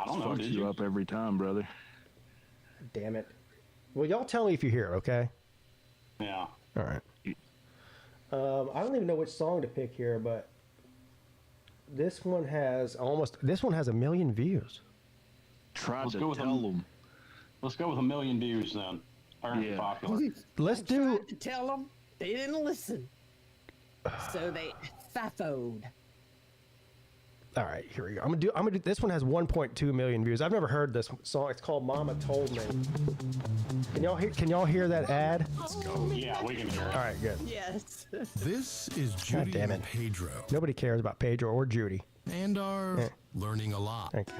I don't know. Fucks Did you you up every time, brother. Damn it. Well, y'all tell me if you hear it, okay? Yeah. All right. I don't even know which song to pick here, but this one has 1 million views. Let's go with 1 million views then. Apparently popular. Let's do. To tell them they didn't listen, so they faffoed. All right, here we go. I'm gonna do. This one has 1.2 million views. I've never heard this song. It's called "Mama Told Me." Can y'all hear that ad? Yeah, we can hear it. All right, good. Yes. This is Judy and Pedro. Nobody cares about Pedro or Judy. And are learning a lot. Thank you.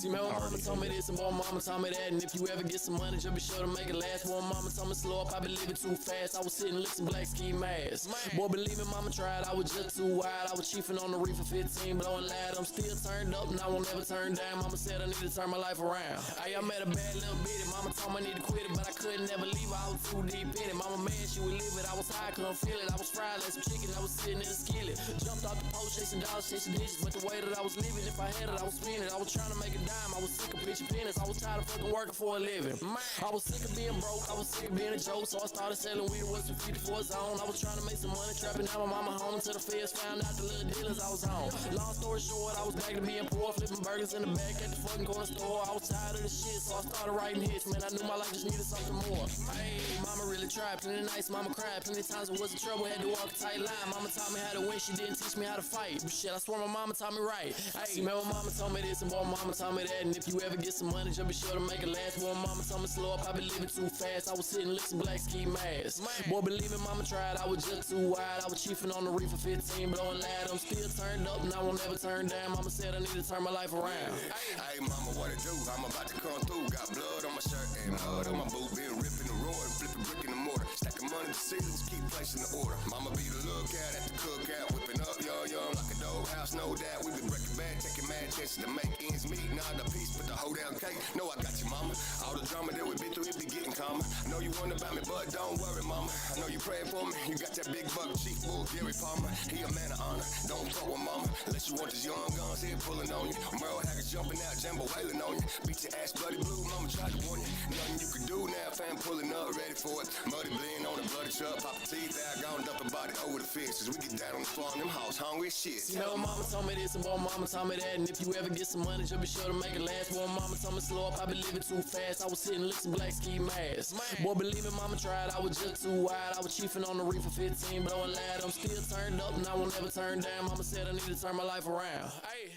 See, man, my mama told me this and boy, mama told me that. And if you ever get some money, just be sure to make it last. Boy, mama told me slow up, I been living too fast. I was sitting lifting black ski masks. Boy, believe me, mama tried, I was just too wide. I was chiefing on the reef for 15, blowing loud. I'm still turned up and I won't ever turn down. Mama said I need to turn my life around. I made a bad little bitty. Mama told me I need to quit it, but I couldn't never leave her. I was too deep in it. Mama man, she would live it. I was high, couldn't feel it. I was fried like some chicken. I was sitting in the skillet. Jumped off the post, chasing dollars, chasing digits. But the way that I was living, if I had it, I was spinning. I was trying to make a dime. I was sick of pitching pennies. I was tired of fucking working for a living. I was sick of being broke. I was sick of being a joke. So I started selling weed. Was 54 zone. I was trying to make some money, trapping out my mama home until the feds found out the little dealers I was on. Long story short, I was back to being poor, flipping burgers in the back at the fucking corner store. I was tired of the shit, so I started writing hits. Man, I knew my life just needed something more. Hey, mama really tried. Plenty nights, mama cried. Plenty times it was in trouble, had to walk a tight line. Mama taught me how to win, she didn't teach me how to fight. But shit, I swear my mama taught me right. Hey, man, my mama told me this and boy, mama told me that. And if you ever get some money, just be sure to make it last. Boy, mama told me slow up, I been living too fast. I was sitting lifting black ski masks. Boy, believe me, mama tried, I was just too wide. I was chiefing on the reef for 15, blowing loud. I'm still turned up and I won't ever turn down. Mama said I need to turn my life around. Hey, mama, what it do? I'm about to come through. Got blood on my shirt and mud on my boot. Been ripping the road and flipping brick in the mortar. Stacking money to ceilings, keep placing the order. Mama be the lookout at the cookout, whipping up young like a dope house, no doubt. We been breaking bad, taking mad chances to make ends meet. Not a piece, but the whole down cake. No, I got you, mama. All the drama that we been through, it be getting calmer. I know you wonder about me, but don't worry, mama. I know you praying for me. You got that big buck, Chief Bull, Gary Palmer. He a man of honor. Don't fuck with mama unless you want this young guns here pulling on you. Merle Haggard jumping out, Jumbo wailing on you. Beat your ass bloody blue, mama tried to warn you. Nothing you can do now, fam pulling up, ready for it. Muddy bleeding on the bloody truck, pop the teeth out, gone dump the body over the fences. We get down on the farm, them hoes hungry as shit. See, man, mama told me this and boy, mama told me that. And if you ever get some money, just be sure to make it last. Boy, mama told me slow up, I been living too fast. I was sitting lifting black ski masks. Boy, believe me, mama tried, I was just too wide. I was chiefing on the reef for 15, blowing loud. I'm still turned up and I won't ever turn down. Mama said I need to turn my life around. Hey.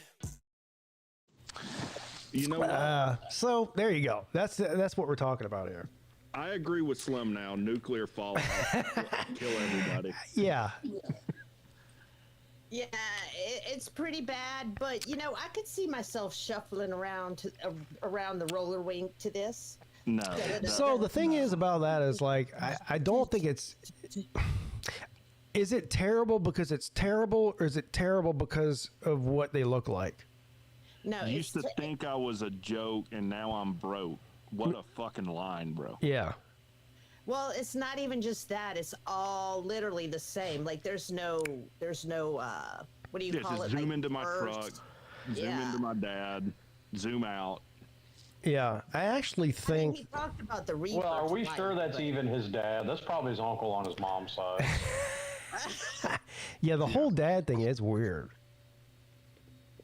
You know what? So there you go. That's what we're talking about here. I agree with Slim now. Nuclear fallout, kill everybody. Yeah. Yeah, it's pretty bad, but you know, I could see myself shuffling around around the roller rink to this. No. So the thing is about that is like I don't think it's. Is it terrible because it's terrible, or is it terrible because of what they look like? No, I used to think I was a joke, and now I'm broke. What a fucking line, bro. Yeah. Well, it's not even just that. It's all literally the same. Like there's no what do you call it? Zoom like into my truck, zoom into my dad, zoom out. Yeah, I actually think. He talked about the reverse. Well, are we light, sure that's but... even his dad? That's probably his uncle on his mom's side. Yeah, the whole dad thing is weird.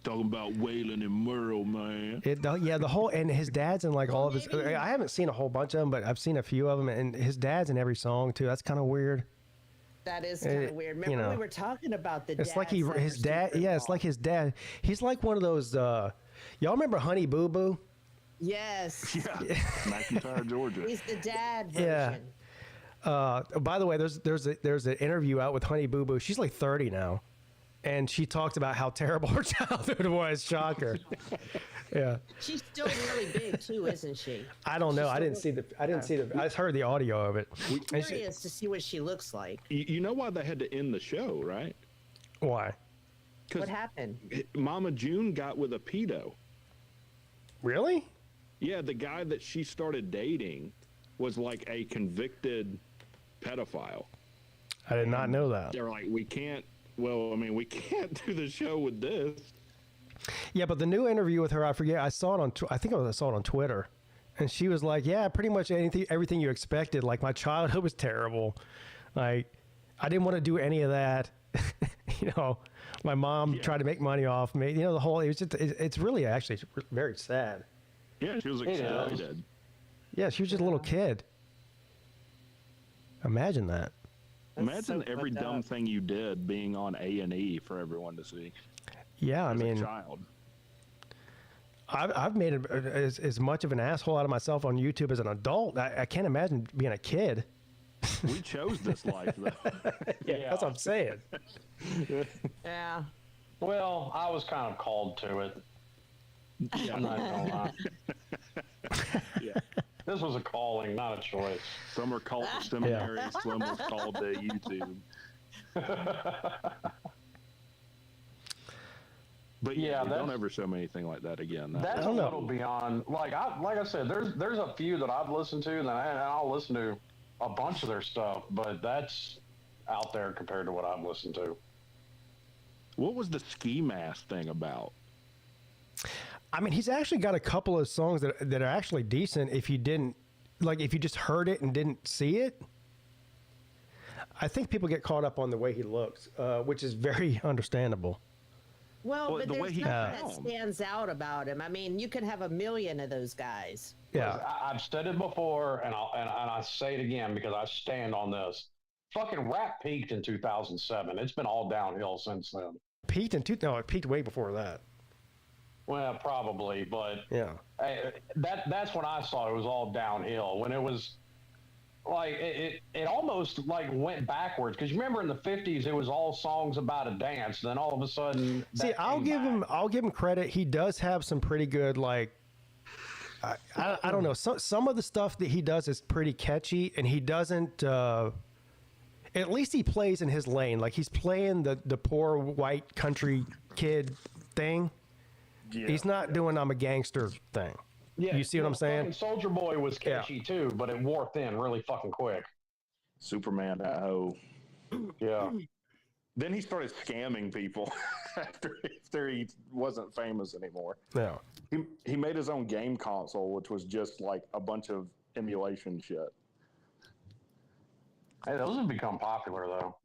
Talking about Waylon and Merle, man. Yeah, the whole, and his dad's in like all of his. I haven't seen a whole bunch of them, but I've seen a few of them, and his dad's in every song too. That's kind of weird. That is kind of weird. Remember, we were talking about the. It's like his dad. Yeah, it's like his dad. He's like one of those. Y'all remember Honey Boo Boo? Yes. Yeah. McIntyre, Georgia. He's the dad version. Yeah. By the way, there's an interview out with Honey Boo Boo. She's like 30 now. And she talked about how terrible her childhood was. Shocker. Yeah. She's still really big too, isn't she? I don't know. I didn't see the. I just heard the audio of it. I'm curious to see what she looks like. You know why they had to end the show, right? Why? What happened? Mama June got with a pedo. Really? Yeah, the guy that she started dating was like a convicted pedophile. I did not know that. They were like, we can't. Well, I mean, we can't do the show with this. Yeah, but the new interview with her, I forget. I saw it on. I think I saw it on Twitter, and she was like, "Yeah, pretty much everything you expected. Like my childhood was terrible. Like I didn't want to do any of that. You know, my mom tried to make money off me. You know, the whole. It was just. It's really actually very sad. Yeah, she was excited. Yeah, she was just a little kid. Imagine that. Imagine every dumb thing you did being on A&E for everyone to see. Yeah, I mean, as a child. I've made as much of an asshole out of myself on YouTube as an adult. I can't imagine being a kid. We chose this life, though. Yeah, that's what I'm saying. Yeah. Well, I was kind of called to it. Yeah. I'm not gonna lie. Yeah. This was a calling, not a choice. Some are called the seminary, some was called the YouTube. But yeah, don't ever show me anything like that again. That's a little beyond. Like I said, there's a few that I've listened to, and I'll listen to a bunch of their stuff, but that's out there compared to what I've listened to. What was the ski mask thing about? I mean, he's actually got a couple of songs that are actually decent if you didn't, like, if you just heard it and didn't see it. I think people get caught up on the way he looks, which is very understandable. Well, but there's nothing that stands out about him. I mean, you can have a million of those guys. Yeah. I've said it before, and I say it again because I stand on this. Fucking rap peaked in 2007. It's been all downhill since then. It peaked way before that. Well, probably, but yeah, that's when I saw it was all downhill. When it was like it almost like went backwards, because you remember in the 50s it was all songs about a dance. Then all of a sudden, I'll give him credit. He does have some pretty good, like, I don't know, some of the stuff that he does is pretty catchy, and he doesn't. At least he plays in his lane. Like, he's playing the poor white country kid thing. Yeah, he's not doing I'm a gangster thing. Yeah, you see what I'm saying? Soldier Boy was catchy too, but it wore thin really fucking quick. Superman that hoe. Yeah. Then he started scamming people after he wasn't famous anymore. Yeah. He made his own game console, which was just like a bunch of emulation shit. Hey, those have become popular though.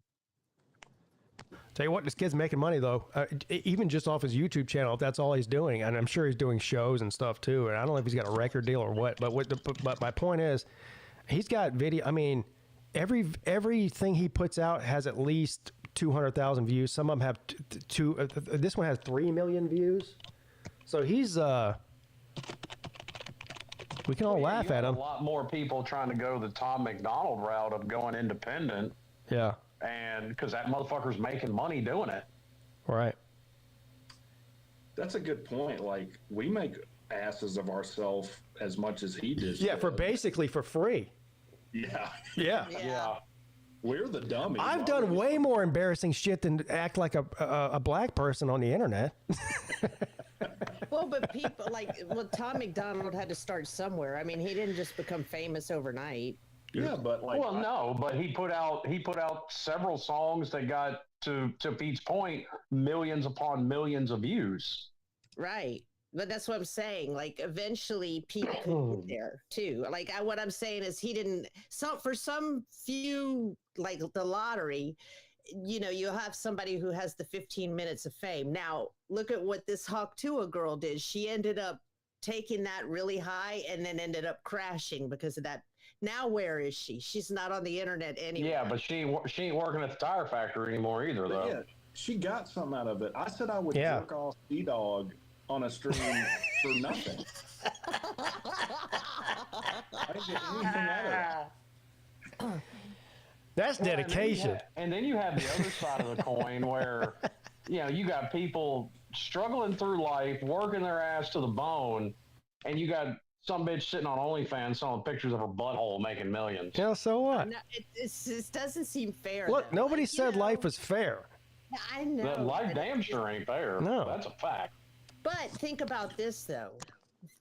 Tell you what, this kid's making money though, even just off his YouTube channel. If that's all he's doing, and I'm sure he's doing shows and stuff too. And I don't know if he's got a record deal or what. But my point is, he's got video. I mean, everything he puts out has at least 200,000 views. Some of them have two. This one has 3 million views. So he's we can all laugh at him. A lot more people trying to go the Tom McDonald route of going independent. Yeah. And because that motherfucker's making money doing it. Right. That's a good point. Like, we make asses of ourselves as much as he did. Yeah, for free. Yeah. Yeah. We're the dummies. I've done way more embarrassing shit than act like a black person on the internet. Well, but people Tom McDonald had to start somewhere. I mean, he didn't just become famous overnight. Yeah, but but he put out several songs that got, to Pete's point, millions upon millions of views. Right. But that's what I'm saying. Like, eventually Pete could get there too. Like, what I'm saying is he didn't. For some few, like the lottery, you'll have somebody who has the 15 minutes of fame. Now, look at what this Hawk Tua girl did. She ended up taking that really high and then ended up crashing because of that. Now, where is she? She's not on the internet anymore. Yeah, but she ain't working at the tire factory anymore either, though. Yeah, she got something out of it. I said I would jerk off T-Dog on a stream for nothing. I didn't get anything out of it. That's dedication. And then you have the other side of the coin where, you got people struggling through life, working their ass to the bone, and you got some bitch sitting on OnlyFans selling pictures of her butthole making millions. Yeah, so what? No, it just doesn't seem fair. Look, though. nobody said life was fair. I know. Life damn sure ain't fair. No. That's a fact. But think about this, though.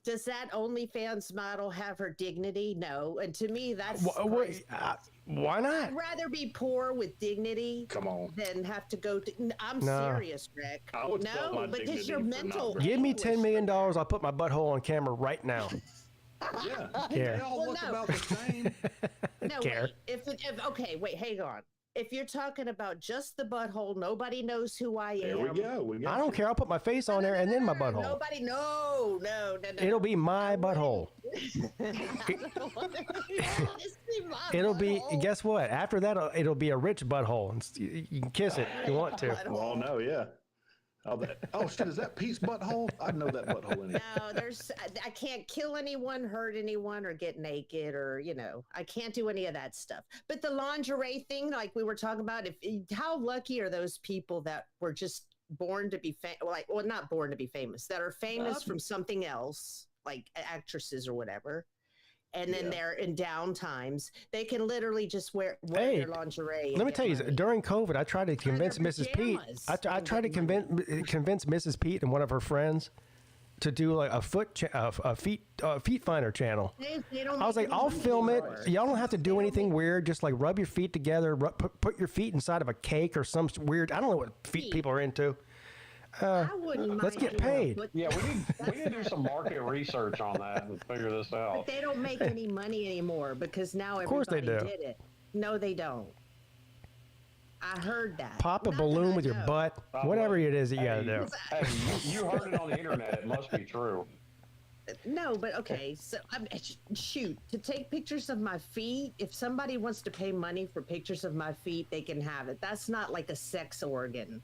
Does that OnlyFans model have her dignity? No. And to me, that's... why not? I'd rather be poor with dignity than have to go to... I'm serious, Rick. No, because your mental... Give me $10 million, I'll put my butthole on camera right now. Yeah. They all look about the same. No, wait. Wait, hang on. If you're talking about just the butthole, nobody knows who I am. There we go. I don't care. I'll put my face on there and then my butthole. Nobody, no. It'll be my butthole. It'll be, guess what? After that, it'll be a rich butthole. You can kiss it if you want to. Well, no, yeah. Oh, shit, is that Pete's butthole? I know that butthole in it. No, I can't kill anyone, hurt anyone, or get naked, or, I can't do any of that stuff. But the lingerie thing, like we were talking about, how lucky are those people that were just born to be not born to be famous, that are famous from something else, like actresses or whatever. And then they're in down times. They can literally just wear their lingerie. Let me tell you, during COVID, I tried to convince Mrs. Pete. I tried to convince Mrs. Pete and one of her friends to do like a feet finder channel. I was like, I'll film it. Y'all don't have to do anything weird. Just like rub your feet together, put your feet inside of a cake or some weird. I don't know what feet people are into. Let's get paid. Yeah, we need to do some market research on that and figure this out. But they don't make any money anymore because now everybody did it. No, they don't. I heard that. Pop a balloon with your butt. Whatever it is that you got to do. Hey, you heard it on the internet. It must be true. No, but okay. So, shoot, to take pictures of my feet, if somebody wants to pay money for pictures of my feet, they can have it. That's not like a sex organ.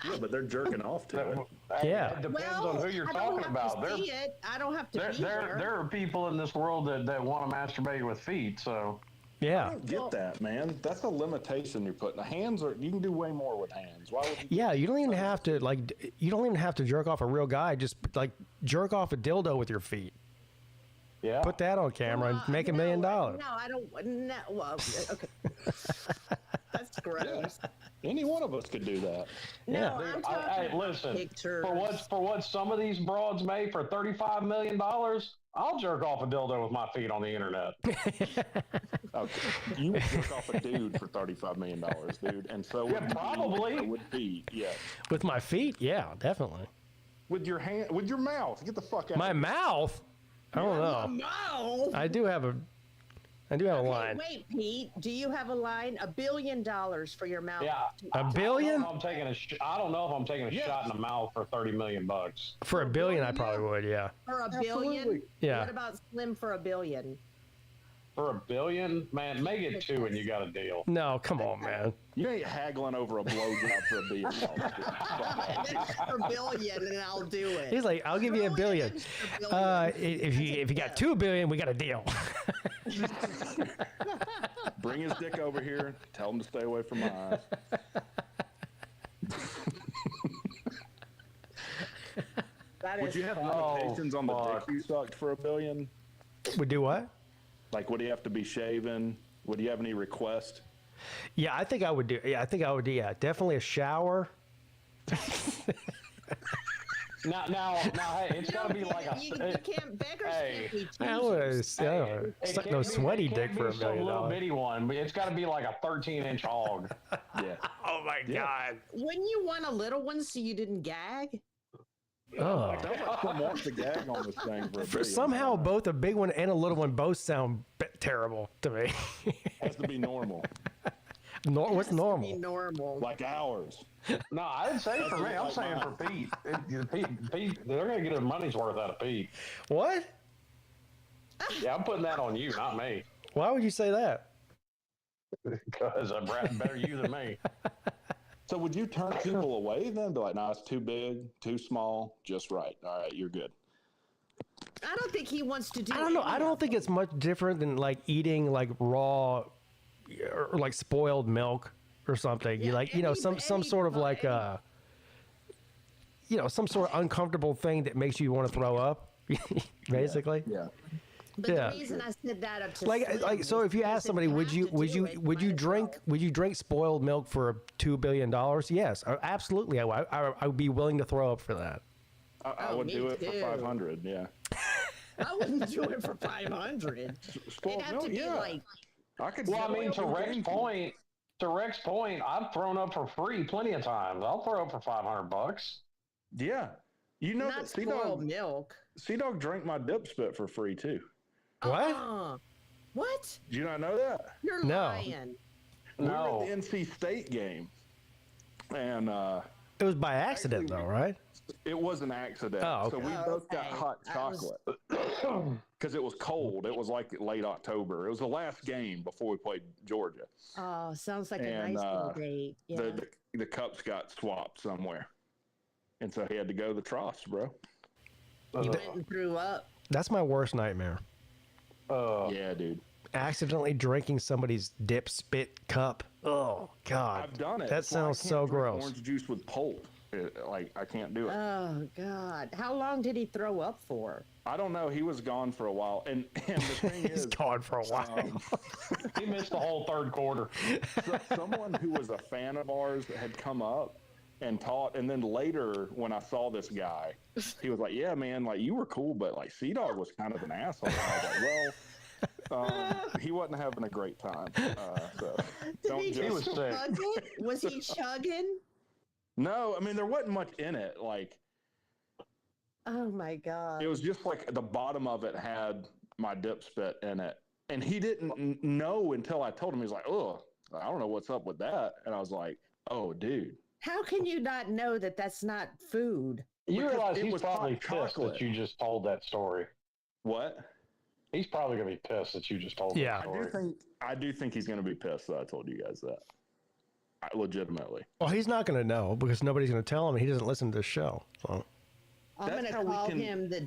Yeah, but they're jerking off to it. Yeah. It depends on who you're talking about. I don't have to be there. There are people in this world that want to masturbate with feet, so. Yeah. I don't get that, man. That's a limitation you're putting. The hands you can do way more with hands. Why would you? Yeah, you don't even have to jerk off a real guy. Just like jerk off a dildo with your feet. Yeah. Put that on camera and make $1 million. No, I don't. No, well, okay. That's gross. Any one of us could do that. No, yeah. I'm talking listen, pictures. for what some of these broads made for $35 million, I'll jerk off a dildo with my feet on the internet. Okay. You would jerk off a dude for $35 million, dude. And so probably with feet, yes. With my feet, yeah, definitely. With your hand, with your mouth. Get the fuck out. My mouth? I don't know. Mouth. I do have a line. Wait, Pete. Do you have a line? $1 billion for your mouth? Yeah. $1 billion? I don't know if I'm taking a shot in the mouth for $30 million. For $1 billion, I probably would. Yeah. For $1 billion? Yeah. What about Slim for $1 billion? For $1 billion, man, make it 2 and you got a deal. No, come on, man. You ain't haggling over a blowjob for $1 billion. For $1 billion, and I'll do it. He's like, I'll give you $1 billion. If you got $2 billion, we got a deal. Bring his dick over here. Tell him to stay away from my eyes. Would you have limitations on the dick you sucked for $1 billion? Would do what? Like, would he have to be shaven? Would he have any request? Yeah, I think I would do. Yeah, I think I would do. Yeah, definitely a shower. Now, hey, it's got to be like a. You can't beggars can't be suck no sweaty dick for $1 million. Little bitty one, but it's got to be like a 13-inch hog. Yeah. Oh my God. Wouldn't you want a little one so you didn't gag? Oh. Someone wants to gag on this thing for somehow both a big one and a little one both sound terrible to me. Has to be normal. What's normal? Be normal. Like ours. No, I didn't say for me. I'm saying for Pete. Pete, they're going to get their money's worth out of Pete. What? Yeah, I'm putting that on you, not me. Why would you say that? Because I'm better you than me. So would you turn people away then? Be like, nah, it's too big, too small, just right. All right, you're good. I don't think he wants to do. I don't know. I don't think it's much different than like eating like raw or like spoiled milk or something. Yeah, some sort of like some sort of uncomfortable thing that makes you want to throw up, basically. Yeah. But the reason I said that up to like so, if you ask somebody, would you drink spoiled milk for $2 billion? Yes, absolutely. I would be willing to throw up for that. I would do it for 500. Yeah. I wouldn't do it for 500. It'd have to be like. I could. Well, I mean, to Rex's point, I've thrown up for free plenty of times. I'll throw up for $500. Yeah, you know Not spoiled milk. Sea-Dog drank my dip spit for free too. What? What? Did you not know that? You're lying. We were at the NC State game, and it was by accident, though, right? It was an accident. Oh, okay. So we both got hot chocolate because it was cold. It was like late October. It was the last game before we played Georgia. Oh, sounds like a nice little date. Yeah. The cups got swapped somewhere, and so he had to go to the troughs, bro. He went and threw up. That's my worst nightmare. Yeah, dude. Accidentally drinking somebody's dip spit cup. Oh God. I've done it. That sounds so gross. Orange juice with pulp. I can't do it. Oh God! How long did he throw up for? I don't know. He was gone for a while, and the thing He's is, gone for a while. He missed the whole third quarter. Someone who was a fan of ours had come up and taught, and then later when I saw this guy, he was like, "Yeah, man, like you were cool, but like Sea-Dog was kind of an asshole." And I was like, "Well, he wasn't having a great time." So don't Did he just just chug it? Was he chugging? No, I mean there wasn't much in it. Like Oh my God! it was just like the bottom of it had my dip spit in it, and he didn't know until I told him. He's like, "Oh, I don't know what's up with that," and I was like, "Oh, dude." How can you not know that that's not food? You realize it he's was probably hot pissed chocolate. that you just told that story. What? He's probably gonna be pissed that you just told Yeah. that story. I do think he's going to be pissed that I told you guys that. Legitimately. Well, he's not going to know because nobody's going to tell him. He doesn't listen to the show. So. I'm That's gonna how we call can- him the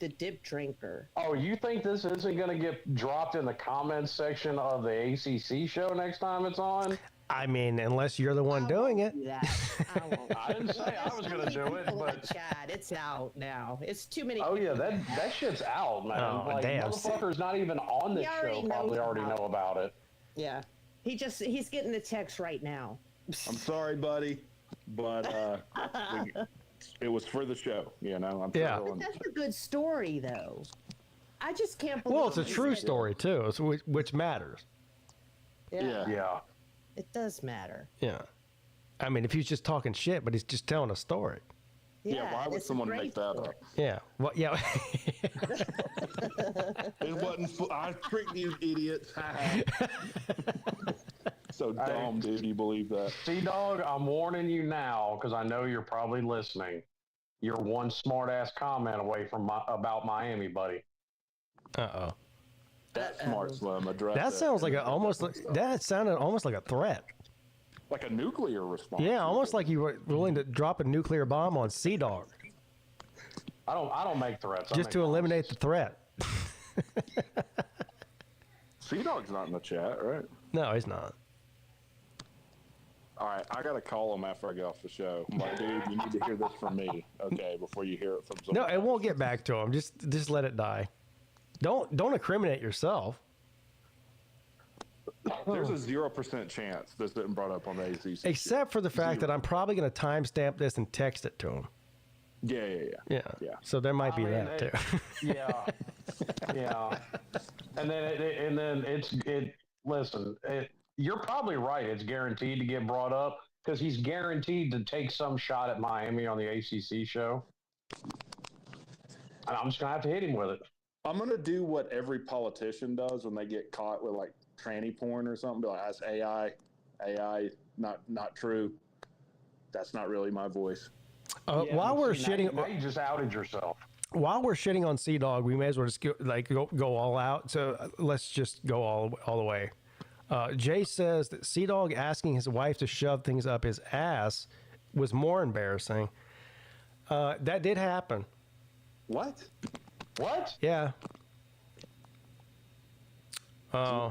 dip drinker. Oh, you think this isn't going to get dropped in the comments section of the ACC show next time it's on? I mean, unless you're the one doing it. Do that. I won't. I didn't say I was going to do it, but Chat, it's out now. It's too many. oh yeah, that shit's out, man. Oh, like damn. motherfuckers not even on this He already show probably knows already about know about it. Yeah, he's getting the text right now. I'm sorry, buddy, but it was for the show, you know. I'm Yeah. telling- That's a good story, though. I just can't believe. Well, it's a he true said- story, too, so which matters. Yeah, Yeah. it does matter. Yeah. I mean, if he's just talking shit, but he's just telling a story. Yeah, why would it's a someone great make that story. up? Yeah. Well, yeah. It wasn't. I tricked you, idiots. So dumb, dude. You believe that? Sea-Dog, I'm warning you now because I know you're probably listening. You're one smart-ass comment away from about Miami, buddy. Uh-oh. That's smart, Slim. Address That it. sounds like that sounded almost like a threat. Like a nuclear response. Yeah, almost like you were willing to drop a nuclear bomb on Sea-Dog I don't make threats. I just make to eliminate the threat. Sea-Dog's not in the chat, right? No, he's not. All right, I gotta call him after I get off the show. I'm like, dude, you need to hear this from me, okay? Before you hear it from someone. No, it won't get back to him. Just let it die. Don't incriminate yourself. There's a 0% chance this didn't brought up on the ACC. Except for the fact that I'm probably going to timestamp this and text it to him. Yeah. So there might be I mean, that too. Yeah, yeah. And then listen, you're probably right. It's guaranteed to get brought up because he's guaranteed to take some shot at Miami on the ACC show. And I'm just gonna have to hit him with it. I'm gonna do what every politician does when they get caught with like tranny porn or something. Be like, that's AI, not true. That's not really my voice. While we're shitting, now you just outed yourself. While we're shitting on Sea-Dog, we may as well just go all out. So let's just go all the way. Jay says that Sea-Dog asking his wife to shove things up his ass was more embarrassing. That did happen. What? Yeah.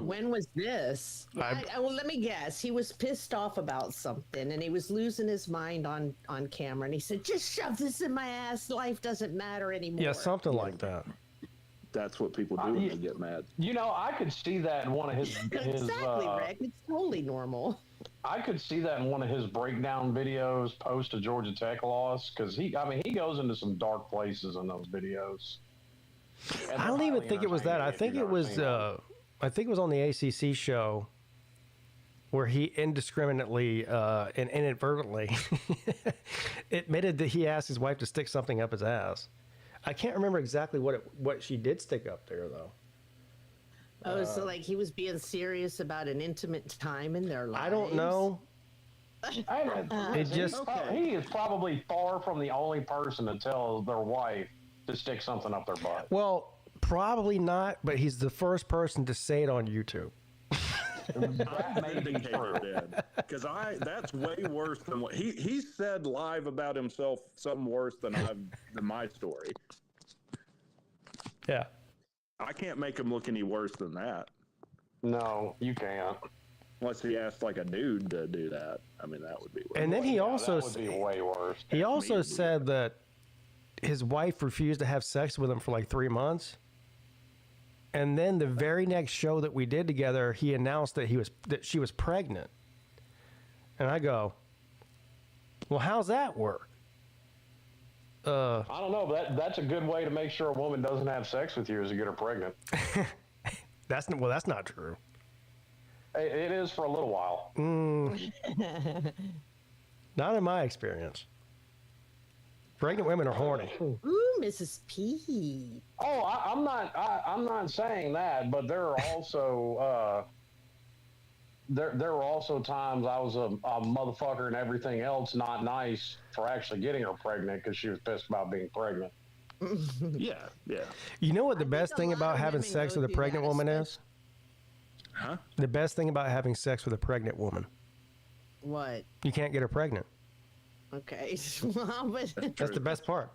When was this? Well, let me guess. He was pissed off about something, and he was losing his mind on camera. And he said, "Just shove this in my ass. Life doesn't matter anymore." Yeah, something like that. That's what people do when they get mad. You know, I could see that in one of his Exactly, Rick. It's totally normal. I could see that in one of his breakdown videos post to Georgia Tech loss because he goes into some dark places in those videos. And I don't even think it was that. I think it was. seen them. I think it was on the ACC show where he indiscriminately and inadvertently admitted that he asked his wife to stick something up his ass. I can't remember exactly what she did stick up there though. Oh, so like he was being serious about an intimate time in their lives? I don't know. He is probably far from the only person to tell their wife to stick something up their butt. Well, probably not, but he's the first person to say it on YouTube. That may be true, because that's way worse than what he said live about himself. Something worse than my story. Yeah, I can't make him look any worse than that. No, you can't. Unless he asked like a dude to do that. I mean, that would be weird. And then he also that would be way worse. He also said that his wife refused to have sex with him for like 3 months. And then the very next show that we did together, he announced that she was pregnant. And I go, well, how's that work? I don't know, but that's a good way to make sure a woman doesn't have sex with you is to get her pregnant. That's not true. It is for a little while. Not in my experience. Pregnant women are horny. Ooh, Mrs. P. Oh, I'm not saying that, but there are also there were also times I was a motherfucker and everything else not nice for actually getting her pregnant because she was pissed about being pregnant. Yeah. You know what the best thing about having sex with a pregnant woman is? Huh? The best thing about having sex with a pregnant woman. What? You can't get her pregnant. Okay. Well, but that's the best part.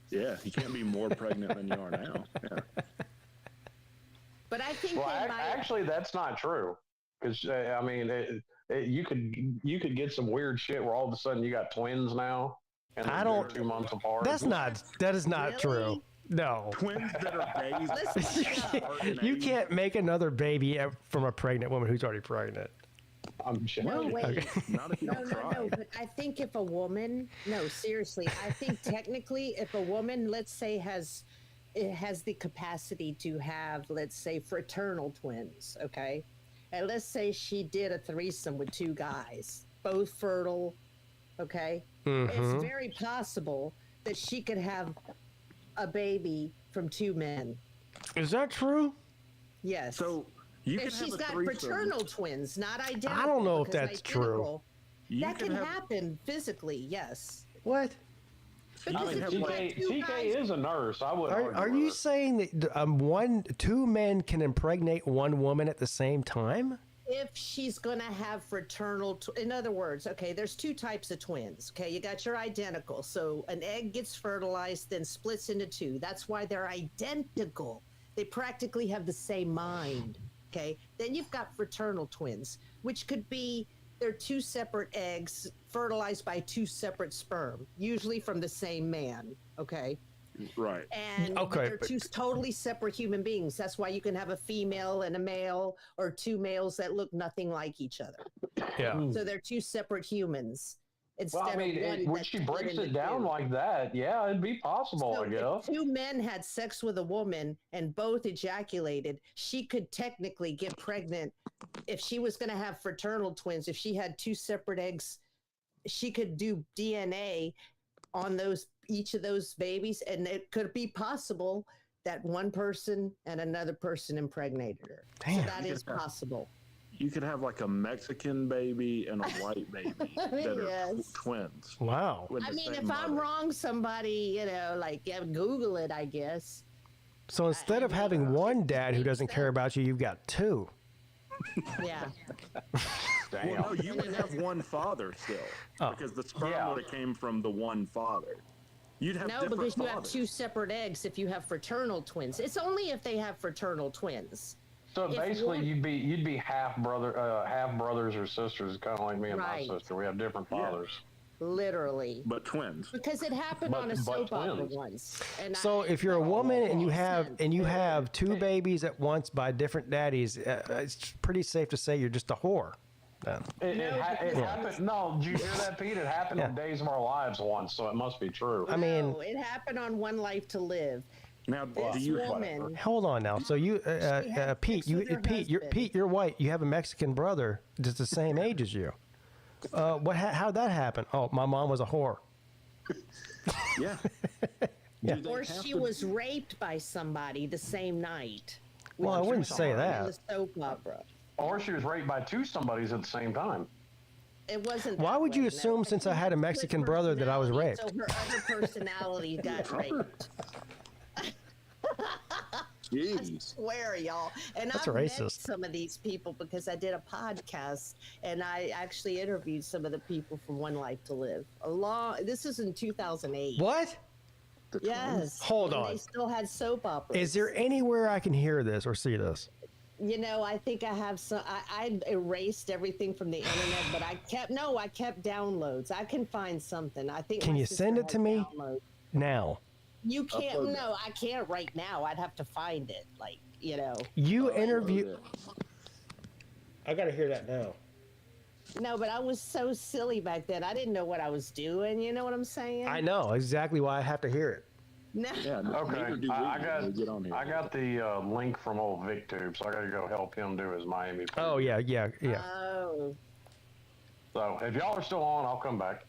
Yeah, you can't be more pregnant than you are now. Yeah. But I think actually that's not true. Because I mean, you could get some weird shit where all of a sudden you got twins now, and they're 2 months apart. That is not true. No. Twins that are babies. You can't make another baby from a pregnant woman who's already pregnant. I'm sure. No, wait. Okay. Not if you don't try. No. But I think if a woman, no, seriously, I think technically, if a woman, let's say, has the capacity to have, let's say, fraternal twins, okay, and let's say she did a threesome with 2 guys, both fertile, okay, it's very possible that she could have a baby from 2 men. Is that true? Yes. So you if she's got fraternal twins, not identical. I don't know if that's true. That can happen physically, yes. What? Because if you have 2 TK guys, is a nurse. I would. Are you saying that 2 men can impregnate 1 woman at the same time? if she's going to have fraternal, in other words, okay, there's 2 types of twins. Okay, you got your identical. So an egg gets fertilized, then splits into 2. That's why they're identical. They practically have the same mind. Okay, then you've got fraternal twins, which could be they're 2 separate eggs fertilized by 2 separate sperm, usually from the same man. Okay. Right. And they're 2 totally separate human beings. That's why you can have a female and a male, or 2 males that look nothing like each other. Yeah. So they're 2 separate humans. Well, I mean, when she breaks it down like that, yeah, it'd be possible, so I guess. If 2 men had sex with a woman and both ejaculated, she could technically get pregnant. If she was going to have fraternal twins, if she had 2 separate eggs, she could do DNA on each of those babies, and it could be possible that one person and another person impregnated her. Damn. So that is possible. You could have like a Mexican baby and a white baby that are twins. Wow. I mean, if I'm wrong, somebody, Google it, I guess. So instead of having one dad who doesn't care about you, you've got 2. Yeah. Well, no, you would have one father still, because the sperm would have came from the one father. You'd have no, because you have 2 separate eggs if you have fraternal twins. It's only if they have fraternal twins. So basically, you'd be half brothers or sisters, kind of like me and my sister. We have different fathers. Literally. But twins. Because it happened on a soap opera once. And So if you're a woman and you have 2 babies at once by different daddies, it's pretty safe to say you're just a whore. Then. It happened. No, did you hear that, Pete? It happened in Days of Our Lives once, so it must be true. I mean, it happened on One Life to Live. Now, woman, hold on now. So you, Pete, you're white. You have a Mexican brother that's the same age as you. How'd that happen? Oh, my mom was a whore. Yeah. Or she was raped by somebody the same night. Well, I wouldn't say that. It was a soap opera. Or she was raped by 2 somebodies at the same time. It wasn't. Why would you assume, since I had a Mexican brother, that I was raped? So her other personality got raped. Jeez. I swear, y'all. And That's I racist. met some of these people because I did a podcast and I actually interviewed some of the people from One Life to Live. This is in 2008. What? Yes. Hold and on. They still had soap operas. Is there anywhere I can hear this or see this? You know, I think I have some. I erased everything from the internet, but I kept downloads. I can find something. I think. Can you send it to me now? You can't. No, I can't right now. I'd have to find it. Like, you know. You interview. I got to hear that now. No, but I was so silly back then. I didn't know what I was doing. You know what I'm saying? I know exactly why I have to hear it. No. Yeah, Okay, I got the link from old VicTube, so I got to go help him do his Miami. Oh yeah. Oh. So if y'all are still on, I'll come back.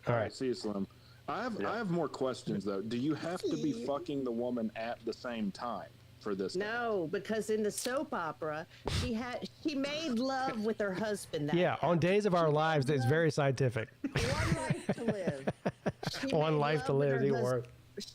All right. See you, Slim. I have more questions though. Do you have to be fucking the woman at the same time for this? No, because in the soap opera, she made love with her husband. On Days of Our Lives, it's very scientific. One life to live. One life to live. Even worse.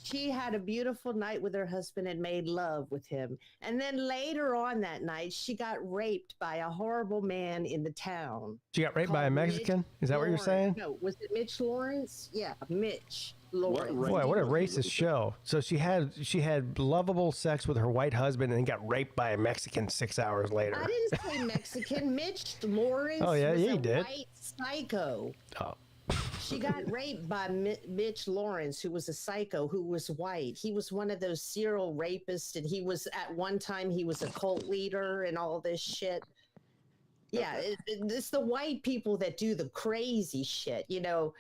She had a beautiful night with her husband and made love with him. And then later on that night, she got raped by a horrible man in the town. She got raped by a Mexican? Is that what you're saying? No, was it Mitch Lawrence? Yeah, Mitch Lawrence. Boy, what a racist show. So she had lovable sex with her white husband and then got raped by a Mexican 6 hours later. I didn't say Mexican. Mitch Lawrence was he a did. white psycho. Oh. She got raped by Mitch Lawrence, who was a psycho, who was white. He was one of those serial rapists, and at one time he was a cult leader and all this shit. Yeah, it's the white people that do the crazy shit. You know,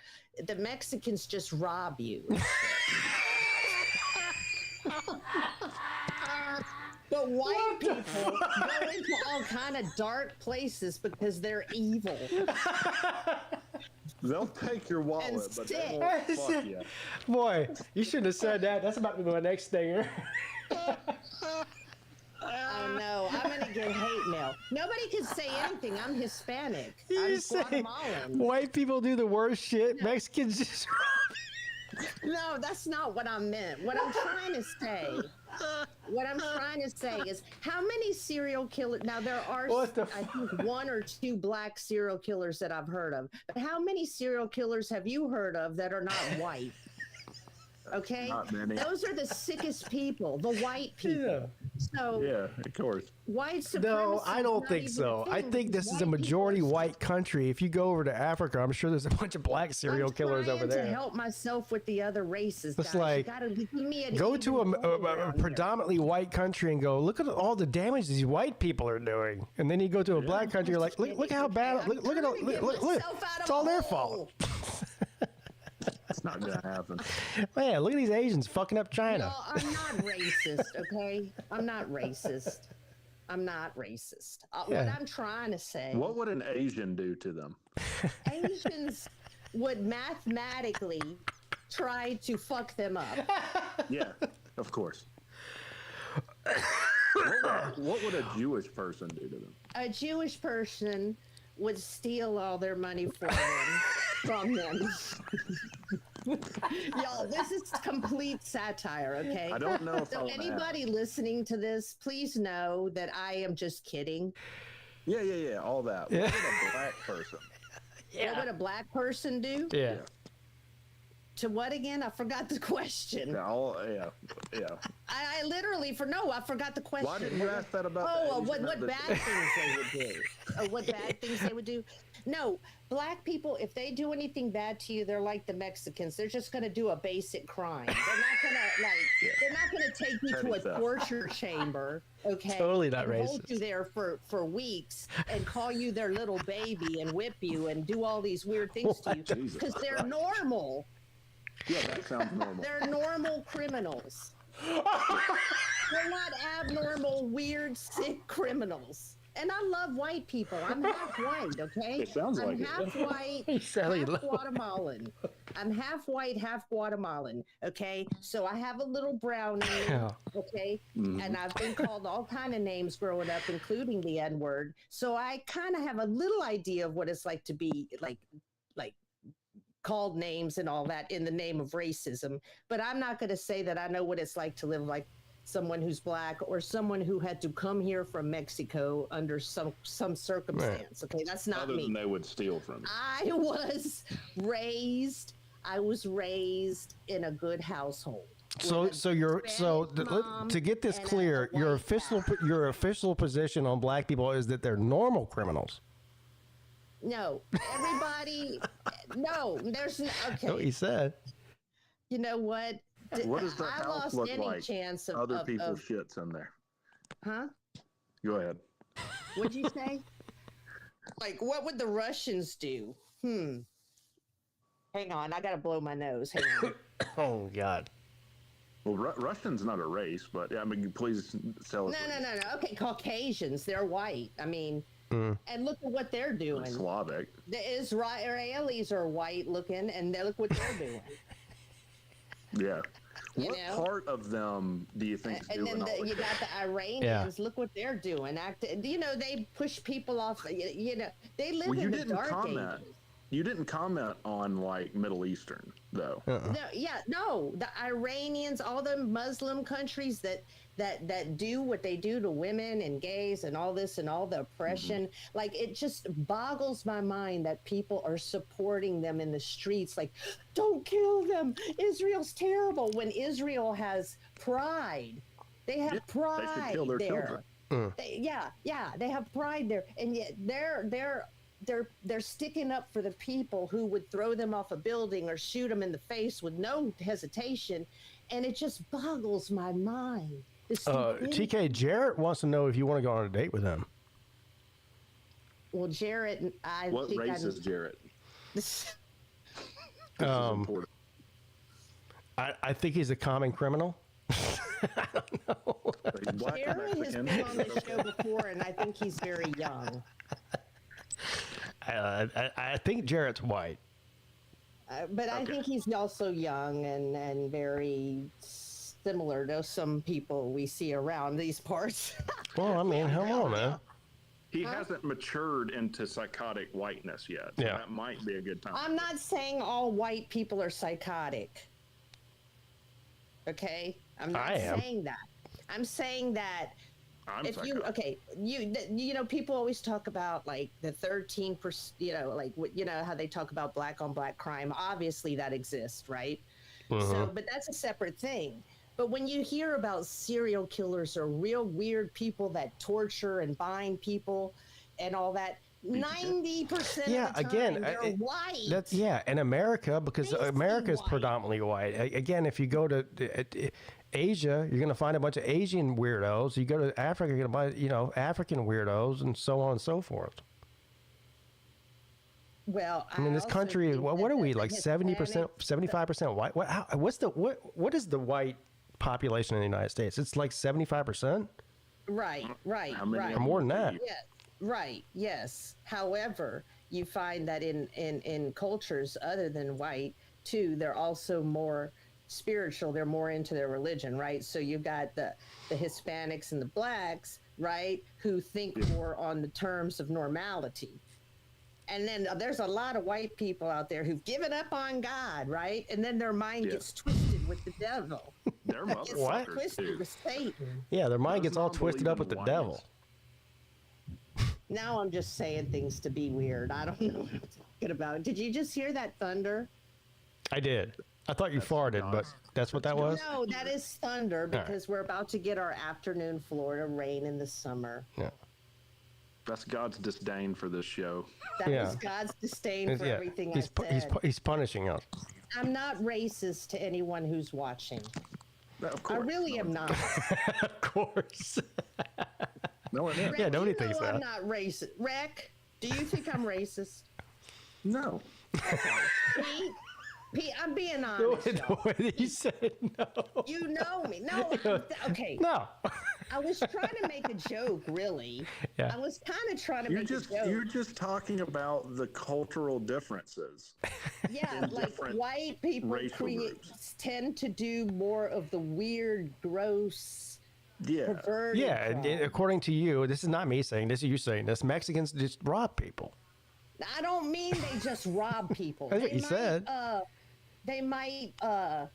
the Mexicans just rob you. But white people go into all kind of dark places because they're evil. They'll take your wallet, but they won't fuck you. Boy, you shouldn't have said that. That's about to be my next stinger. Oh no, I'm gonna get hate mail. Nobody can say anything. I'm Hispanic. I'm Guatemalan. White people do the worst shit. No. Mexicans just. No, that's not what I meant. What I'm trying to say is how many serial killers. Now there are, I think, 1 or 2 black serial killers that I've heard of. But how many serial killers have you heard of that are not white? Okay, not many. Those are the sickest people, the white people. Yeah. So of course. White supremacy. No, I don't think so. I think this is a majority white country. If you go over to Africa, I'm sure there's a bunch of black serial killers over there. To help myself with the other races. It's like go to a predominantly white country and go look at all the damage these white people are doing, and then you go to a black country, you're like, look how bad. Look at all. Look. It's all their fault. It's not gonna happen. Man, look at these Asians fucking up China. No, I'm not racist, okay? I'm not racist. What I'm trying to say. What would an Asian do to them? Asians would mathematically try to fuck them up. Yeah, of course. What would a Jewish person do to them? A Jewish person would steal all their money from them. Y'all, this is complete satire, okay? I don't know if so anybody listening to this, please know that I am just kidding. Yeah, all that. What would a black person? What would a black person do? Yeah. To what again? I forgot the question. Yeah. I literally I forgot the question. Why didn't you ask that about? What bad things they would do? What bad things they would do? No, black people, if they do anything bad to you, they're like the Mexicans. They're just going to do a basic crime. They're not going to take you to a torture chamber, okay? Totally not and racist. Hold you there for weeks and call you their little baby and whip you and do all these weird things to you because they're normal. Yeah, that sounds normal. They're normal criminals. They're not abnormal, weird, sick criminals. And I love white people. I'm half white, okay? It sounds like I'm half white, half Guatemalan. I'm half white, half Guatemalan, okay? So I have a little brown name, okay? Mm-hmm. And I've been called all kind of names growing up, including the N-word. So I kind of have a little idea of what it's like to be like called names and all that in the name of racism. But I'm not going to say that I know what it's like to live like someone who's black or someone who had to come here from Mexico under some circumstance. Okay, that's not Other me. Than they would steal from you. I was raised in a good household. So to get this clear, your official position on black people is that they're normal criminals. No, everybody. No, there's no. Okay. That's what he said. You know what? What does the I house lost look any like? chance of Other people's shits in there. Huh? Go ahead. What'd you say? Like, what would the Russians do? Hang on, I gotta blow my nose. Hang on. Oh God. Well, Russian's not a race, but I mean, please tell us. No. Okay, Caucasians, they're white. I mean, and look at what they're doing. Slavic. The Israelis are white looking, and look what they're doing. Yeah. What part of them do you think is doing and then all you got the Iranians. Look what they're doing. They push people off. They live in the dark ages. You didn't comment on like Middle Eastern though. No. The Iranians, all the Muslim countries that do what they do to women and gays and all this and all the oppression. Like, it just boggles my mind that people are supporting them in the streets. Like, don't kill them. Israel's terrible. When Israel has pride, they have pride. They should kill their children. They have pride there, and yet they're sticking up for the people who would throw them off a building or shoot them in the face with no hesitation, and it just boggles my mind. TK, Jarrett wants to know if you want to go on a date with him. Well, Jarrett, what race is Jarrett? I think he's a common criminal. I don't know. Jarrett has been on the show before, and I think he's very young. I think Jarrett's white. But I think he's also young and very similar to some people we see around these parts. Well, I mean, hello, man. He hasn't matured into psychotic whiteness yet. So that might be a good time. I'm not saying all white people are psychotic. Okay? I'm not saying that. I'm saying that people always talk about like the 13%, how they talk about black on black crime. Obviously that exists, right? So, but that's a separate thing. But when you hear about serial killers or real weird people that torture and bind people and all that, 90% of the time they're white. That's in America, because America is predominantly white. Again, if you go to Asia, you're going to find a bunch of Asian weirdos. You go to Africa, you're going to find African weirdos, and so on and so forth. Well, I mean, this country. What are we, like 70%, 75% white? What is the white population in the United States? It's like 75%. Right. Or more than that. Yeah, right. Yes. However, you find that in cultures other than white, too, they're also more spiritual. They're more into their religion, right? So you've got the Hispanics and the blacks, right, who think more on the terms of normality. And then there's a lot of white people out there who've given up on God, right? And then their mind gets twisted with the devil. Their motherfuckers twisted with Satan. Yeah, their mind gets all twisted up with the devil. Now I'm just saying things to be weird. I don't know what I'm talking about. Did you just hear that thunder? I did. I thought you farted, but that's what that was? No, that is thunder because we're about to get our afternoon Florida rain in the summer. Yeah. That's God's disdain for this show. That is God's disdain for everything I said. He's punishing us. I'm not racist to anyone who's watching. Of course. I really am not. Of course. No one is. Yeah, nobody thinks that. I'm not racist. Rec, do you think I'm racist? No. Okay. Pete, I'm being honest. He said no. You know me. No, okay. No. I was trying to make a joke, really. Yeah. I was kind of trying to make a joke. You're just talking about the cultural differences. Yeah, like white people tend to do more of the weird, gross, perverted and according to you, this is not me saying this, is you saying this, Mexicans just rob people. I don't mean they just rob people. That's what you said. They might, I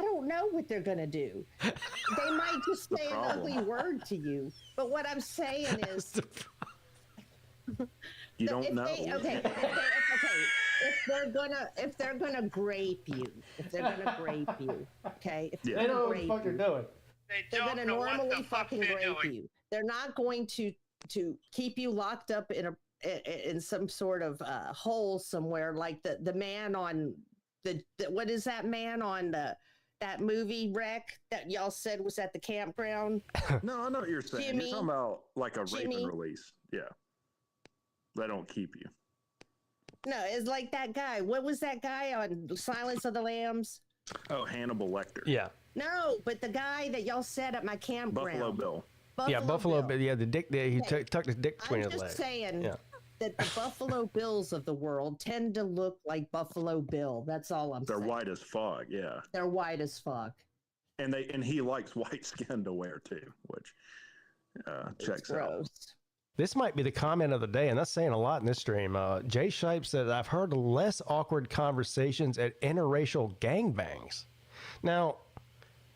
don't know what they're going to do. They might just say an ugly word to you. But what I'm saying is... You don't know. if they're gonna grape you, okay? If They know what the fuck they're doing. They're gonna normally fucking grape you. They're not going to keep you locked up in some sort of hole somewhere like the man on the what is that man on that movie Wreck that y'all said was at the campground? No, I know what you're saying. Jimmy? You're talking about like a rape Jimmy? and release. Yeah. They don't keep you. No, it's like that guy. What was that guy on Silence of the Lambs? Oh, Hannibal Lecter. Yeah. No, but the guy that y'all said at my campground. Buffalo Bill. Buffalo Bill. Yeah, the dick there. He tucked his dick between his I'm legs. just saying Yeah. that the Buffalo Bills of the world tend to look like Buffalo Bill. That's all I'm saying. They're white as fuck. Yeah. They're white as fuck. And he likes white skin to wear too, which checks out. This might be the comment of the day, and that's saying a lot in this stream. Jay Shipe said, I've heard less awkward conversations at interracial gangbangs. Now,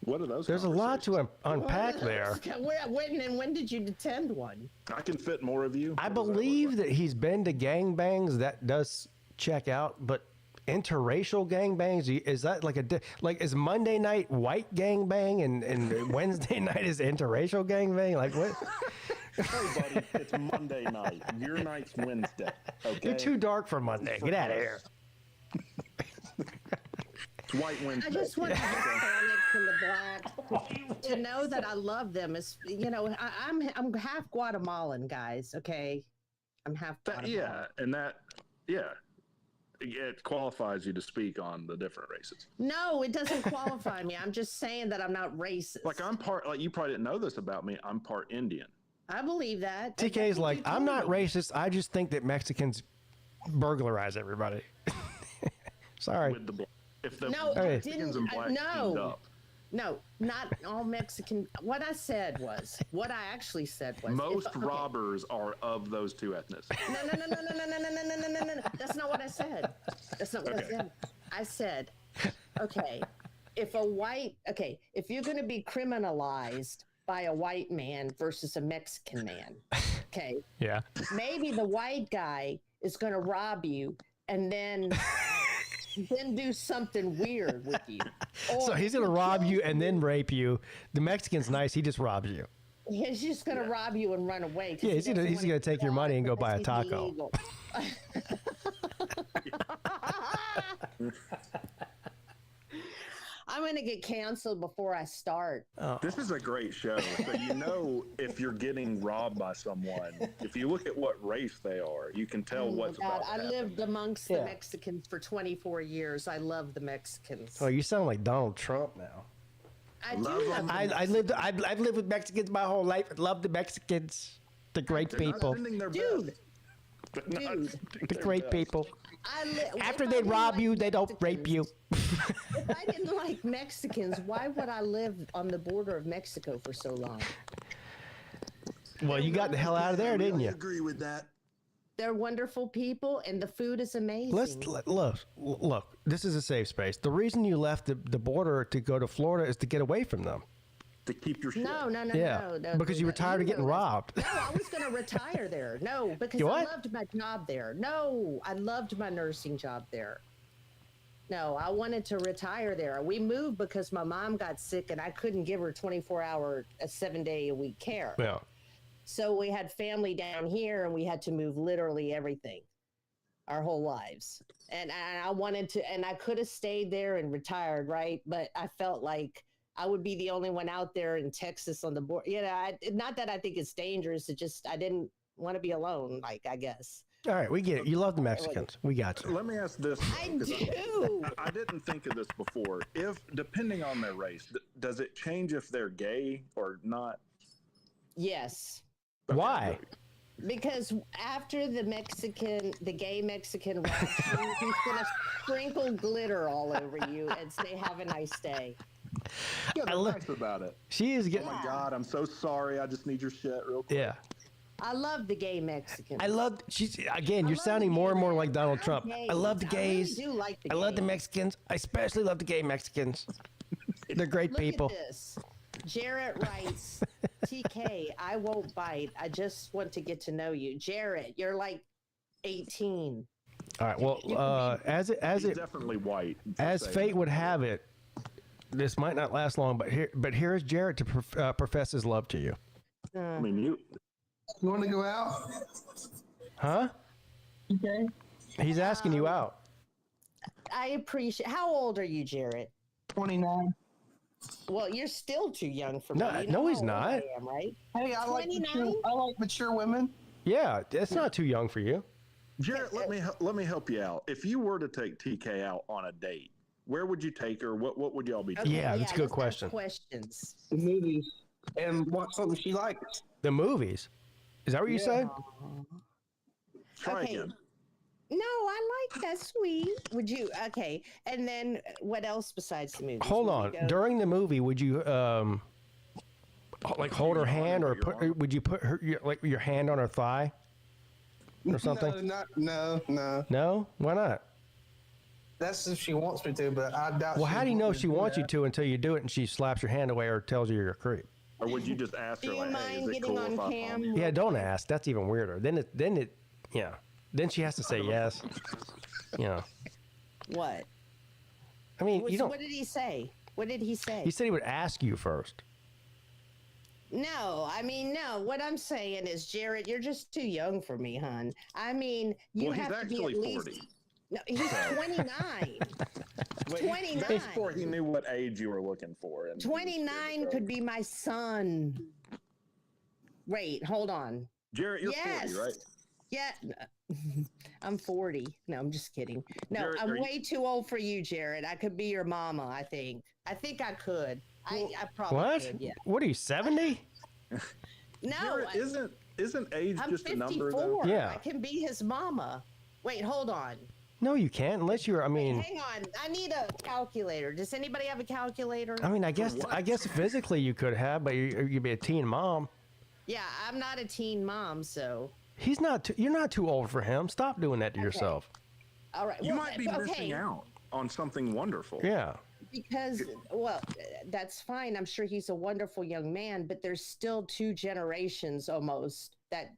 what are those? There's a lot to unpack there. When did you attend one? I can fit more of you. I believe that he's been to gangbangs. That does check out, but interracial gangbangs, is that like is Monday night white gangbang and Wednesday night is interracial gangbang? Like what? Hey, buddy, it's Monday night. Your night's Wednesday. Okay. You're too dark for Monday. Get out of here. It's White Wednesday. I just want the Hispanics and the Blacks to know that I love them. As you know, I'm half Guatemalan, guys. Okay, I'm half Guatemalan. It qualifies you to speak on the different races. No, it doesn't qualify me. I'm just saying that I'm not racist. Like you probably didn't know this about me. I'm part Indian. I believe that. TK's like, I'm not racist. I just think that Mexicans burglarize everybody. Sorry. If the No, Mexicans and blacks teamed up. No, not all Mexican. What I actually said was most robbers are of those two ethnicities. No. That's not what I said. That's not what I said. I said, okay, if you're going to be criminalized by a white man versus a Mexican man, okay, yeah, maybe the white guy is going to rob you and then do something weird with you. So he's going to rob you and then rape you. The Mexican's nice. He just robs you. He's just going to rob you and run away. Yeah, he's going to take your money and go buy a taco. I'm going to get canceled before I start. Oh. This is a great show. So if you're getting robbed by someone, if you look at what race they are, you can tell what's about to happen. I lived amongst the Mexicans for 24 years. I love the Mexicans. Oh, you sound like Donald Trump now. I do. I've lived with Mexicans my whole life. I love the Mexicans. The great people. Dude. The great people. After they rob you, they don't rape you. If I didn't like Mexicans, why would I live on the border of Mexico for so long? Well, you got the hell out of there, didn't you? I agree with that. They're wonderful people, and the food is amazing. Look. This is a safe space. The reason you left the border to go to Florida is to get away from them. To keep your shit. No. Because you were tired of getting robbed. No, I was going to retire there. No, because I loved my job there. No, I loved my nursing job there. No, I wanted to retire there. We moved because my mom got sick and I couldn't give her 24-hour, 7-day-a-week care. Yeah. So we had family down here and we had to move literally everything, our whole lives. And I wanted to, and I could have stayed there and retired, right? But I felt like I would be the only one out there in Texas on the border. You know, not that I think it's dangerous. It just, I didn't want to be alone, I guess. All right, we get it. You love the Mexicans. We got you. Let me ask this. I do. I didn't think of this before. Depending on their race, does it change if they're gay or not? Yes. Why? Because after the gay Mexican robs you, he's going to sprinkle glitter all over you and say, have a nice day. Yeah, they're nice about it. She is getting. Oh my God, I'm so sorry. I just need your shit real quick. Yeah. I love the gay Mexicans. You're sounding more and more like Donald Trump. I love the gays. I really do like the I love the Mexicans. I especially love the gay Mexicans. They're great people. Look at this. Jarrett writes, TK, I won't bite. I just want to get to know you. Jarrett, you're like 18. All right. Well, He's definitely white. As fate would have it, this might not last long. But here is Jarrett to profess his love to you. I mean, you want to go out? Huh? Okay. He's asking you out. I appreciate. How old are you, Jarrett? 29. Well, you're still too young for No, me. You no, know he's how old not. I am, right? Hey, I like 29? mature women. Yeah, it's not too young for you. Jarrett, let me help you out. If you were to take TK out on a date, where would you take her? What would y'all be doing? Yeah, that's a good question. Questions. The movies and watch something she likes. The movies. Is that what you said? Try again. No, I like that. Sweet. Would you? Okay. And then what else besides the movies? Hold on. During the movie, would you like hold her hand, or would you put your hand on her thigh or something? No. No? Why not? That's if she wants me to, but I doubt. Well, how do you know she wants you to until you do it and she slaps your hand away or tells you you're a creep? Or would you just ask her, like, hey, is it cool if I palm you? Yeah, don't ask. That's even weirder. Then she has to say yes. Yeah. What? I mean, you don't. What did he say? What did he say? He said he would ask you first. No, I mean, no. What I'm saying is, Jarrett, you're just too young for me, hon. I mean, you have to be at least. 40. No, he's 29. 29. That's before he knew what age you were looking for. 29 could be my son. Wait, hold on. Jarrett, you're 40, right? Yeah, I'm 40. No, I'm just kidding. No, Jarrett, I'm way too old for you, Jarrett. I could be your mama, I think. I think I could. I probably What? could, yeah. What are you, 70? No. Jarrett, isn't age I'm just 54. a number, though? Yeah. I can be his mama. Wait, hold on. No, you can't unless you're. I mean. Hang on. I need a calculator. Does anybody have a calculator? I mean, I guess physically you could have, but you'd be a teen mom. Yeah, I'm not a teen mom, so. He's not. You're not too old for him. Stop doing that to yourself. All right. You might be missing out on something wonderful. Yeah. Because, well, that's fine. I'm sure he's a wonderful young man, but there's still 2 generations almost that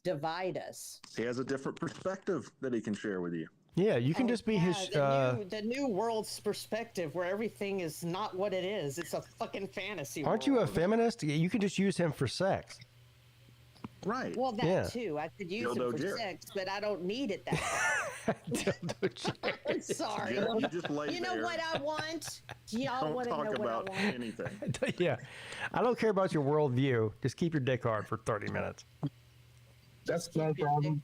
divide us. He has a different perspective that he can share with you. Yeah, you can just be his. The new world's perspective where everything is not what it is. It's a fucking fantasy. Aren't you a feminist? You can just use him for sex. Right. Well, that too. I could use it for sex, but I don't need it that far. I'm sorry. You just lay You know there. what I want? Do y'all want to know Don't talk what I about want? anything. Yeah, I don't care about your worldview. Just keep your dick hard for 30 minutes. That's no problem.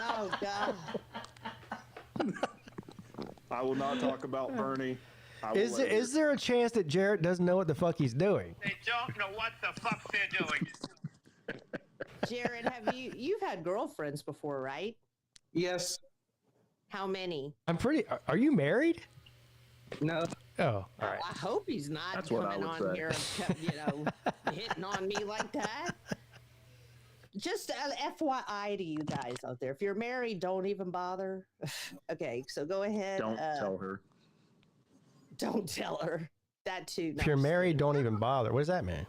Oh God. I will not talk about Bernie. Is there a chance that Jarrett doesn't know what the fuck he's doing? They don't know what the fuck they're doing. Jared, you've had girlfriends before, right? Yes. How many? Are you married? No. Oh, all right. I hope he's not That's what I coming would on say. here and hitting on me like that. Just FYI to you guys out there, if you're married, don't even bother. Okay, so go ahead. Don't tell her. Don't tell her that too. If you're married, don't even bother. What does that mean?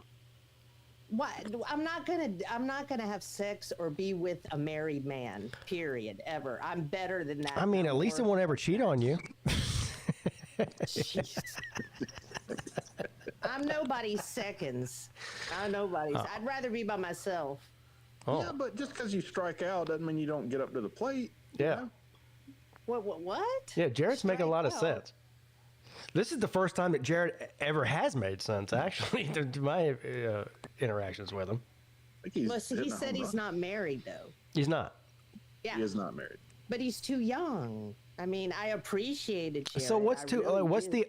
What? I'm not gonna have sex or be with a married man. Period. Ever. I'm better than that. I mean, at least it won't ever cheat on you. Jeez. I'm nobody's seconds. I'm nobody's. Oh. I'd rather be by myself. Oh. Yeah, but just because you strike out doesn't mean you don't get up to the plate. Yeah. What? Yeah, Jared's making a lot of Strike out? sense. This is the first time that Jared ever has made sense, actually, to my interactions with him. Listen, he said he's not married, though. He's not. Yeah. He is not married. But he's too young. I mean, I appreciate it, Jared. So what's I really do.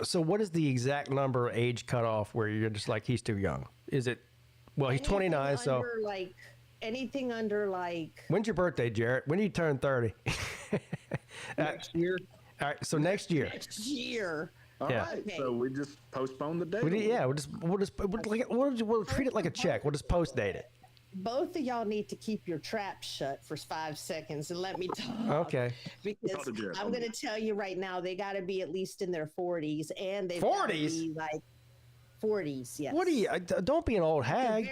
So what is the exact number age cutoff where you're just like he's too young? Is it? Well, he's 29, so Anything under like. When's your birthday, Jared? When do you turn 30? Next year. All right, so next year. Next year. All right, so we just postpone the date. We'll treat it like a check. We'll just post date it. Both of y'all need to keep your trap shut for 5 seconds and let me talk. Okay. Because I'm going to tell you right now, they got to be at least in their 40s, and they've 40s? got to be like 40s. Yes. What are you? Don't be an old hag.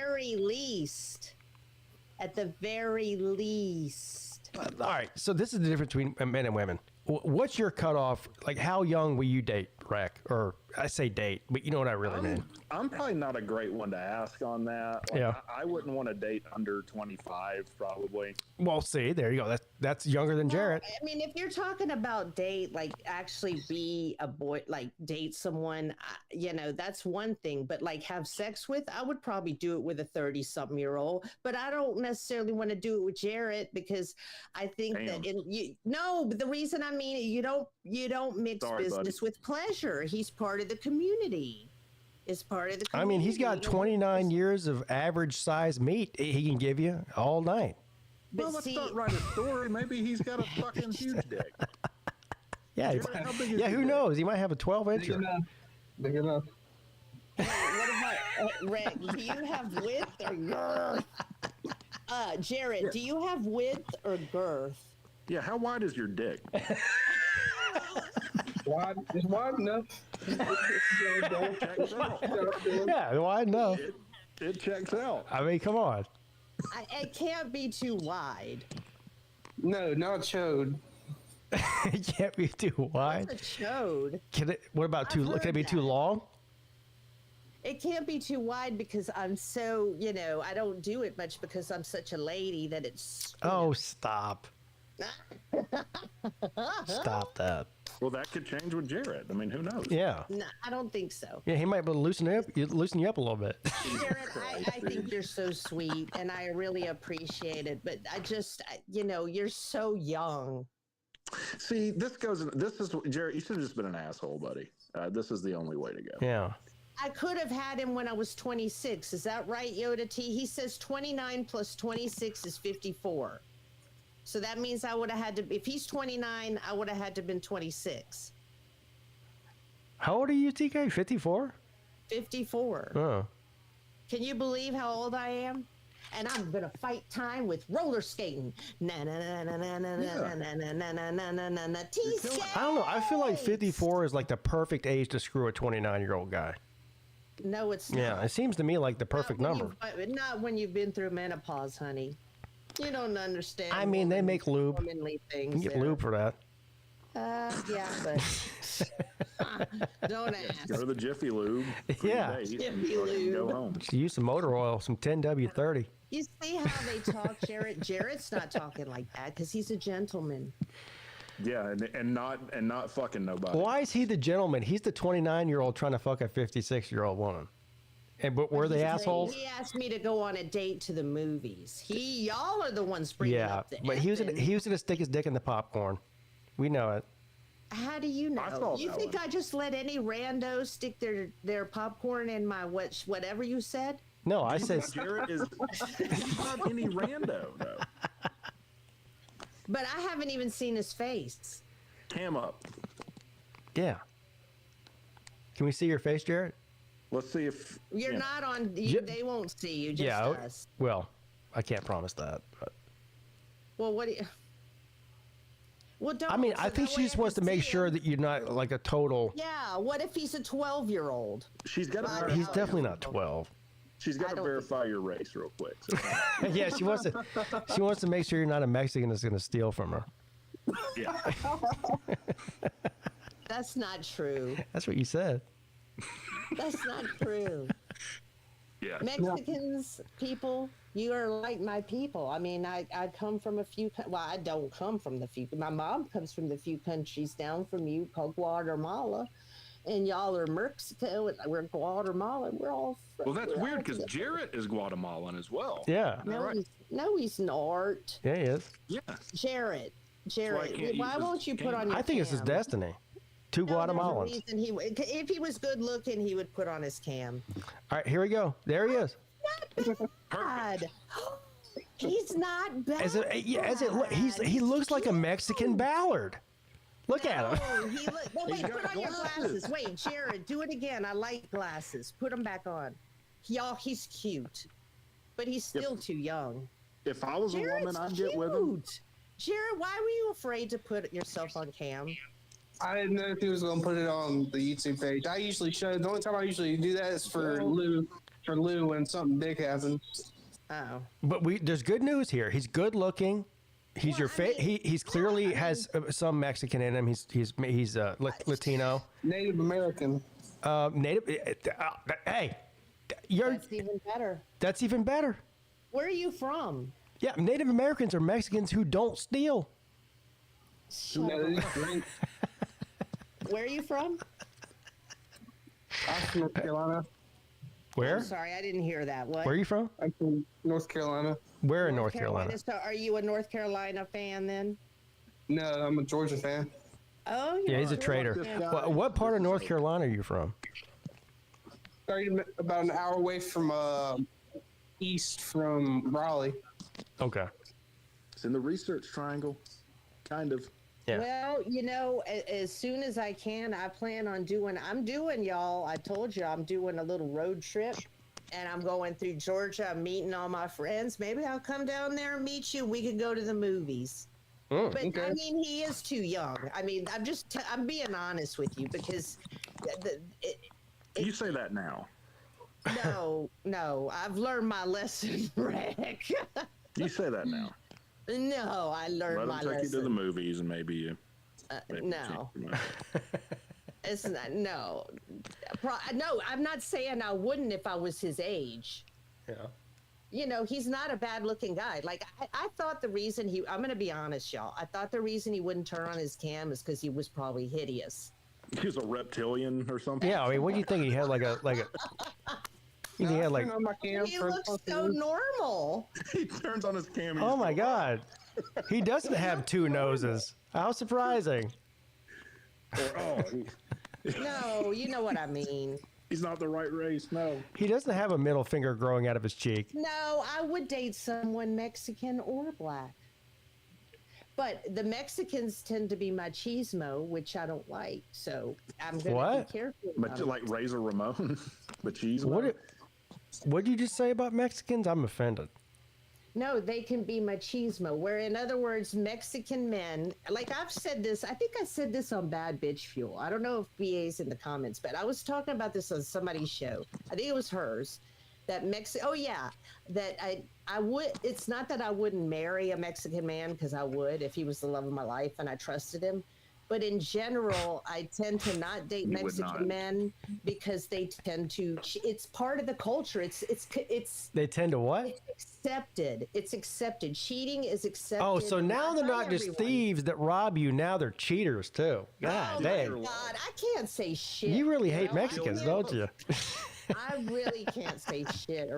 At the very least. All right, so this is the difference between men and women. What's your cutoff? Like, how young will you date, Rack? Or I say date, but you know what I really mean. I'm probably not a great one to ask on that. Like, Yeah. I wouldn't want to date under 25, probably. Well, see, there you go. That's younger than Jarrett. I mean, if you're talking about date, like actually be a boy, like date someone, that's one thing. But like have sex with, I would probably do it with a 30-something-year-old. But I don't necessarily want to do it with Jarrett because I think but the reason I mean you don't mix business with pleasure. He's part of the community. Is part of the community. I mean, he's got 29 years of average size meat he can give you all night. Well, let's not write a story. Maybe he's got a fucking huge dick. Yeah, who knows? He might have a 12-incher. Big enough. What about Rick? Do you have width or girth? Jared, do you have width or girth? Yeah, how wide is your dick? Wide, it's wide enough. Yeah, wide enough. It checks out. I mean, come on. It can't be too wide. No, not chode. It can't be too wide. What's a chode? What about too? Can it be too long? It can't be too wide because I'm so, I don't do it much because I'm such a lady that it's. Oh, stop. Stop that. Well, that could change with Jared. I mean, who knows? Yeah. No, I don't think so. Yeah, he might be loosen you up a little bit. Jared, I think you're so sweet and I really appreciate it, but I just, you're so young. See, this is Jared. You should have just been an asshole, buddy. This is the only way to go. Yeah. I could have had him when I was 26. Is that right, Yoda T? He says 29 plus 26 is 54. So that means I would have had to, if he's 29, I would have had to been 26. How old are you, TK? 54? 54. Oh. Can you believe how old I am? And I'm gonna fight time with roller skating. Na na na na na na na na na na na na na na na. I don't know. I feel like 54 is like the perfect age to screw a 29-year-old guy. No, it's not. Yeah, it seems to me like the perfect number. Not when you've been through menopause, honey. You don't understand. I mean, they make lube. Womanly things. You get there. lube for that. Yeah, but don't ask. Go to the Jiffy Lube. Yeah. Jiffy Lube. Go home. Use some motor oil, some 10W30. You see how they talk, Jared? Jared's not talking like that because he's a gentleman. Yeah, and not fucking nobody. Why is he the gentleman? He's the 29-year-old trying to fuck a 56-year-old woman. But were they assholes? He asked me to go on a date to the movies. Y'all are the ones bringing up the. But he was gonna stick his dick in the popcorn. We know it. How do you know? You think I just let any rando stick their popcorn in my whatever you said? No, I said Jared is not any rando though. But I haven't even seen his face. Cam up. Yeah. Can we see your face, Jared? Let's see if you're not on. They won't see you. Just us. Well, I can't promise that. But. Well, what do you? Well, don't. I mean, I think she just wants to make sure that you're not like a total. Yeah. What if he's a 12-year-old? She's got to. He's definitely not 12. She's got to verify your race real quick. So. Yeah, she wants to make sure you're not a Mexican that's going to steal from her. Yeah. That's not true. That's what you said. That's not true. Yeah. Mexicans, people, you are like my people. I mean, I come from a few. Well, I don't come from the few. My mom comes from the few countries down from you called Guatemala, and y'all are Mexico. And we're Guatemala. We're all. Well, that's weird because Jarrett is Guatemalan as well. Yeah. No, he's not. Yeah, he is. Yeah. Jarrett. Why won't you put on your? I think it's his destiny. Two Guatemalans. If he was good looking, he would put on his cam. All right, here we go. There he is. Not bad. He's not bad. He looks like a Mexican ballard. Look at him. Wait, put on your glasses. Wait, Jared, do it again. I like glasses. Put them back on. He's cute, but he's still too young. If I was a woman, I'd get with him. Jared, why were you afraid to put yourself on cam? I didn't know if he was going to put it on the YouTube page. I usually show. The only time I usually do that is for Lou when something big happens. Oh. But there's good news here. He's good looking. He's he's clearly has some Mexican in him. He's Latino. Native American. Hey, That's even better. That's even better. Where are you from? Yeah, Native Americans are Mexicans who don't steal. Where are you from? I'm from North Carolina. Where? I'm sorry, I didn't hear that. What? Where are you from? I'm from North Carolina. Where in North Carolina? So are you a North Carolina fan then? No, I'm a Georgia fan. Oh, yeah, he's a traitor. What part of North Carolina are you from? Started about an hour away from east from Raleigh. Okay. It's in the Research Triangle, kind of. Yeah. Well, you know, as soon as I can, I plan on y'all. I told you I'm doing a little road trip, and I'm going through Georgia. I'm meeting all my friends. Maybe I'll come down there and meet you. We could go to the movies. But I mean, he is too young. I mean, I'm being honest with you because you say that now. No, I've learned my lesson, Rick. You say that now. No, I learned my lesson. Let him take you to the movies and maybe you. No. It's not. No, I'm not saying I wouldn't if I was his age. Yeah. You know, he's not a bad-looking guy. Like I thought the reason I'm going to be honest, y'all. I thought the reason he wouldn't turn on his cam is because he was probably hideous. He was a reptilian or something. Yeah, I mean, what do you think he had like a? You think he had like? He looks so normal. He turns on his cam. Oh my God, he doesn't have two noses. How surprising! No, you know what I mean. He's not the right race. No. He doesn't have a middle finger growing out of his cheek. No, I would date someone Mexican or black. But the Mexicans tend to be machismo, which I don't like. So I'm going to be careful. Like Razor Ramon, machismo. What did you just say about Mexicans? I'm offended. No, they can be machismo, where in other words, Mexican men, like I've said this, I think I said this on Bad Bitch Fuel. I don't know if BA's in the comments, but I was talking about this on somebody's show. I think it was hers. That I would, it's not that I wouldn't marry a Mexican man, because I would if he was the love of my life and I trusted him. But in general, I tend to not date Mexican men because they tend to. It's part of the culture. It's. They tend to what? It's accepted. It's accepted. Cheating is accepted. Oh, so now they're not just thieves that rob you. Now they're cheaters too. God dang. Oh my God, I can't say shit. You really hate Mexicans, don't you? I really can't say shit.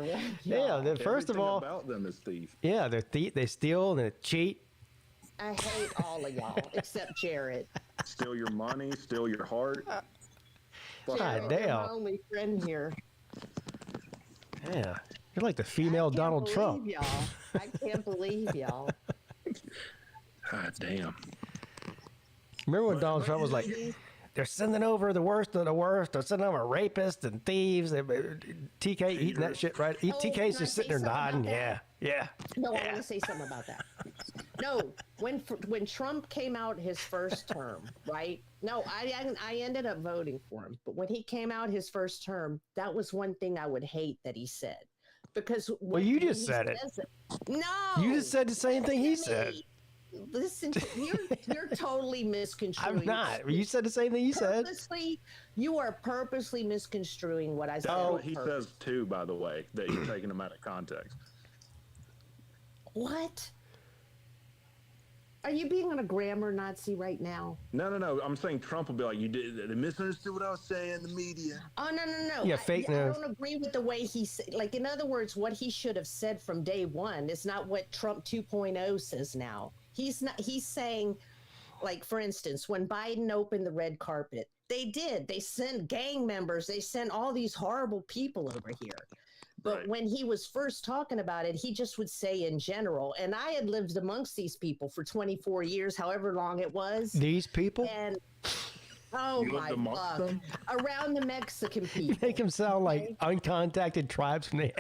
Yeah. First of all, about them is thief. Yeah, they're thief. They steal and they cheat. I hate all of y'all except Jared. Steal your money, steal your heart. God damn. You're my only friend here. Yeah, you're like the female Donald Trump. Y'all. I can't believe y'all. God damn. Remember when Donald Trump was like, they're sending over the worst of the worst. They're sending over rapists and thieves. TK eating that shit, right? TK's just sitting there nodding. Yeah. No, I want to say something about that. No, when Trump came out his first term, right? No, I ended up voting for him. But when he came out his first term, that was one thing I would hate that he said. Because well, you just said it. No. You just said the same thing he said. Listen, you're totally misconstruing. I'm not. You said the same thing you said. You are purposely misconstruing what I said. Oh, he says too, by the way, that you're taking him out of context. What? Are you being on a grammar Nazi right now? No. I'm saying Trump will be like, they misunderstood what I was saying, the media. Oh, no. Yeah, fake news. I don't agree with the way he said. Like, in other words, what he should have said from day one is not what Trump 2.0 says now. He's saying, like, for instance, when Biden opened the red carpet, they sent gang members. They sent all these horrible people over here. But when he was first talking about it, he just would say in general. And I had lived amongst these people for 24 years, however long it was. These people? And oh my fuck. Around the Mexican people. You make them sound like uncontacted tribes from the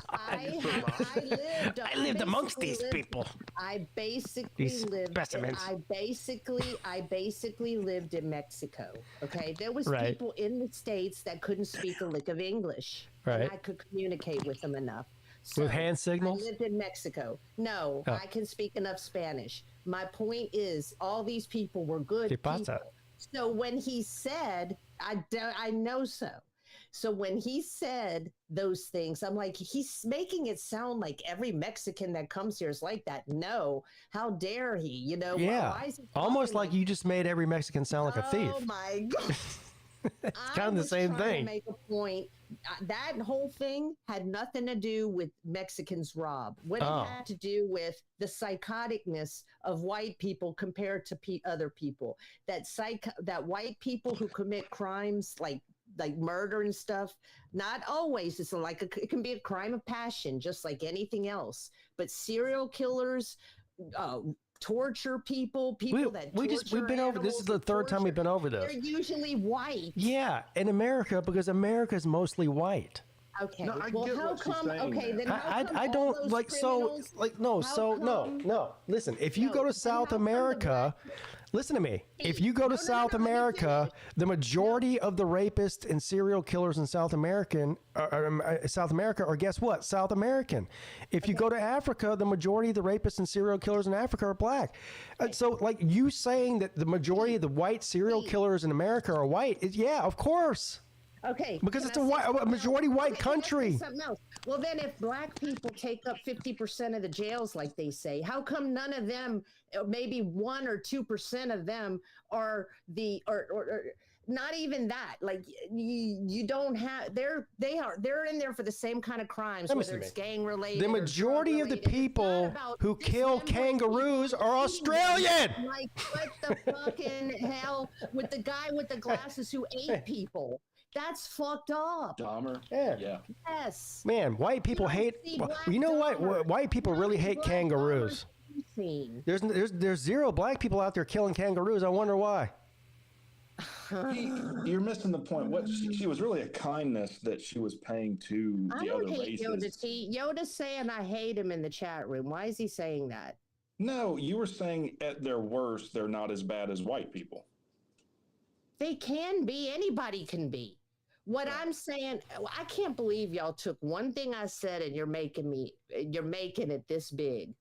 I lived amongst these people. I basically lived in Mexico. Okay. There was people in the States that couldn't speak a lick of English. Right. And I could communicate with them enough. So with hand signals? I lived in Mexico. No, I can speak enough Spanish. My point is, all these people were good people. So when he said, I know so. So when he said those things, I'm like, he's making it sound like every Mexican that comes here is like that. No, how dare he? You know? Yeah, why is he almost like you just made every Mexican sound like a thief. Oh my God. It's kind of the same thing. To make a point. That whole thing had nothing to do with Mexicans rob. What it had to do with the psychoticness of white people compared to other people. That white people who commit crimes like murder and stuff, not always. It's like it can be a crime of passion, just like anything else. But serial killers, torture people we've been over this. Is the third time we've been over this. They're usually white. Yeah, in America, because America is mostly white. Okay. No, well, how come? Okay, then how come I don't like criminals, so like no so no. Listen, if you go to South America, listen to me. If you go to South America, the majority of the rapists and serial killers in South America are guess what? South American. If you go to Africa, the majority of the rapists and serial killers in Africa are black. So like you saying that the majority of the white serial killers in America are white? Yeah, of course. Okay. Because it's a majority white country. Something else. Well, then if black people take up 50% of the jails, like they say, how come none of them, maybe 1 or 2% of them are or not even that? Like you don't have, they're in there for the same kind of crimes, whether it's gang related. The majority of the people who kill kangaroos are Australian. Like what the fucking hell with the guy with the glasses who ate people? That's fucked up. Dahmer. Yeah. Yes. Man, white people hate. You know what? White people really hate kangaroos. There's zero black people out there killing kangaroos. I wonder why. You're missing the point. What she was really a kindness that she was paying to the other races. Yoda's saying I hate him in the chat room. Why is he saying that? No, you were saying at their worst, they're not as bad as white people. They can be. Anybody can be. What I'm saying, I can't believe y'all took one thing I said and you're making it this big.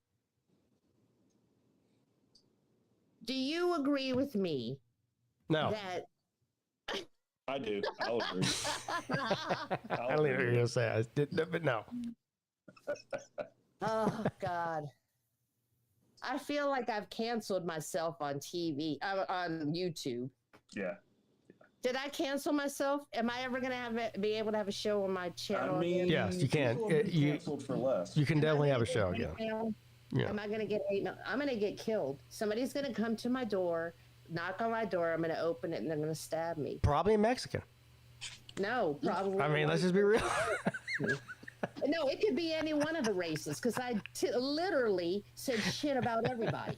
Do you agree with me? No. That I do. I'll agree. I don't know what you're gonna say. But no. Oh God. I feel like I've canceled myself on TV, on YouTube. Yeah. Did I cancel myself? Am I ever going to be able to have a show on my channel? I mean, yes, you can. Canceled for less. You can definitely have a show again. Yeah. Am I going to get hate mail? I'm going to get killed. Somebody's going to come to my door, knock on my door. I'm going to open it, and they're going to stab me. Probably a Mexican. No, probably. I mean, let's just be real. No, it could be any one of the races because I literally said shit about everybody.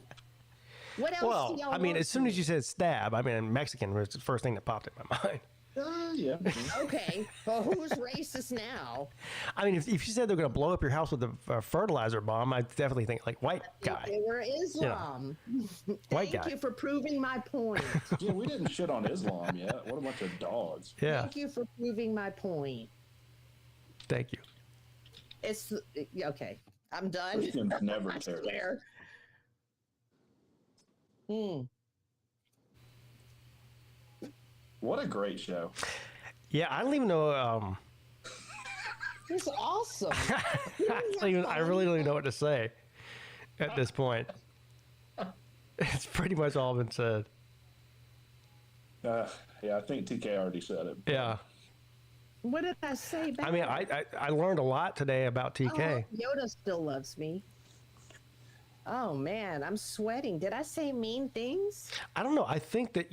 What else? Well, I mean, as soon as you said stab, I mean, Mexican was the first thing that popped in my mind. Yeah. Okay. Well, who's racist now? I mean, if you said they're going to blow up your house with a fertilizer bomb, I'd definitely think like white guy. They were Islam. White guy. Thank you for proving my point. Yeah, we didn't shit on Islam yet. What a bunch of dogs. Yeah. Thank you for proving my point. Thank you. It's okay. I'm done. Christians never I care. swear. What a great show. Yeah, I don't even know. It's awesome. I really don't even know what to say at this point. It's pretty much all been said. Yeah, I think TK already said it. Yeah. What did I say back? I mean, I learned a lot today about TK. Oh, Yoda still loves me. Oh, man, I'm sweating. Did I say mean things? I don't know. I think that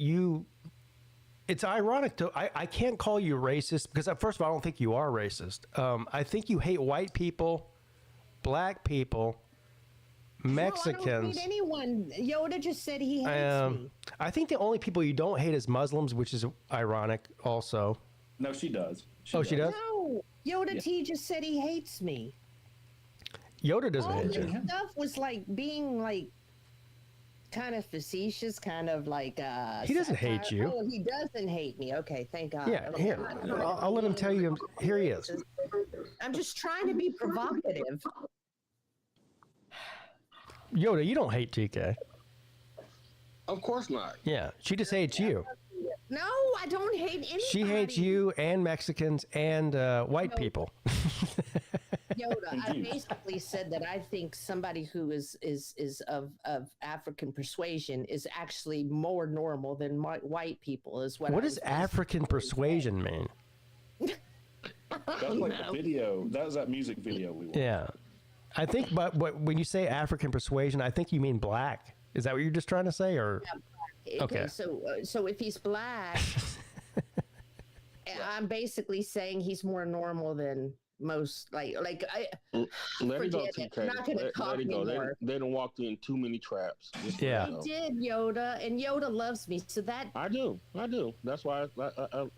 it's ironic I can't call you racist because first of all, I don't think you are racist. I think you hate white people, black people, Mexicans. No, I don't hate anyone. Yoda just said he hates me. I think the only people you don't hate is Muslims, which is ironic also. No, she does. She does? No, Yoda T just said he hates me. Yoda doesn't All hate this you. stuff was like being like kind of facetious, kind of like he doesn't hate you. Oh, he doesn't hate me. Okay, thank God. Yeah, Okay. here. I'll let him tell you. Here he is. I'm just trying to be provocative. Yoda, you don't hate TK. Of course not. Yeah, she just hates you. No, I don't hate anybody. She hates you and Mexicans and white people. Yoda, I basically said that I think somebody who is of African persuasion is actually more normal than white people. Is what does African persuasion mean? That's like the video. That was that music video we watched. Yeah, I think. But when you say African persuasion, I think you mean black. Is that what you're just trying to say, or? Yeah, okay. So if he's black, I'm basically saying he's more normal than most. Like I let it go, forget it. TK. I'm not going to talk anymore. They don't walk in too many traps. Yeah, I did, Yoda, and Yoda loves me. So that I do. That's why.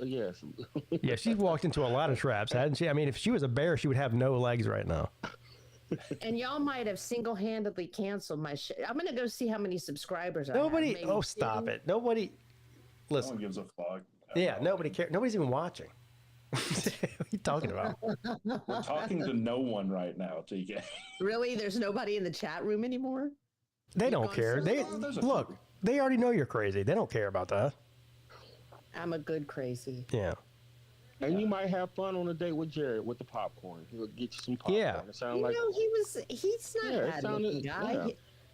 Yes. Yeah, she's walked into a lot of traps, hadn't she? I mean, if she was a bear, she would have no legs right now. And y'all might have single-handedly canceled my shit. I'm gonna go see how many subscribers I have. Nobody. Oh, stop it. Nobody. Listen. No one gives a fuck. Yeah, nobody cares. Nobody's even watching. What are you talking about? We're talking to no one right now, TK. Really? There's nobody in the chat room anymore? They don't care. Look. They already know you're crazy. They don't care about that. I'm a good crazy. Yeah. And you might have fun on a date with Jared with the popcorn. He'll get you some popcorn. Yeah. It sounds like he's not a bad-looking guy.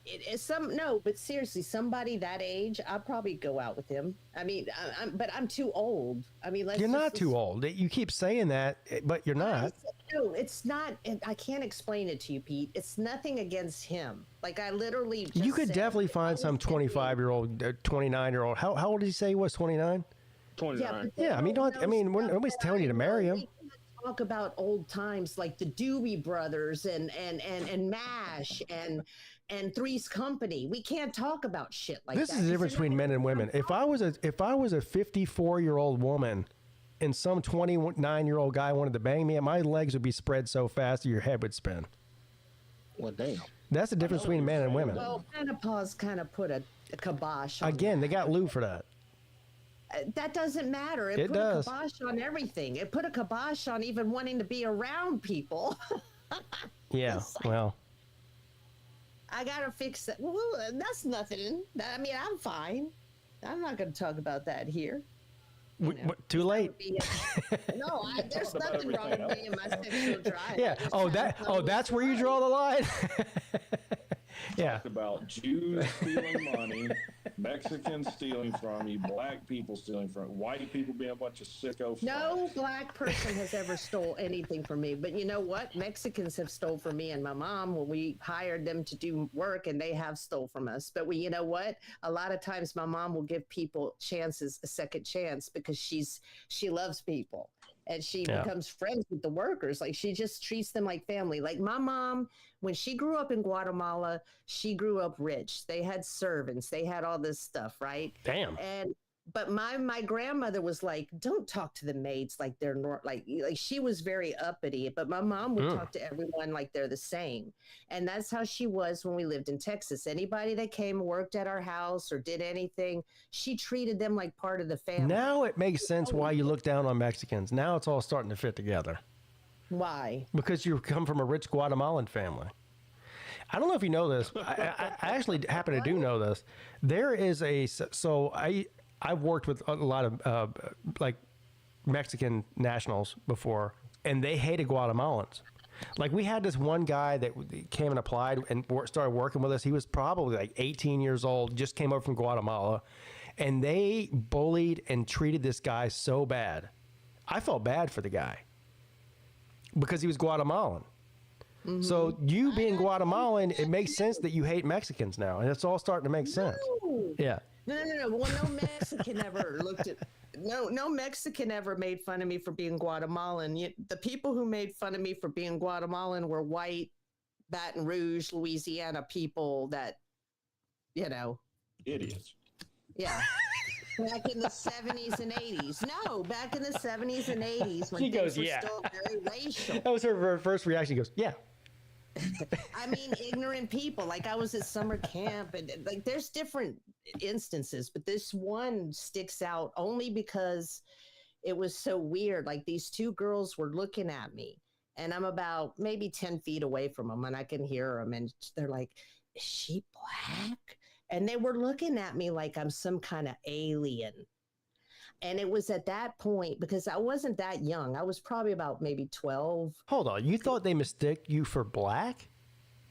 Yeah. But seriously, somebody that age, I'd probably go out with him. I mean, but I'm too old. I mean, you're not too old. You keep saying that, but you're not. No, it's not. I can't explain it to you, Pete. It's nothing against him. Like I literally. You could definitely find some 25-year-old, 29-year-old. How old did he say he was? 29. 29. Yeah, I mean, nobody's telling you to marry him. Talk about old times like the Doobie Brothers and MASH and Three's Company. We can't talk about shit like that. This is the difference between men and women. If I was a 54-year-old woman and some 29-year-old guy wanted to bang me, my legs would be spread so fast that your head would spin. Well, damn. That's the difference between men and women. Well, menopause kind of put a kibosh on Again, they got lube for that. That doesn't matter. It put a kibosh on everything. It put a kibosh on even wanting to be around people. Yeah, well. I got to fix that. Well, that's nothing. I mean, I'm fine. I'm not going to talk about that here. Too late. No, there's nothing wrong with me and my sexual drive. Yeah. That's where you draw the line. Yeah. Talked about Jews stealing money, Mexicans stealing from you, black people stealing from you, white people being a bunch of sicko. No black person has ever stole anything from me. But you know what? Mexicans have stole from me and my mom when we hired them to do work, and they have stole from us. But you know what? A lot of times my mom will give people chances, a second chance, because she loves people. And she becomes friends with the workers. Like she just treats them like family. Like my mom, when she grew up in Guatemala, she grew up rich. They had servants. They had all this stuff, right? Damn. But my grandmother was like, don't talk to the maids like they're like she was very uppity. But my mom would talk to everyone like they're the same. And that's how she was when we lived in Texas. Anybody that came, worked at our house or did anything, she treated them like part of the family. Now it makes sense why you look down on Mexicans. Now it's all starting to fit together. Why? Because you come from a rich Guatemalan family. I don't know if you know this. I actually happen to do know this. There is I've worked with a lot of like Mexican nationals before, and they hated Guatemalans. Like we had this one guy that came and applied and started working with us. He was probably like 18 years old, just came over from Guatemala, and they bullied and treated this guy so bad. I felt bad for the guy because he was Guatemalan. Mm-hmm. So you being Guatemalan, it makes sense that you hate Mexicans now, and it's all starting to make sense. Yeah. No. Well, no Mexican ever looked at. No Mexican ever made fun of me for being Guatemalan. The people who made fun of me for being Guatemalan were white, Baton Rouge, Louisiana people that, idiots. Yeah. Back in the 70s and 80s. No, back in the 70s and 80s when she goes, things were still very racial. That was her first reaction. She goes, yeah. I mean, ignorant people. Like I was at summer camp, and like there's different instances, but this one sticks out only because it was so weird. Like these two girls were looking at me, and I'm about maybe 10 feet away from them, and I can hear them, and they're like, "Is she black?" And they were looking at me like I'm some kind of alien. And it was at that point, because I wasn't that young. I was probably about maybe 12. Hold on. You thought they mistake you for black?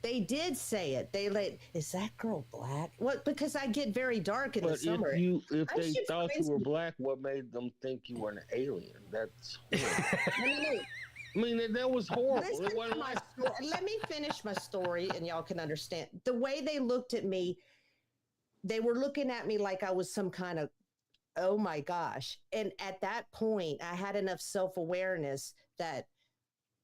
They did say it. They like, is that girl black? What? Because I get very dark in the summer. If they thought you were black, what made them think you were an alien? That's horrible. I mean, that was horrible. Let me finish my story, and y'all can understand. The way they looked at me, they were looking at me like I was some kind of, oh my gosh. And at that point, I had enough self-awareness that,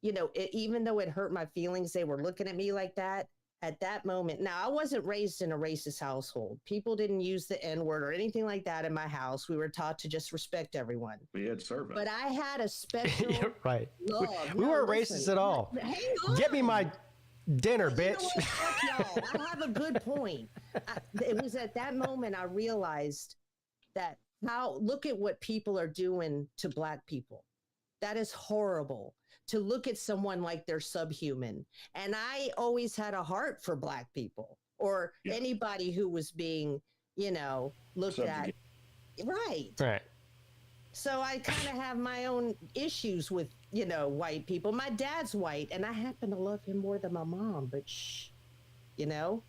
you know, even though it hurt my feelings, they were looking at me like that at that moment. Now, I wasn't raised in a racist household. People didn't use the N-word or anything like that in my house. We were taught to just respect everyone. We had service. But I had a special right. love. We weren't racist at all. Get me my dinner, bitch. You know what, y'all, I have a good point. It was at that moment I realized that look at what people are doing to black people. That is horrible, to look at someone like they're subhuman. And I always had a heart for black people or anybody who was being, you know, looked at. Right. Right. So I kind of have my own issues with, you know, white people. My dad's white, and I happen to love him more than my mom, but you know,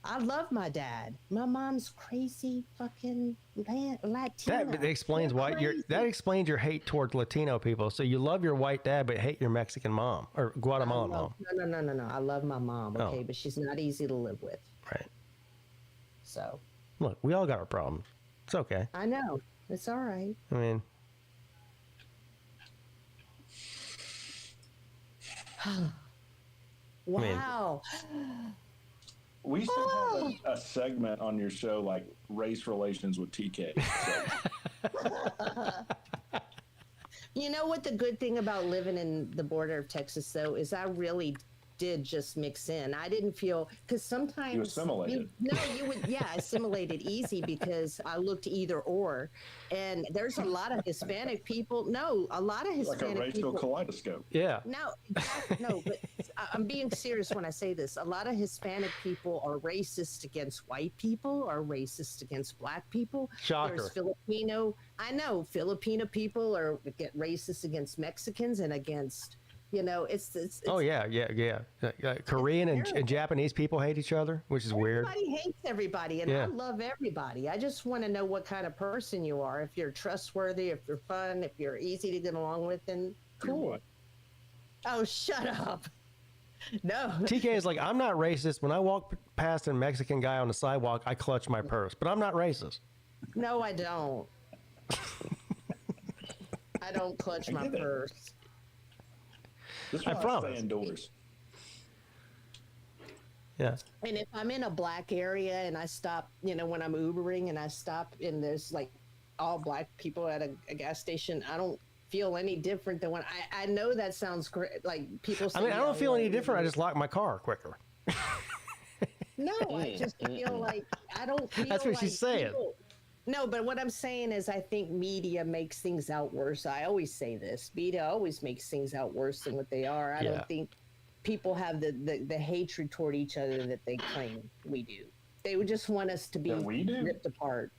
I love my dad. My mom's crazy fucking Latina. That explains why that explains your hate towards Latino people. So you love your white dad, but hate your Mexican mom or Guatemalan mom. No. I love my mom, okay, but she's not easy to live with. Right. So. Look, we all got our problems. It's okay. I know. It's all right. I mean. Wow. We should have a segment on your show like race relations with TK. You know what the good thing about living in the border of Texas, though, is I really did just mix in. I didn't feel, because sometimes you assimilated. Assimilated easy because I looked either or, and there's a lot of Hispanic people. No, a lot of Hispanic like a racial kaleidoscope. Yeah. No, but I'm being serious when I say this. A lot of Hispanic people are racist against white people, are racist against black people. Shocker. There's Filipino people get racist against Mexicans and against. You know, it's oh yeah. Korean and Japanese people hate each other, which is weird. Everybody hates everybody, and I love everybody. I just want to know what kind of person you are. If you're trustworthy, if you're fun, if you're easy to get along with, then cool. Oh, shut up. No. TK is like, I'm not racist. When I walk past a Mexican guy on the sidewalk, I clutch my purse, but I'm not racist. No, I don't. I don't clutch my purse. I promise. Stay indoors. Yeah. And if I'm in a black area and I stop, you know, when I'm Ubering and I stop and there's like all black people at a gas station, I don't feel any different than when I know that sounds great. Like people say, I mean, I don't feel any different. I just lock my car quicker. No, I just feel like I don't feel That's what like she's saying. No, but what I'm saying is I think media makes things out worse. I always say this. Media always makes things out worse than what they are. I don't think people have the hatred toward each other that they claim we do. They would just want us to be ripped apart.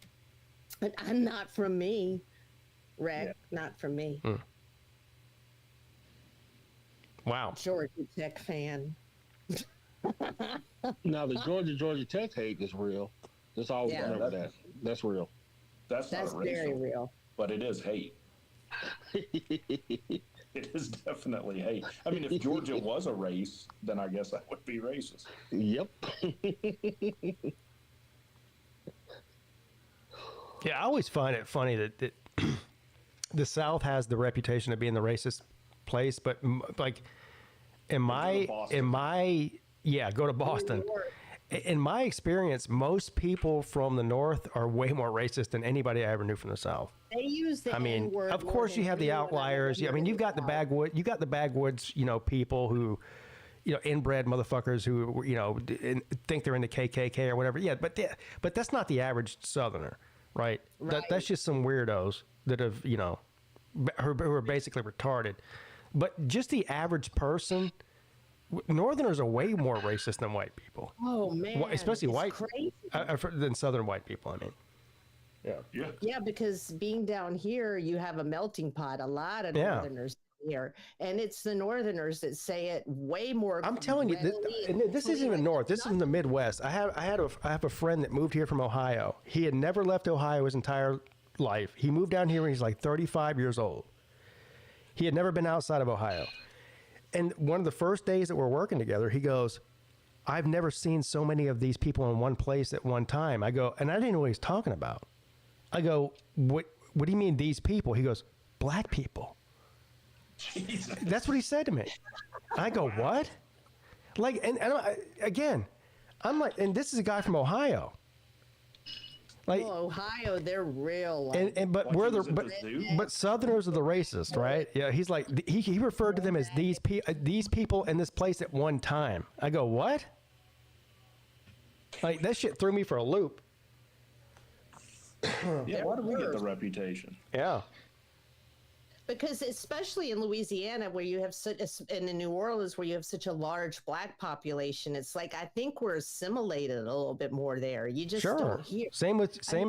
But I'm not from me, Rick. Not from me. Wow. Georgia Tech fan. Now, the Georgia Tech hate is real. Let's always remember that. That's real. That's not racial, very real. But it is hate. It is definitely hate. I mean, if Georgia was a race, then I guess that would be racist. Yep. Yeah, I always find it funny that the South has the reputation of being the racist place, but like go to Boston. In my experience, most people from the North are way more racist than anybody I ever knew from the South. They use the N-word of course, you have the outliers. I mean, you've got the backwoods, you know, people who, inbred motherfuckers who, think they're in the KKK or whatever. Yeah, but that's not the average Southerner, right? That's just some weirdos that have, who are basically retarded. But just the average person, Northerners are way more racist than white people. Oh man, especially white crazy. Than Southern white people. I mean, yeah, because being down here, you have a melting pot. A lot of Northerners here, and it's the Northerners that say it way more. I'm telling you, this isn't even North. This is in the Midwest. I have a friend that moved here from Ohio. He had never left Ohio his entire life. He moved down here when he's like 35 years old. He had never been outside of Ohio. And one of the first days that we're working together, he goes, I've never seen so many of these people in one place at one time. I go, and I didn't know what he's talking about. I go, what do you mean these people? He goes, black people. Jesus. That's what he said to me. I go, what? Like, and again, I'm like, and this is a guy from Ohio. Like, Ohio, they're real. But Southerners are the racist, right? Yeah, he's like he referred to them as these people in this place at one time. I go, what? Like, that shit threw me for a loop. Yeah, why do we get the reputation? Yeah. Because especially in Louisiana, where you have and in New Orleans, where you have such a large black population, it's like I think we're assimilated a little bit more there. You just don't hear. Same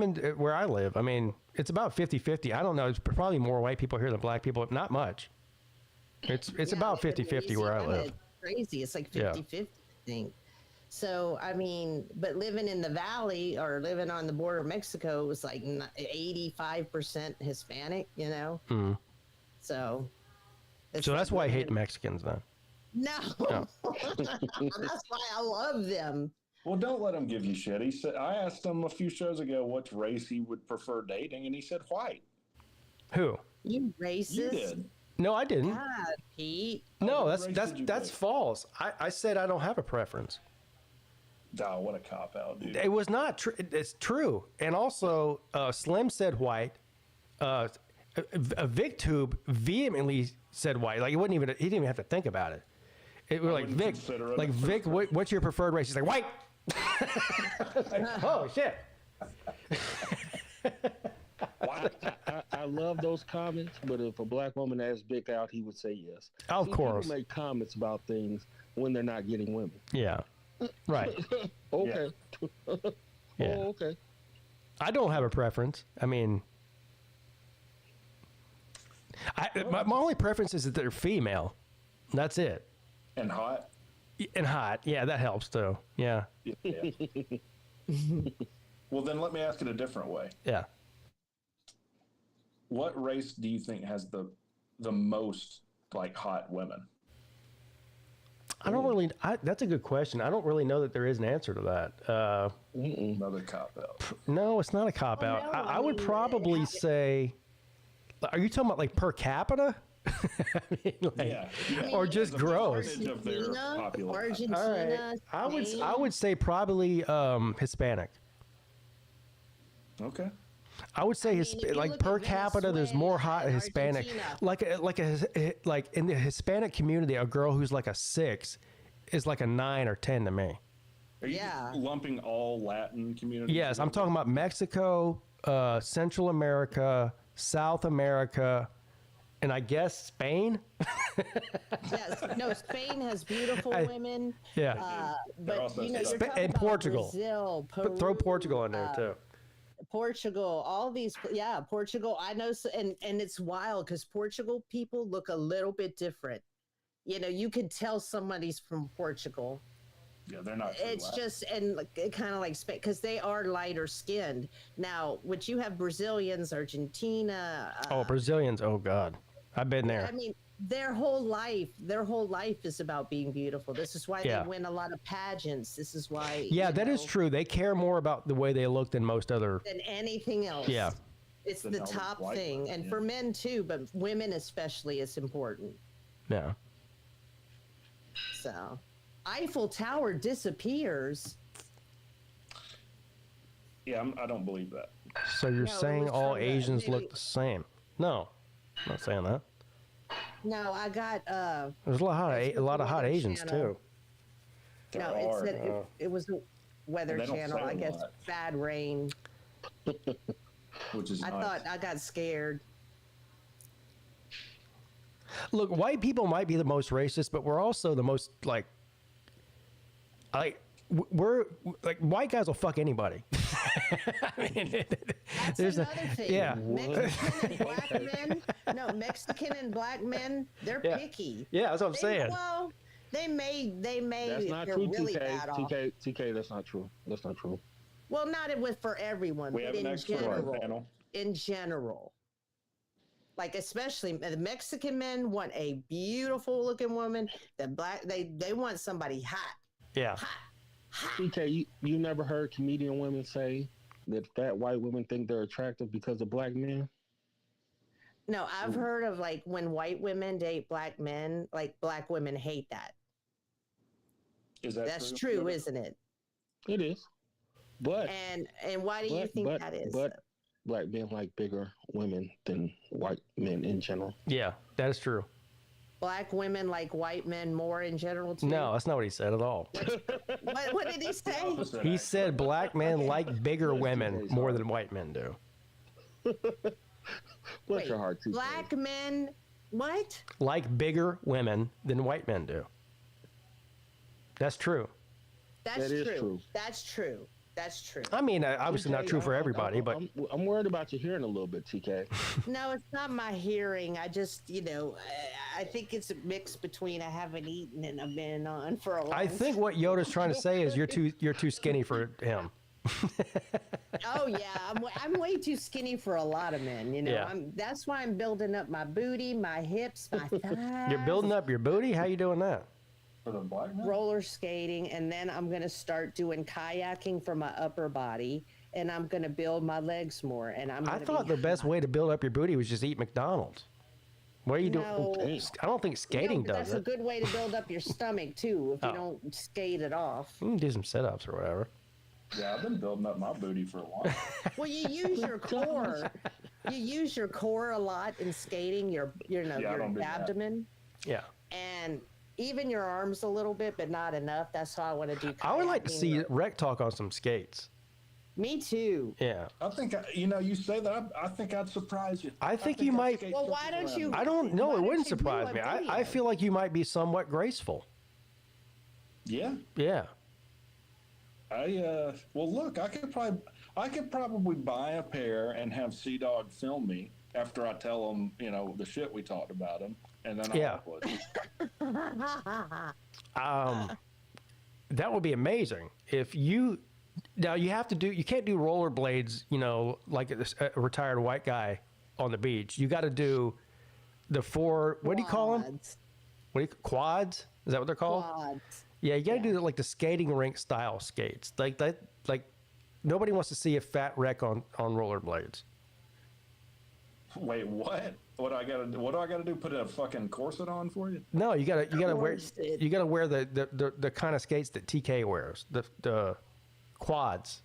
in where I live. I mean, it's about 50-50. I don't know. It's probably more white people here than black people. Not much. It's about 50-50 where I live. It's crazy. It's like 50-50, I think. So, I mean, but living in the valley or living on the border of Mexico was like 85% Hispanic, Mm-hmm. So that's why I hate Mexicans then. No. That's why I love them. Well, don't let him give you shit. He said, I asked him a few shows ago what race he would prefer dating, and he said white. Who? You racist? You did. No, I didn't. God, Pete. No, that's false. I said I don't have a preference. Oh, what a cop out, dude. It was not true. It's true. And also, Slim said white. VicTube vehemently said white. Like, he didn't even have to think about it. It was like, Vic, what's your preferred race? He's like, white. Oh, shit. I love those comments, but if a black woman asked Vic out, he would say yes. Of course. People make comments about things when they're not getting women. Yeah. Right. Okay. Yeah. Oh, okay. I don't have a preference. I mean, my only preference is that they're female. That's it. And hot? And hot. Yeah, that helps too. Yeah. Well, then let me ask it a different way. Yeah. What race do you think has the most like hot women? I don't really. That's a good question. I don't really know that there is an answer to that. Another cop out. No, it's not a cop out. No, I would probably say. Are you talking about like per capita? I mean, like, or just gross? Argentina, all right. I would say probably Hispanic. Okay. I would say like per capita, there's more hot Hispanic. Like in the Hispanic community, a girl who's like a 6 is like a 9 or 10 to me. Are you lumping all Latin communities? Yes, I'm talking about Mexico, Central America, South America, and I guess Spain. Yes, no, Spain has beautiful women. Yeah, but you're talking and about Portugal. Brazil, Peru, Throw Portugal in there too. Portugal, all these, Portugal. I know, and it's wild because Portugal people look a little bit different. You could tell somebody's from Portugal. Yeah, they're not. It's just and kind of like Spain because they are lighter skinned. Now, which you have Brazilians, Argentina. Brazilians! Oh God, I've been there. I mean, their whole life is about being beautiful. This is why they win a lot of pageants. This is why. Yeah, that is true. They care more about the way they look than most other. Than anything else. Yeah. It's the top thing, and for men too, but women especially, it's important. Yeah. So. Eiffel Tower disappears. Yeah, I don't believe that. So you're saying all Asians look the same? No, I'm not saying that. No, I got. There's a lot of hot Asians too. No, it was a Weather Channel. I guess bad rain. Which is I thought I got scared. Look, white people might be the most racist, but we're also the most we're like white guys will fuck anybody. I mean, That's another thing. Yeah. Mexican and black men, they're picky. Yeah, that's what I'm saying. Well, they may. That's not they're true, really TK. bad off. TK, that's not true. That's not true. Well, not for everyone, We but have an in expert general. panel. In general. Like especially the Mexican men want a beautiful looking woman. The black they want somebody hot. Yeah. TK, you never heard comedian women say that fat white women think they're attractive because of black men? No, I've heard of like when white women date black men, like black women hate that. That's true, isn't it? It is. But and why do you think that is? But black men like bigger women than white men in general. Yeah, that is true. Black women like white men more in general too? No, that's not what he said at all. What did he say? He said black men like bigger women more than white men do. Bless your heart, too. Black men, what? Like bigger women than white men do. That's true. That's true. That's true. That's true. I mean, obviously not true for everybody, but I'm worried about your hearing a little bit, TK. No, it's not my hearing. I just, I think it's a mix between I haven't eaten and I've been on for a long time. I think what Yoda's trying to say is you're too skinny for him. Oh yeah, I'm way too skinny for a lot of men. Yeah. That's why I'm building up my booty, my hips, my thighs. You're building up your booty? How you doing that? For the black men? Roller skating, and then I'm gonna start doing kayaking for my upper body, and I'm gonna build my legs more. And I thought the best way to build up your booty was just eat McDonald's. What are you doing? I don't think skating does that's it. a good way to build up your stomach too, if you don't skate it off. You can do some sit-ups or whatever. Yeah, I've been building up my booty for a while. Well, you use your core. You use your core a lot in skating. Your abdomen. Yeah. And even your arms a little bit, but not enough. That's how I want to do. I would like to see Rec talk on some skates. Me too. Yeah. I think you say that. I think I'd surprise you. I think you might. Well, why don't you? I don't know. It wouldn't surprise me. I feel like you might be somewhat graceful. Yeah. Yeah. Well, look, I could probably buy a pair and have Sea-Dog film me after I tell him, the shit we talked about him, and then I'll upload. That would be amazing if you. Now you can't do rollerblades, like a retired white guy on the beach. You got to do the four. What do you call them? Quads? Is that what they're called? Quads. Yeah, you got to do like the skating rink style skates. Like that. Like nobody wants to see a fat wreck on rollerblades. Wait, what? What do I gotta do? Put a fucking corset on for you? No, you gotta wear the kind of skates that TK wears. The quads.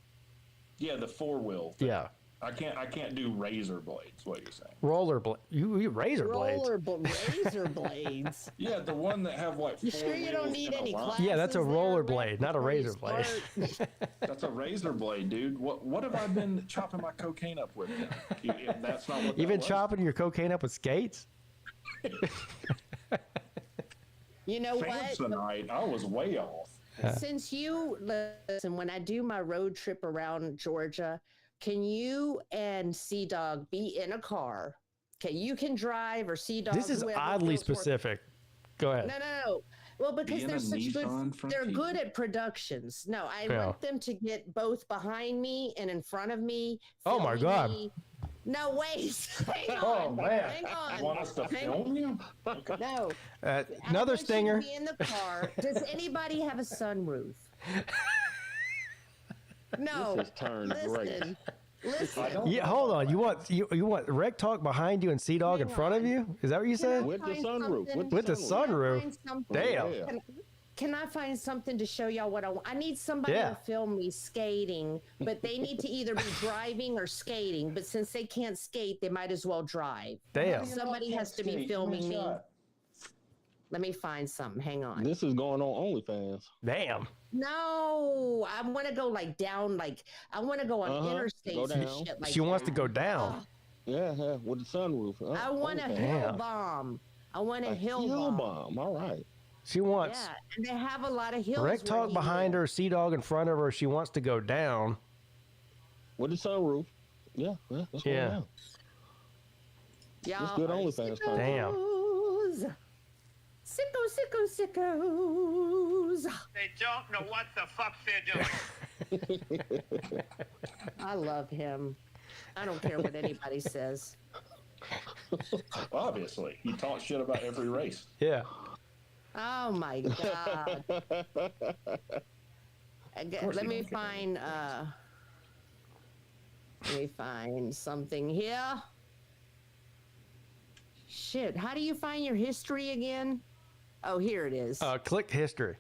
Yeah, the 4-wheel. Yeah. I can't do razor blades. What you're saying? Rollerblade. You razor blades. Razor blades. Yeah, the one that have like. You sure you don't need any classes? Yeah, that's a rollerblade, not a razor blade. That's a razor blade, dude. What have I been chopping my cocaine up with? That's not what. You've been chopping your cocaine up with skates? You know what? Samsonite, I was way off. Since you listen, when I do my road trip around Georgia, can you and Sea-Dog be in a car? Okay, you can drive or Sea-Dog. This is oddly specific. Go ahead. No. Well, because they're good at productions. No, I want them to get both behind me and in front of me. Oh my God. No, wait. Hang on. Oh man. Hang on. You want us to film you? No. Another stinger. Be in the car. Does anybody have a sunroof? No. This has turned great. Listen. Yeah, hold on. You want Rec Talk behind you and Sea-Dog in front of you? Is that what you said? With the sunroof. With the sunroof. Damn. Can I find something to show y'all what I want? I need somebody to film me skating, but they need to either be driving or skating. But since they can't skate, they might as well drive. Damn. Somebody has to be filming me. Let me find something. Hang on. This is going on OnlyFans. Damn. No, I want to go like down, like I want to go on interstates and shit like she wants to go down. Yeah, with the sunroof. I want a hill bomb. I want a hill bomb. All right. She wants. Yeah, and they have a lot of hills. Rick Talk behind her, Sea Dog in front of her. She wants to go down. With the sunroof. Yeah, that's going down. Yeah. It's good OnlyFans. Damn. Sickos. They don't know what the fuck they're doing. I love him. I don't care what anybody says. Obviously, he talks shit about every race. Yeah. Oh my God. Let me find something here. Shit, how do you find your history again? Oh, here it is. Click history.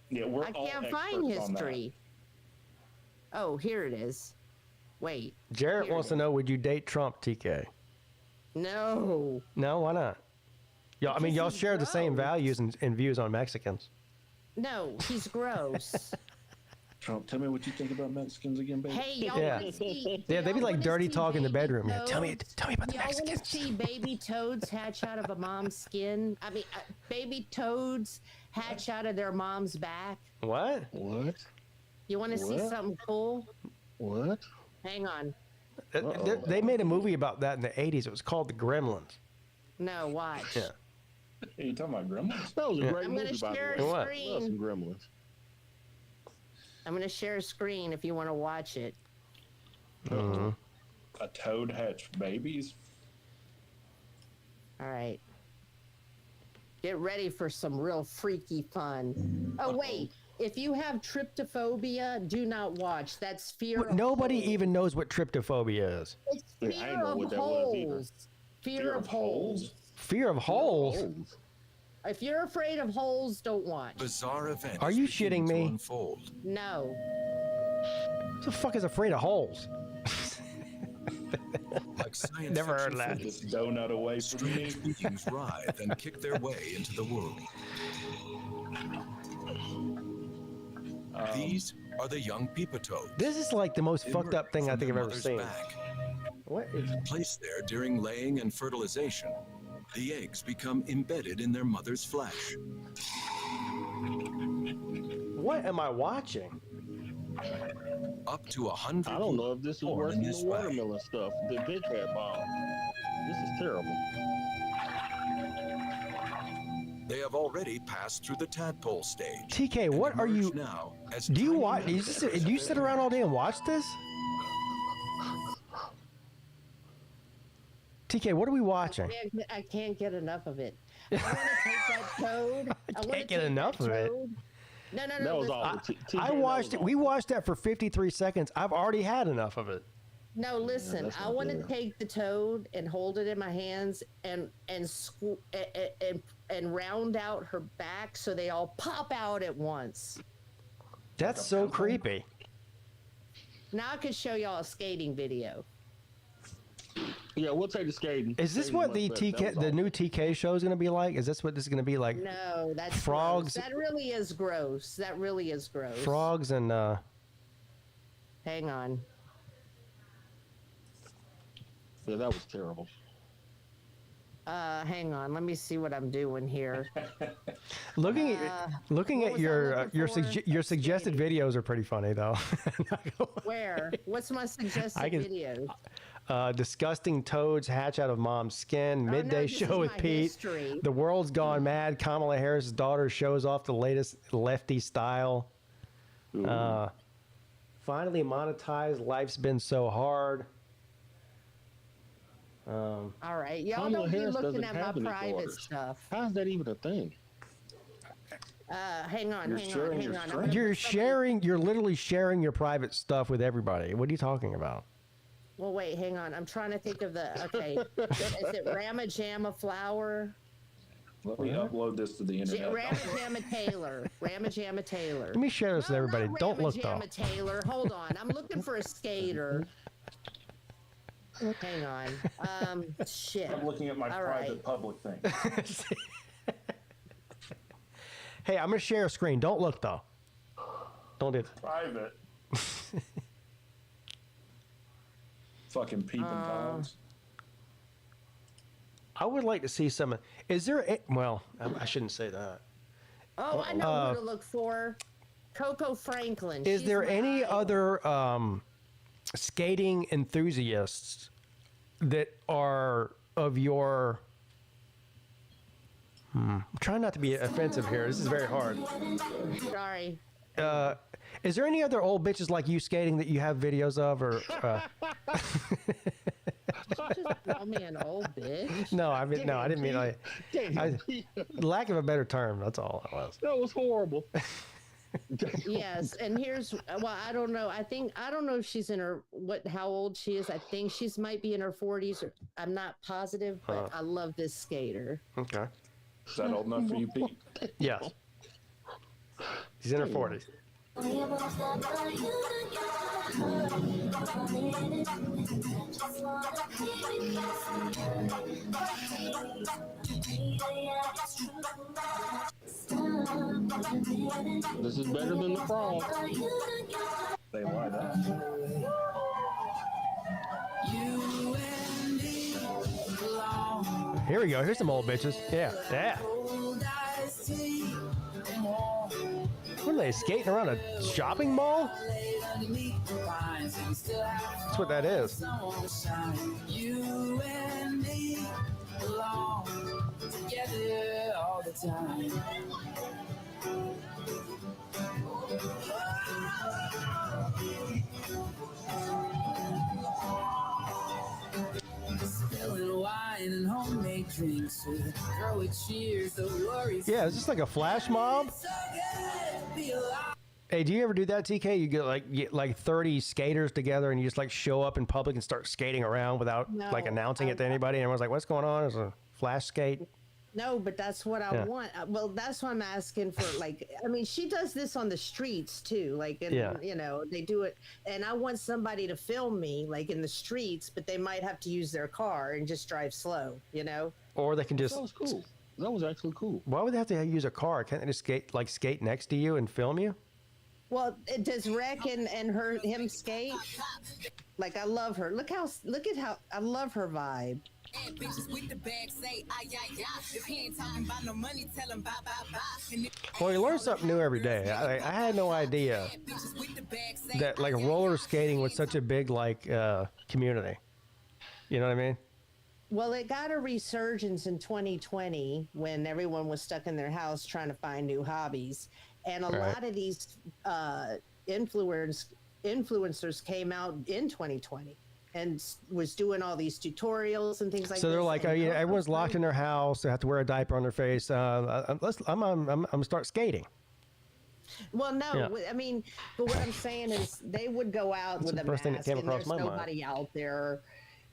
Yeah, I can't find history. Oh, here it is. Wait. Jarrett wants to know, would you date Trump, TK? No. No, why not? Y'all, I mean, y'all share the same values and views on Mexicans. No, he's gross. Trump, tell me what you think about Mexicans again, baby. Hey, y'all want to see? Yeah, they be like dirty talk in the bedroom. Yeah, tell me about the Y'all Mexicans. want to see baby toads hatch out of a mom's skin? I mean, baby toads hatch out of their mom's back. What? You want to see something cool? What? Hang on. They made a movie about that in the 80s. It was called The Gremlins. No, watch. Yeah. Are you talking about Gremlins? That was a great I'm movie, gonna by the share way. a I screen. love some Gremlins. I'm going to share a screen if you want to watch it. A toad hatched babies? All right. Get ready for some real freaky fun. Oh, wait. If you have tryptophobia, do not watch. That's fear of Nobody holes. even knows what tryptophobia is. It's fear of holes. Fear of holes. Fear of holes? If you're afraid of holes, don't watch. Bizarre events. Are you shitting me? Unfold. No. Who the fuck is afraid of holes? Like science Never heard fiction that. films, This donut away from me. strange beings writhe and kick their way into the world. These are the young Peete toads. This is like the most fucked up thing I think I've ever seen. What is... Placed there during laying and fertilization, the eggs become embedded in their mother's flesh. What am I watching? Up to 100. I don't know if this is born worse in than this the way. watermelon stuff. The big head bomb. This is terrible. They have already passed through the tadpole stage. TK, what are you... Now as Do you tiny watch? Do you sit around all day and watch this? TK, what are we watching? I can't get enough of it. I want to take that toad. I can't get enough of it. No. That was all. I watched it. We watched that for 53 seconds. I've already had enough of it. No, listen. that's I not want to good. take the toad and hold it in my hands and round out her back so they all pop out at once. That's so creepy. Now I could show y'all a skating video. Yeah, we'll take the skating. Is this Skating what much the better. That TK, was the all. new TK show is going to be like? Is this what this is going to be like? No, that's Frogs. gross. That really is gross. That really is gross. Frogs and Hang on. Yeah, that was terrible. Hang on. Let me see what I'm doing here. looking what at was I your looking for? your suggested videos are pretty funny though. Where? What's my suggested I can- video? Disgusting toads hatch out of mom's skin. Midday this is show with my Pete. history. The world's gone mad. Kamala Harris's daughter shows off the latest lefty style. Finally monetized. Life's been so hard. All right, y'all Kamala don't be Harris looking doesn't at have my any private daughters. stuff. How's that even a thing? Hang on. You're sharing your I'm strength. gonna You're put somebody- sharing. You're literally sharing your private stuff with everybody. What are you talking about? Well, wait, hang on. I'm trying to think of the. Okay, is it Rama Jamma Flower? Let me upload this to the internet. Rama Jamma Taylor. Rama Jamma Taylor. Let me share this with everybody. Not Don't Rama look though. Jamma Taylor. Hold on. I'm looking for a skater. Hang on. Shit. I'm looking at my All private right. public thing. Hey, I'm going to share a screen. Don't look, though. Don't do it. Private. Fucking peeping Toms. I would like to see some. Is there well, I shouldn't say that. Oh, I know who to look for. Coco Franklin. Is She's there my any idol. other skating enthusiasts that are of your... I'm trying not to be offensive here. This is very hard. Sorry. Is there any other old bitches like you skating that you have videos of, or? Did you just call me an old bitch? No, I didn't mean like. Lack of a better term. That's all it was. That was horrible. Yes, and here's I don't know. I don't know if she's in her how old she is. I think she's might be in her 40s. Or, I'm not positive, but I love this skater. Okay. Is that old enough for you, Pete? Yes. She's in her 40s. This is better than the frog. They light up. Here we go. Here's some old bitches. Yeah. What are they, skating around a shopping mall? That's what that is. You and me belong together all the time. Spilling wine and homemade drinks with throw cheers, the worries. Yeah, is this like a flash mob? Hey, do you ever do that, TK? You get like 30 skaters together and you just like show up in public and start skating around without like announcing it to anybody, and everyone's like, "What's going on?" Is a flash skate? No, but that's what I want. Well, that's why I'm asking for. Like, I mean, she does this on the streets too. Like, you know, they do it, and I want somebody to film me, like in the streets, but they might have to use their car and just drive slow. You know. Or they can just. That was cool. That was actually cool. Why would they have to use a car? Can't they just skate next to you and film you? Well, does Rec and him skate? Like, I love her. Look at how I love her vibe. Well, you learn something new every day. I had no idea that like roller skating was such a big like community. You know what I mean? Well, it got a resurgence in 2020 when everyone was stuck in their house trying to find new hobbies. And a lot of these influencers came out in 2020 and was doing all these tutorials and things like that. So they're like, everyone's locked in their house. They have to wear a diaper on their face. I'm gonna start skating. Well, no, I mean, but what I'm saying is they would go out with a mask and there's nobody out there.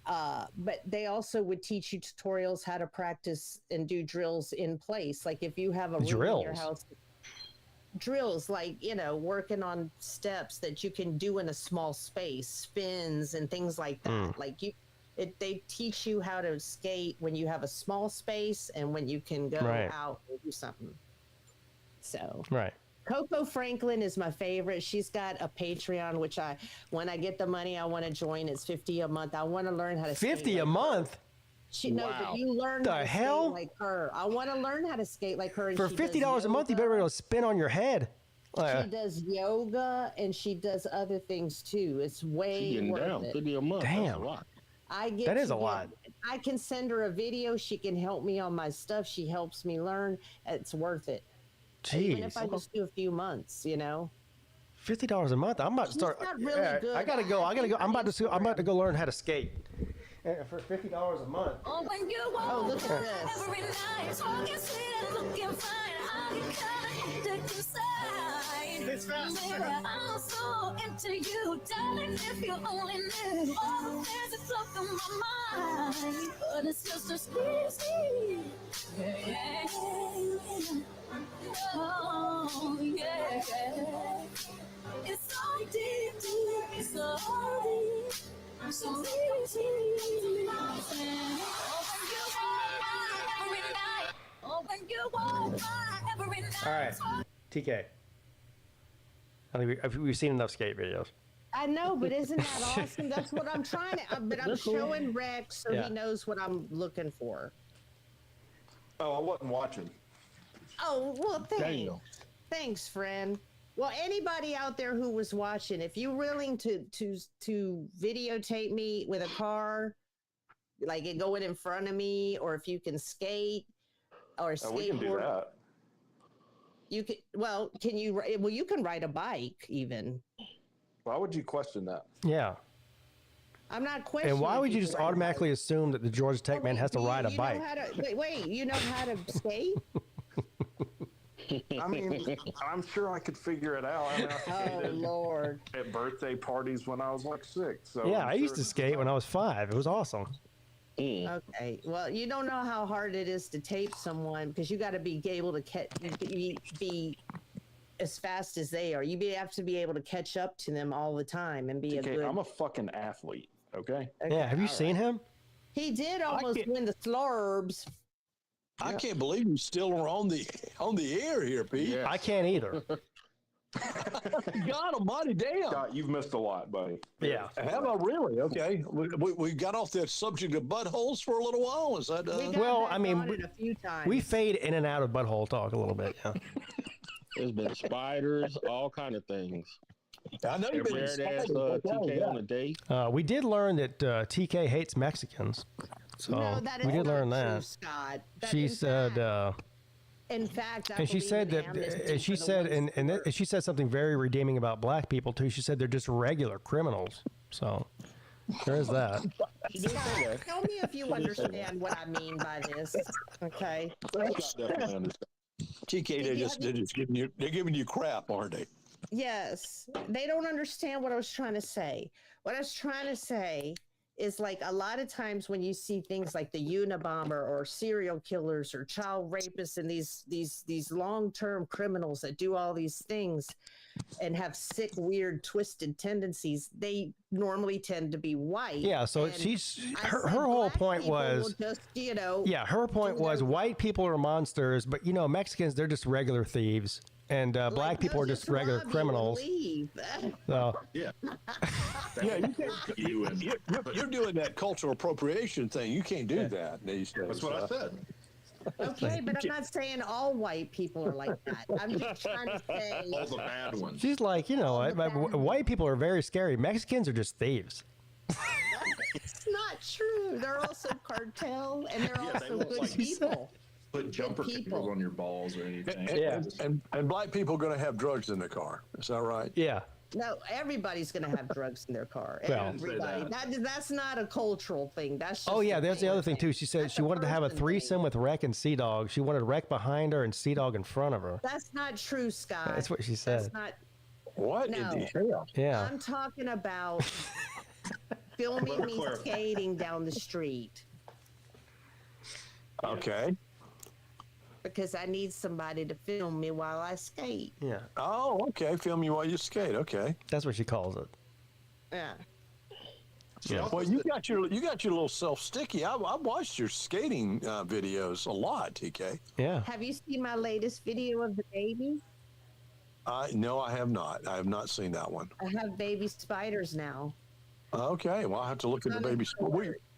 But they also would teach you tutorials how to practice and do drills in place. Like if you have a room in your house. Drills like, you know, working on steps that you can do in a small space, spins and things like that. Like they teach you how to skate when you have a small space and when you can go out and do something. So Coco Franklin is my favorite. She's got a Patreon, which when I get the money, I want to join. It's $50 a month. I want to learn how to skate. $50 a month? But you learn how to skate like her. I want to learn how to skate like her. And for $50 a month, you better be able to spin on your head. She does yoga and she does other things too. It's way worth it. $50 a month. Damn. That is a lot. I can send her a video. She can help me on my stuff. She helps me learn. It's worth it. Jeez. Even if I just do a few months, you know. $50 a month. I'm about to start. Really good. I gotta go. I'm about to go learn how to skate. And for $50 a month. Oh, when you walk look at this. Every night, talking sweet and looking fine. I get kinda inside. It's fast. I'm so into you, darling. If you only knew all the things that flow through my mind, but it's just a squeeze. Yeah. Oh, yeah. It's so deep, it's so deep. So easy. Oh, when you walk by every night. All right, TK. I think we've seen enough skate videos. I know, but isn't that awesome? That's what I'm trying to. But I'm showing Rex so he knows what I'm looking for. Oh, I wasn't watching. Oh well, thanks, friend. Well, anybody out there who was watching, if you're willing to videotape me with a car, like it going in front of me, or if you can skate or skateboard, we can do that. You can. Well, can you? Well, you can ride a bike even. Why would you question that? Yeah. I'm not questioning. And why would you just automatically assume that the Georgia Tech man has to ride a bike? Wait, you know how to skate? I mean, I'm sure I could figure it out. I mean, oh Lord! At birthday parties when I was like 6. So yeah, I used to skate when I was 5. It was awesome. Okay, well, you don't know how hard it is to tape someone because you got to be able to be as fast as they are. You have to be able to catch up to them all the time and be a good. I'm a fucking athlete. Okay. Yeah. Have you seen him? He did almost win the Slurbs. I can't believe you still are on the air here, Pete. Yes. I can't either. God almighty, damn. God, you've missed a lot, buddy. Yeah. Have I really? Okay. We got off that subject of buttholes for a little while. Is that? Well, I mean, a few times. we fade in and out of butthole talk a little bit. Yeah. There's been spiders, all kind of things. I know you've been TK on a date. We did learn that TK hates Mexicans. So no, that is we did learn not that. true, Scott. She said. In fact, and she said that, and she said, and she said something very redeeming about black people too. She said they're just regular criminals. So there is that. Scott, tell me if you understand what I mean by this. Okay. TK, they're giving you crap, aren't they? Yes, they don't understand what I was trying to say. What I was trying to say is like a lot of times when you see things like the Unabomber or serial killers or child rapists and these long-term criminals that do all these things and have sick, weird, twisted tendencies, they normally tend to be white. Yeah, so her whole point was just, yeah, her point was white people are monsters, but Mexicans, they're just regular thieves. And black people are just regular criminals. So yeah, you're doing that cultural appropriation thing. You can't do that these days. That's what I said. Okay, but I'm not saying all white people are like that. I'm just trying to say all the bad ones. She's like, white people are very scary. Mexicans are just thieves. It's not true. They're also cartel, and they're also good people. Put jumper cables on your balls or anything. And black people are going to have drugs in their car. Is that right? Yeah. No, everybody's going to have drugs in their car. Well, everybody. That's not a cultural thing. That's just that's the other thing too. She said she wanted to have a threesome with Rec and Sea Dog. She wanted Rec behind her and Sea Dog in front of her. That's not true, Scott. That's what she said. That's not. What in the hell? Yeah. I'm talking about filming me skating down the street. Okay. Because I need somebody to film me while I skate. Yeah. Oh, okay. Film you while you skate. Okay. That's what she calls it. Yeah. Yeah. Well, you got your little self sticky. I watched your skating videos a lot, TK. Yeah. Have you seen my latest video of the baby? No, I have not. I have not seen that one. I have baby spiders now. Okay. Well, I'll have to look at the baby.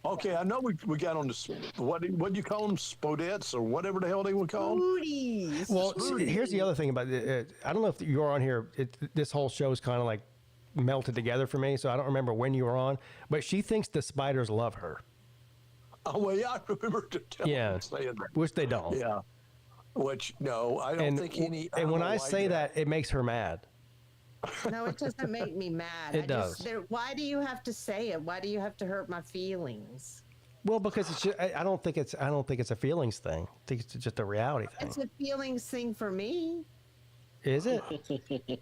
Okay, I know we got on the what do you call them, spodettes or whatever the hell they would call them. Booties. Well, here's the other thing about it. I don't know if you were on here. This whole show is kind of like melted together for me, so I don't remember when you were on. But she thinks the spiders love her. Oh well, yeah, I remember saying that. Which they don't. Yeah. Which no, I don't think any. And when I say that, it makes her mad. No, it doesn't make me mad. It does. Why do you have to say it? Why do you have to hurt my feelings? Well, because it's just, I don't think it's a feelings thing. I think it's just a reality thing. It's a feelings thing for me. Is it?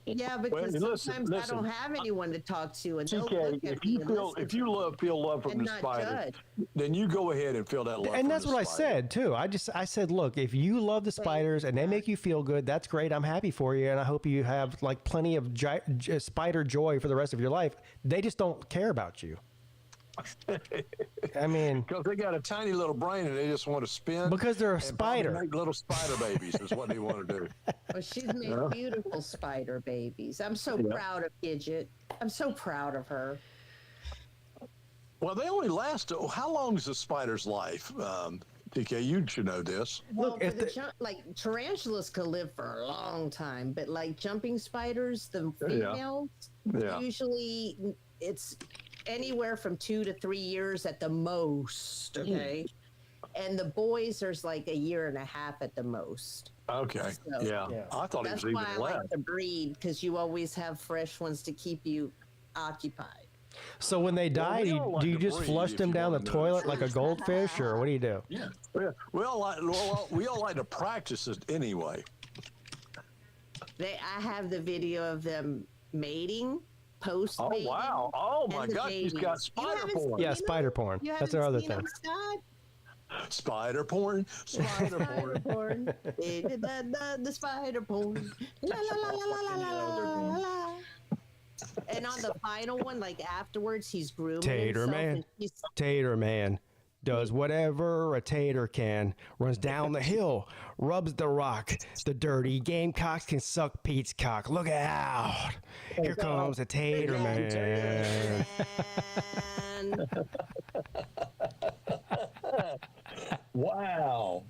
Yeah, because sometimes I don't have anyone to talk to, and TK, if you feel love from the spider, then you go ahead and feel that love. And that's what I said too. I said, look, if you love the spiders and they make you feel good, that's great. I'm happy for you, and I hope you have like plenty of spider joy for the rest of your life. They just don't care about you. I mean, because they got a tiny little brain and they just want to spin. Because they're a and spider. make little spider babies is what they want to do. Well, she's made beautiful spider babies. I'm so proud of Gidget. I'm so proud of her. Well, they only last. How long is a spider's life? TK, you should know this. Well, like tarantulas could live for a long time, but like jumping spiders, the females, usually it's anywhere from 2 to 3 years at the most. Okay. And the boys, there's like 1.5 years at the most. Okay. So, I thought it was even less. That's why I like to breed, because you always have fresh ones to keep you occupied. So when they die, do you just flush them down the toilet like a goldfish, or what do you do? Yeah. We all like to practice it anyway. I have the video of them mating, post-mating. Oh, wow. Oh, my God. She's got spider porn. Yeah, spider porn. That's our other thing. Spider porn. Spider porn. The spider porn. La, la, la, la, la, la, la, la. And on the final one, like afterwards, he's grooming Tater Man does whatever a tater can, runs down the hill, rubs the rock. The dirty Gamecocks can suck Pete's cock. Look out. Here comes a Tater Man. Wow.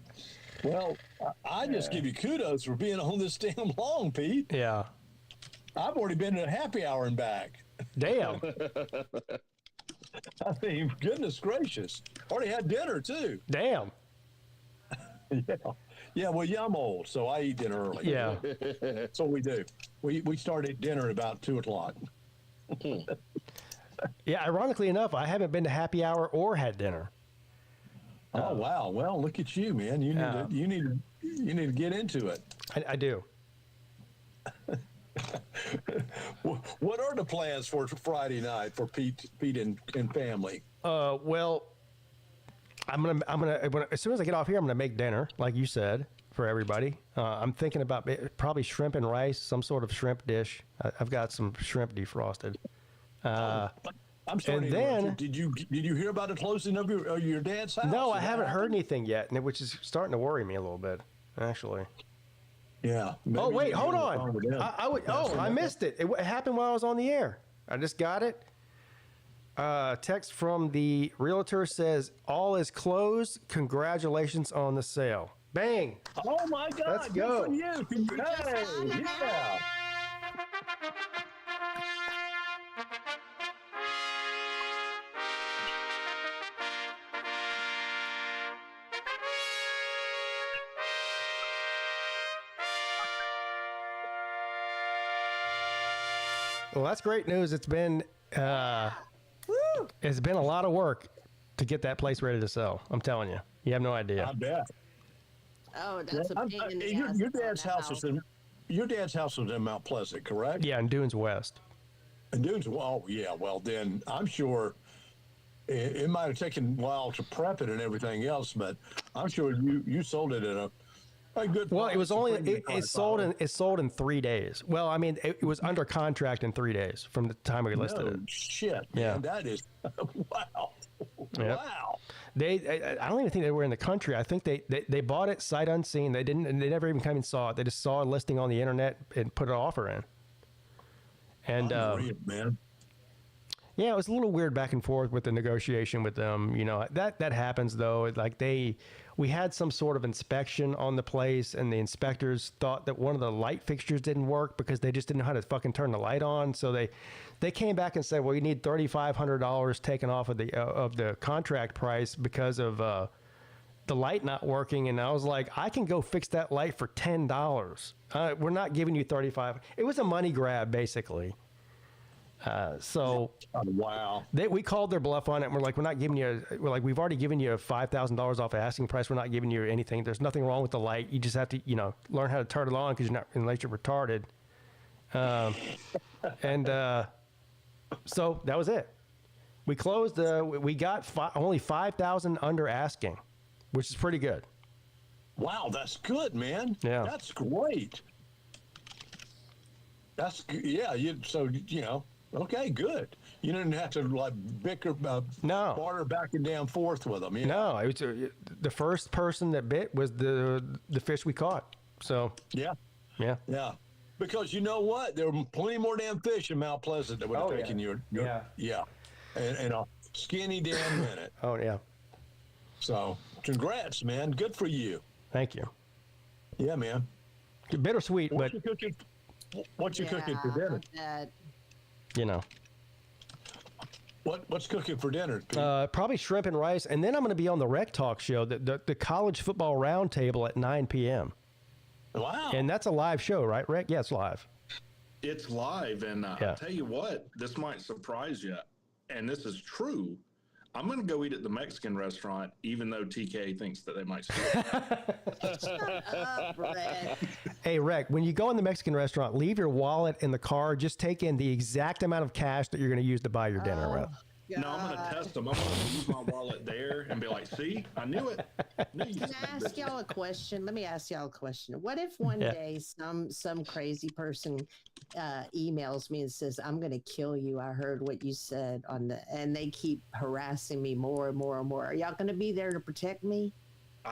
Well, I just give you kudos for being on this damn long, Pete. Yeah. I've already been to a happy hour and back. Damn. I mean, goodness gracious. Already had dinner, too. Damn. Yeah, well, I'm old, so I eat dinner early. Yeah. That's what we do. We start at dinner at about 2 o'clock. Yeah, ironically enough, I haven't been to happy hour or had dinner. Oh, wow. Well, look at you, man. You need to get into it. I do. What are the plans for Friday night for Pete and family? Well, I'm gonna as soon as I get off here, I'm gonna make dinner, like you said, for everybody. I'm thinking about probably shrimp and rice, some sort of shrimp dish. I've got some shrimp defrosted. I'm sorry. And then, did you hear about the closing of your dad's house? No, I haven't heard anything yet, which is starting to worry me a little bit, actually. Yeah. Oh wait, hold on. I missed it. It happened while I was on the air. I just got it. Text from the realtor says all is closed. Congratulations on the sale. Bang! Oh my God! Let's go. Good for you. Hey, yeah. Well, that's great news. It's been a lot of work to get that place ready to sell. I'm telling you, you have no idea. I bet. Oh, that's a pain in the ass. Your dad's house was in Mount Pleasant, correct? Yeah, in Dunes West. And Dunes, well, yeah. Well, then I'm sure it might have taken a while to prep it and everything else, but I'm sure you sold it at a good price. Well, it was only it sold in 3 days. Well, I mean, it was under contract in 3 days from the time we listed it. Shit, yeah, man, that is wow. Yep. Wow. I don't even think they were in the country. I think they bought it sight unseen. They never even came and saw it. They just saw a listing on the internet and put an offer in. And man. Yeah, it was a little weird back and forth with the negotiation with them. You know, that happens though. Like we had some sort of inspection on the place, and the inspectors thought that one of the light fixtures didn't work because they just didn't know how to fucking turn the light on. So they came back and said, well, you need $3,500 taken off of the contract price because of the light not working. And I was like, I can go fix that light for $10. We're not giving you $35. It was a money grab, basically. Wow. We called their bluff on it, and we're like, we've already given you $5,000 off of asking price. We're not giving you anything. There's nothing wrong with the light. You just have to, learn how to turn it on because unless you're retarded. So that was it. We closed. We got only 5,000 under asking, which is pretty good. Wow, that's good, man. Yeah, that's great. That's yeah. Okay, good. You didn't have to like bicker, barter back and down forth with them. No, it was the first person that bit was the fish we caught. So yeah. Because you know what? There were plenty more damn fish in Mount Pleasant that would have taken your and a skinny damn minute. Oh yeah. So congrats, man. Good for you. Thank you. Yeah, man. Bittersweet, What but you cooking for dinner? you know. What's cooking for dinner? Probably shrimp and rice, and then I'm going to be on the Rec Talk show, the college football roundtable at 9 p.m. Wow! And that's a live show, right, Rec? Yeah, it's live. It's live, and I'll tell you what, this might surprise you, and this is true. I'm going to go eat at the Mexican restaurant, even though TK thinks that they might steal. Shut up, Brett. Hey, Rec, when you go in the Mexican restaurant, leave your wallet in the car. Just take in the exact amount of cash that you're going to use to buy your dinner with. No, I'm going to test them. I'm going to leave my wallet there and be like, see, I knew it. Can I ask y'all a question? Let me ask y'all a question. What if one day some crazy person emails me and says, I'm going to kill you. I heard what you said and they keep harassing me more and more and more. Are y'all going to be there to protect me?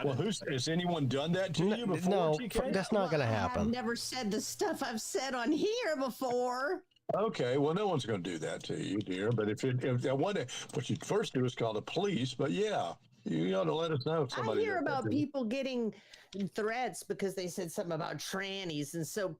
Well, has anyone done that to you before? No, TK? that's not going to happen. I've never said the stuff I've said on here before. Okay, well, no one's going to do that to you, dear. But if I wonder, what you first do is call the police. But yeah, you ought to let us know if somebody. I hear about people getting threats because they said something about trannies, and so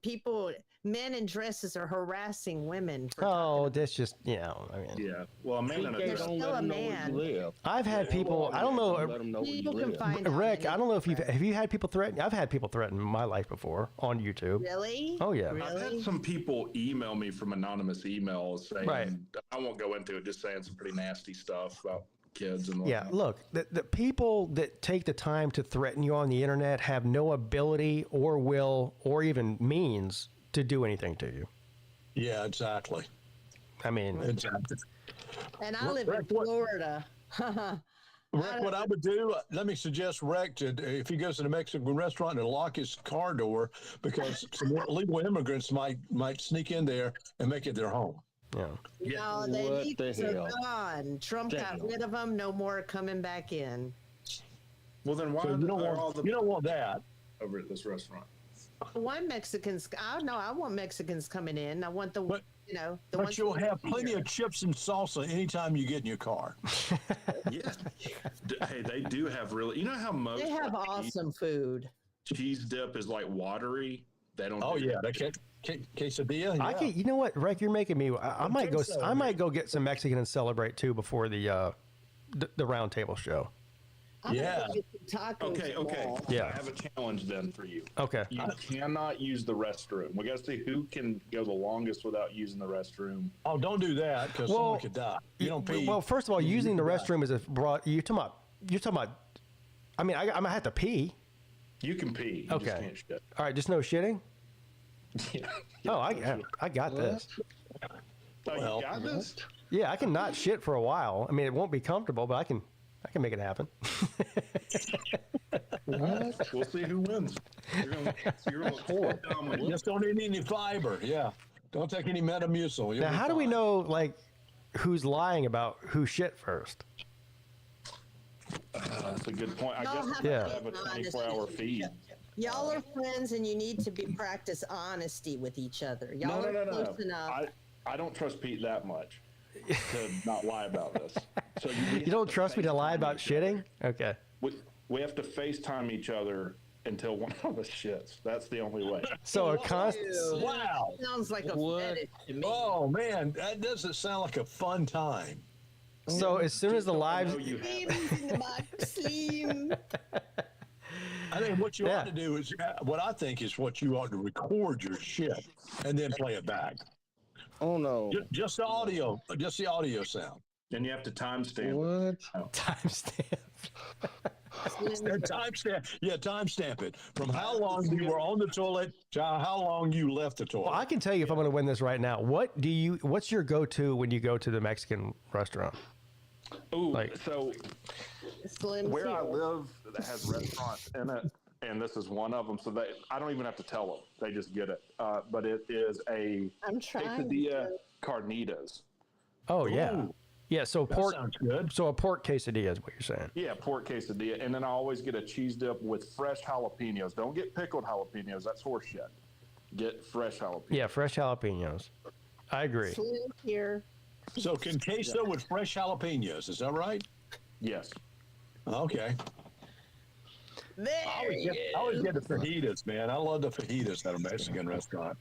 men in dresses are harassing women. That's just I mean. Yeah, well, a man in a You're dress. still a man. I've had people. I don't know. People can find out Rick, I don't know if have you had people threaten? I've had people threaten my life before on YouTube. Really? Oh yeah. I've had some people email me from anonymous emails saying, I won't go into it, just saying some pretty nasty stuff about kids and whatnot. Look, the people that take the time to threaten you on the internet have no ability or will or even means to do anything to you. Yeah, exactly. I mean, exactly. And I live in Florida. Rick, what I would do, let me suggest Rick to, if he goes to the Mexican restaurant, and lock his car door because some illegal immigrants might sneak in there and make it their home. Yeah. No, they're gone. Trump got rid of them. No more coming back in. Well, then why you don't want that over at this restaurant? I want Mexicans. I want Mexicans coming in. I want the But you'll have plenty of chips and salsa anytime you get in your car. Yeah. Hey, they do have really. You know how most they have awesome food. Cheese dip is like watery. They don't. Oh yeah, they quesadilla. Yeah. I can. You know what, Rick? You're making me. I might go. I might go get some Mexican and celebrate too before the roundtable show. Yeah. Okay. Yeah. I have a challenge then for you. Okay. You cannot use the restroom. We got to see who can go the longest without using the restroom. Oh, don't do that because someone could die. You don't pee. Well, first of all, using the restroom is a broad. You're talking about. I mean, I'm gonna have to pee. You can pee. You just can't shit. All right, just no shitting. Yeah. Oh, I got this. Oh, you got this? Yeah, I can not shit for a while. I mean, it won't be comfortable, but I can make it happen. We'll see who wins. You're gonna pour. Just don't eat any fiber. Yeah. Don't take any Metamucil. Now, how do we know, like, who's lying about who shit first? That's a good point. I guess we have a 24-hour feed. Y'all are friends, and you need to practice honesty with each other. Y'all are close enough. I don't trust Pete that much to not lie about this. So you don't trust me to lie about shitting? Okay. We have to FaceTime each other until one of us shits. That's the only way. So a constant. Wow. Sounds like a fetish to me. Oh man, that doesn't sound like a fun time. So as soon as the live. I think what you ought to do is what I think is what you ought to record your shit and then play it back. Oh no! Just the audio, sound. Then you have to timestamp. What? Timestamp. Timestamp it from how long you were on the toilet to how long you left the toilet. Well, I can tell you if I'm going to win this right now. What's your go-to when you go to the Mexican restaurant? Ooh, so where I live that has restaurants in it, and this is one of them. So I don't even have to tell them; they just get it. But it is a quesadilla carnitas. Oh yeah. Yeah, so That pork sounds good. So a pork quesadilla is what you're saying. Yeah, pork quesadilla, and then I always get a cheese dip with fresh jalapenos. Don't get pickled jalapenos. That's horse shit. Get fresh jalapenos. Yeah, fresh jalapenos. I agree. Slim here. So can queso with fresh jalapenos? Is that right? Yes. Okay. I always get the fajitas, man. I love the fajitas at a Mexican restaurant.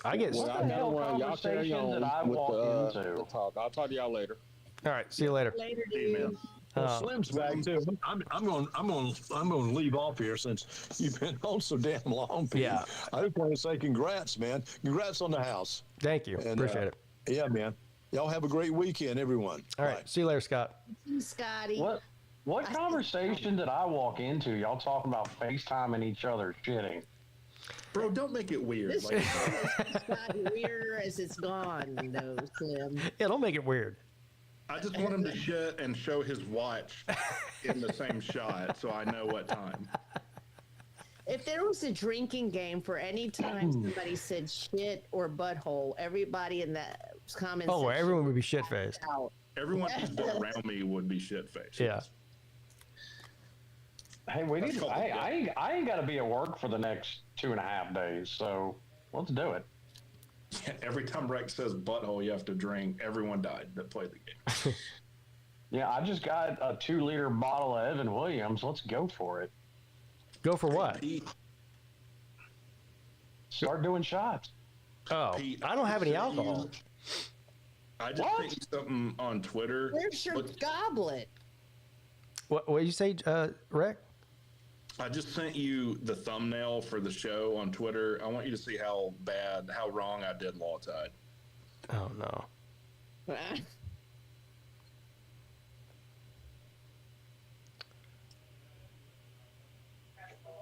I get. Well, I gotta run. Y'all carry on with the talk. I'll talk to y'all later. All right. See you later. Later, dude. Well, Slim's back too. I'm going to leave off here since you've been on so damn long, Pete. Yeah. I just want to say congrats, man. Congrats on the house. Thank you. And, Appreciate it. Yeah, man. Y'all have a great weekend, everyone. All right. See you later, Scott. Scotty. What conversation did I walk into? Y'all talking about FaceTiming each other shitting? Bro, don't make it weird. This is gotten weirder as it's gone, though, Slim. Yeah, don't make it weird. I just want him to shit and show his watch in the same shot so I know what time. If there was a drinking game for any time somebody said shit or butthole, everybody in that comment Oh, section everyone would be shit faced. out. Everyone who's been around me would be shit faced. Yeah. Hey, we need. I ain't got to be at work for the next 2.5 days, so let's do it. Every time Rex says butthole, you have to drink. Everyone died that played the game. Yeah, I just got a 2-liter bottle of Evan Williams. Let's go for it. Go for what? Pete, Start doing shots. Oh, Pete, I don't have any alcohol. I just sent you something on Twitter. Where's your goblet? What did you say, Rick? I just sent you the thumbnail for the show on Twitter. I want you to see how wrong I did Law Tide. Oh, no.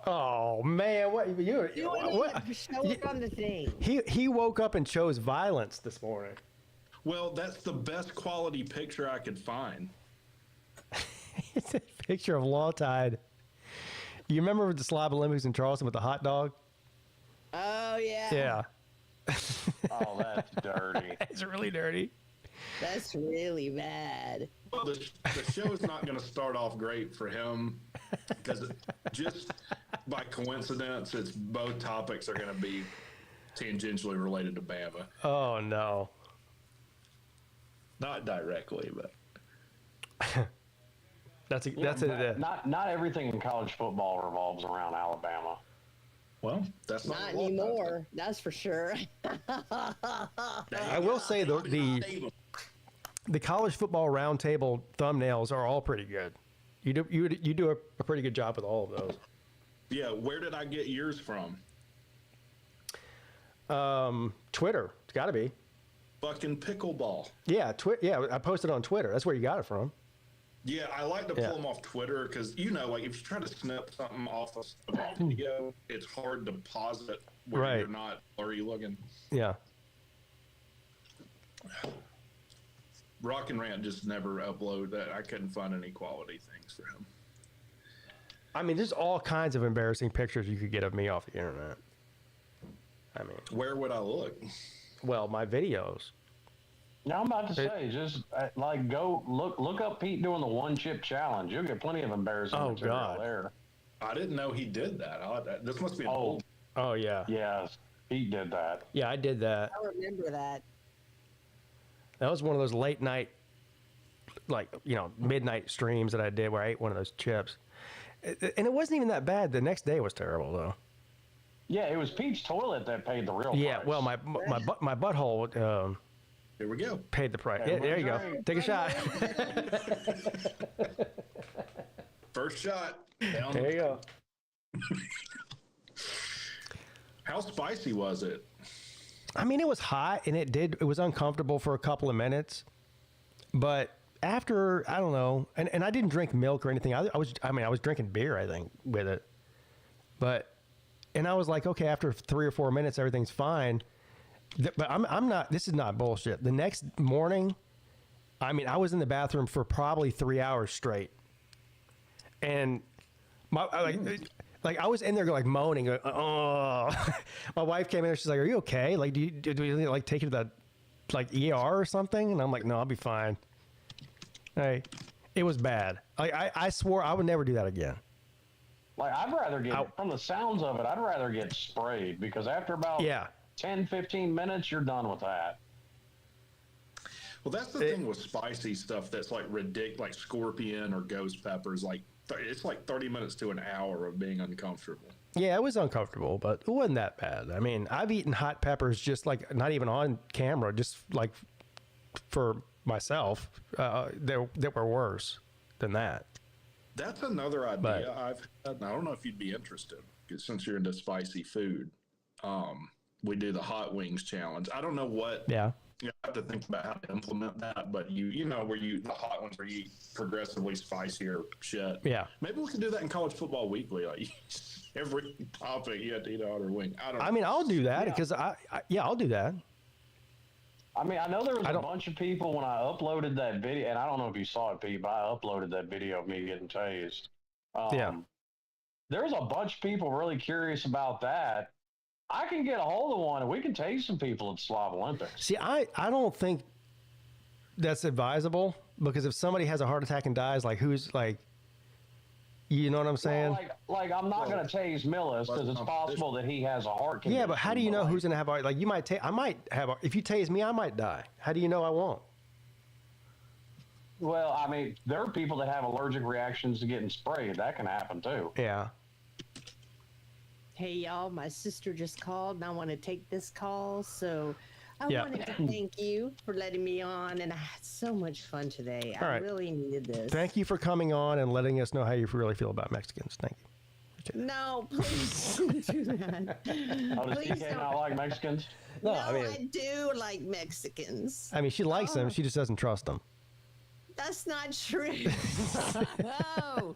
Oh man, what Show it on the thing. He woke up and chose violence this morning. Well, that's the best quality picture I could find. It's a picture of Law Tide. You remember the Slob Olympics in Charleston with the hot dog? Oh yeah. Yeah. Oh, that's dirty. It's really dirty. That's really bad. Well, the show is not going to start off great for him because just by coincidence, it's both topics are going to be tangentially related to Bama. Oh no. Not directly, but not everything in college football revolves around Alabama. Well, that's not anymore. That's for sure. I will say the college football roundtable thumbnails are all pretty good. You do a pretty good job with all of those. Yeah, where did I get yours from? Twitter. It's got to be. Fucking pickleball. Yeah, Yeah, I posted on Twitter. That's where you got it from. Yeah, I like to pull them off Twitter because, like, if you try to snip something off of a video, it's hard to pause it where you're not blurry looking. Yeah. Rock and Rant just never upload that. I couldn't find any quality things for him. I mean, there's all kinds of embarrassing pictures you could get of me off the internet. I mean, where would I look? Well, my videos. Now I'm about to say, just go look up Pete doing the 1-chip challenge. You'll get plenty of embarrassing material there. I didn't know he did that. This must be an old. Oh yeah. Yeah, Pete did that. Yeah, I did that. I remember that. That was one of those late night, midnight streams that I did where I ate one of those chips, and it wasn't even that bad. The next day was terrible though. Yeah, it was Pete's toilet that paid the real price. Yeah, well, my butthole. Here we go. Paid the price. Yeah, there you go. Take a shot. First shot. Down. There you go. How spicy was it? I mean, it was hot and it was uncomfortable for a couple of minutes, but after, I don't know, and I didn't drink milk or anything. I was drinking beer, I think, with it, and I was like, okay, after 3 or 4 minutes, everything's fine. But I'm not. This is not bullshit. The next morning, I mean, I was in the bathroom for probably 3 hours straight, and I was in there like moaning. Oh, my wife came in there. She's like, "Are you okay? Like, do you like take you to like ER or something? And I'm like, no, I'll be fine. Hey, it was bad. I swore I would never do that again. Like, I'd rather get, from the sounds of it, I'd rather get sprayed because after about 10, 15 minutes, you're done with that. Well, that's the thing with spicy stuff that's like ridiculous, like scorpion or ghost peppers. Like, it's like 30 minutes to an hour of being uncomfortable. Yeah, it was uncomfortable, but it wasn't that bad. I mean, I've eaten hot peppers just like, not even on camera, just like for myself, that were worse than that. That's another idea I've had. I don't know if you'd be interested, because since you're into spicy food, we do the hot wings challenge. I don't know what. Yeah. You have to think about how to implement that, but you know where the hot ones where you eat progressively spicier shit. Yeah. Maybe we could do that in College Football Weekly. Like every topic you have to eat a hotter wing. I don't know. I mean, I'll do that because I'll do that. I mean, I know there was a bunch of people when I uploaded that video, and I don't know if you saw it, Pete, but I uploaded that video of me getting tased. There was a bunch of people really curious about that. I can get a hold of one, and we can tase some people at Slav Olympics. See, I don't think that's advisable, because if somebody has a heart attack and dies, like who's like, you know what I'm saying? Well, like I'm not going to tase Millis because it's possible that he has a heart condition. Yeah, but how do you know who's going to have a, like you might I might have if you tase me, I might die. How do you know I won't? Well, I mean, there are people that have allergic reactions to getting sprayed. That can happen too. Yeah. Hey, y'all, my sister just called, and I want to take this call. So I Yeah. wanted to thank you for letting me on, and I had so much fun today. All I right. really needed this. Thank you for coming on and letting us know how you really feel about Mexicans. Thank you. No, please don't do that. Oh, does Please TK don't. not like Mexicans? No, No, I mean, I do like Mexicans. I mean, she likes them. She just doesn't trust them. That's not true. No.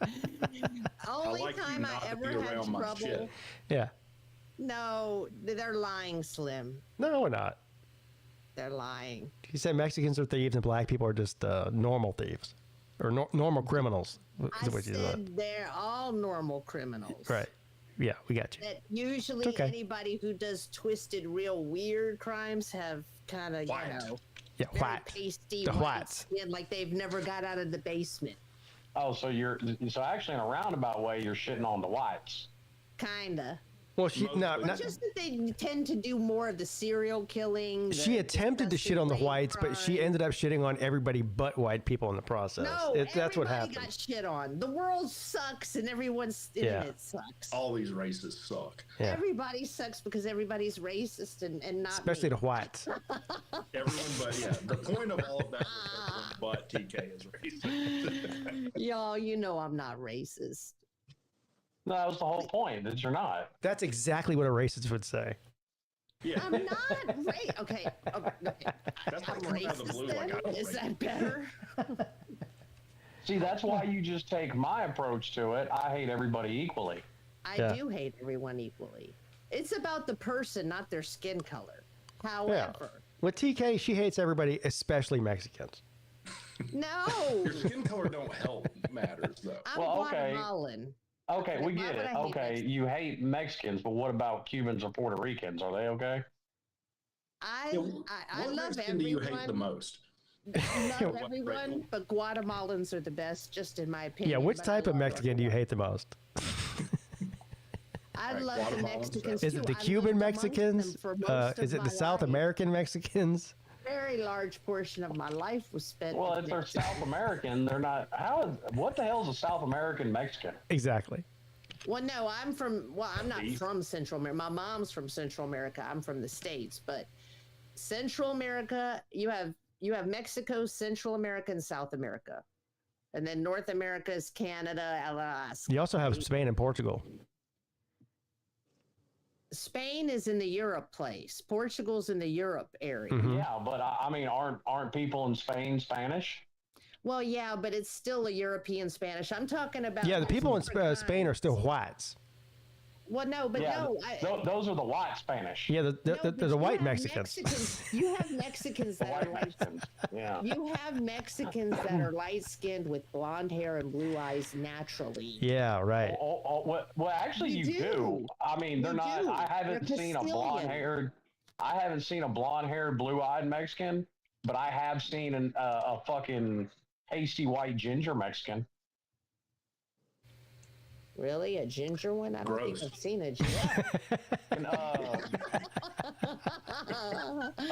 Only like you time not I to ever be had around my trouble. shit. Yeah. No, they're lying, Slim. No, we're not. They're lying. You said Mexicans are thieves and black people are just normal thieves or normal criminals. I said they're all normal criminals. Right. Yeah, we got you. That usually It's okay. anybody who does twisted, real weird crimes have kind of, you know, Yeah, very white. pasty The white whites. skin, like they've never got out of the basement. Oh, so actually in a roundabout way, you're shitting on the whites. Kinda. Well, she It's just that they tend to do more of the serial killing. she the attempted to shit on the whites, but she ended up shitting on everybody but white people in the process. No, That's what everybody happened. got shit on. The world sucks, and everyone's in Yeah. it sucks. All these races suck. Yeah. Everybody sucks because everybody's racist and not Especially me. the whites. Everyone but, yeah. The point of all of that was everyone but TK is racist. Y'all, you know I'm not racist. No, that was the whole point, that you're not. That's exactly what a racist would say. Yeah. I'm not racist. Okay. That's I'm like coming out of the racist blue, then? like, I don't Is rate that better? See, that's why you just take my approach to it. I hate everybody equally. I do hate everyone equally. It's about the person, not their skin color. However, With TK, she hates everybody, especially Mexicans. no. Your skin color don't help matters, though. I'm Well, okay. Guatemalan. Okay, we Why get would it. I hate Okay, you hate Mexicans, but what about Cubans or Puerto Ricans? Are they okay? I What love Mexican everyone. do you hate the most? I love everyone, but Guatemalans are the best, just in my opinion. Yeah, which but type I of love Mexican do you hate the most? I Right, love the Guatemalans, Mexicans Is too. it the I Cuban lived amongst them Mexicans? for most Is of it the my South life. American Mexicans? Very large portion of my life was spent. Well, with if they're Mexicans. South American, they're not. What the hell is a South American Mexican? Exactly. Well, no, I'm not from Central America. My mom's from Central America. I'm from the States, but Central America, you have Mexico, Central America, and South America. And then North America is Canada, Alaska. You also have Spain and Portugal. Spain is in the Europe place. Portugal's in the Europe area. Mhm. Yeah, but I mean, aren't people in Spain Spanish? Well, yeah, but it's still a European Spanish. I'm talking about. Yeah, the people in Spain are still whites. Well, no, but Yeah, no. those are the white Spanish. Yeah, No, but the you white have Mexicans. You have Mexicans that are light. Yeah. You have Mexicans that are light skinned with blonde hair and blue eyes naturally. Yeah, right. Well, actually, you do. I mean, they're You not. do. I haven't They're seen a Castilian. blonde-haired. I haven't seen a blonde-haired, blue-eyed Mexican, but I have seen a fucking pasty white ginger Mexican. Really? A ginger one? I don't think I've seen a ginger.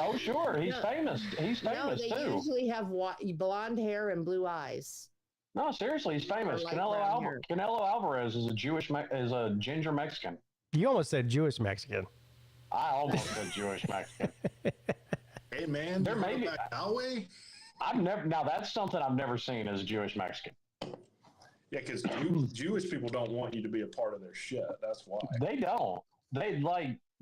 Oh, sure. He's famous. He's famous, they too. usually have blonde hair and blue eyes. No, seriously, he's famous. Canelo Alvarez is a ginger Mexican. You almost said Jewish Mexican. I almost said Jewish Mexican. Hey, man. There may be. Yahweh? Now that's something I've never seen as a Jewish Mexican. Yeah, because Jewish people don't want you to be a part of their shit. That's why. They don't. They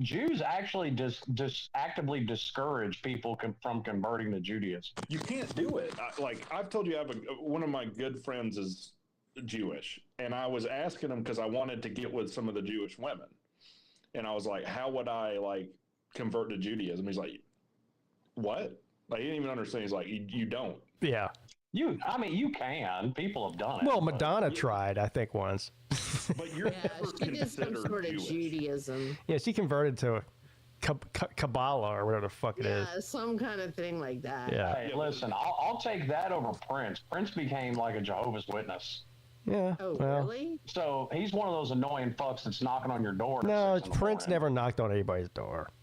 Jews actually just actively discourage people from converting to Judaism. You can't do it. I've told you, one of my good friends is Jewish, and I was asking him because I wanted to get with some of the Jewish women, and I was like, "How would I convert to Judaism?" He's like, "What?" He didn't even understand. He's like, "You don't." Yeah. You can. People have done it. Well, Madonna tried, I think, once. But you're never she did some considered sort of Jewish. Judaism. Yeah, she converted to Kabbalah or whatever the fuck it is. Yeah, some kind of thing like that. Yeah. Hey, listen, I'll take that over Prince. Prince became like a Jehovah's Witness. Yeah. Oh, well, really? So he's one of those annoying fucks that's knocking on your door. No, Prince never knocked on anybody's door.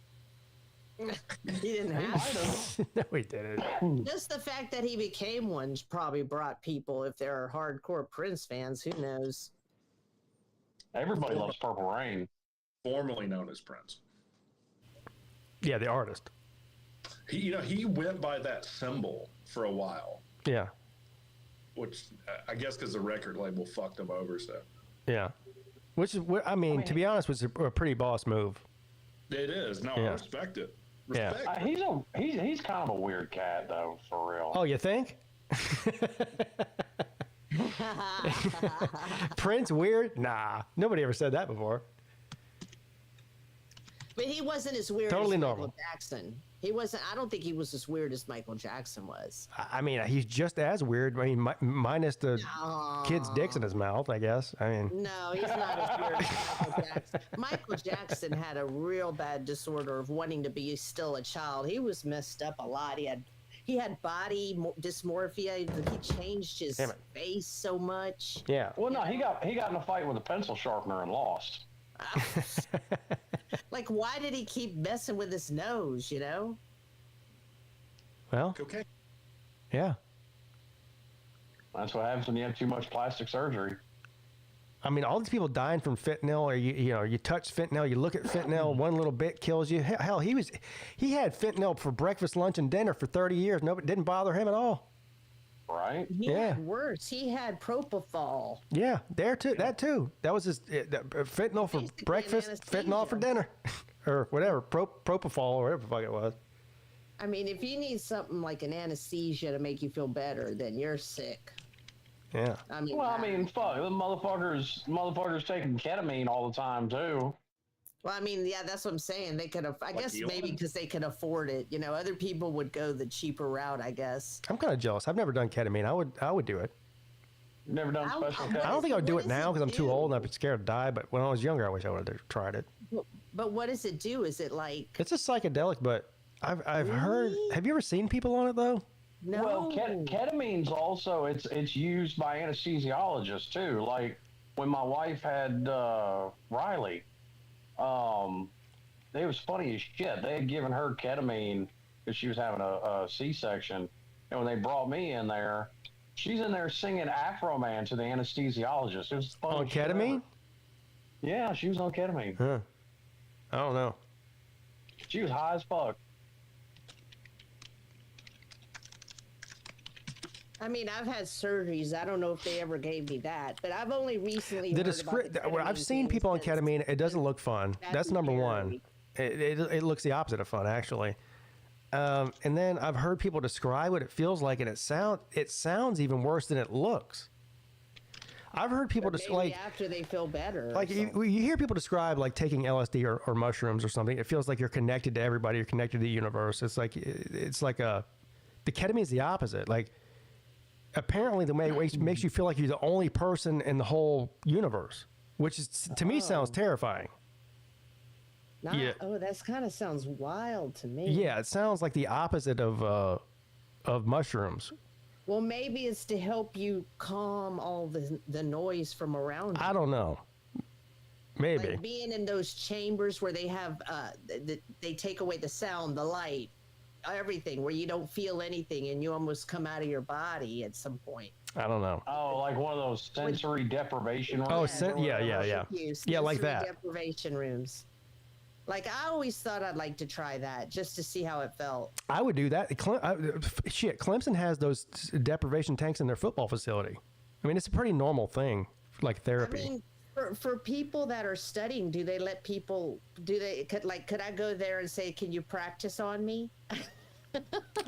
He didn't have to. No, he didn't. Just the fact that he became one probably brought people, if they're hardcore Prince fans, who knows? Everybody loves Purple Rain. Formerly known as Prince. Yeah, the artist. He went by that symbol for a while. Yeah. Which I guess because the record label fucked him over. So. Yeah. Which is, I mean, to be honest, was a pretty boss move. It is. No, Yeah. I respect it. Yeah. He's kind of a weird cat though, for real. Oh, you think? Prince weird? Nah, nobody ever said that before. But he wasn't as weird Totally as normal. Michael Jackson. He wasn't. I don't think he was as weird as Michael Jackson was. I mean, he's just as weird. I mean, minus the kid's dicks in his mouth, I guess. I mean, No, he's not as weird as Michael Jackson. Michael Jackson had a real bad disorder of wanting to be still a child. He was messed up a lot. He had body dysmorphia. He changed his face so much. Yeah. Well, no, he got in a fight with a pencil sharpener and lost. Like, why did he keep messing with his nose, Well, okay. Yeah. That's what happens when you have too much plastic surgery. I mean, all these people dying from fentanyl, or you touch fentanyl, you look at fentanyl, one little bit kills you. Hell, he had fentanyl for breakfast, lunch, and dinner for 30 years. Nobody didn't bother him at all. Right? He had worse. He had propofol. Yeah, that too. That was his fentanyl for breakfast, fentanyl for dinner, or whatever, propofol or whatever the fuck it was. I mean, if you need something like an anesthesia to make you feel better, then you're sick. Yeah. I mean, fuck, the motherfuckers taking ketamine all the time too. Well, I mean, yeah, that's what I'm saying. They could have, I guess Elon? maybe because they could afford it. Other people would go the cheaper route, I guess. I'm kind of jealous. I've never done ketamine. I would do it. You've never done special ketamine? I don't think I would do it now because I'm too old and I'm scared to die. But when I was younger, I wish I would have tried it. But what does it do? Is it like? It's a psychedelic, but I've heard. Have you ever seen people on it though? No. Well, ketamine's also it's used by anesthesiologists too. Like when my wife had Riley, it was funny as shit. They had given her ketamine because she was having a C-section, and when they brought me in there, she's in there singing Afro Man to the anesthesiologist. It was funny On ketamine? Yeah, she was on ketamine. Huh. I don't know. She was high as fuck. I mean, I've had surgeries. I don't know if they ever gave me that, but I've only recently. I've seen people on ketamine. It doesn't look fun. That's number one. It looks the opposite of fun, actually. And then I've heard people describe what it feels like, and it sounds even worse than it looks. I've heard people maybe after they feel better. Like you hear people describe like taking LSD or mushrooms or something. It feels like you're connected to everybody. You're connected to the universe. It's like the ketamine is the opposite. Like apparently the way it makes you feel like you're the only person in the whole universe, which is to me sounds terrifying. Yeah. Oh, that's kind of sounds wild to me. Yeah, it sounds like the opposite of mushrooms. Well, maybe it's to help you calm all the noise from around you. I don't know. Maybe. Like being in those chambers where they have they take away the sound, the light, everything, where you don't feel anything and you almost come out of your body at some point. I don't know. Oh, like one of those sensory deprivation rooms. Oh, yeah, like that. Deprivation rooms. Like, I always thought I'd like to try that just to see how it felt. I would do that. Clemson has those deprivation tanks in their football facility. I mean, it's a pretty normal thing, like therapy. I mean, for people that are studying, do they let people? Could I go there and say, "Can you practice on me"?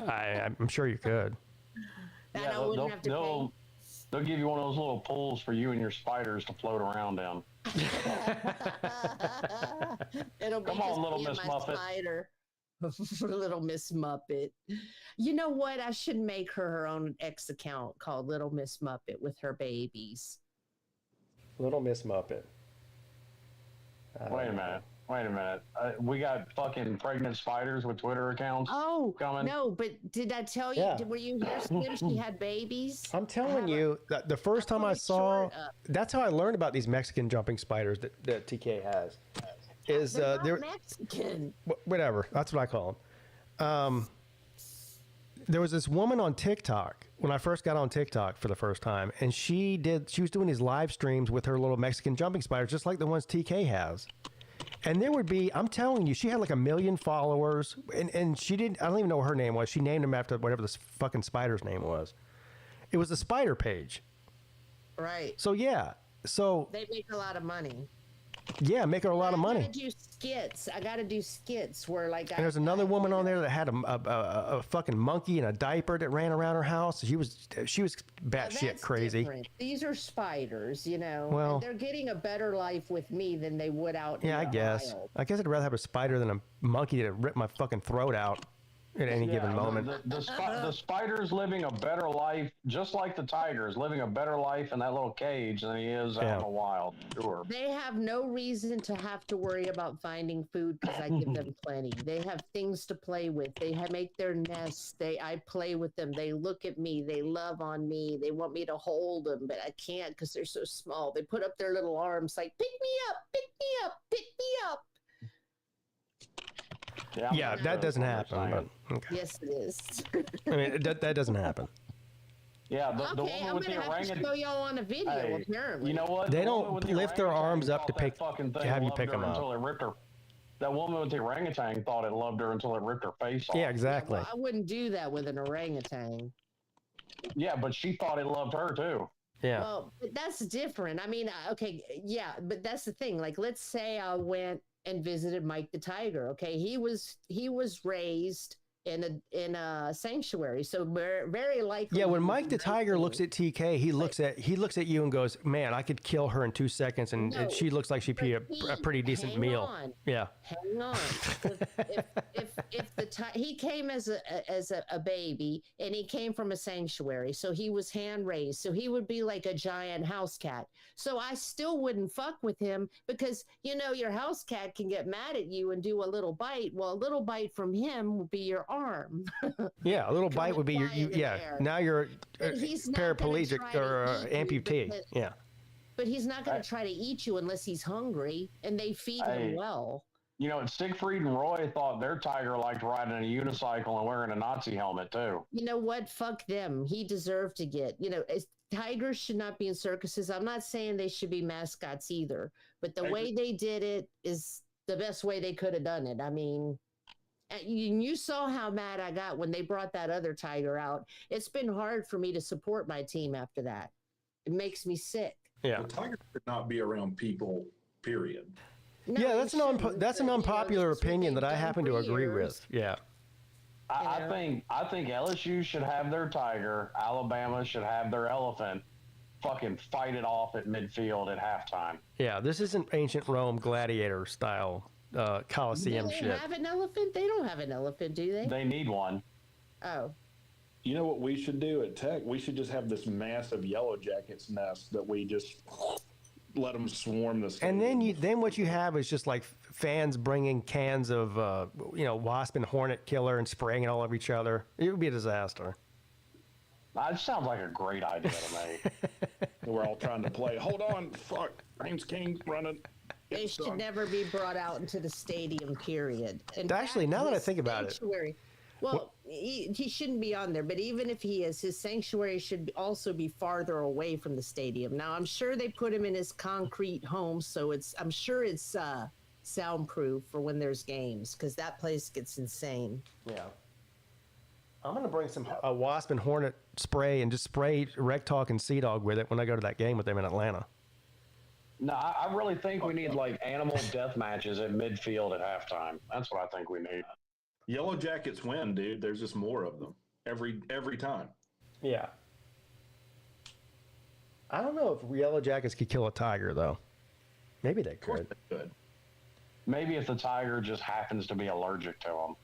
I'm sure you could. Yeah, I wouldn't have to pay. They'll give you one of those little pools for you and your spiders to float around in. It'll be Come on, little Miss Muppet. Spider. Little Miss Muppet. You know what? I should make her own X account called Little Miss Muppet with her babies. Little Miss Muppet. Wait a minute. We got fucking pregnant spiders with Twitter accounts. Oh, coming. No, but did I tell you? Yeah. Were you here, Slim? She had babies. I'm telling you, the first time I saw, that's how I learned about these Mexican jumping spiders that TK has. They're Mexican. Whatever, that's what I call them. There was this woman on TikTok when I first got on TikTok for the first time, and she was doing these live streams with her little Mexican jumping spiders, just like the ones TK has. And there would be, I'm telling you, she had like 1 million followers, and she didn't, I don't even know what her name was. She named them after whatever this fucking spider's name was. It was the spider page. Right. So, yeah. So they make a lot of money. Yeah, make her a lot of money. I gotta do skits where like. And there's another woman on there that had a fucking monkey in a diaper that ran around her house. She was batshit crazy. Different. These are spiders, you know. Well, and they're getting a better life with me than they would out. Yeah, in I the guess. wild. I guess I'd rather have a spider than a monkey that ripped my fucking throat out at any given moment. The spider's living a better life, just like the tiger's living a better life in that little cage than he is out in the wild. Sure. They have no reason to have to worry about finding food because I give them plenty. They have things to play with. They make their nests. I play with them. They look at me. They love on me. They want me to hold them, but I can't because they're so small. They put up their little arms like, pick me up, pick me up, pick me up. Yeah, that doesn't happen. But, okay. Yes, it is. I mean, that doesn't happen. Yeah, the Okay, woman I'm with the gonna have to orangutan. show y'all on a video. Hey, apparently, you know what? They The woman don't with the lift their orangutan arms up to thought that pick fucking thing to have you loved pick her them until up. it ripped her. That woman with the orangutan thought it loved her until it ripped her face off. Yeah, exactly. Well, I wouldn't do that with an orangutan. Yeah, but she thought it loved her too. Yeah. Well, but that's different. I mean, okay, yeah, but that's the thing. Like, let's say I went and visited Mike the Tiger. Okay, he was raised in a sanctuary, so very likely. Yeah, when Mike the Tiger looks at TK, he looks at you and goes, "Man, I could kill her in 2 seconds," and she looks like she'd be a pretty decent meal. On. Yeah. Hang on. if he came as a baby and he came from a sanctuary, so he was hand raised, so he would be like a giant house cat. So I still wouldn't fuck with him because your house cat can get mad at you and do a little bite. Well, a little bite from him would be your arm. Yeah, a little bite would be your now you're he's not paraplegic gonna try or to eat you amputee. because- Yeah. But he's not going to try to eat you unless he's hungry, and they feed him well. You know, Siegfried and Roy thought their tiger liked riding a unicycle and wearing a Nazi helmet too. You know what? Fuck them. He deserved to get. Tigers should not be in circuses. I'm not saying they should be mascots either, but the way they did it is the best way they could have done it. I mean, you saw how mad I got when they brought that other tiger out. It's been hard for me to support my team after that. It makes me sick. Yeah. The tiger should not be around people, period. No, Yeah, that's an unpopular opinion that I happen to agree with. Yeah. I think LSU should have their tiger. Alabama should have their elephant. Fucking fight it off at midfield at halftime. Yeah, this isn't ancient Rome gladiator style Coliseum do they shit. have an elephant? They don't have an elephant, do they? They need one. Oh. You know what we should do at Tech? We should just have this massive Yellow Jackets nest that we just let them swarm the stadium. And then what you have is just like fans bringing cans of wasp and hornet killer and spraying it all over each other. It would be a disaster. That sounds like a great idea to me. We're all trying to play. Hold on, fuck, Reigns King's running. They should never be brought out into the stadium, period. Actually, now that I think about it. Well, he shouldn't be on there, but even if he is, his sanctuary should also be farther away from the stadium. Now, I'm sure they put him in his concrete home, so I'm sure it's soundproof for when there's games, because that place gets insane. Yeah. I'm going to bring a wasp and hornet spray and just spray Rec Talk and Sea Dog with it when I go to that game with them in Atlanta. No, I really think we need like animal death matches at midfield at halftime. That's what I think we need. Yellow Jackets win, dude. There's just more of them every time. Yeah. I don't know if Yellow Jackets could kill a tiger, though. Maybe they could. Maybe if the tiger just happens to be allergic to them.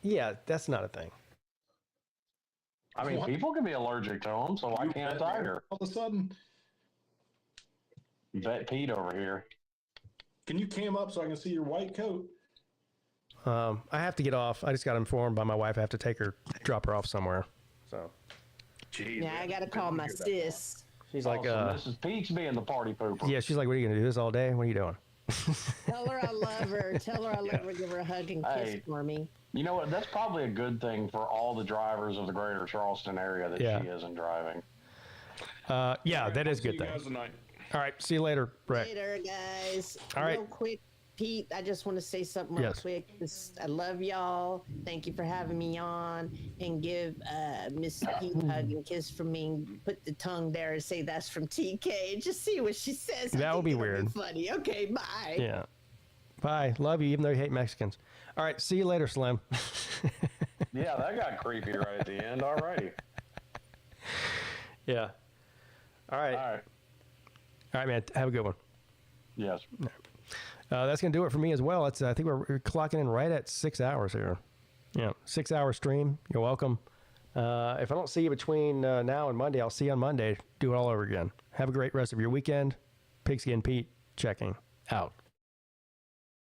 Yeah, that's not a thing. I mean, people can be allergic to them, so why can't a tiger? All of a sudden, Vet Pete over here. Can you cam up so I can see your white coat? I have to get off. I just got informed by my wife. I have to drop her off somewhere. So. Jeez, yeah, I got to call my sis. She's like, Mrs. Pete's being the party pooper. Yeah, she's like, what are you going to do this all day? What are you doing? Tell her I love her. Tell her I love her. Give her a hug and kiss for me. You know what? That's probably a good thing for all the drivers of the greater Charleston area that she isn't driving. Yeah, that is a good thing. All right, see you later, Brett. Later, guys. All right. Real quick, Pete, I just want to say something real quick. I love y'all. Thank you for having me on. And give Miss Pete a hug and kiss from me. Put the tongue there and say that's from TK. Just see what she says. That would be weird. Funny. Okay, bye. Yeah. Bye. Love you, even though you hate Mexicans. All right, see you later, Slim. Yeah, that got creepy right at the end. All righty. Yeah. All right. All right. All right, man. Have a good one. Yes. That's going to do it for me as well. I think we're clocking in right at 6 hours here. Yeah, 6 hour stream. You're welcome. If I don't see you between now and Monday, I'll see you on Monday. Do it all over again. Have a great rest of your weekend. Pigskin Pete checking out.